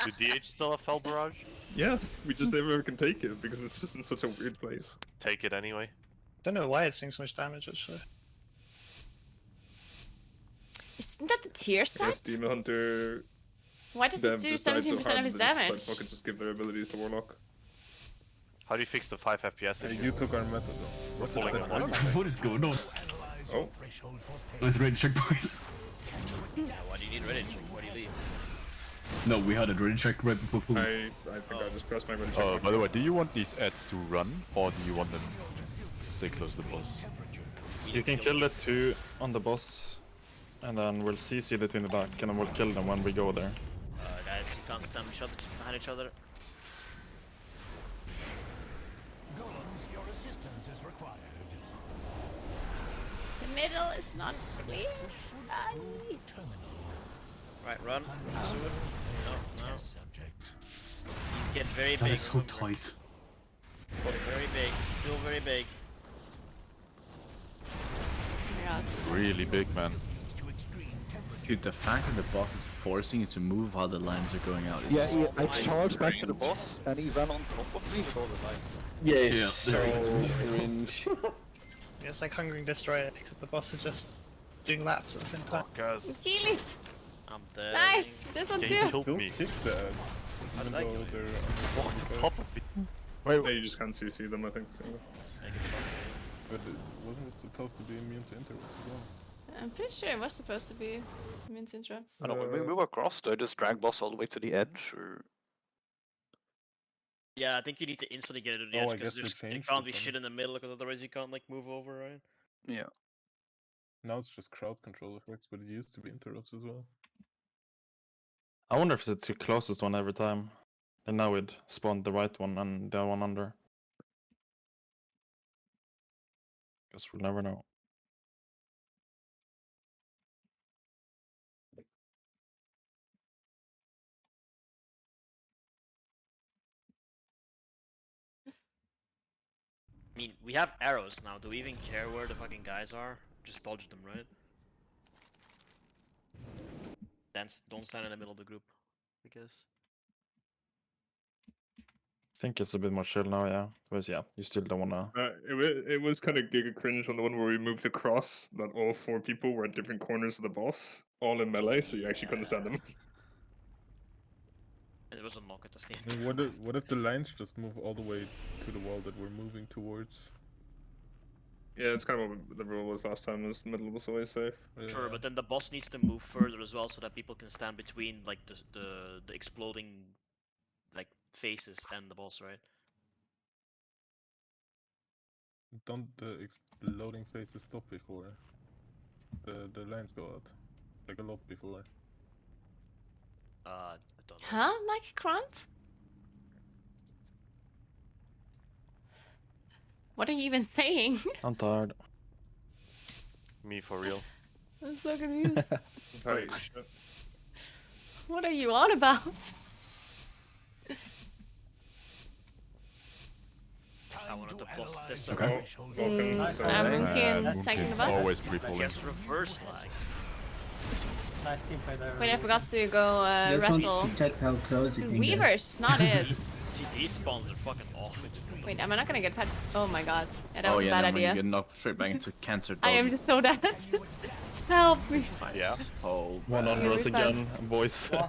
Do DH still have Fell Barrage? Yeah, we just never can take it because it's just in such a weird place. Take it anyway. Don't know why it's doing so much damage actually. Isn't that the tier I guess set? demon hunter. Why does it do 17% of his damage? Fucking just give their abilities to warlock. How do you fix the 5 FPS issue? You took our method. We're pulling that them. What is going on? Oh. Let's ready check, boys. Yeah, why do you need Reddit? Why do you leave? No, we had a ready check right before pulling. I think I just pressed my ready check. By the way, do you want these ads to run, or do you want them to stay close to the boss? You can kill the 2 on the boss, and then we'll CC the 2 in the back, and then we'll kill them when we go there. Guys, you can't stand behind each other. Golems, your assistance is required. The middle is not clear. Aye. Right, run. Pursue it. No. Subject. He's getting very That big. is so tight. Very big. Still very big. Oh my god. Really big, man. Dude, the fact that the boss is forcing you to move while the lines are going out is Yeah, I charged back to the boss and he ran on top of me with all the lights. Yeah, Yeah, so cringe. Yeah, it's like Hungering Destroyer, except the boss is just doing laps at the same time. Guys, Kill it! I'm dead. Nice! This one Game too! killed me. Kick that. Even like though it. they're Walk on top of me. Yeah, you just can't CC them, I think. So. But wasn't it supposed to be immune to interrupts as well? I'm pretty sure it was supposed to be mint interrupts. I don't know, when we move across, do I just drag boss all the way to the edge, or...? Yeah, I think you need to instantly get it to the Oh, I edge because guess they there changed can't it be then. shit in the middle because otherwise you can't like move over, right? Yeah. Now it's just crowd control effects, but it used to be interrupts as well. I wonder if it's the two closest one every time. And now we'd spawn the right one and the other one under. Guess we'll never know. I mean, we have arrows now. Do we even care where the fucking guys are? Just dodge them, right? Then don't stand in the middle of the group, I guess. I think it's a bit more chill now, yeah. But yeah, you still don't wanna. It was kind of giga cringe on the one where we moved across that all 4 people were at different corners of the boss, all in melee, so you actually couldn't stand them. And it was a knock at the same I mean, what if the lines just move all the way to the wall that we're moving towards? Yeah, it's kind of what the rule was last time. Was the middle was always safe. Sure, but then the boss needs to move further as well, so that people can stand between like the exploding like faces and the boss, right? Don't the exploding faces stop before the lines go out? Like a lot before. I don't know. Huh? Like Grunt? What are you even saying? I'm tired. Me for real. I'm so confused. Right. What are you on about? I wanted to boss this. Okay. Moonkin's taking the bus. Always pre-pulling. Guess reverse lag. Nice team play there. Wait, I forgot to go Just want wrestle. to check how close you can get. Weaver's not it. See, these spawns are fucking awful. Wait, am I not gonna get pet? Oh my god. Yeah, that Oh was a yeah, bad then when idea. you get knocked straight back into cancer dog. I am just so dead. Help me. Yeah. Oh, One under us again, boys. What am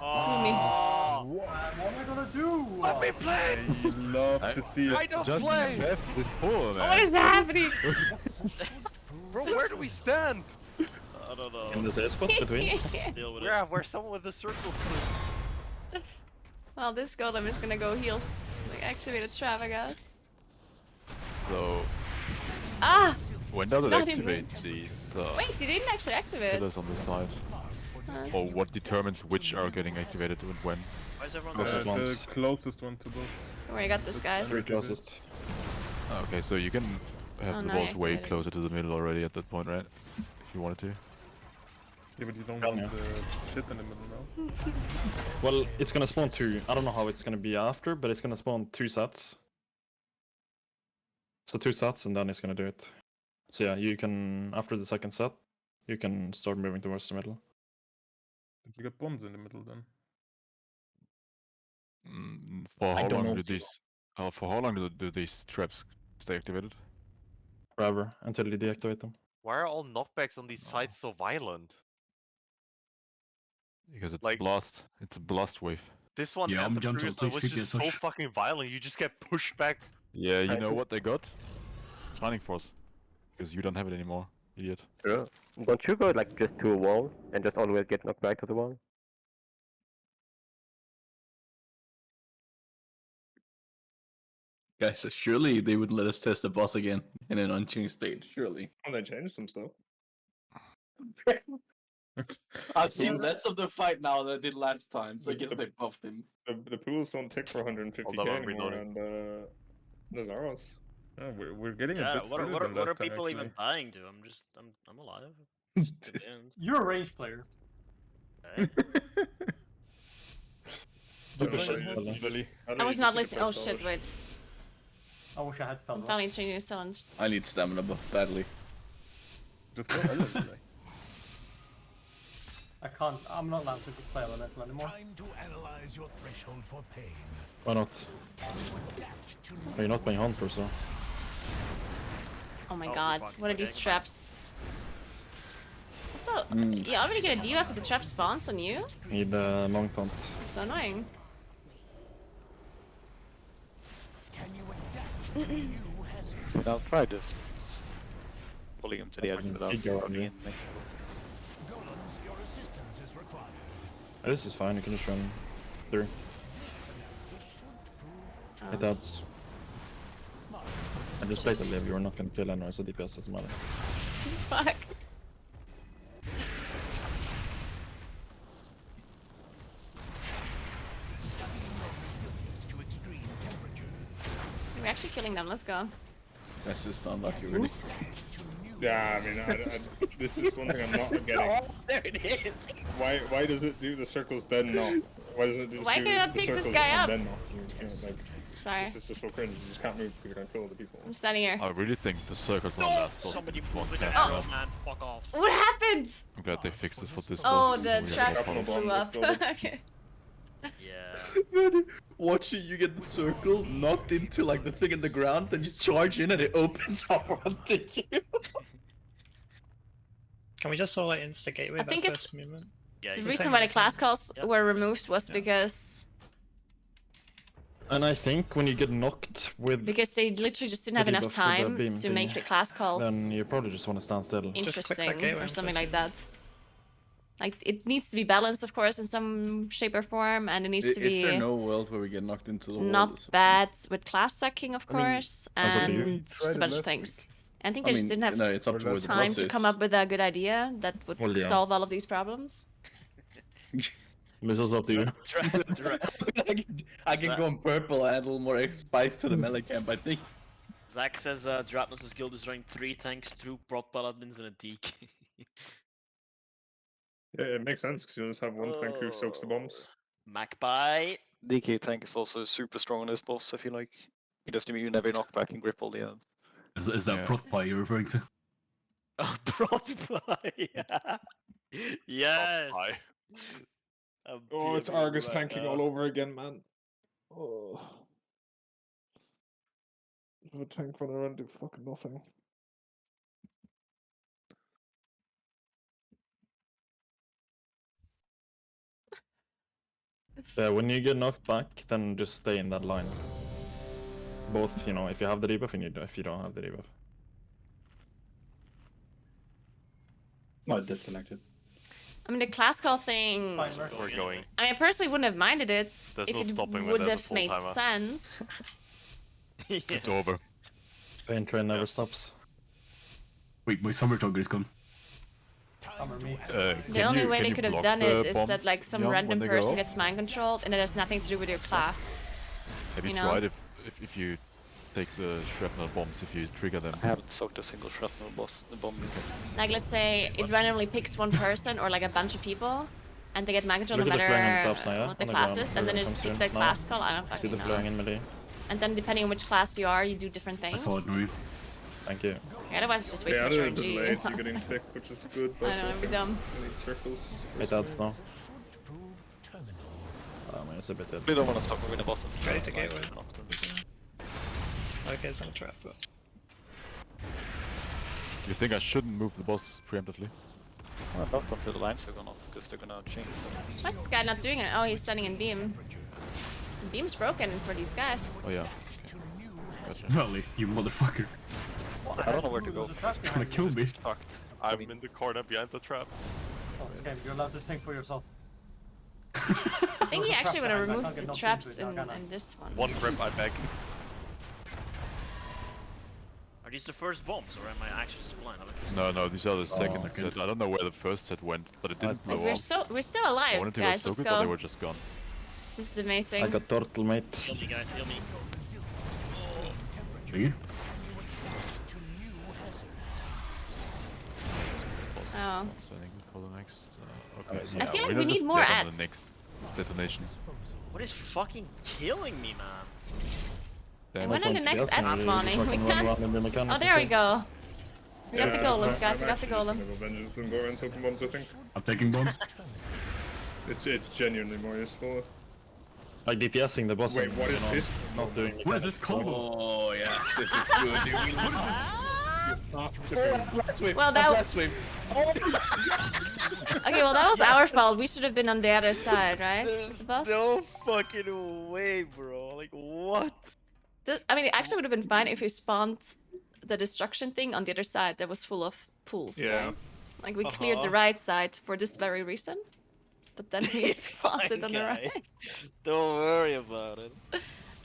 I gonna do? Let me play! I love to see I it. don't Just play! left this pool, man. What is happening? Bro, where do we stand? I don't know. In the safe spot between? Deal with Yeah, where someone with the circle. Well, this golem is gonna go heal, like activate a trap, I guess. So Ah! when does it Not in activate these Wait, they didn't actually activate it. pillars on the side? Or what determines which are getting activated and when? Why is everyone The closest one to boss. Don't worry, I got this, guys. Three closest. Okay, so you can have Oh, the no, boss way activated. closer to the middle already at that point, right? If you wanted to. Yeah, but you don't want the shit in the middle now. Well, it's gonna spawn 2. I don't know how it's gonna be after, but it's gonna spawn 2 sets. So 2 sets and then it's gonna do it. So yeah, you can, after the second set, you can start moving towards the middle. Did you get bombs in the middle then? For I how don't long know. do these? For how long do these traps stay activated? Forever, until you deactivate them. Why are all knockbacks on these fights so violent? Because it's Like- blast. It's a blast wave. This one Yeah, and the Johnson, previous one please was figure just so such- fucking violent. You just get pushed back. Yeah, you know what they got? Shining Force. Because you don't have it anymore, idiot. Sure. Don't you go like just to a wall and just always get knocked back to the wall? Guys, surely they would let us test the boss again in an unchanged state. Surely. Oh, they changed some stuff. I've seen less of the fight now than I did last time, so I guess The- they buffed him. The pools don't tick for 150k Hold on, I'm anymore, reloading. and there's arrows. Oh, we're getting a Yeah, bit what further are, than what are last time, people actually. even dying to? I'm alive. Just to the end. You're a range player. Okay. I was not listening. Oh shit, wait. I wish I had felt I'm finally changing the sounds. I need stamina buff badly. Just go elemental. I can't. I'm not allowed to play elemental anymore. Time to analyze your threshold for pain. Why not? Are you not playing Hunter, so? Oh my Oh, god, fuck, what are okay, these come on. traps? Also, you already get a debuff if the trap spawns on you? Need Monk Taunt. It's so annoying. Can you adapt to new hazards? I'll try this. Pulling him to the edge without Figure out, running yeah. in next to him. Golems, your assistance is required. This is fine, you can just run through. It adds. I just played the live, you were not gonna kill anyone, so DPS doesn't matter. Fuck. defending them. Let's go. That's just unlucky, really. Yeah, I mean, this is one thing I'm not getting. Oh, there it is. Why does it do the circles then not? Why doesn't it just Why do can't I the pick this circles guy and up? then not? You know, like, Sorry. this is just so cringe. You just can't move because you're gonna kill other people. I'm standing here. I really think the circle's not last boss. Somebody before move with an Castle. arrow, man. Fuck off. What happened? I'm glad they fixed this for this Oh, boss. the We traps had a blew problem. up. Okay. Yeah. Watching you get the circle knocked into like the thing in the ground, then you charge in and it opens up around you. Can we just all like instigate with I think that it's first movement? Yeah, the It's reason same why the routine. class calls were removed was because And I think when you get knocked with they literally just didn't have the enough debuff with the time beam to make thingy, the class calls then you probably just want to stand still. interesting gateway or on something first like that. Like it needs to be balanced, of course, in some shape or form, and it needs to Is there be no world where we get knocked into the wall? not bad with class stacking, of I mean, course, as up to you. and just a bunch of things. I think I they just mean, didn't have no, it's up to where the time boss to is. come up with a good idea that would Well, yeah. solve all of these problems. It's also up to you. I can go on purple and add a little more spice to the melee camp, I think. Zach says Drapnos' guild is running 3 tanks, 2 prot paladins, and a deke. Yeah, it makes sense because you just have one tank who soaks the bombs. Magpie. DK tank is also super strong on this boss, I feel like. He doesn't immune every knockback and grip all the ads. Is that prot pie you're referring to? Prot pie. Yes. Oh, it's Argus tanking all over again, man. Oh. A tank running around do fucking nothing. Yeah, when you get knocked back, then just stay in that line. Both, you know, if you have the debuff and if you don't have the debuff. Not disconnected. I mean, the class call thing. We're going. I mean, I personally wouldn't have minded it There's if no it stopping when would there's a have made full-timer. sense. It's over. Pain train never stops. Wait, my summer dog is gone. The only way they could have done it is that like some random person gets. gets mind controlled and it has nothing to do with your class. Have you You know? tried if you take the shrapnel bombs if you trigger them? I haven't soaked a single shrapnel bomb yet. Like let's say it randomly picks one person or like a bunch of people and they get mind control no Look at the matter flying traps now, yeah? what the On the class ground. is, and then They're just gonna pick the come class soon. call. I don't See fucking the know. flying in melee. And then depending on which class you are, you do different I things. saw it, Marie. Thank you. Otherwise it's just waste Yeah, much other RNG. than delayed, you're getting pick, which is good. I know, it'd be dumb. I need circles. It adds now. Oh man, it's a bit dead. We don't want to stop moving the bosses. Ready to gateway. Okay, it's not a trap, but You think I shouldn't move the boss preemptively? Well, not until the lines are gone off, because they're gonna change. Why is this guy not doing it? Oh, he's standing in beam. The beam's broken for these guys. Oh yeah. Okay. Gotcha. Valley, you motherfucker. I don't know where to go. Trying to kill me. Fucked. I'm in the corner behind the traps. Okay, you're allowed to think for yourself. I think he actually would have I can't removed get the knocked traps into it, in, now, can I? in this one. One grip, I beg. Are these the first bombs, or am I actually just blind? No, these are the second second. set. I don't know where the first set went, but it didn't blow up. We're still I alive, wanted to guys. go Let's so good, but they go. were just gone. This is amazing. I got turtle, mate. Heal me, guys, heal me. Me? Oh. Standing for the next. Okay. I feel like we're we need just more dead on ads. the next detonation. What is fucking killing me, man? And when are the next ads spawning? We can't. Oh, Oh, there we go. We got the golems, guys. We got the golems. Vengeance and go around taking bombs, I think. I'm taking bombs. It's genuinely more useful. Like DPSing the boss. Wait, and, what you is know, this? Not doing. What is this combo? Oh yeah, this is good, dude. Well, that Sweep. Okay, well that was our fault. We should have been on the other side, right? There's The boss? no fucking way, bro. Like, what? I mean, it actually would have been fine if we spawned the destruction thing on the other side that was full of pools, Yeah. right? Like we cleared the right side for this very reason. But then we It's spawned fine, it on the right. guys. Don't worry about it.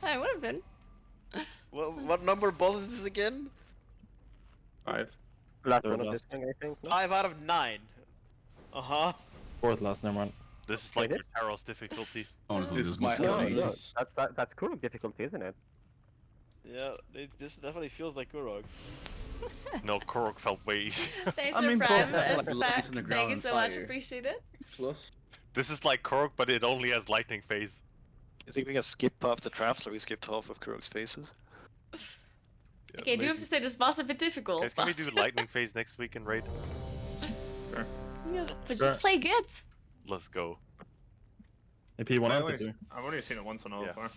I would have been. What number boss is this again? 5. Last Third one of last. this thing, I think. No? 5 out of 9. Uh-huh. Fourth last, never mind. This is like your Taros difficulty. Honestly, this is my my own No, aces. that's cool difficulty, isn't it? Yeah, this definitely feels like Kurog. No, Korok felt way easier. Thanks I for mean, both Prime. have, like, lights on the Thank ground you and so much. fire. Appreciate it. Plus. This is like Korok, but it only has lightning phase. You think we can skip half the traps like we skipped half of Kurog's faces? Okay, I do have to say this boss a bit difficult. Guys, can we but- do lightning phase next week in raid? Sure. Yeah, but Sure. just play good. Let's go. If you want I've to only, do. I've only seen it once on all Yeah. far.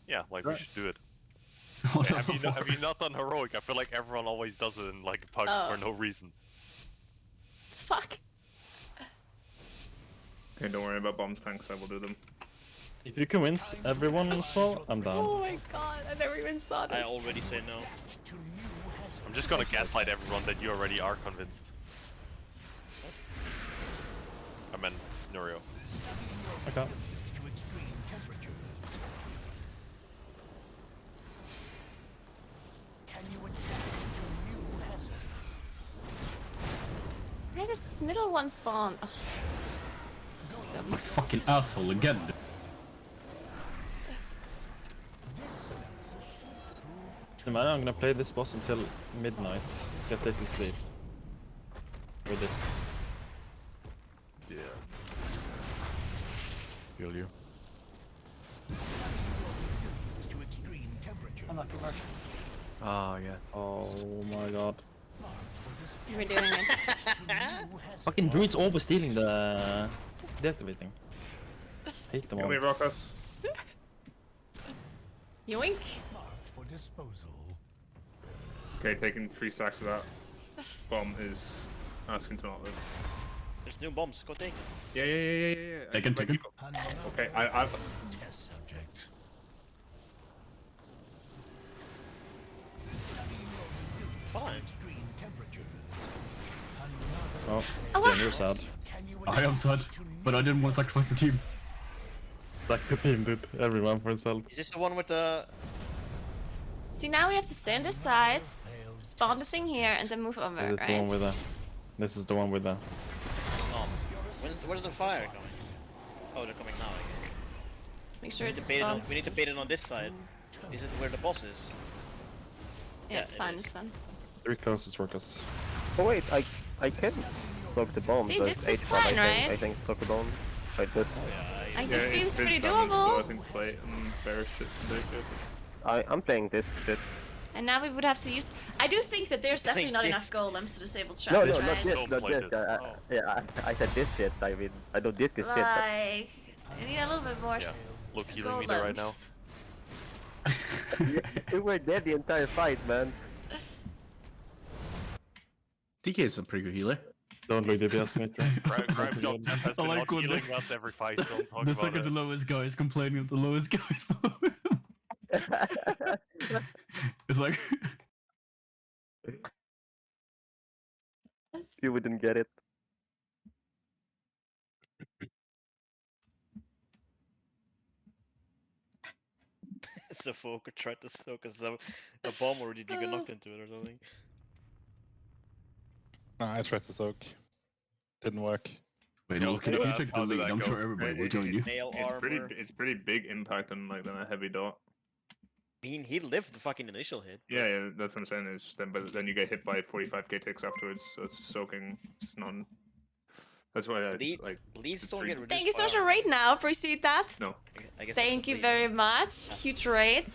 Yeah, like Sure. we should do it. Hey, have you not done heroic? I feel like everyone always does it in like pugs Oh. for no reason. Fuck. Okay, don't worry about bombs tanks, I will do them. If you convince everyone as well, I'm down. Oh my god, I never even saw this. I already say no. I'm just gonna gaslight everyone that you already are convinced. I meant Nurio. Okay. To extreme temperatures. Can you adapt to new hazards? Where does this middle one spawn? Ugh. My fucking asshole again. Man, I'm gonna play this boss until midnight. Get little sleep. With this. Yeah. Feel you. To extreme temperatures. I'm not too much. Oh, yeah. Oh my god. You were doing it. Fucking druids always stealing the deactivating. Hate them all. Can we rock us? Yoink. Marked for disposal. Okay, taking 3 stacks of that. Bomb is asking to not live. There's new bombs. Go take them. Yeah. Take him, take him. Okay, I Test subject. Fine. Extreme temperatures. Oh, Oh, you're sad. I am sad, but I didn't want to sacrifice the team. Like the team did. Everyone for himself. Is this the one with the? See, now we have to stand aside, spawn the thing here, and then move over, This is the right? one with the. This is the one with the. No. Where's the fire coming? Oh, they're coming now, I guess. Make sure We need it's to bait it on. spawns. We need to bait it on this side. Is it where the boss is? Yeah, it's it fine, is. it's fine. 3 closest workers. Oh wait, I can soak the bomb. See, so this it's is 8 fine, I right? think soak the bomb. Quite good. Like, yeah, this it's seems pretty finished damage, so I doable. think plate and bear shit very good. I'm playing this shit. And now we would have to use. I do think that there's definitely not this- enough golems to disable traps. No, right? not this, Don't not play this. this. Yeah, I said this shit. I mean, I don't this shit. Like, you need a little bit more. Yeah. Look healing meter right now. golems. You were dead the entire fight, man. DK is a pretty good healer. Don't look DPS meter. Grime Job has been I like not when healing us every fight. Don't talk The about second it. the lowest guy is complaining of the lowest guys below him. It's like You wouldn't get it. So Foker tried to soak us a bomb, or did you get knocked into it or something? Nah, I tried to soak. Didn't work. Wait, no, okay, if you took the how did lead, that I'm go? sure everybody will join you. Nail It's armor. pretty big impact on like a heavy dot. I mean, he lived the fucking initial hit. Yeah, that's what I'm saying. It's just then, but then you get hit by 45k ticks afterwards, so it's soaking. It's non. That's why I like. Bleeds don't three- get reduced. Thank you so by much for raid now. Appreciate that. No. I guess Thank you very much. Huge raid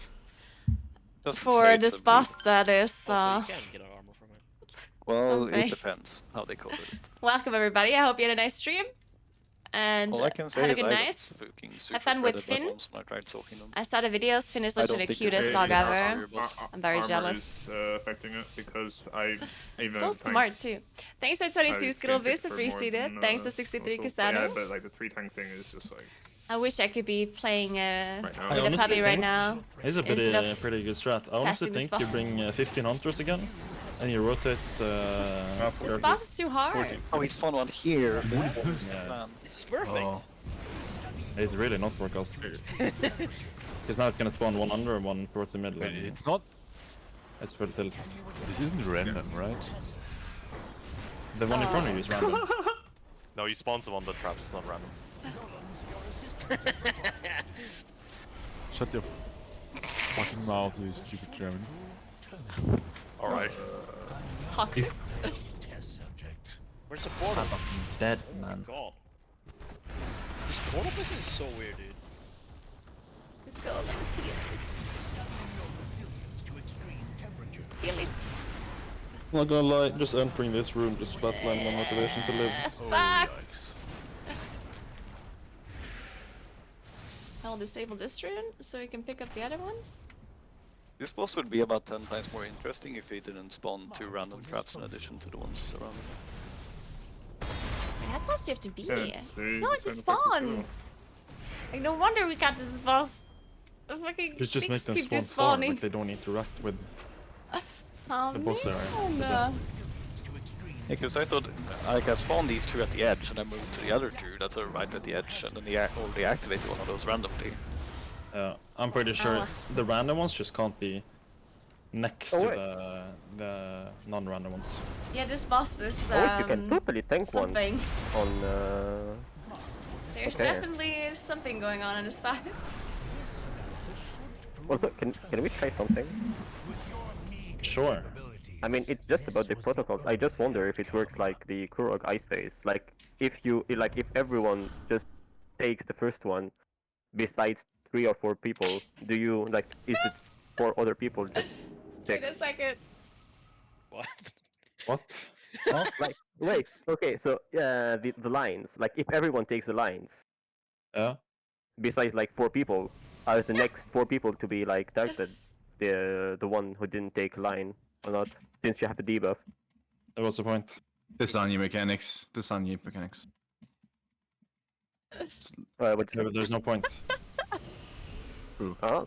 Doesn't for say this it's a boss. That is. Also, you can get armor from it. Well, Okay. it depends how they coded it. Welcome everybody. I hope you had a nice stream. And All I can say have a is good I got night. fucking super Have fun with shredded by Finn. bombs when I tried soaking them. I saw the videos. Finn is I literally don't the think it's cutest very dog hard ever. for boss. I'm very Armor jealous. Is, affecting it because I even So as a tank, smart too. Thanks for 22 I Skittle gained Boost. tick for more Appreciate it. than, Thanks to 63 also- but Yeah, Casado. but like the 3 tank thing is just like. I wish I could be playing now. with I a honestly puppy right think now. It's a instead pretty, of pretty good strat. I honestly casting the think you spells. bring 15 hunters again, and you rotate. This boss is too hard. Oh, he's spawned one here. This is Yeah. man. This is perfect. Oh. It's really not work out. Because now it's gonna spawn one under and one towards the middle. Wait, and it's not. It's full tilt. This isn't random, right? The one in front of you is random. No, he spawns them on the traps. It's not random. Shut your. fucking mouth, you stupid German. Alright. Hawks. Test subject. Where's the portal? I'm dead, Oh man. my god. This portal placement is so weird, dude. Let's go, let's heal. Your resilience to extreme temperature. Heal it. I'm not gonna lie, just entering this room just flatlined my motivation to live. Fuck! I'll disable this rune so we can pick up the other ones. This boss would be about 10 times more interesting if he didn't spawn 2 random traps in addition to the ones around him. How close do you have to be? See, No, it spawned! Like, no wonder we got this boss. Fucking Just make things them keep spawn far, despawning. like they don't interact with Oh, the boss area. man. Yeah, because I thought I could spawn these 2 at the edge and then move to the other 2 that are right at the edge and then only activate one of those randomly. I'm pretty sure the random ones just can't be next Oh, to wait. the non-random ones. Yeah, this boss is Oh, you can totally tank something. one on. There's okay. definitely something going on in this fight. Also, can we try something? Sure. I mean, it's just about the protocols. I just wonder if it works like the Kurok Ice Phase. Like, if everyone just takes the first one, besides 3 or 4 people, do you is it 4 other people just Wait take? a second. What? What? Like, wait, okay, so the lines. Like, if everyone takes the lines, besides like 4 people, are the next 4 people to be like targeted? The one who didn't take a line or not, since you have the debuff. What's the point? Disanya mechanics. Disanya mechanics. Yeah, but there's no point. Oh.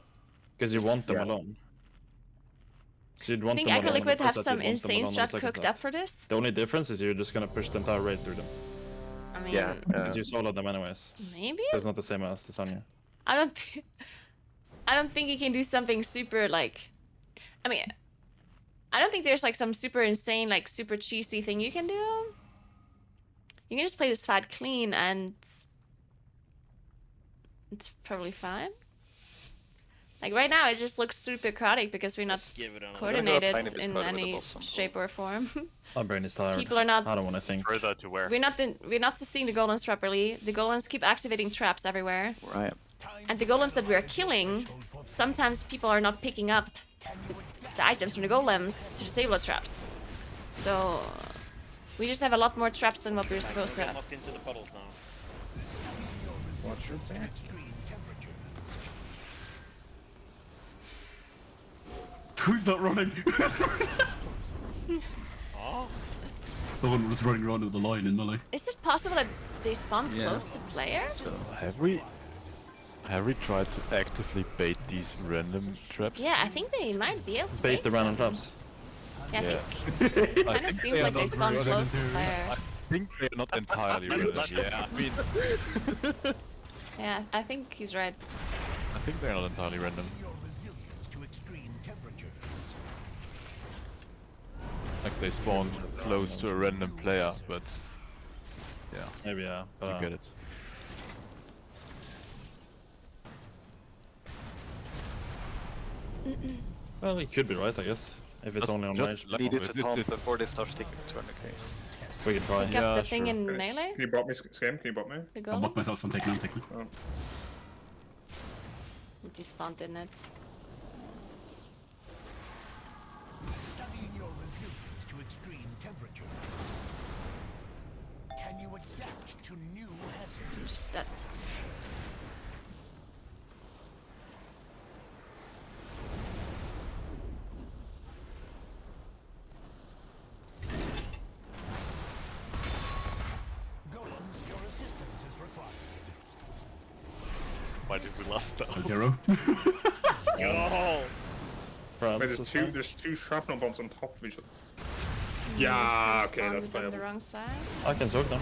Because you want them alone. So you'd I want think them Echo alone on the Liquid have first set, some you'd want them insane alone on the strat second cooked set. up for this. The only difference is you're just gonna push the entire raid through them. I mean, Because you solo them anyways. maybe? So it's not the same as the Sanya. I don't think you can do something super like. I mean, I don't think there's like some super insane, like super cheesy thing you can do. You can just play this fight clean and it's probably fine. Like right now, it just looks super chaotic because we're not give it another- coordinated We're gonna go a tiny bit in further with the any boss on shape or form. My brain is tired. People are not. I don't want to think. Further to where? We're not seeing the golems properly. The golems keep activating traps everywhere. Right. And the golems that we are killing, sometimes people are not picking up the items from the golems to disable the traps. So we just have a lot more traps than what we're supposed to have. Locked into the puddles now. Watch your back. Who's not running? Oh. Someone was running around with the line in melee. Is it possible that they spawn Yeah. close to players? So have we tried to actively bait these random traps? Yeah, I think they might be able to Bait the random traps. Yeah, Yeah. I think it kind of seems like they spawn close to I players. think they're not entirely random. Yeah, I mean, Yeah, I think he's right. I think they're not entirely random. Your resilience to extreme temperatures. Like they spawn close to a random player, but yeah. Maybe yeah. You get it. Well, it could be right, I guess. If it's Just- only on just range. like- Need it to It's- top it's- before they start sticking 200k. We can try. Pick up the thing in melee? Can you bot me, Scam? Can you bot me? The I'll golem? block myself from taking him. Oh. It despawned in it. Studying your resilience to extreme temperatures. Can you adapt to new hazards? Just that. Golems, your assistance is required. Why did we lost that? 0. Let's go! Wait, there's two shrapnel bombs on top of each other. Yeah, okay, Spawned that's them the playable. wrong side. I can soak them.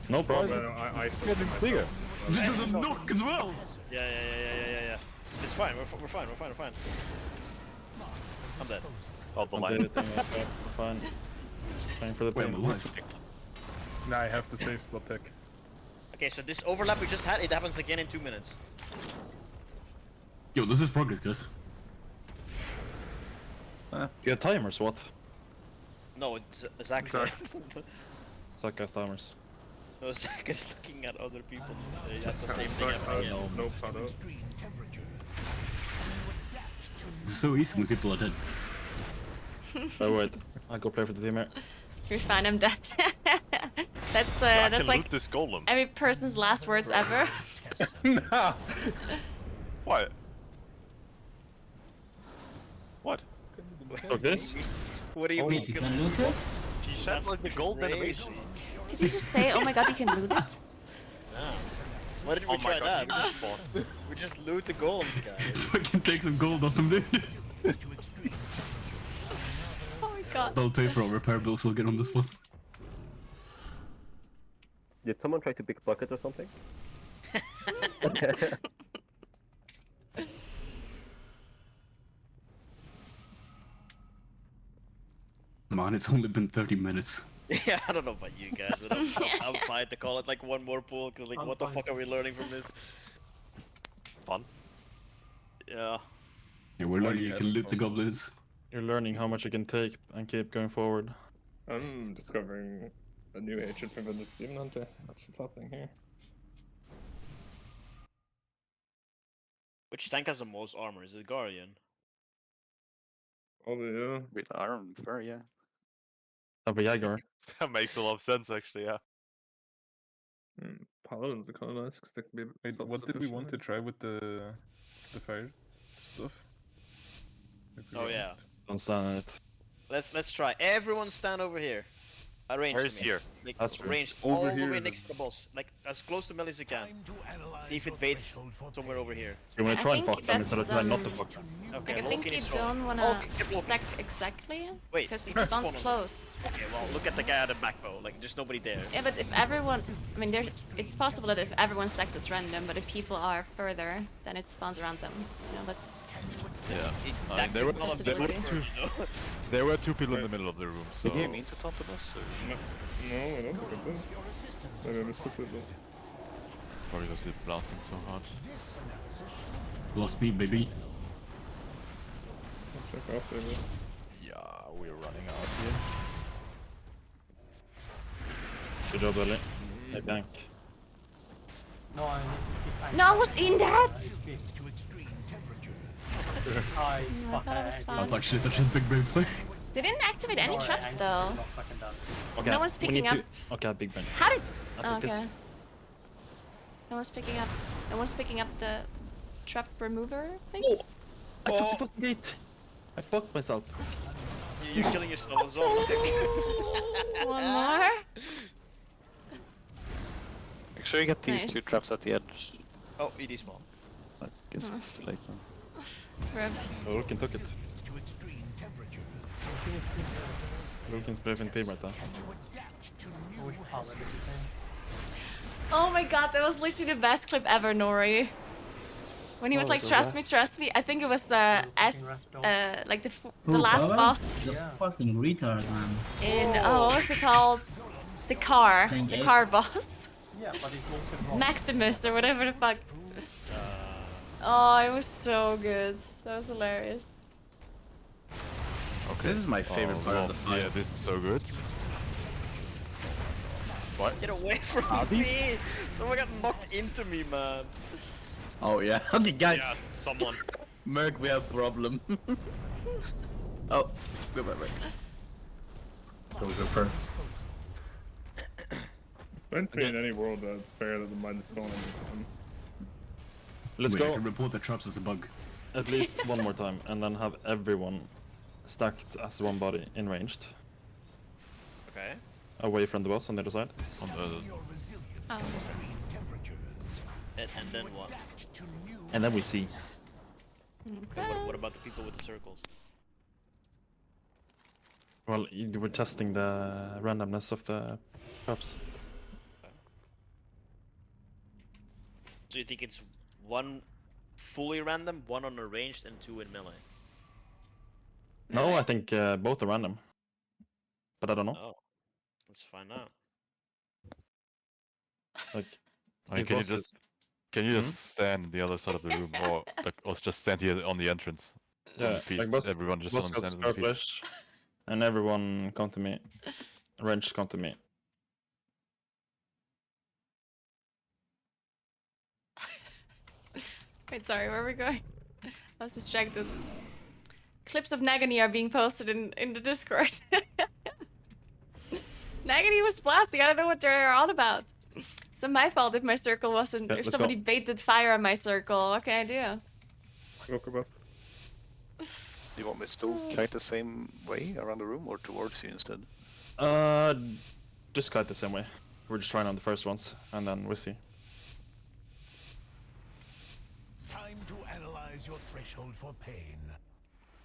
No problem. No, I Getting bigger. There's a knock as well! Yeah. It's fine, we're fine. I'm dead. Oh, the I'm line. dead, we're fine. Trying for the Wait, pain. I'm alive. Now I have to save spot tech. Okay, so this overlap we just had, it happens again in 2 minutes. Yo, this is progress, guys. You have timers, what? No, it's Zach. Zach has timers. No, Zach is looking at other people. They have the same thing happening again. No shadow. It's so easy when people are dead. Oh wait, I'll go play for the team here. You're fine, I'm dead. That's I that's can like loot this golem. every person's last words ever. No. What? What? Look this? What do you Wait, you can loot it? She sounds like the gold animation. Did you just say, oh my god, you can loot it? Nah. Why did we try that? We just loot the golems, guys. Fucking take some gold off him, dude. Oh my god. I'll pay for our repair bills we'll get on this boss. Did someone try to pickpocket or something? Man, it's only been 30 minutes. Yeah, I don't know about you guys, but I'm fine to call it like one more pool, cause like, what the fuck are we learning from this? Fun. Yeah. Yeah, we're learning you can loot the goblins. You're learning how much you can take and keep going forward. I'm discovering a new hatred for Vintage Demon Hunter. That's what's happening here. Which tank has the most armor? Is it Guardian? Oh yeah. With iron fur, yeah. That'll be Jaeger. That makes a lot of sense, actually. Yeah. Paladins are kind of nice because they can be. Wait, what did we want to try with the fire stuff? Oh yeah. Don't stand on it. Let's try. Everyone stand over here. Arrange Where's them here? Like, That's true. arranged Over all here the way is next to the boss. Like as close to melee as you can. See if it baits somewhere over here. You wanna I try and think fuck them instead of that's, trying not to fuck them. Okay, Like, I think Loki you is strong. don't wanna Get Loki. stack exactly, Wait, because it spawn spawns on- close. Okay, well look at the guy at the back bow. Like there's nobody there. Yeah, but if everyone, I mean, it's possible that if everyone stacks it's random, but if people are further, then it spawns around them. You know, that's Yeah. That There were, could not there, were possibility. two, there were two people in the middle of the room, so... Did you mean to taunt us? No, I don't think I did. Maybe I mistook it. Probably because it's blasting so hard. Lost me, baby. I'll check out there. Yeah, we're running out here. Good job, Ellie. Hey, bank. No, I need to keep. No, I was in that! To extreme temperature. I thought it was fine. That's actually such a big brain play. They didn't activate any traps though. Okay, No one's we picking need up. to... Okay, big bang. How did? I'll Oh, take okay. this. No one's picking up. No one's picking up the trap remover things. I took the fucking gate. I fucked myself. You're killing yourself as well. One more. Make sure you get these two Nice. traps at the edge. Oh, ED small. I guess it's too late now. Rip. Oh, Lukin took it. To extreme temperature. Lukin's briefing team right now. Which power did you say? Oh my god, that was literally the best clip ever, Nori. When he was Oh, like, so trust me. I think it was like the last Power? boss The fucking retard, man. in what was it called? The car boss. Yeah, but it's not wrong. Maximus or whatever the fuck. Oh, it was so good. That was hilarious. Okay. This is my favorite part of the fight. Yeah, this is so good. What? Get away from me! Someone got knocked into me, man. Oh yeah. Okay, guys. Yeah, someone. Merc, we have problem. Oh, wait. So we go first. Don't create any world that's fair that the mind is going. Let's Wait, I go can report the traps as a bug. at least one more time and then have everyone stacked as one body in ranged. Okay. Away from the boss on the other side. On the... Oh. And then what? And then we see. What about the people with the circles? Well, you were testing the randomness of the traps. So you think it's one fully random, one on a ranged, and two in melee? No, I think both are random. But I don't know. Oh, let's find out. Like, I mean, if can you boss just... is- Can you just stand on the other side of the room, or like, or just stand here on the entrance? Yeah, feast, like boss, everyone just boss got understands the feast. Scarflash, and everyone come to me. Wrench come to me. Wait, sorry, where are we going? I was distracted. Clips of Nagani are being posted in the Discord. Nagani was blasting. I don't know what they're all about. It's not my fault if my circle wasn't. Yeah, if let's somebody go. baited fire on my circle, what can I do? Do you want me to still kite the same way around the room or towards you instead? Just kite the same way. We're just trying on the first ones, and then we'll see. Time to analyze your threshold for pain.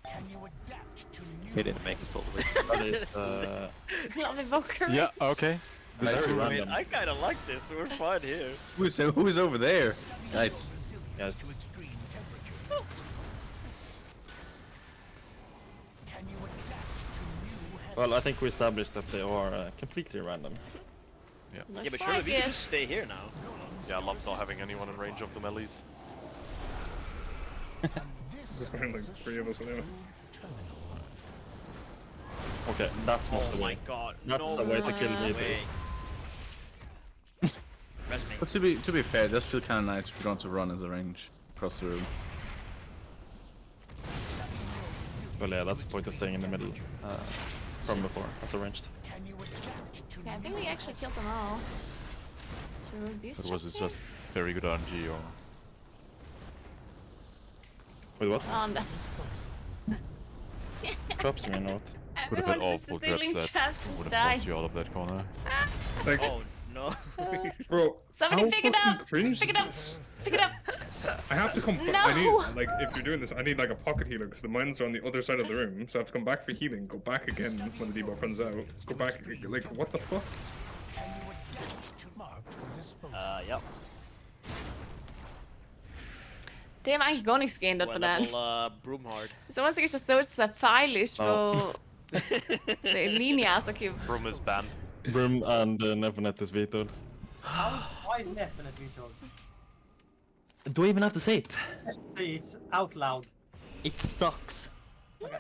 Can you adapt to new? He didn't make it all the way. That is, Love Evoker. Yeah, okay. I mean, I kind of like this. We're fine here. Who's over there? Nice. Yes. Well, I think we established that they are completely random. Yeah. Yeah, but surely we can just stay here now. Yeah, I love not having anyone in range of the melees. There's like 3 of us anyway. Okay, that's not the way. Oh my god. That's the way to kill me. But to be fair, it does feel kind of nice if you don't have to run as a range across the room. Well, yeah, that's the point of staying in the middle from before, as arranged. Yeah, I think we actually killed them all. So these But was it just very good RNG or? Wait, what? That's... Traps me or not? Could have been Everyone just awful assuming traps traps that just would have die. forced you out of that corner. Like, Oh no. bro, Somebody how pick it fucking up! cringe Pick is it up! this? Pick it up! I have to come. No! I need, like, if you're doing this, I need like a pocket healer because the mines are on the other side of the room. So I have to come back for healing, go back again when the debuff runs out, go back. Like, what the fuck? Yep. Det är man ikke scannet på den. Broomhard. Så man sikkert ikke så så feilish på linja så kul. Broom is banned. Broom and Nevernet is vetoed. Why is Nevernet vetoed? Do I even have to say it? Just say it out loud. It sucks. Okay.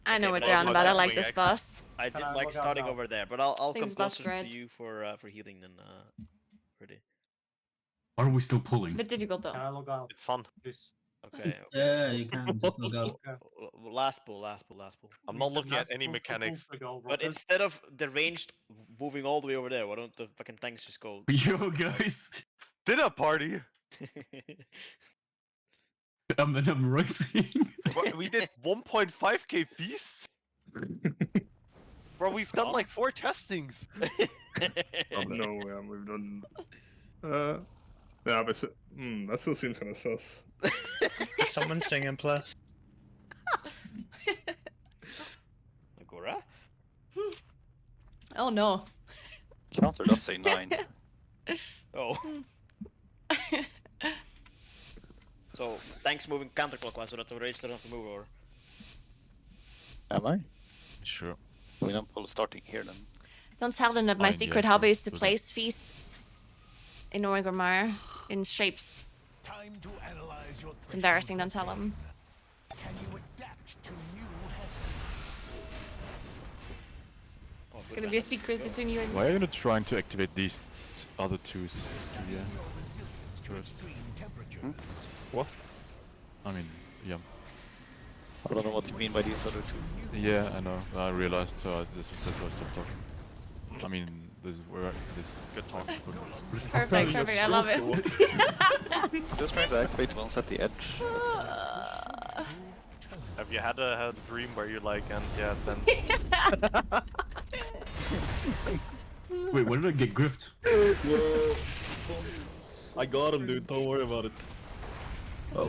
I know what they're on about. I like this boss. I did like starting over there, but I'll Think come it's boss closer to red. you for healing than Pretty. Why are we still It's a pulling? bit difficult though. Can I log out? It's fun. Please. Okay. Yeah, you can just log out. Last pull. I'm not looking at any mechanics. But instead of the ranged moving all the way over there, why don't the fucking tanks just go? Yo, guys. Dinner party. I'm rising. We did 1.5k feasts. Bro, we've done like 4 testings. No, we've done. Yeah, but that still seems kind of sus. Someone's singing plus. Naguura? Oh no. Counter does say 9. Oh. So, tanks moving counterclockwise so that the rage doesn't have to move over. Am I? Sure. I mean, I'm probably starting here then. Don't tell them that my Fine, secret yeah, hobby is to do that. place feasts in Orgrimmar in shapes. Time to analyze your It's embarrassing, don't tell them. Can you adapt to new hazards? It's gonna be a secret between you and me. Why are you not trying to activate these other twos? Yeah. First. What? I mean, yeah. I don't know what you mean by these other two. Yeah, I know. I realized, so that's why I stopped talking. I mean, this is where this good talk. Perfect, perfect, I love it. I'm just trying to activate ones at the edge. Have you had a dream where you're like, and yeah, then. Wait, when did I get gripped? Whoa. I got him, dude. Don't worry about it. Oh.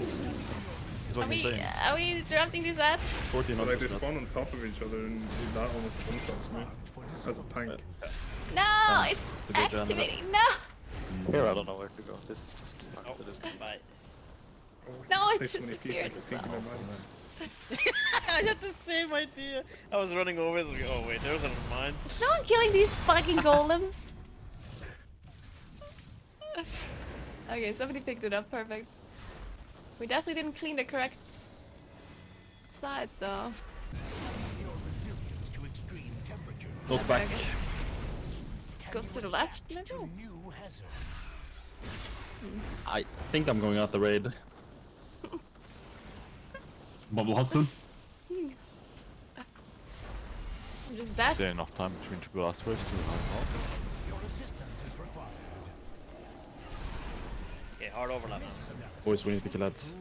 Are we interrupting these ads? 14 Like they spawn on top of each other and that almost one-shots me as a tank. No, it's activating. No. Here, I don't know where to go. This is just fun for this. Bye. No, it Takes so many disappeared pieces as to think in well. their minds. I had the same idea. I was running over. Like, oh wait, there's one of mine. Is no one killing these fucking golems? Okay, somebody picked it up. Perfect. We definitely didn't clean the correct side though. Your resilience to extreme temperature. Not back. Go to the left, maybe? To new hazards. I think I'm going out the raid. Bubble Hudson. Just that. Is there enough time between two blast waves to hard out? Your assistance is required. Okay, hard overlap. Boys, we need to kill ads.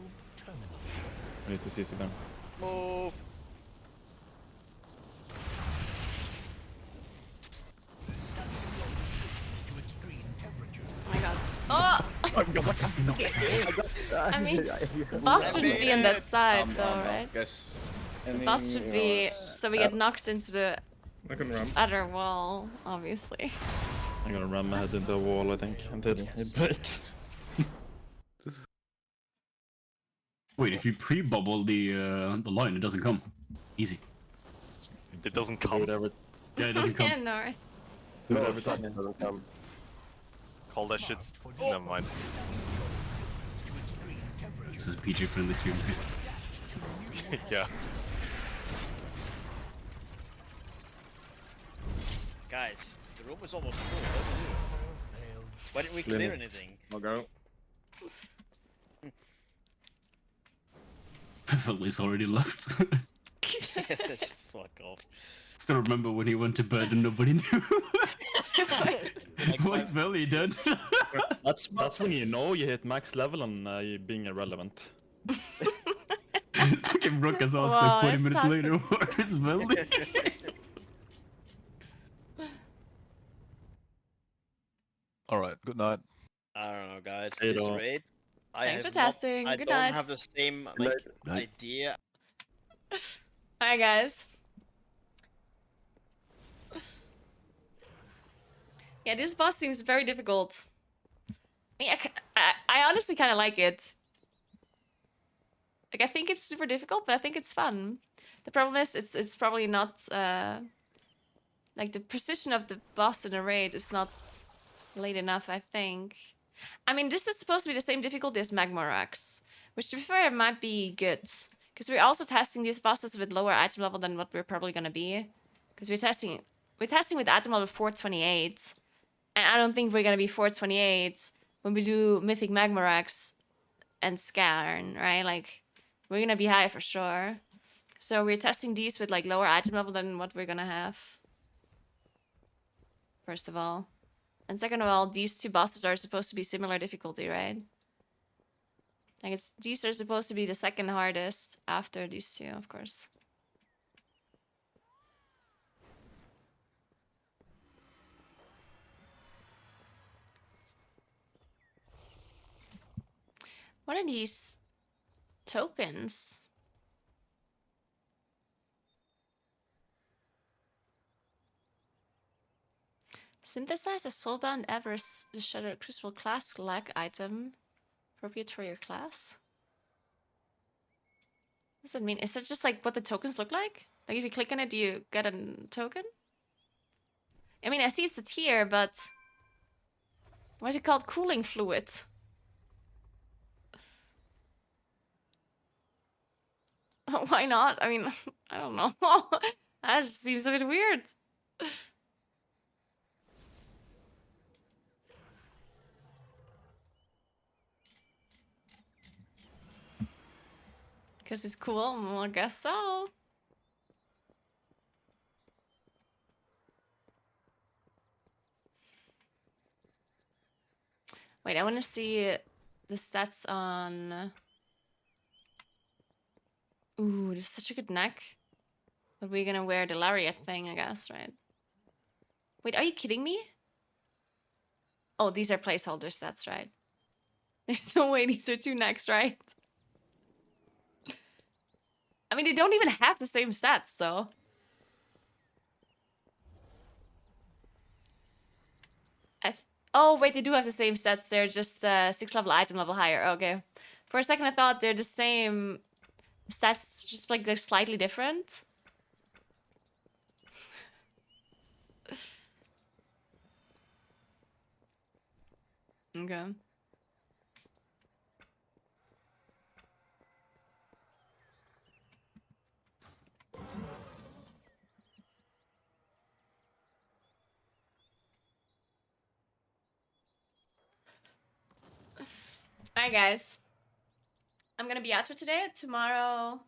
We need to CC them. Move. To extreme temperature. Oh my god. Oh! I mean, the boss shouldn't be on that side though, right? Guess. The boss should be so we get knocked into the I can run. other wall, obviously. I'm gonna ram my head into a wall, I think, until it breaks. Wait, if you pre-bubble the line, it doesn't come. Easy. It doesn't come. Yeah, it doesn't come. Yeah, no, right? Do it every time. It doesn't come. Call that shit. Never mind. This is a PG-friendly stream. Yeah. Guys, the room is almost full. What do we do? Why didn't we clear anything? I'll go. Beverly's already left. Just fuck off. Still remember when he went to bed and nobody knew. What's Belly dead? That's when you know you hit max level and you being irrelevant. Fucking Brooke has asked Wow, like 40 that's minutes toxic. later, where's Belly? Alright, good night. I don't know, guys. Hey, This dog. raid. Thanks for have not- testing. I Good don't night. have the same Good like night. idea. Alright, guys. Yeah, this boss seems very difficult. I mean, I honestly kind of like it. Like, I think it's super difficult, but I think it's fun. The problem is, it's probably not, like, the precision of the boss in the raid is not late enough, I think. I mean, this is supposed to be the same difficulty as Magmorax, which, to be fair, might be good. Because we're also testing these bosses with lower item level than what we're probably gonna be. Because we're testing with item level 428. And I don't think we're gonna be 428 when we do Mythic Magmorax and Scarn, right? Like, we're gonna be high for sure. So we're testing these with like lower item level than what we're gonna have. First of all. And second of all, these two bosses are supposed to be similar difficulty, right? Like these are supposed to be the second hardest after these two, of course. What are these tokens? Synthesize a soulbound Everest the Shattered Crystal class lag item appropriate for your class. What does that mean? Is that just like what the tokens look like? Like if you click on it, you get a token? I mean, I see it's the tier, but what is it called? Cooling fluid. Why not? I mean, I don't know. That just seems a bit weird. Because it's cool? Well, I guess so. Wait, I want to see the stats on... Ooh, this is such a good neck. But we're gonna wear the lariat thing, I guess, right? Wait, are you kidding me? Oh, these are placeholders, that's right. There's no way these are two necks, right? I mean, they don't even have the same stats, though. Oh, wait, they do have the same stats. They're just 6 level item level higher. Okay. For a second, I thought they're the same stats, just like they're slightly different. Okay. Alright, guys. I'm gonna be out for today. Tomorrow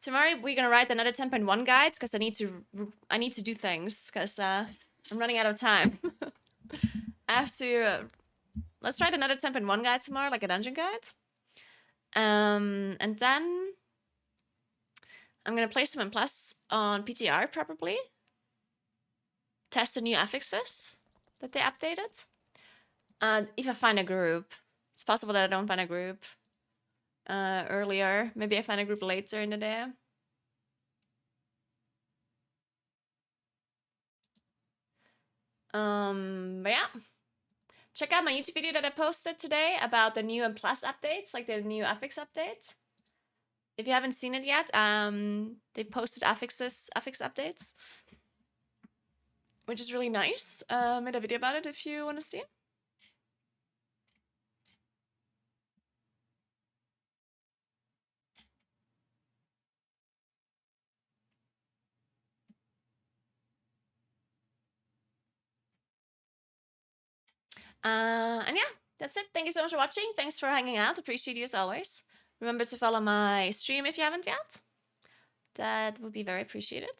we're gonna write another 10.1 guide because I need to do things because I'm running out of time. I have to. Let's write another 10.1 guide tomorrow, like a dungeon guide. And then I'm gonna play some M+ on PTR probably. Test the new affixes that they updated. And if I find a group, it's possible that I don't find a group earlier. Maybe I find a group later in the day. But yeah. Check out my YouTube video that I posted today about the new M+ updates, like the new affix update. If you haven't seen it yet, they posted affix updates, which is really nice. Made a video about it if you want to see it. And yeah, that's it. Thank you so much for watching. Thanks for hanging out. Appreciate you as always. Remember to follow my stream if you haven't yet. That would be very appreciated.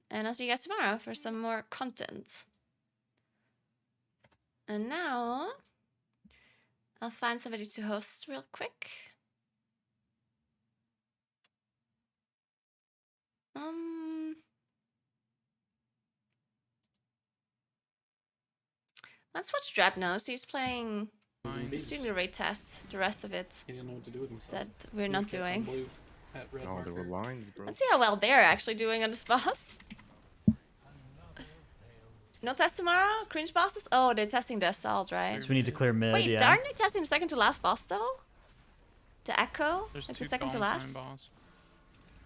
And I'll see you guys tomorrow for some more content. And now I'll find somebody to host real quick. Let's watch Dreadnought. He's playing. He's doing the raid test. The rest of it. He didn't know what to do with himself. That we're not doing. Oh, there were lines, bro. Let's see how well they're actually doing on this boss. No test tomorrow? Cringe bosses? Oh, they're testing the assault, right? So we need to clear mid, Wait, yeah. aren't they testing the second to last boss though? The Echo? There's like two the second to gone last? time boss.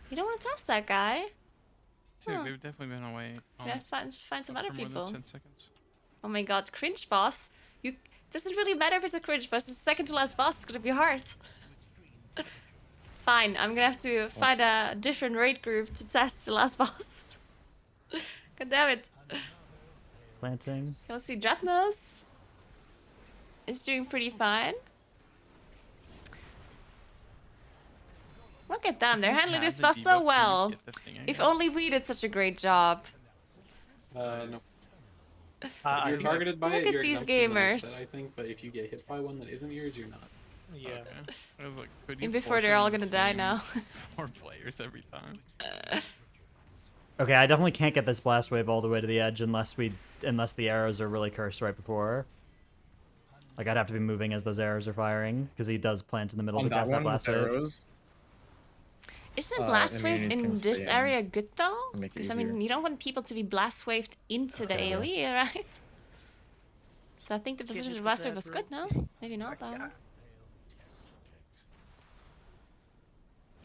You don't want to test that guy? Dude, Huh. we've definitely been away. We have to find some other for more than people. 10 seconds. Oh my god, cringe boss. You doesn't really matter if it's a cringe boss, it's the second to last boss, it's gonna be hard. Fine, I'm gonna have to find a different raid group to test the last boss. God damn it. Planting. Okay, let's see, Dratmos is doing pretty fine. Look at them, they're handling this boss so well. If only we did such a great job. No. If you're targeted by Look it, at you're these exempt from that gamers. set, I think, but if you get hit by one that isn't yours, you're not. Yeah. I was like, could And you before force they're it all on the gonna die same now. 4 players every time. Okay, I definitely can't get this blast wave all the way to the edge unless the arrows are really cursed right before. Like I'd have to be moving as those arrows are firing because he does plant in the middle On to that cast that one, blast with wave. arrows, Isn't a blast wave immunities in can this stay area good though? make it Because I mean, easier. you don't want people to be blast waved into the fair, yeah. AoE, right? So I think the position of the blast wave was good, no? Maybe not though.